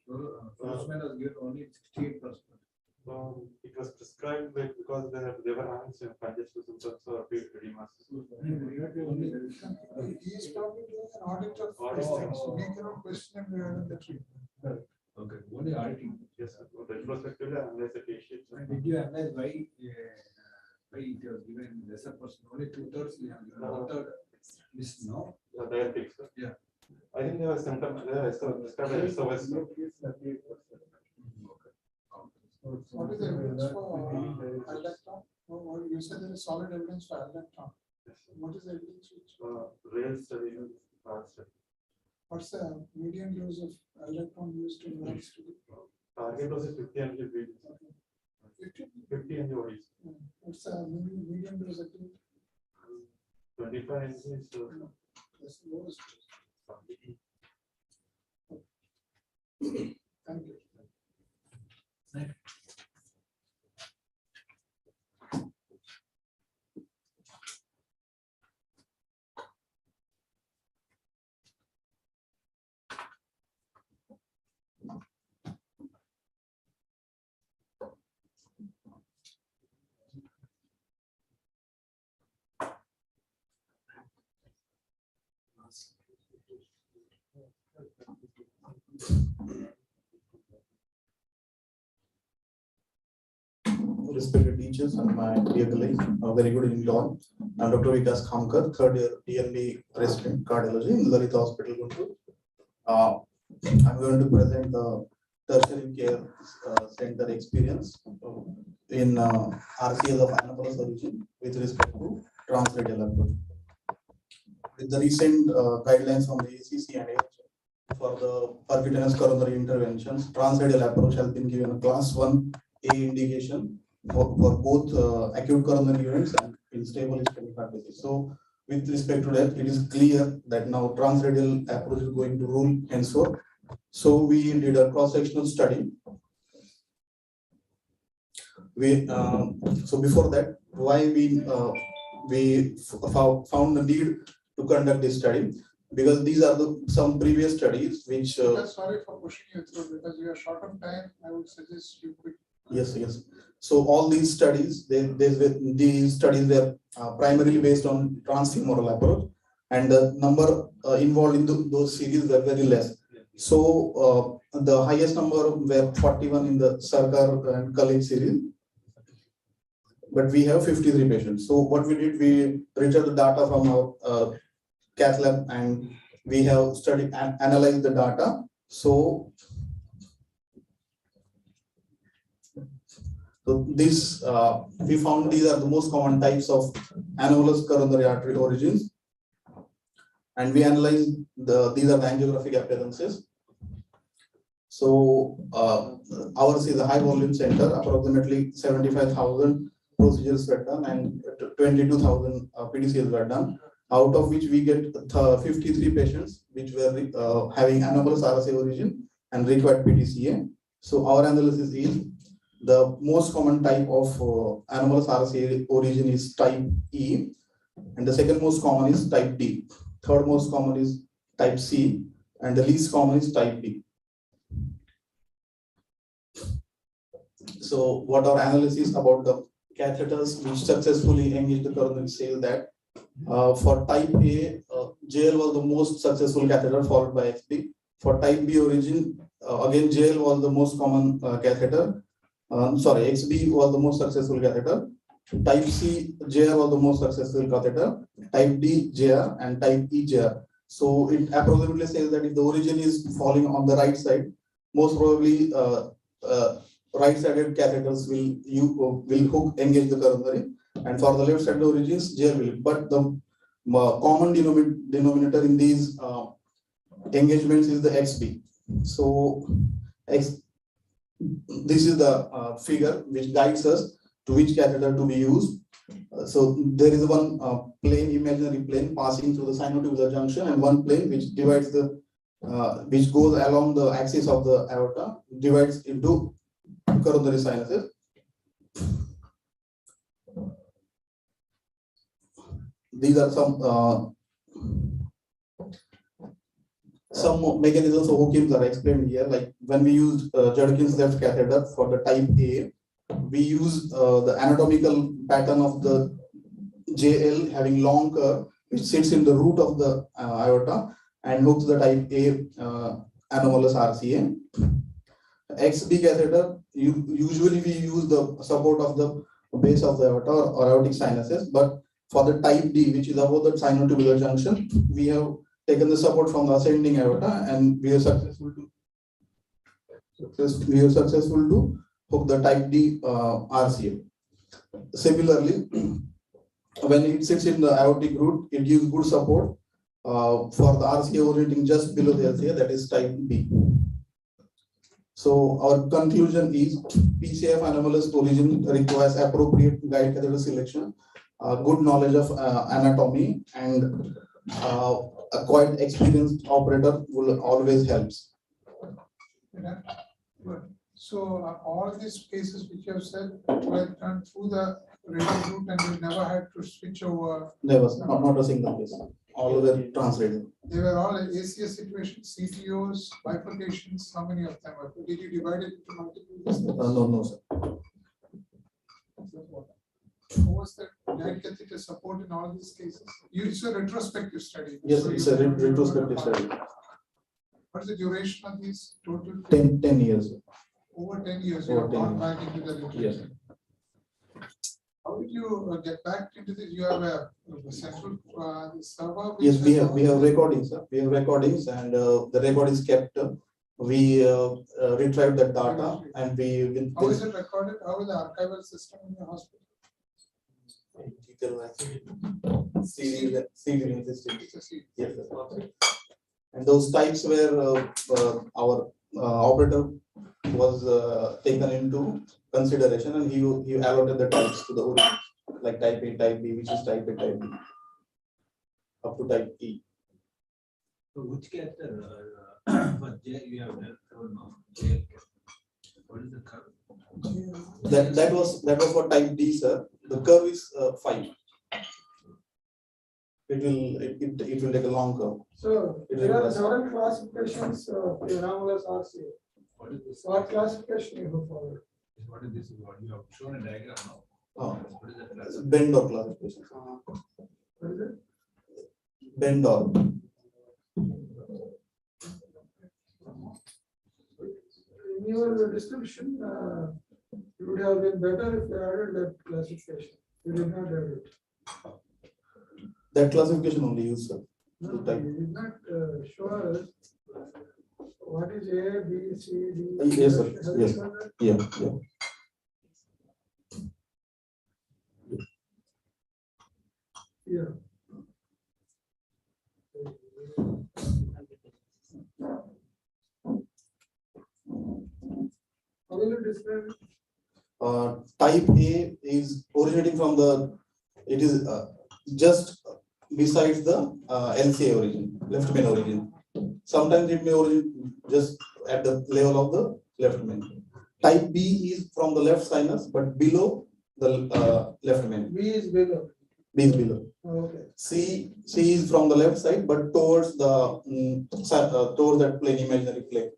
Furosemide was given only 68%.
It was prescribed because they were having some congestive symptoms or Epidemiology.
He is probably doing an audit of these things, so we cannot question him regarding the treatment.
Okay, only auditing.
Yes, sir. Retrospectively analyze the case sheets.
Did you analyze why it was given lesser person? Only 2/3 we have given. 1/3 is no.
Diabetic, sir.
Yeah.
I think there was symptom prescribed SOS.
What is the evidence for Allectron? You said there is solid evidence for Allectron. What is the evidence?
Real study, study.
What's the median dose of Allectron used in that study?
Target dose is 50 mg. 50 mg.
What's the median dose at
25 mg.
That's the lowest. Thank you.
Respected teachers and my dear colleagues, a very good evening to all. I'm Dr. Vikas Khamkar, third year DNB resident cardiology in Lalita Hospital, Guntur. I'm going to present the tertiary care center experience in RCL of Amyotron solution with respect to transradial approach. With the recent guidelines from the ACC and AHA for the percutaneous coronary interventions, transradial approach has been given a class 1A indication for both acute coronary events and unstable ischemic heart disease. So, with respect to that, it is clear that now transradial approach is going to rule henceforth. So, we did a cross-sectional study. So before that, why we found the need to conduct this study, because these are some previous studies which.
Sorry for pushing you through, because you are short on time. I would suggest you quick.
Yes. So all these studies, these studies were primarily based on transfemoral approach, and the number involved in those series were very less. So the highest number were 41 in the Sarkar and Khalid series. but we have 53 patients. So what we did, we retrieved the data from our cath lab, and we have studied and analyzed the data. So this we found these are the most common types of anomalous coronary artery origins, and we analyzed these are the angiographic appearances. So ours is a high volume center, approximately 75,000 procedures were done and 22,000 PDCs were done, out of which we get 53 patients which were having anomalous RSA origin and required PDCA. So our analysis is the most common type of anomalous RSA origin is type E, and the second most common is type D. Third most common is type C, and the least common is type B. So what our analysis about the catheters which successfully engage the coronary says that for type A, JL was the most successful catheter, followed by XB. For type B origin, again JL was the most common catheter. XB was the most successful catheter. Type C, JR was the most successful catheter. Type D, JR, and type E, JR. So it approximately says that if the origin is falling on the right side, most probably right-sided catheters will engage the coronary, and for the left-sided origins, JR will. But the common denominator in these engagements is the XB. So this is the figure which guides us to which catheter to be used. So there is one imaginary plane passing through the sinotubular junction, and one plane which divides the which goes along the axis of the aorta, divides into coronary sinuses. These are some mechanisms of Hawkins are explained here. Like when we used Judkin's left catheter for the type A, we use the anatomical pattern of the JL having long curve, which sits in the root of the aorta and hooks the type A anomalous RCA. XB catheter, usually we use the support of the base of the aorta or aortic sinuses, but for the type D, which is above the sinotubular junction, we have taken the support from the ascending aorta, and we are successful to hook the type D RCA. Similarly, when it sits in the aortic root, it gives good support for the RCA originating just below the LCA, that is type B. So our conclusion is PCF anomalous origin requires appropriate guide catheter selection, good knowledge of anatomy, and a quite experienced operator will always helps.
So all these cases which you have said were done through the radial route, and you never had to switch over.
Never, not a single case. All were translated.
They were all ACS situations, CTOs, bifurcations. How many of them were? Did you divide it into multiple?
No, sir.
Who was the guide catheter support in all these cases? It's a retrospective study.
Yes,
so
it's a retrospective study.
What is the duration of these total?
10 years.
Over 10 years,
Over
you have
10
gone
years.
back into the literature.
Yes.
How did you get back into this? You have a central server?
Yes, we have recordings, sir. We have recordings, and the record is kept. We retrieved that data, and we.
How is it recorded? How is the archival system in the hospital?
CD system. Yes, sir. And those types where our operator was taken into consideration, and he allotted the types to the origin, like type A, type B, which is type A, type B, up to type E.
So which catheter for J you have J? What is the curve?
That was for type D, sir. The curve is 5. It will take a long curve.
So there are several classifications of anomalous RCA.
What is this?
What classification you have followed?
What is this? What you have shown a diagram now? What is that
It's
classification?
Bendor classification.
What is it?
Bendor.
In your description, you It would have been better if you added that classification. You did not add it.
That classification only used, sir.
No, you did not show us what is A, B, C, D.
Yes, sir.
Have you
Yes.
shown that?
Yeah, yeah.
Yeah. How will you describe it?
Type A is originating from the, it is just besides the LCA origin, left main origin. Sometimes it may originate just at the level of the left main. Type B is from the left sinus, but below the left main.
B is below.
B is below.
Okay.
C is from the left side, but towards the towards that plane, imaginary plane,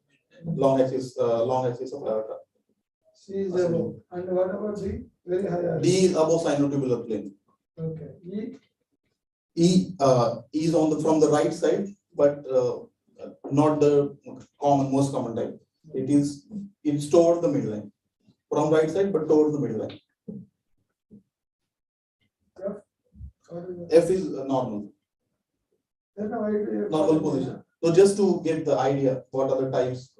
long axis of aorta.
C is above. And what about D? Very high.
D is above sinotubular plane.
Okay.
E is on the from the right side, but not the most common type. It's towards the midline. From right side, but towards the midline. F is normal. Normal position. So just to get the idea, what are the types?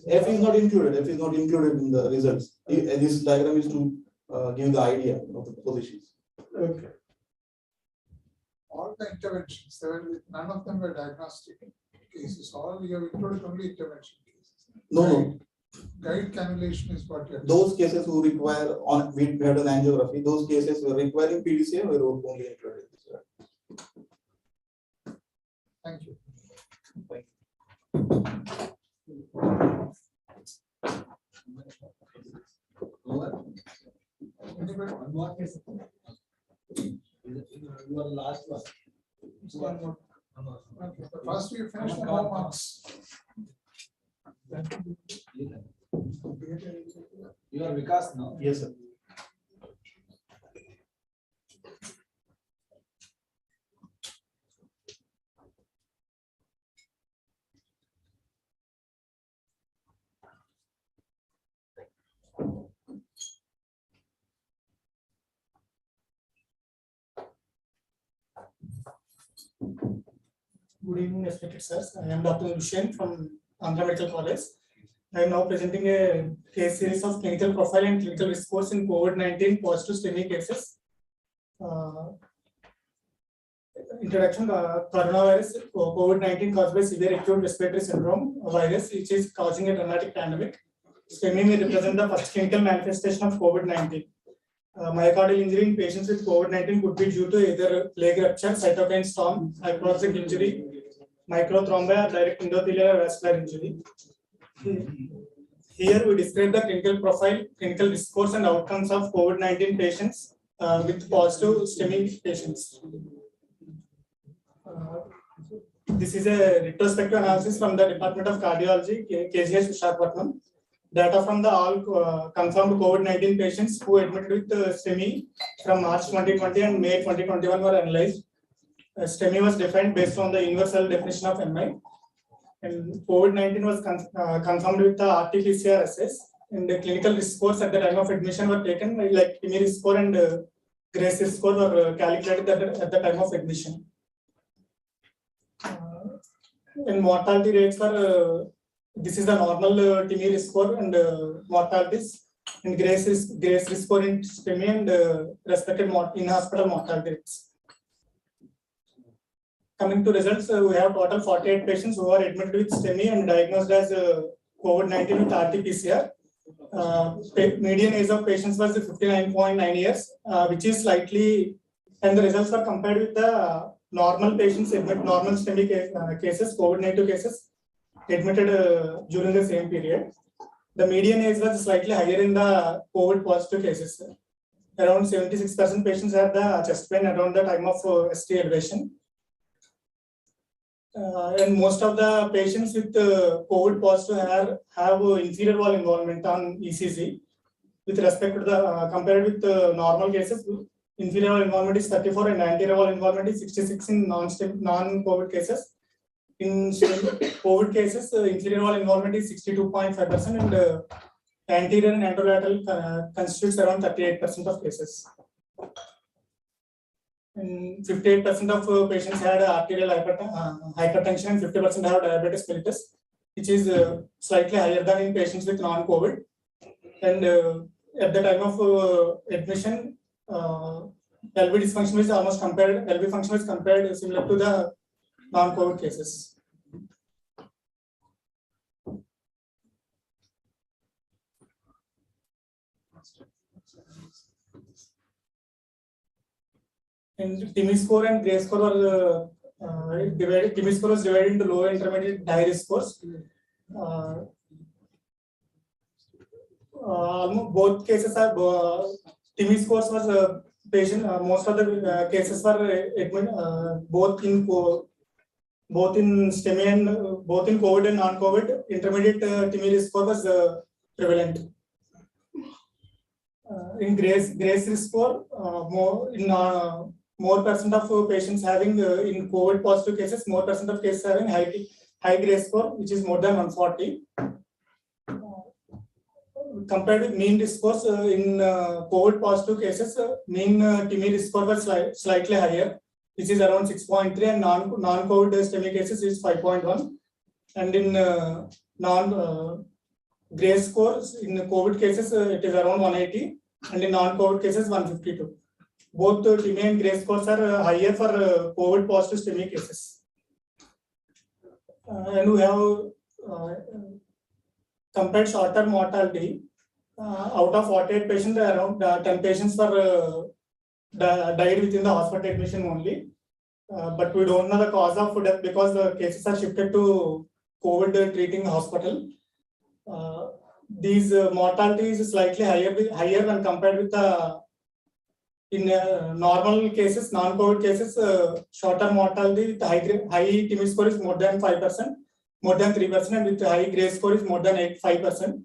F is not included. F is not included in the results. This diagram is to give the idea of the positions.
Okay.
All the interventions, none of them were diagnostic cases. All you have included only intervention cases.
No.
Guide cannulation is what you have.
Those cases who require we had an angiography, those cases were requiring PDCA were only included.
Thank you. Anybody?
One more case. Your last one.
One more. Okay. So first we finish the 4 marks.
You are Vikas now?
Yes, sir.
Good evening, respected sirs. I am Dr. Hussain from Andhra Medical College. I am now presenting a case series of clinical profile and clinical response in COVID-19 positive STEMI cases. Introduction: coronavirus, COVID-19 caused by severe acute respiratory syndrome virus, which is causing a dramatic pandemic. STEMI may represent the first clinical manifestation of COVID-19. Myocardial injury in patients with COVID-19 could be due to either plague rupture, cytokine storm, hypoxic injury, microthrombi, or direct endothelial or vascular injury. Here we describe the clinical profile, clinical discourse, and outcomes of COVID-19 patients with positive STEMI patients. This is a retrospective analysis from the Department of Cardiology, KGH Visakhapatnam. Data from the all confirmed COVID-19 patients who admitted with STEMI from March 2020 and May 2021 were analyzed. STEMI was defined based on the universal definition of MI. And COVID-19 was confirmed with the RT-PCR assays. And the clinical risk scores at the time of admission were taken, like TIMI risk score and GRACE risk score were calculated at the time of admission. And mortality rates were this is the normal TIMI risk score and mortalities, and GRACE risk score in STEMI and respected in-hospital mortality rates. Coming to results, we have total 48 patients who are admitted with STEMI and diagnosed as COVID-19 with RT-PCR. Median age of patients was 59.9 years, which is slightly, and the results were compared with the normal patients admitted, normal STEMI cases, COVID-19 cases admitted during the same period. The median age was slightly higher in the COVID positive cases. Around 76% patients had the chest pain around the time of ST elevation. And most of the patients with COVID positive have inferior wall involvement on ECG. With respect to the compared with normal cases, inferior wall involvement is 34 and anterior wall involvement is 66 in non-COVID cases. In COVID cases, inferior wall involvement is 62.5% and anterior and anterolateral constitutes around 38% of cases. And 58% of patients had arterial hypertension and 50% have diabetes mellitus, which is slightly higher than in patients with non-COVID. And at the time of admission, LV dysfunction is almost compared, LV function is compared similar to the non-COVID cases. And TIMI score and Gray score are divided. TIMI score is divided into low, intermediate, high risk scores. Both cases are TIMI scores was patient. Most of the cases were both in STEMI and both in COVID and non-COVID. Intermediate TIMI risk score was prevalent. In Grace risk score, more percent of patients having in COVID positive cases, more percent of cases having high Grace score, which is more than 140. Compared with mean risk scores in COVID positive cases, mean TIMI risk score was slightly higher, which is around 6.3, and non-COVID STEMI cases is 5.1. And in Gray scores in COVID cases, it is around 180, and in non-COVID cases 152. Both TIMI and Gray scores are higher for COVID positive STEMI cases. And we have compared short-term mortality. Out of 48 patients, around 10 patients were died within the hospital admission only. But we don't know the cause of death because the cases are shifted to COVID treating hospital. These mortality is slightly higher when compared with the in normal cases, non-COVID cases. Short-term mortality, the high TIMI score is more than 5%, more than 3%, and with high Gray score is more than 5%.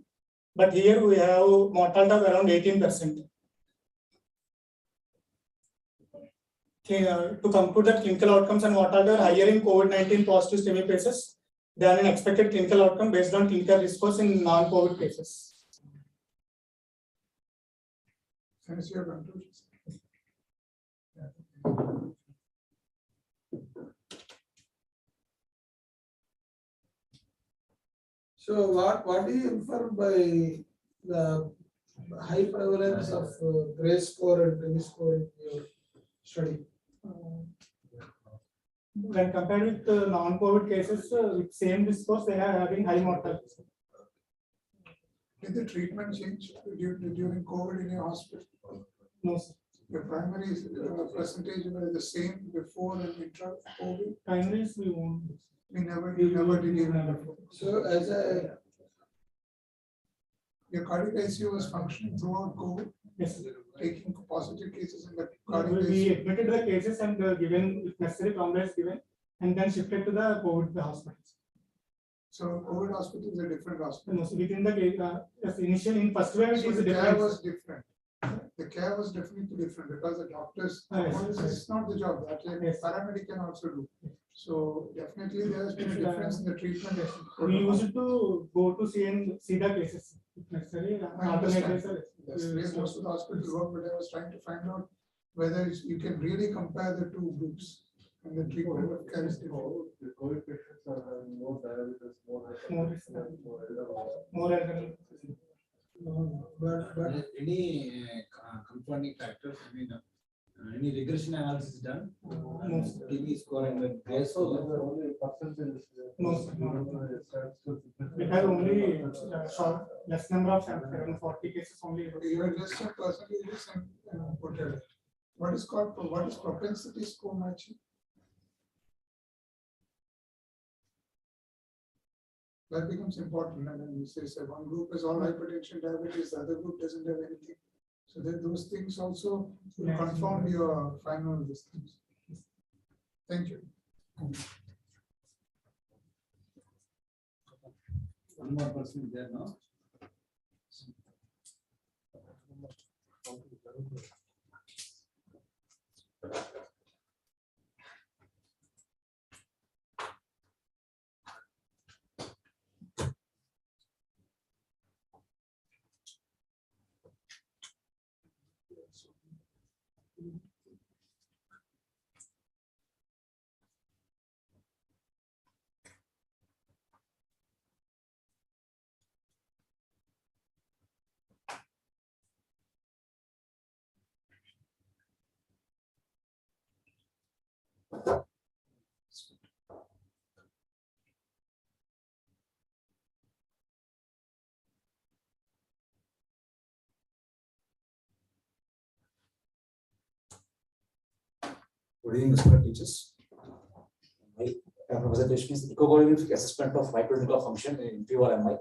But here we have mortality of around 18%. To conclude that clinical outcomes and mortality are higher in COVID-19 positive STEMI cases than an expected clinical outcome based on clinical risk scores in non-COVID cases.
Finish your conclusions. So what do you infer by the high prevalence of Gray score and TIMI score in your study?
When compared with non-COVID cases, with same risk scores, they are having high mortality.
Did the treatment change during COVID in your hospital?
No, sir.
The primary percentage were the same before and intra-COVID?
Primaries we won't.
We never did even before. So as your cardiac ICU was functioning throughout COVID?
Yes.
Taking positive cases in the
cardiac ICU? We admitted the cases and given, if necessary, complex given, and then shifted to the COVID hospitals.
So COVID hospital is a different hospital?
No, so within the yes, initially in first wave it is
the
different.
care was different. The care was definitely different because the doctors, it's not the job that paramedic can also do. So definitely there has been a difference in the treatment.
We used to go to see the cases if necessary.
That's where most of the hospitals work, but I was trying to find out whether you can really compare the two groups and the treatment of care is different.
The COVID patients are having more diabetes, more elderly.
But
any confounding factors? I mean, any regression analysis done?
No.
TIMI score and the Gray score.
No. We have only less number of samples, 40 cases only.
You are just a percentages and whatever. What is propensity score matching? That becomes important, and then you say one group is all hypertension, diabetes, the other group doesn't have anything. So then those things also will confound your final distance. Thank you.
One more person there now.
Good evening, Mr. Teachers. My presentation is echocardiogram assessment of right ventricular function in PVR MI.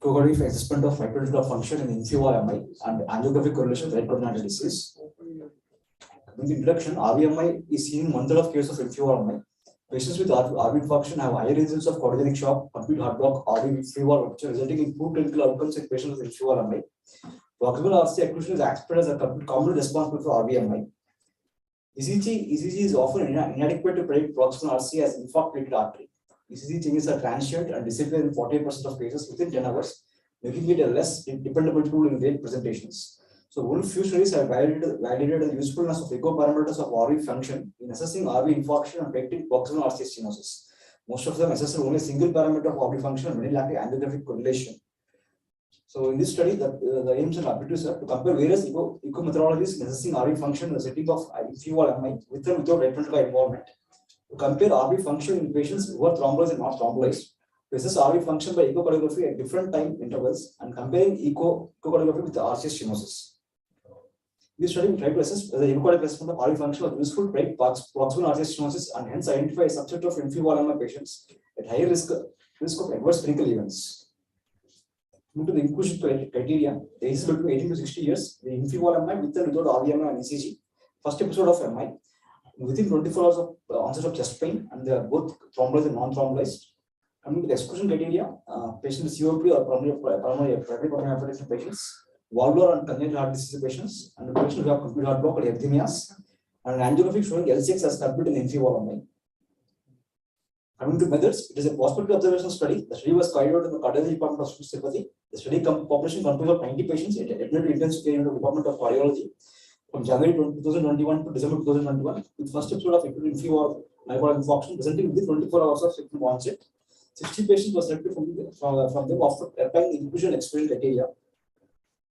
Echocardiogram assessment of right ventricular function in PVR MI and angiographic correlation with right coronary disease. In the introduction, RVMI is seen in 1/3 of cases of inferior MI. Patients with RV infarction have higher incidence of cardiogenic shock, complete heart block, RV with free wall rupture, resulting in poor clinical outcomes in patients with inferior MI. Proximal RC occlusion is accepted as a commonly responsible for RVMI. ECG is often inadequate to predict proximal RC as infarct-related artery. ECG changes are transient and disappear in 48% of cases within 10 hours, making it a less dependable tool in late presentations. So, only few studies have validated the usefulness of echo parameters of RV function in assessing RV infarction and predicting proximal RC stenosis. Most of them assess only a single parameter of RV function and very lack angiographic correlation. So, in this study, the aims and objectives are to compare various echo methodologies in assessing RV function in the setting of inferior MI with and without right ventricular involvement. To compare RV function in patients who are thrombolized and not thrombolized. To assess RV function by echocardiography at different time intervals and comparing echocardiography with the RCS stenosis. This study will try to assess whether the echocardiographic assessment of RV function was useful to predict proximal RCS stenosis and hence identify a subset of inferior MI patients at higher risk of adverse clinical events. Due to the inclusion criteria, the age is between 18 to 60 years, the inferior MI with and without RVMI and ECG. First episode of MI, within 24 hours of onset of chest pain, and they are both thrombolized and non-thrombolized. Coming to the exclusion criteria, patients with COPD or pulmonary hypertension patients, valvular and congenital heart disease patients, and patients who have complete heart block or Epidemiology, and angiographic showing L6 as complete in inferior MI. Coming to methods, it is a prospective observational study. The study was carried out in the cardiology department of Swedish. The study population composed of 90 patients admitted to intensive care in the department of cardiology from January 2021 to December 2021, with first episode of inferior myocardial infarction presenting within 24 hours of symptom onset. 60 patients were selected from them after applying the inclusion exclusion criteria.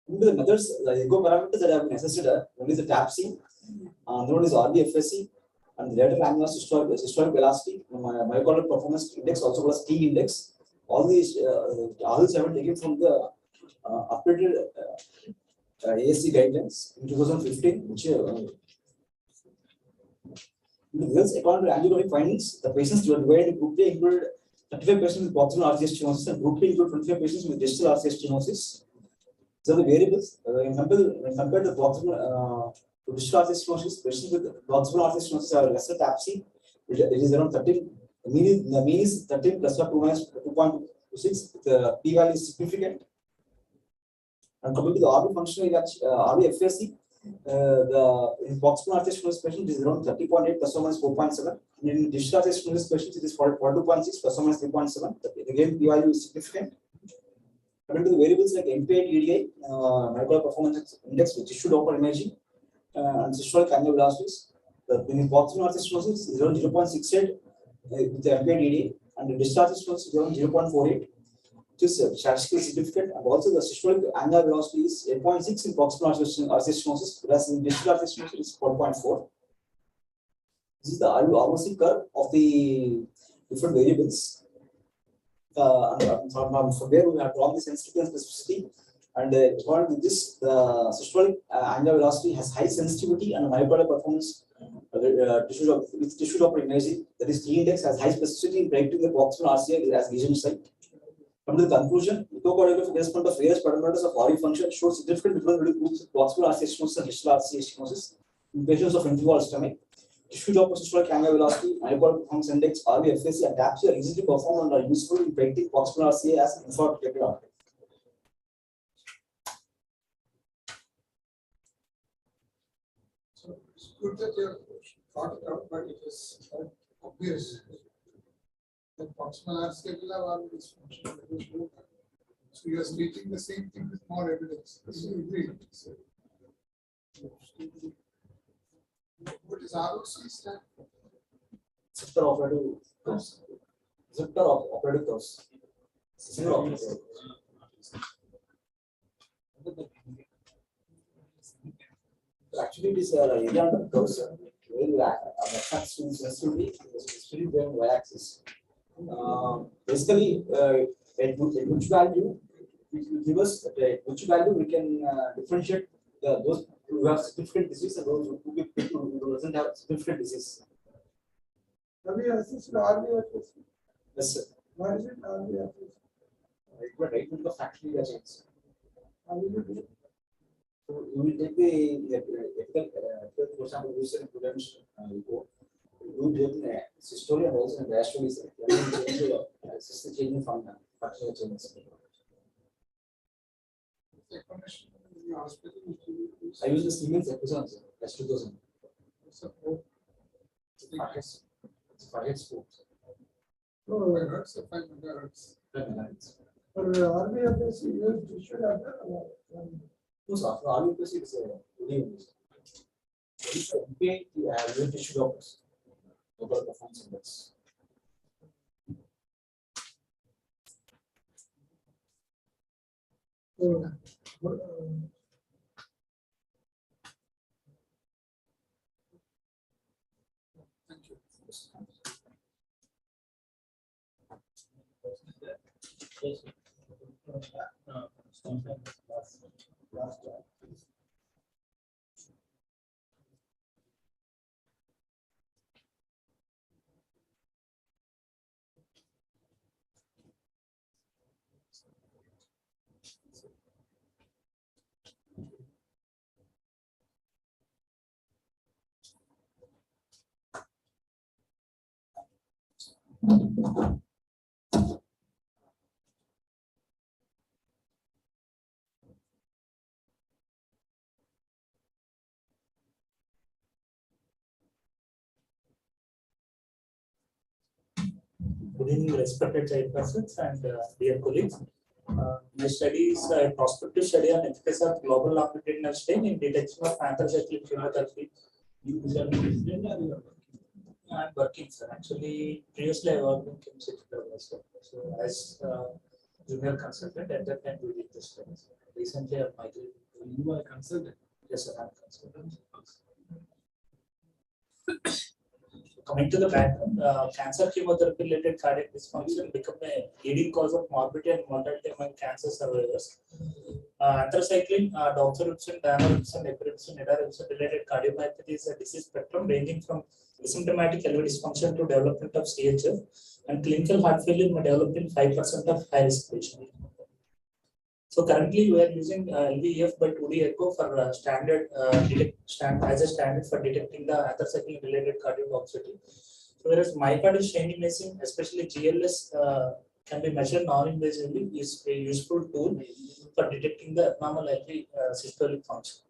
Into the methods, the echo parameters that have been assessed are one is the TAPC, another one is RBFSC, and the lateral annular systolic velocity, myocardial performance index, also called as T index. All these others have been taken from the updated ASC guidelines in 2015, which according to angiographic findings, the patients were divided in group A included 35 patients with proximal RCS stenosis and group B included 25 patients with distal RCS stenosis. So the variables when compared to proximal to distal RCS stenosis, patients with proximal RCS stenosis have lesser TAPC. It is around 13. The mean is 13 plus or minus 2.26. The p-value is significant. And coming to the RV functional RVFSC, the proximal RCS stenosis patient is around 30.8 plus or minus 4.7. And in distal RCS stenosis patients, it is 42.6 plus or minus 3.7. Again, p-value is significant. Coming to the variables like MPA DDI, myocardial performance index with tissue Doppler imaging, and systolic annular velocities. The proximal RCS stenosis is around 0.68 with the MPA DDI, and the distal RCS stenosis is around 0.48, which is statistically significant. And also the systolic annular velocity is 8.6 in proximal RCS stenosis, whereas in distal RCS stenosis is 4.4. This is the ROC curve of the different variables. From where we have drawn the sensitivity and specificity, and according to this, the systolic angular velocity has high sensitivity and myocardial performance with tissue Doppler imaging. That is, T index has high specificity in predicting the proximal RCA as lesion site. Come to the conclusion, echocardiographic assessment of various parameters of RV function shows significant difference between groups of proximal RCA stenosis and distal RCA stenosis in patients of inferior stomach. Tissue Doppler systolic angular velocity, myocardial performance index, RVFSC, and TAPC are easily performed and are useful in predicting proximal RCA as infarct-related artery.
So it's good that you have thought it out, but it is obvious that proximal RCA will have all this function. So you are stating the same thing with more evidence. So you agree. So, what is ROC stand for?
Receptor operative curves. Receptor of operative curves. Single operative. Actually, it is area under curves. Where you affect sensitivity, especially during y-axis. Basically, at which value it will give us at which value we can differentiate those who have significant disease and those who doesn't have significant disease.
Have you assessed RBFS?
Yes, sir.
What is it RBFS?
Right with the factory change.
How will you do it?
So you will take the for example, user impedance report. You will take the systole and also the diastole. System changing from the functional changes. I use the Siemens Epidemiology, S2000. It's 5 sports.
Oh, hertz or 5 megahertz.
5 megahertz.
For RBFS, you should have that.
No, sir. For RBFS, it's a MP, you have your tissue doctors. Overall performance index.
Thank you.
Good evening, respected chairpersons and dear colleagues. My study is a prospective study on efficacy of global longitudinal strain in detection of anthracycline chemotherapy. I'm working, sir. Actually, previously I worked in chemistry. So, as junior consultant, at that time we did this study. Recently, I migrated. You are a consultant? Yes, sir. I'm a consultant. Coming to the background, cancer chemotherapy related cardiac dysfunction become a leading cause of morbidity and mortality among cancer survivors. Anthracycline, doxorubicin, danorubicin, epirubicin, edarubicin related cardiomyopathy is a disease spectrum ranging from asymptomatic LV dysfunction to development of CHF, and clinical heart failure may develop in 5% of high risk patients. So currently we are using LVEF by 2D echo for standard as a standard for detecting the anthracycline related cardiotoxicity. So whereas myocardial strain imaging, especially GLS, can be measured non-invasively, is a useful tool for detecting the abnormal LV systolic function.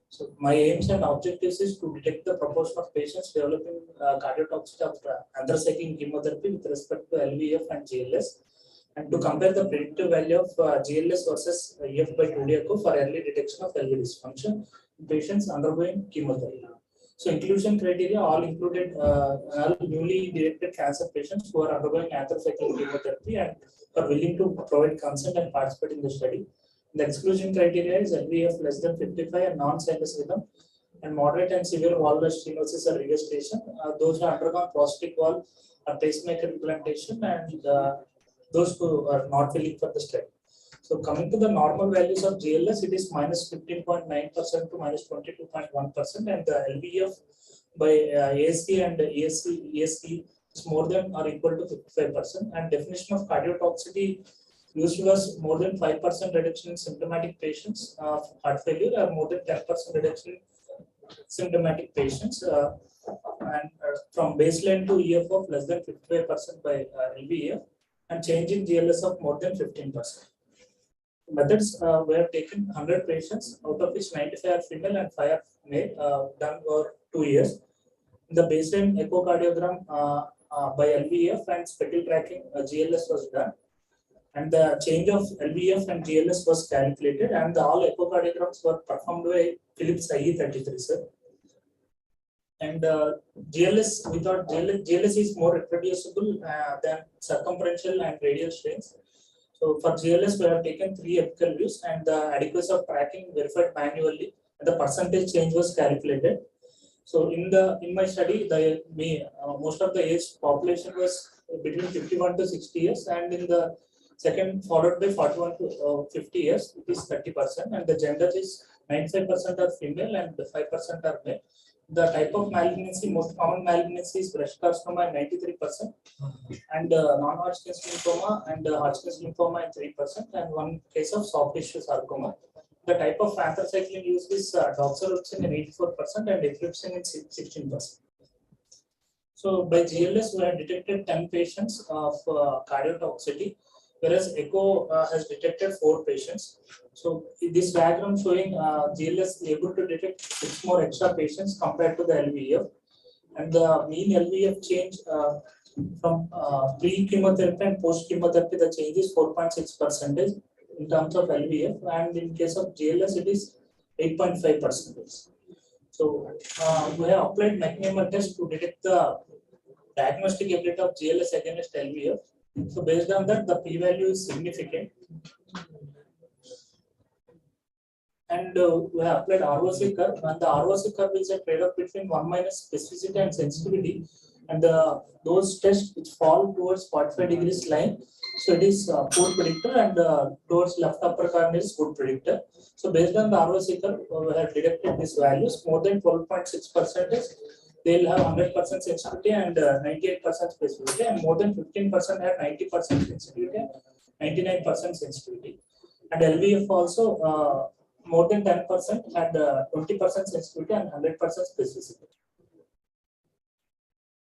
So my aims and objectives is to detect the proportion of patients developing cardiotoxicity of anthracycline chemotherapy with respect to LVEF and GLS, and to compare the predictive value of GLS versus EF by 2D echo for early detection of LV dysfunction in patients undergoing chemotherapy. So inclusion criteria all included all newly detected cancer patients who are undergoing anthracycline chemotherapy and are willing to provide consent and participate in the study. The exclusion criteria is LVEF less than 55 and non-sinus rhythm, and moderate and severe valvular stenosis or registration. Those who have undergone prosthetic valve or pacemaker implantation, and those who are not willing for the study. So coming to the normal values of GLS, it is minus 15.9% to minus 22.1%, and the LVEF by ASC and ESC is more than or equal to 55%. And definition of cardiotoxicity used was more than 5% reduction in symptomatic patients of heart failure, or more than 10% reduction in symptomatic patients, and from baseline to EF of less than 55% by LVEF, and change in GLS of more than 15%. Methods were taken 100 patients, out of which 95 are female and 5 are male, done over 2 years. The baseline echocardiogram by LVEF and speckle tracking GLS was done, And the change of LVF and GLS was calculated, and all echocardiograms were performed by Philips IE33, sir. And GLS, we thought GLS is more reproducible than circumferential and radial strains. So for GLS, we have taken 3 apical views, and the adequacy of tracking verified manually, and the percentage change was calculated. So in my study, most of the age population was between 51 to 60 years, and in the second followed by 41 to 50 years, it is 30%, and the gender is 95% are female and 5% are male. The type of malignancy, most common malignancy is breast carcinoma at 93%, and non-Hodgkin's lymphoma and Hodgkin's lymphoma at 3%, and 1 case of soft tissue sarcoma. The type of anthracycline used is doxorubicin in 84% and epilepsine in 16%. So by GLS, we have detected 10 patients of cardiotoxicity, whereas echo has detected 4 patients. So this diagram showing GLS able to detect 6 more extra patients compared to the LVEF, and the mean LVEF change from pre-chemotherapy and post-chemotherapy, the change is 4.6% in terms of LVEF, and in case of GLS, it is 8.5%. So we have applied Mechanism test to detect the diagnostic ability of GLS against LVEF. So based on that, the p-value is significant. And we have applied ROC curve, and the ROC curve is a trade-off between 1 minus specificity and sensitivity. And those tests which fall towards 45 degrees line, so it is poor predictor, and towards left upper corner is good predictor. So based on the ROC curve, we have detected these values. More than 12.6%, they will have 100% sensitivity and 98% specificity, and more than 15% have 90% sensitivity and 99% sensitivity. And LVF also more than 10% had 20% sensitivity and 100% specificity.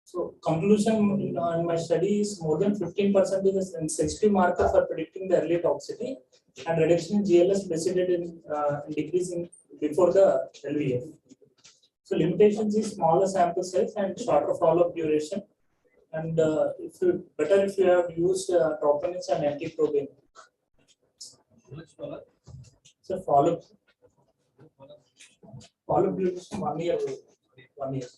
So conclusion in my study is more than 15% is a sensitive marker for predicting the early toxicity, and reduction in GLS resulted in decreasing before the LVF. So limitations is smaller sample size and shorter follow-up duration, and better if you have used troponins and antiprotein. So follow-up duration 1 year. 1 year.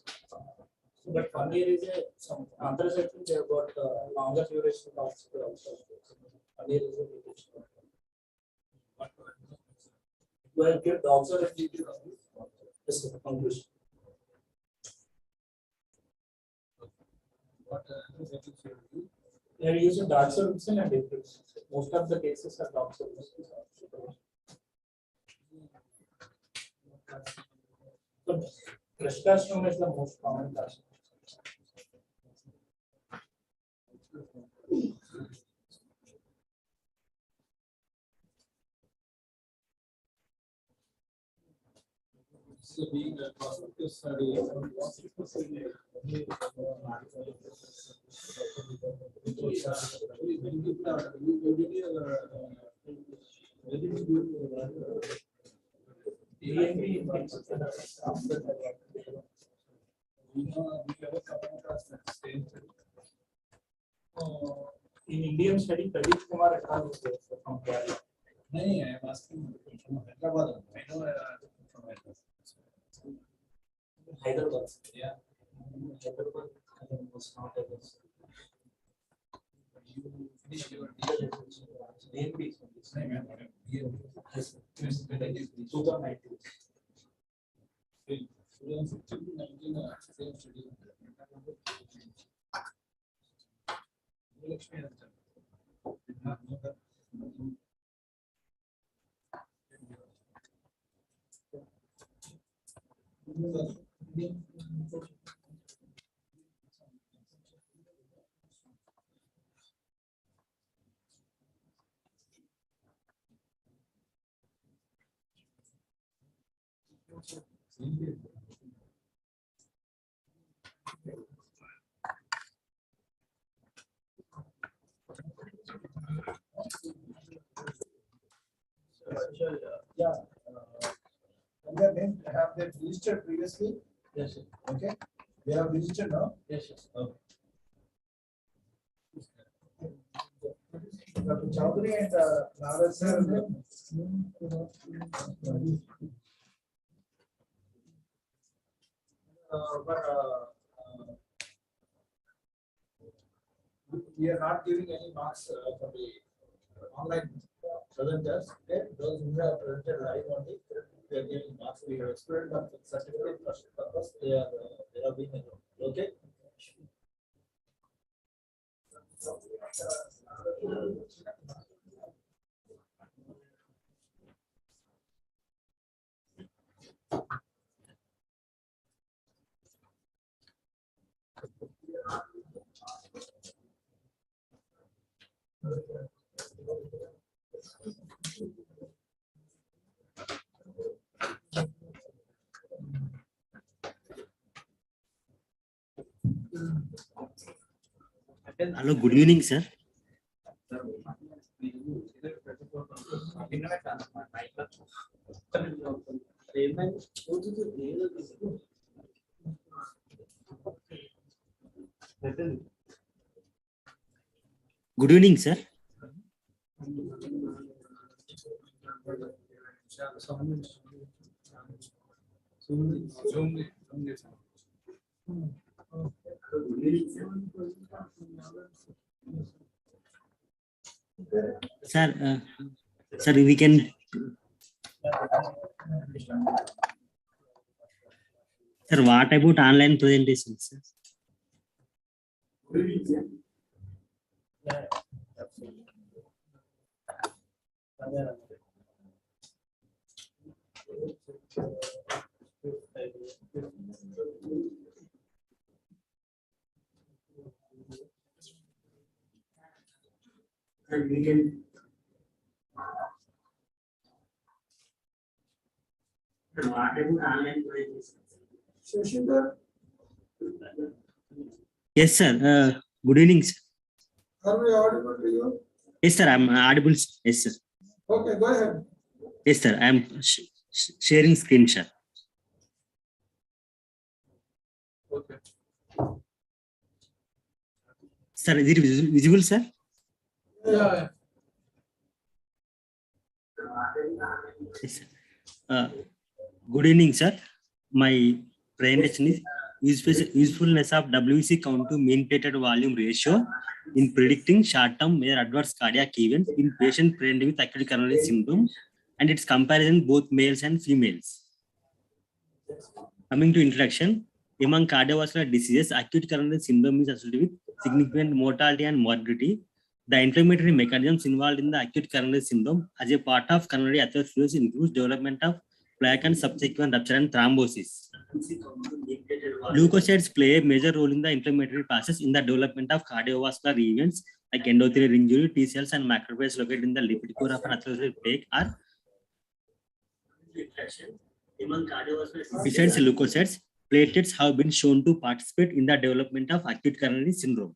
But 1 year is some anthracycline, they have got longer duration toxicity also. 1 year is a duration. We have given doxorubicin. This is the conclusion. They are using doxorubicin and epilepsine. Most of the cases are doxorubicin. So breast carcinoma is the most common carcinoma.
So being a prospective study,
in Indian study, Pradeep Kumar et al. Was there from Kerala.
I am asking from Hyderabad. I know from Hyderabad.
Hyderabad.
Yeah.
Hyderabad was not able to.
You finished your
DNP.
2019. 2019, same study. Lakshmi did not know that.
Yeah. Have they registered previously?
Yes, sir.
Okay. They have registered now?
Yes, sir.
Okay.
Dr. Chaudhary and Naraz sir. We are not giving any marks for the online presenters. Okay, those who have presented live only, they are giving marks. We have explained that for certificate purpose, they are being enrolled. Okay.
Hello, good evening, sir. Good evening, sir. Sir, we can. Sir, what about online presentations? Sir? We can. What about online presentations? Yes, sir. Good evening, sir.
Are we audible to you?
Yes, sir. I'm audible. Yes, sir.
Okay, go ahead.
Yes, sir. I'm sharing screen share.
Okay.
Sir, is it visible, sir?
Yeah.
Yes, sir. Good evening, sir. My presentation is usefulness of WC count to mean plated volume ratio in predicting short-term major adverse cardiac events in patients presenting with acute coronary syndrome and its comparison both males and females. Coming to introduction, among cardiovascular diseases, acute coronary syndrome is associated with significant mortality and morbidity. The inflammatory mechanisms involved in the acute coronary syndrome as a part of coronary atherosclerosis includes development of plaque and subsequent rupture and thrombosis. Leukocytes play a major role in the inflammatory process in the development of cardiovascular events like endothelial injury. T cells and macrophages located in the lipid core of an atherosclerotic plaque are. Besides leukocytes, platelets have been shown to participate in the development of acute coronary syndrome.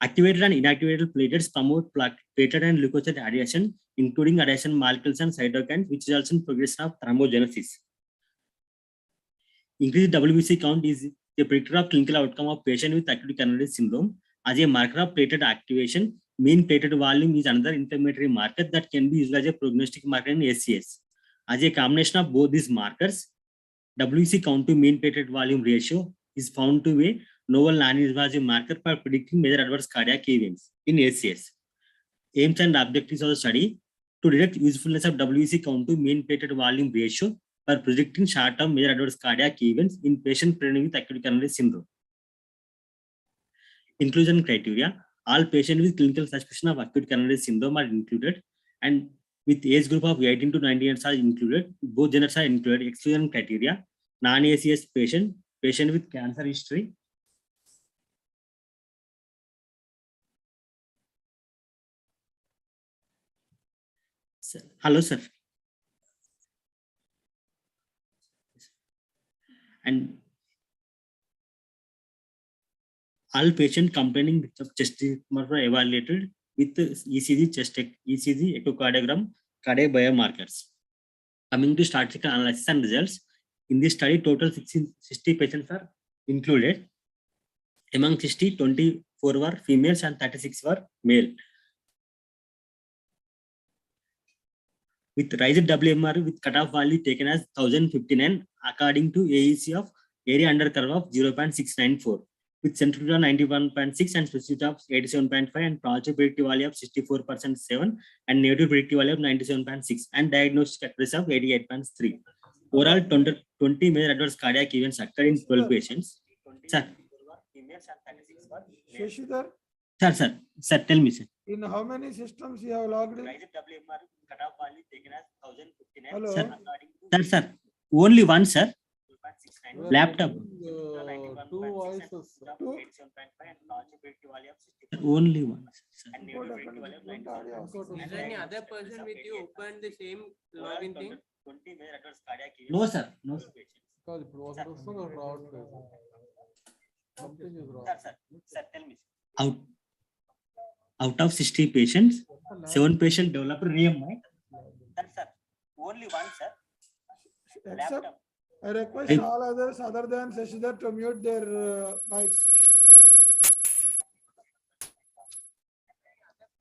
Activated and inactivated platelets promote platelet and leukocyte adhesion, including adhesion molecules and cytokines, which results in progression of thrombogenesis. Increased WBC count is a predictor of clinical outcome of patient with acute coronary syndrome. As a marker of platelet activation, mean platelet volume is another inflammatory marker that can be used as a prognostic marker in ACS. As a combination of both these markers, WBC count to mean platelet volume ratio is found to be a novel non-invasive marker for predicting major adverse cardiac events in ACS. Aims and objectives of the study to detect usefulness of WBC count to mean platelet volume ratio for predicting short-term major adverse cardiac events in patients presenting with acute coronary syndrome. Inclusion criteria: all patients with clinical suspicion of acute coronary syndrome are included, and with age group of 18 to 90 years are included. Both genders are included. Exclusion criteria: non-ACS patient, patient with cancer history, hello, sir. And all patients complaining of chest were evaluated with ECG, ECG, echocardiogram, cardiac biomarkers. Coming to statistical analysis and results, in this study, total 60 patients are included. Among 60, 24 4 were females and 36 were male. With raised WMR with cutoff value taken as 1059 according to AEC of area under curve of 0.694 with sensitivity of 91.6 and specificity of 87.5 and positive predictive value of 64.7 and negative predictive value of 97.6 and diagnostic accuracy of 88.3. Overall 20 major adverse cardiac events occurred in 12 patients. Sir.
Shashidhar,
Sir, tell me, sir.
in how many systems you have logged in?
Hello. Sir, only one, sir. Laptop.
Two voices.
Only one. Sir.
Has any other person with you opened the same login thing?
No, sir. No, sir.
Something is wrong.
Sir, tell me. Out of 60 patients, 7 patients developed RMI. Sir, only one, sir.
Except, I request all others other than Shashidhar to mute their mics.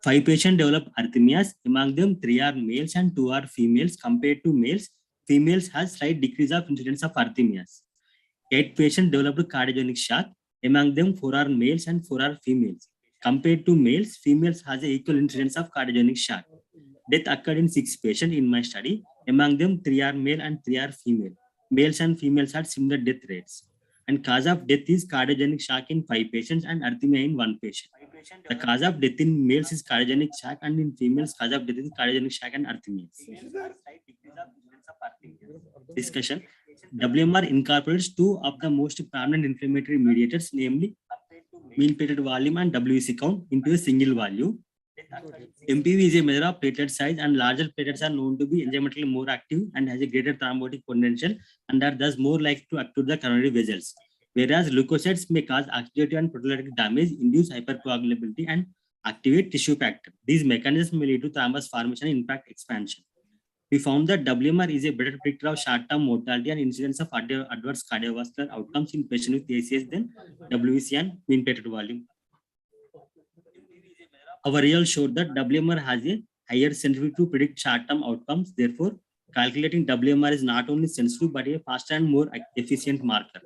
5 patients developed arrhythmias. Among them, 3 are males and 2 are females. Compared to males, females has slight decrease of incidence of arrhythmias. 8 patients developed cardiogenic shock. Among them, 4 are males and 4 are females. Compared to males, females has an equal incidence of cardiogenic shock. Death occurred in 6 patients in my study. Among them, 3 are male and 3 are female. Males and females had similar death rates. And cause of death is cardiogenic shock in 5 patients and arrhythmia in 1 patient. The cause of death in males is cardiogenic shock and in females, cause of death is cardiogenic shock and arrhythmias. Discussion. WMR incorporates 2 of the most prominent inflammatory mediators, namely mean platelet volume and WC count into a single value. MPV is a measure of platelet size, and larger platelets are known to be enzymatically more active and has a greater thrombotic potential and are thus more likely to occlude the coronary vessels. Whereas leukocytes may cause oxidative and proteolytic damage, induce hypercoagulability, and activate tissue factor. These mechanisms may lead to thrombus formation and impact expansion. We found that WMR is a better predictor of short-term mortality and incidence of adverse cardiovascular outcomes in patients with ACS than WC and mean platelet volume. Our results showed that WMR has a higher sensitivity to predict short-term outcomes. Therefore, calculating WMR is not only sensitive but a faster and more efficient marker.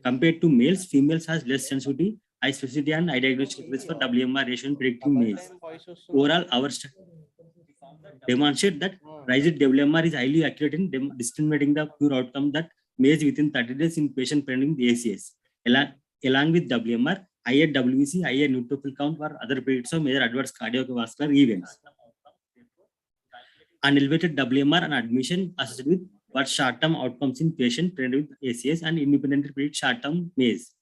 Compared to males, females has less sensitivity, high specificity, and high diagnostic risk for WMR ratio in predicting males. Overall, our study demonstrate that raised WMR is highly accurate in discriminating the poor outcome that males within 30 days in patient presenting with ACS. Along with WMR, higher WC, higher neutrophil count were other predictors of major adverse cardiovascular events. An elevated WMR and admission associated with what short-term outcomes in patients presented with ACS and independently predict short-term MACE.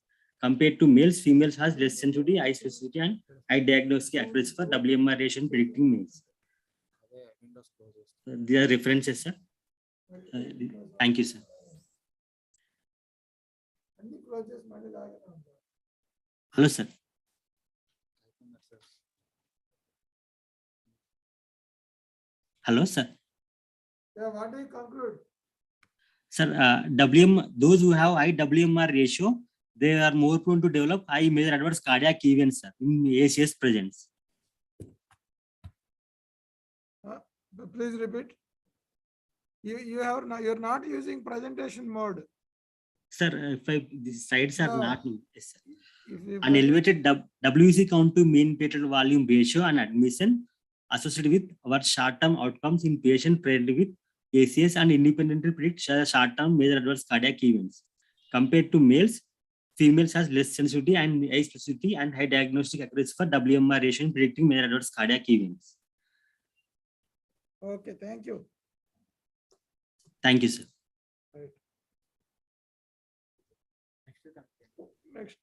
Compared to males, females has less sensitivity, high specificity, and high diagnostic accuracy for WMR ratio in predicting MACE. These are references, sir. Thank you, sir. Hello, sir. Hello, sir.
Yeah, what do you conclude?
Sir, those who have high WMR ratio, they are more prone to develop high major adverse cardiac events, sir, in ACS presence.
Please repeat. You're not using presentation mode.
Sir, these slides are not. Yes, sir. An
An
elevated WC count to mean platelet volume ratio and admission associated with our short-term outcomes in patients presented with ACS and independently predict short-term major adverse cardiac events. Compared to males, females has less sensitivity and high specificity and high diagnostic accuracy for WMR ratio in predicting major adverse cardiac events.
Okay, thank you.
Thank you, sir.
Right. Next.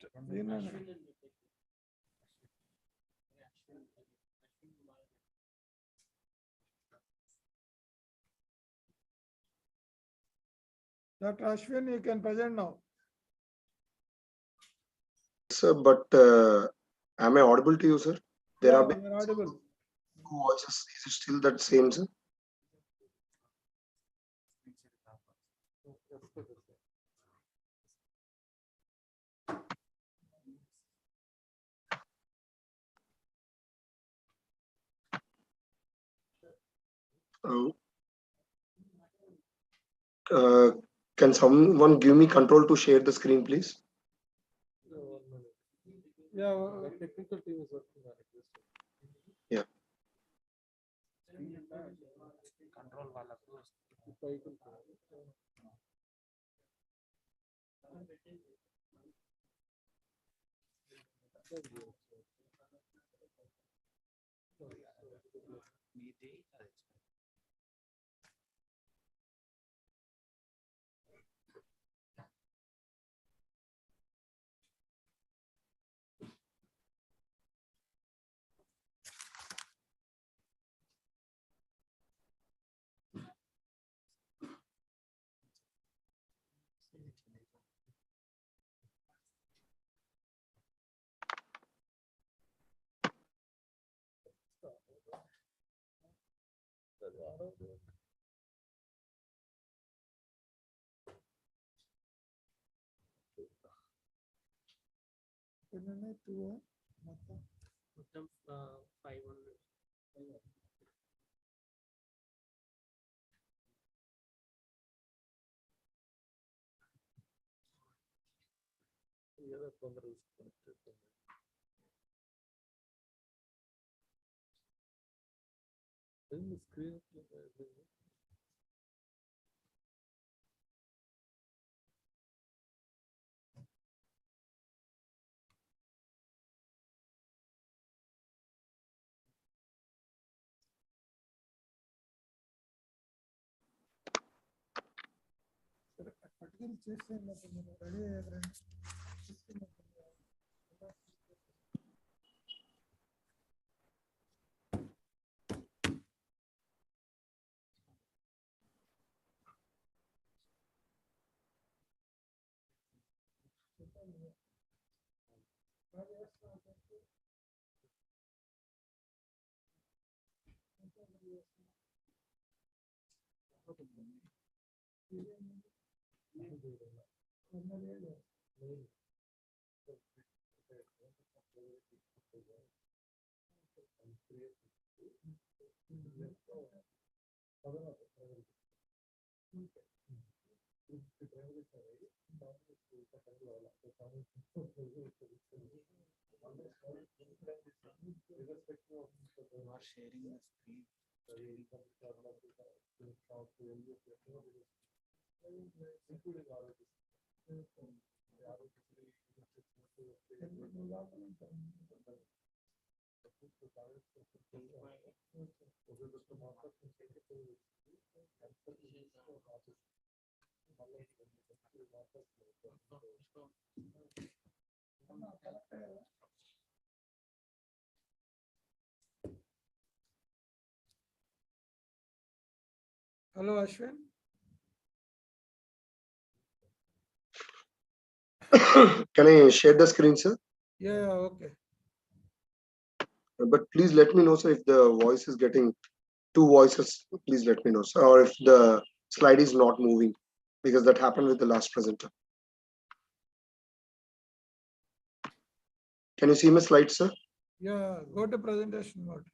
Dr. Ashwin, you can present now.
Sir, but am I audible to you, sir? There are
you're audible.
voices. Is it still that same, sir? Can someone give me control to share the screen, please?
Yeah, the technical team is working on it.
Yeah.
Control wala
మొత్తం 500.
Screen. Sharing the screen. Hello, Ashwin.
Can I share the screen, sir?
Yeah, okay.
But please let me know, sir, if the voice is getting two voices. Please let me know, sir, or if the slide is not moving, because that happened with the last presenter. Can you see my slide, sir?
Yeah, go to presentation mode.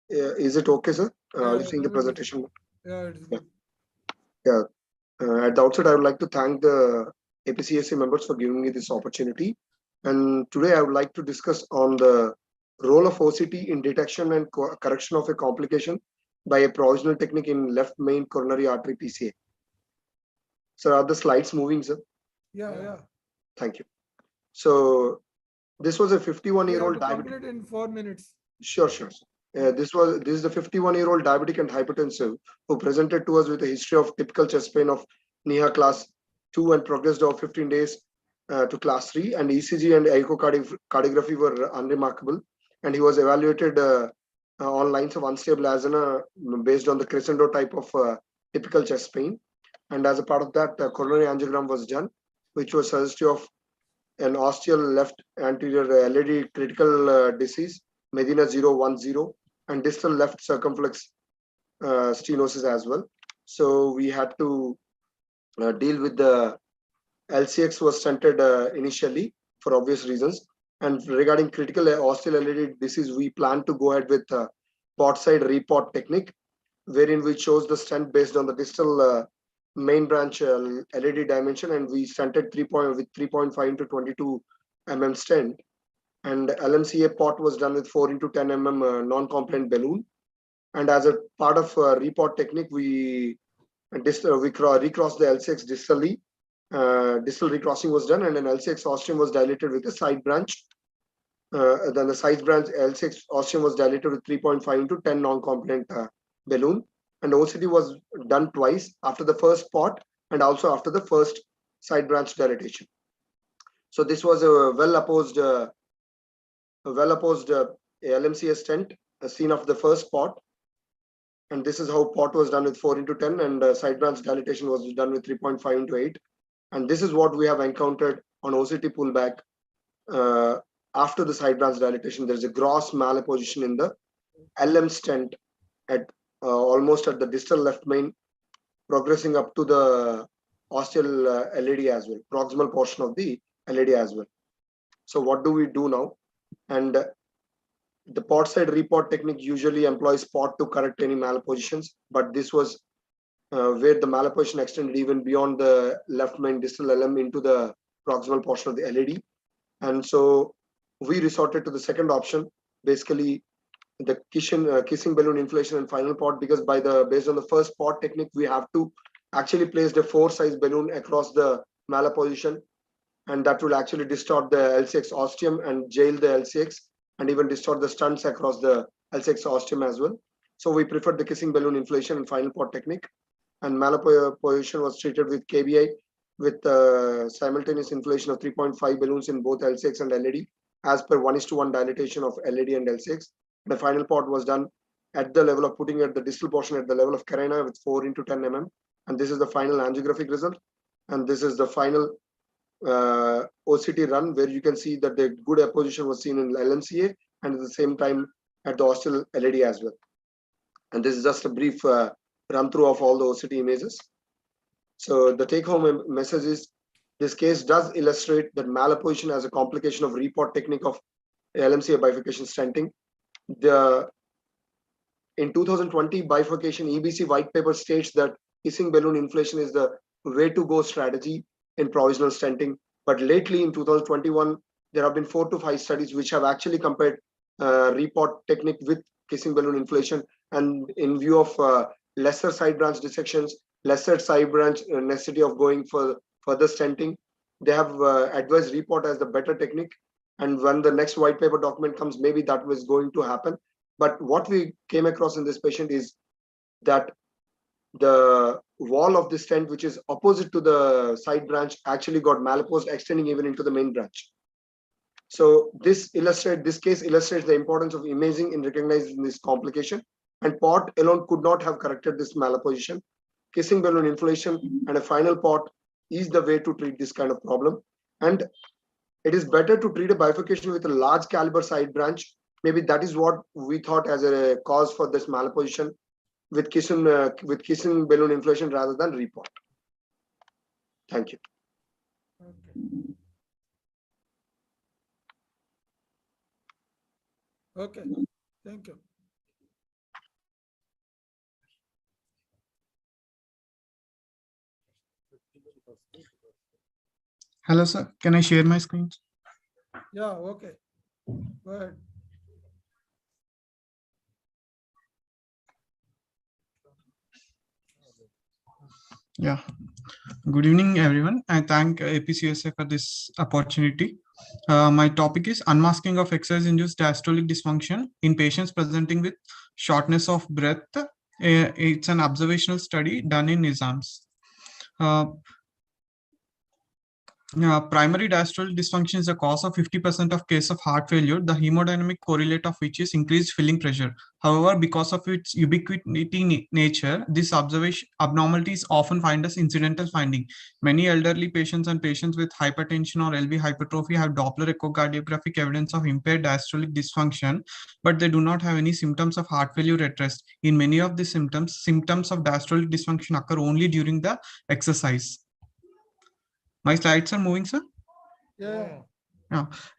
Is it okay, sir? Are you seeing the presentation?
Yeah, it's good.
Yeah. At the outset, I would like to thank the APCSI members for giving me this opportunity. And today I would like to discuss on the role of OCT in detection and correction of a complication by a provisional technique in left main coronary artery PCA. So are the slides moving, sir?
Yeah.
Thank you. So this was a 51-year-old diabetic.
Complete in 4 minutes.
Sure. This is the 51-year-old diabetic and hypertensive who presented to us with a history of typical chest pain of NIHA class 2 and progressed over 15 days to class 3, and ECG and echocardiography were unremarkable, and he was evaluated on lines of unstable asthma based on the crescendo type of typical chest pain, and as a part of that, coronary angiogram was done, which was suggestive of an ostial left anterior LED critical disease, Medina 010, and distal left circumflex stenosis as well. So we had to deal with the LCX was stunted initially for obvious reasons. And regarding critical ostial LED disease, we plan to go ahead with port side report technique, wherein we chose the stent based on the distal main branch LED dimension, and we stented with 3.5 into 22 mm stent, and LMCA port was done with 4 into 10 mm non-compliant balloon. And as a part of report technique, we recrossed the LCX distally. Distal recrossing was done, and an LCX ostium was dilated with a side branch. Then the side branch LCX ostium was dilated with 3.5 into 10 non-compliant balloon. And OCT was done twice, after the first port and also after the first side branch dilatation. So this was a well-opposed LMCA stent, a scene of the first port. And this is how port was done with 4 into 10, and side branch dilatation was done with 3.5 into 8. And this is what we have encountered on OCT pullback after the side branch dilatation. There is a gross malapposition in the LM stent at almost at the distal left main, progressing up to the ostial LAD as well, proximal portion of the LAD as well. So what do we do now? And the port side report technique usually employs port to correct any malpositions, but this was where the malposition extended even beyond the left main distal LM into the proximal portion of the LAD. And so we resorted to the second option, basically the kissing balloon inflation and final port, because based on the first port technique, we have to actually place the 4-size balloon across the malposition, and that will actually distort the LCX ostium and jail the LCX, and even distort the stunts across the LCX ostium as well. So we preferred the kissing balloon inflation and final port technique, and malposition was treated with KBI with simultaneous inflation of 3.5 balloons in both LCX and LAD as per 1:1 dilatation of LAD and LCX. The final port was done at the level of putting at the distal portion at the level of carina with 4 into 10 mm. And this is the final angiographic result. And this is the final OCT run, where you can see that the good apposition was seen in LMCA and at the same time at the ostial LAD as well. And this is just a brief run through of all the OCT images. So the take home message is, this case does illustrate that malapposition as a complication of report technique of LMCA bifurcation stenting. In 2020 bifurcation EBC white paper states that kissing balloon inflation is the way to go strategy in provisional stenting. But lately in 2021, there have been 4 to 5 studies which have actually compared report technique with kissing balloon inflation. And in view of lesser side branch dissections, lesser side branch necessity of going for further stenting, they have advised report as the better technique. And when the next white paper document comes, maybe that was going to happen. But what we came across in this patient is that the wall of the stent, which is opposite to the side branch, actually got malapposed, extending even into the main branch. So this case illustrates the importance of imaging in recognizing this complication. And port alone could not have corrected this malapposition. Kissing balloon inflation and a final port is the way to treat this kind of problem. And it is better to treat a bifurcation with a large caliber side branch. Maybe that is what we thought as a cause for this malapposition with kissing balloon inflation rather than report. Thank you.
Okay, thank you.
Hello, sir. Can I share my screen?
Yeah, okay. Go ahead.
Yeah. Good evening, everyone. I thank APCSICON for this opportunity. My topic is unmasking of exercise-induced diastolic dysfunction in patients presenting with shortness of breath. It's an observational study done in Nizams. Primary diastolic dysfunction is the cause of 50% of cases of heart failure, the hemodynamic correlate of which is increased filling pressure. However, because of its ubiquity nature, this abnormality is often found as incidental finding. Many elderly patients and patients with hypertension or LV hypertrophy have Doppler echocardiographic evidence of impaired diastolic dysfunction, but they do not have any symptoms of heart failure at rest. In many of the symptoms of diastolic dysfunction occur only during the exercise. My slides are moving, sir?
Yeah.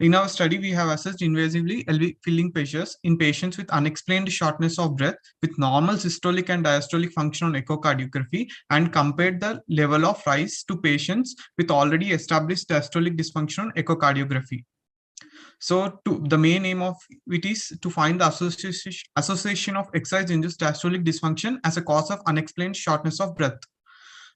In our study, we have assessed invasively LV filling pressures in patients with unexplained shortness of breath with normal systolic and diastolic function on echocardiography and compared the level of rise to patients with already established diastolic dysfunction on echocardiography. So the main aim of it is to find the association of exercise-induced diastolic dysfunction as a cause of unexplained shortness of breath.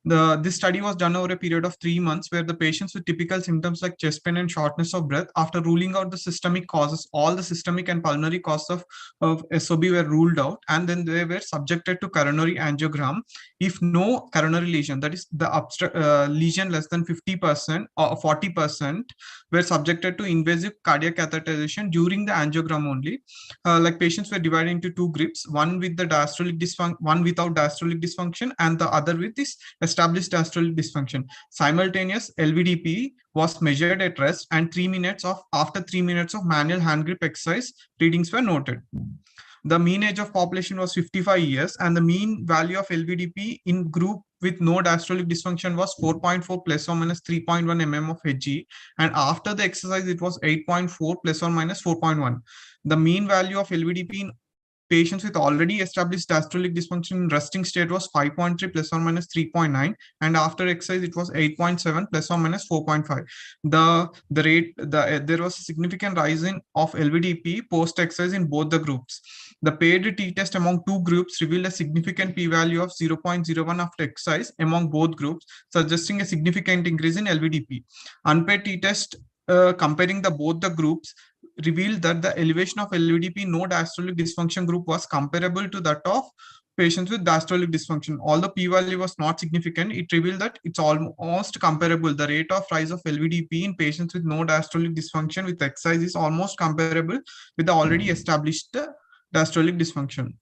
This study was done over a period of 3 months where the patients with typical symptoms like chest pain and shortness of breath, after ruling out the systemic causes, all the systemic and pulmonary causes of SOB were ruled out, and then they were subjected to coronary angiogram. If no coronary lesion, that is the lesion less than 50% or 40%, were subjected to invasive cardiac catheterization during the angiogram only. Like patients were divided into 2 groups, one with the diastolic dysfunction, one without diastolic dysfunction, and the other with this established diastolic dysfunction. Simultaneous LVDP was measured at rest, and after 3 minutes of manual hand grip exercise, readings were noted. The mean age of population was 55 years, and the mean value of LVDP in group with no diastolic dysfunction was 4.4 plus or minus 3.1 mm of Hg, and after the exercise it was 8.4 plus or minus 4.1. The mean value of LVDP in patients with already established diastolic dysfunction in resting state was 5.3 plus or minus 3.9, and after exercise it was 8.7 plus or minus 4.5. There was a significant rise of LVDP post exercise in both the groups. The paired t-test among 2 groups revealed a significant p-value of 0.01 after exercise among both groups, suggesting a significant increase in LVDP. Unpaired t-test comparing both the groups revealed that the elevation of LVDP no diastolic dysfunction group was comparable to that of patients with diastolic dysfunction. Although p-value was not significant, it revealed that it's almost comparable. The rate of rise of LVDP in patients with no diastolic dysfunction with exercise is almost comparable with the already established diastolic dysfunction.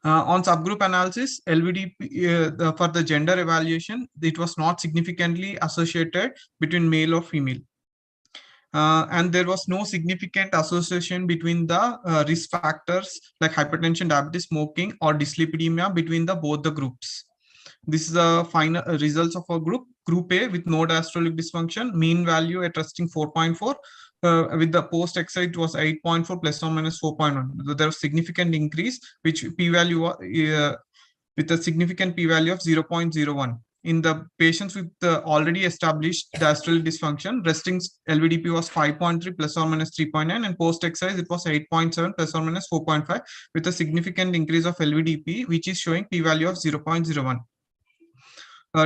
On subgroup analysis, LVDP for the gender evaluation, it was not significantly associated between male or female. And there was no significant association between the risk factors like hypertension, diabetes, smoking, or dyslipidemia between both the groups. This is the final results of our group. Group A with no diastolic dysfunction, mean value at resting 4.4. With the post exercise it was 8.4 plus or minus 4.1. There was significant increase, which p-value with a significant p-value of 0.01. In the patients with the already established diastolic dysfunction, resting LVDP was 5.3 plus or minus 3.9, and post exercise it was 8.7 plus or minus 4.5, with a significant increase of LVDP, which is showing p-value of 0.01.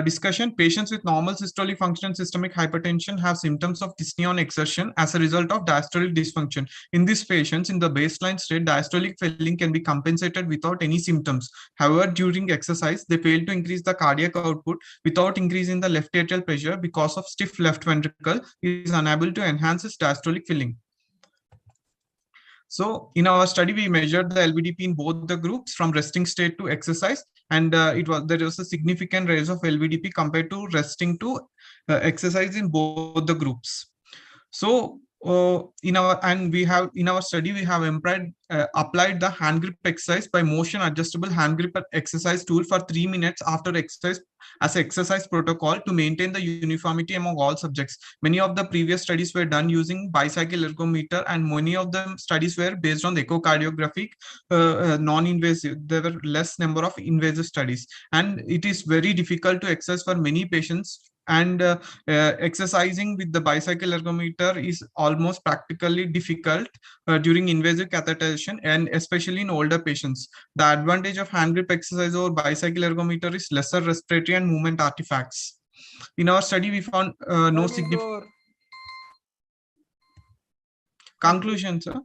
Discussion: patients with normal systolic function and systemic hypertension have symptoms of dyspnea on exertion as a result of diastolic dysfunction. In these patients, in the baseline state, diastolic filling can be compensated without any symptoms. However, during exercise, they fail to increase the cardiac output without increasing the left atrial pressure because of stiff left ventricle is unable to enhance its diastolic filling. So in our study, we measured the LVDP in both the groups from resting state to exercise, and there was a significant rise of LVDP compared to resting to exercise in both the groups. So in our study we have applied the hand grip exercise by motion adjustable hand grip exercise tool for 3 minutes after exercise as an exercise protocol to maintain the uniformity among all subjects. Many of the previous studies were done using bicycle ergometer, and many of the studies were based on the echocardiographic non-invasive. There were less number of invasive studies, and it is very difficult to exercise for many patients, and exercising with the bicycle ergometer is almost practically difficult during invasive catheterization, and especially in older patients. The advantage of hand grip exercise over bicycle ergometer is lesser respiratory and movement artifacts. In our study, we found no significant conclusion, sir.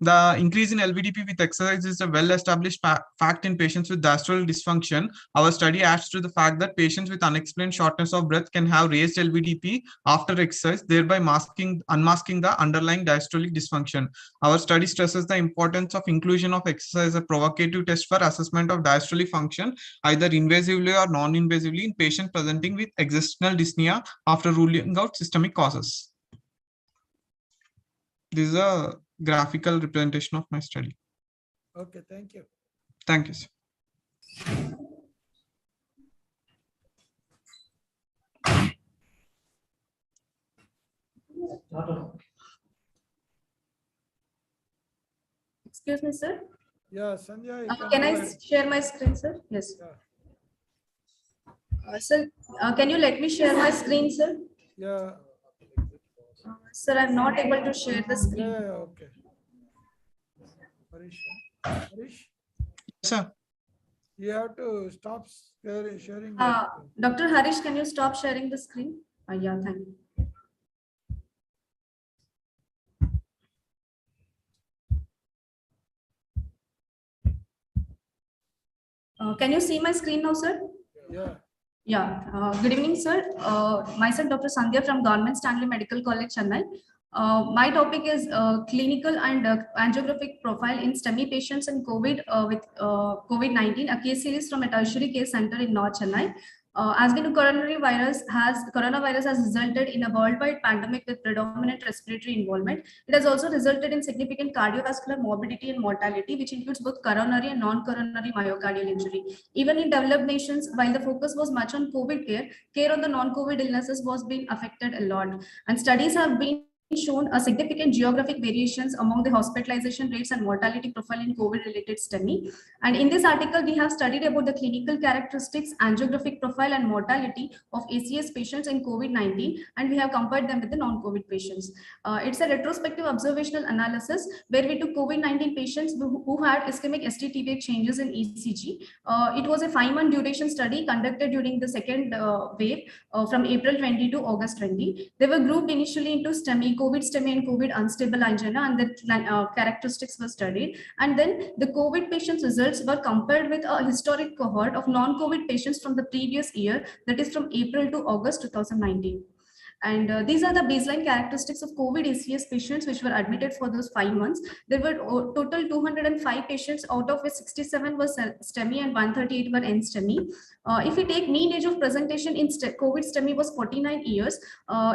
The increase in LVDP with exercise is a well-established fact in patients with diastolic dysfunction. Our study adds to the fact that patients with unexplained shortness of breath can have raised LVDP after exercise, thereby unmasking the underlying diastolic dysfunction. Our study stresses the importance of inclusion of exercise as a provocative test for assessment of diastolic function, either invasively or non-invasively, in patients presenting with existential dyspnea after ruling out systemic causes. This is a graphical representation of my study.
Okay, thank you.
Thank you, sir.
Excuse me, sir.
Yeah, Sanjay.
Can I share my screen, sir? Yes. Sir, can you let me share my screen, sir?
Yeah.
Sir, I'm not able to share the screen.
Yeah, okay. Harish?
Sir.
You have to stop sharing.
Dr. Harish, can you stop sharing the screen? Yeah, thank you. Can you see my screen now, sir?
Yeah.
Yeah. Good evening, sir. Myself, Dr. Sandhya from Government Stanley Medical College, Chennai. My topic is clinical and angiographic profile in STEMI patients in COVID with COVID-19. A case series from a tertiary case center in North Chennai. As we know, coronavirus has resulted in a worldwide pandemic with predominant respiratory involvement. It has also resulted in significant cardiovascular morbidity and mortality, which includes both coronary and non-coronary myocardial injury. Even in developed nations, while the focus was much on COVID care on the non-COVID illnesses was being affected a lot. And studies have been shown a significant geographic variations among the hospitalization rates and mortality profile in COVID-related STEMI. And in this article, we have studied about the clinical characteristics, angiographic profile, and mortality of ACS patients in COVID-19, and we have compared them with the non-COVID patients. It's a retrospective observational analysis where we took COVID-19 patients who had ischemic ST-TVH changes in ECG. It was a 5-month duration study conducted during the second wave from April 20 to August 20. They were grouped initially into STEMI, COVID STEMI and COVID unstable angina, and the characteristics were studied. And then the COVID patients' results were compared with a historic cohort of non-COVID patients from the previous year, that is from April to August 2019. And these are the baseline characteristics of COVID ACS patients which were admitted for those 5 months. There were total 205 patients, out of which 67 were STEMI and 138 were NSTEMI. If we take mean age of presentation in COVID STEMI was 49 years.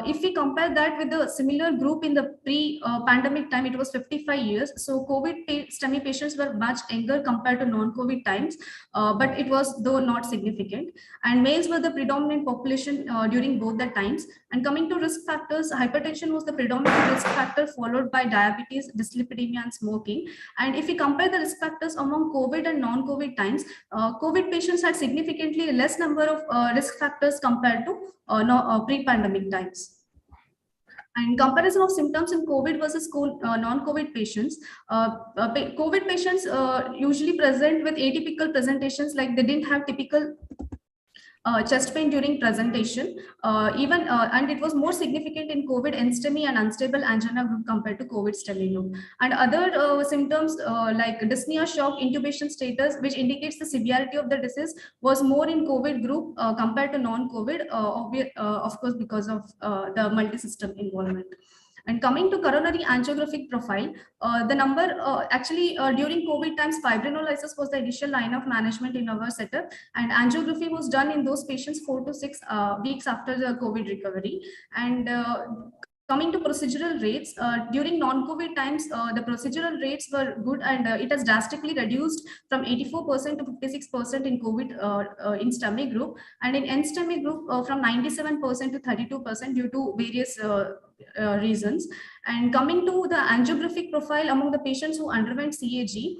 If we compare that with the similar group in the pre-pandemic time, it was 55 years. So COVID STEMI patients were much younger compared to non-COVID times, but it was though not significant. And males were the predominant population during both the times. And coming to risk factors, hypertension was the predominant risk factor, followed by diabetes, dyslipidemia, and smoking. And if we compare the risk factors among COVID and non-COVID times, COVID patients had significantly less number of risk factors compared to pre-pandemic times. And comparison of symptoms in COVID versus non-COVID patients. COVID patients usually present with atypical presentations, like they didn't have typical chest pain during presentation, and it was more significant in COVID NSTEMI and unstable angina group compared to COVID STEMI group. And other symptoms like dyspnea, shock, intubation status, which indicates the severity of the disease, was more in COVID group compared to non-COVID, of course, because of the multi-system involvement. And coming to coronary angiographic profile, the number during COVID times, fibrinolysis was the initial line of management in our setup, and angiography was done in those patients 4 to 6 weeks after the COVID recovery. And coming to procedural rates, during non-COVID times, the procedural rates were good, and it has drastically reduced from 84% to 56% in COVID in STEMI group, and in NSTEMI group from 97% to 32% due to various reasons. And coming to the angiographic profile among the patients who underwent CAG,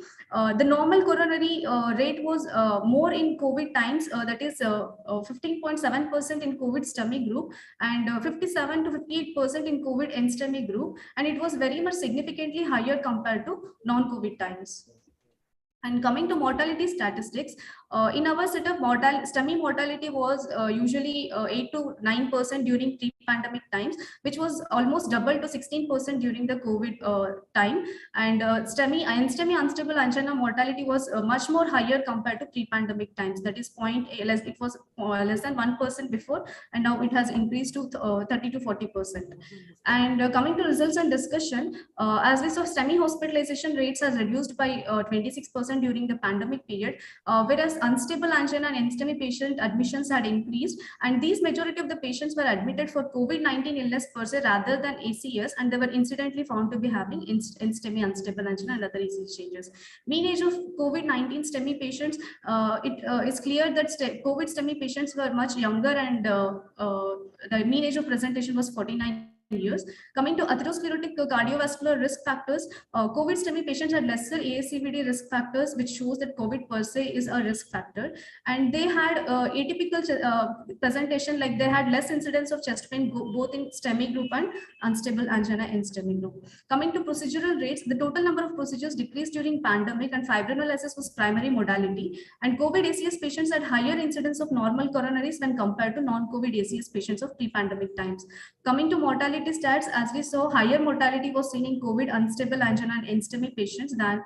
the normal coronary rate was more in COVID times, that is 15.7% in COVID STEMI group, and 57 to 58% in COVID NSTEMI group, and it was very much significantly higher compared to non-COVID times. And coming to mortality statistics, in our setup, STEMI mortality was usually 8 to 9% during pre-pandemic times, which was almost double to 16% during the COVID time. And STEMI unstable angina mortality was much more higher compared to pre-pandemic times. That is it was less than 1% before, and now it has increased to 30 to 40%. And coming to results and discussion, as we saw, STEMI hospitalization rates has reduced by 26% during the pandemic period, whereas unstable angina and NSTEMI patient admissions had increased, and these majority of the patients were admitted for COVID-19 illness per se rather than ACS, and they were incidentally found to be having NSTEMI, unstable angina, and other ECG changes. Mean age of COVID-19 STEMI patients, it is clear that COVID STEMI patients were much younger, and the mean age of presentation was 49 years. Coming to atherosclerotic cardiovascular risk factors, COVID STEMI patients had lesser ASCVD risk factors, which shows that COVID per se is a risk factor. And they had atypical presentation, like they had less incidence of chest pain both in STEMI group and unstable angina in STEMI group. Coming to procedural rates, the total number of procedures decreased during pandemic, and fibrinolysis was primary modality. And COVID ACS patients had higher incidence of normal coronaries when compared to non-COVID ACS patients of pre-pandemic times. Coming to mortality stats, as we saw, higher mortality was seen in COVID unstable angina and NSTEMI patients than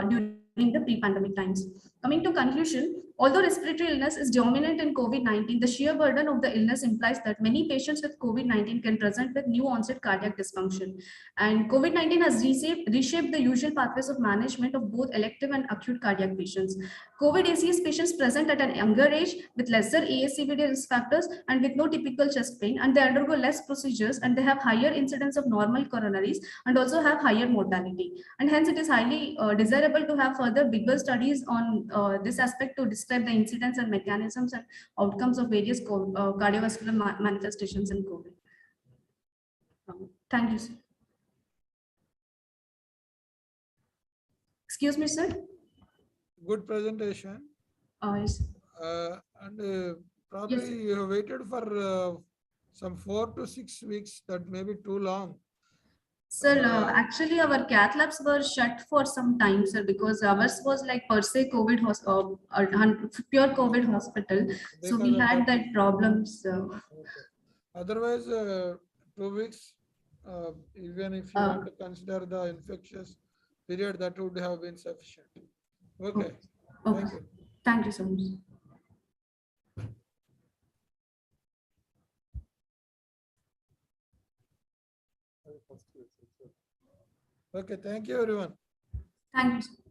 during the pre-pandemic times. Coming to conclusion, although respiratory illness is dominant in COVID-19, the sheer burden of the illness implies that many patients with COVID-19 can present with new onset cardiac dysfunction. And COVID-19 has reshaped the usual pathways of management of both elective and acute cardiac patients. COVID ACS patients present at an younger age with lesser ASCVD risk factors and with no typical chest pain, and they undergo less procedures, and they have higher incidence of normal coronaries and also have higher mortality. And hence it is highly desirable to have further bigger studies on this aspect to describe the incidence and mechanisms and outcomes of various cardiovascular manifestations in COVID. Thank you, sir. Excuse me, sir.
Good presentation.
Yes.
Probably
Yes,
you have waited for some 4 to 6 weeks. That may be too long.
Sir, actually our cath labs were shut for some time, sir, because ours was like per se COVID pure COVID hospital. So we had that problems.
Otherwise, 2 weeks, even if you want to consider the infectious period, that would have been sufficient. Okay.
Okay.
Thank you.
Thank you so much.
Okay, thank you everyone.
Thank you.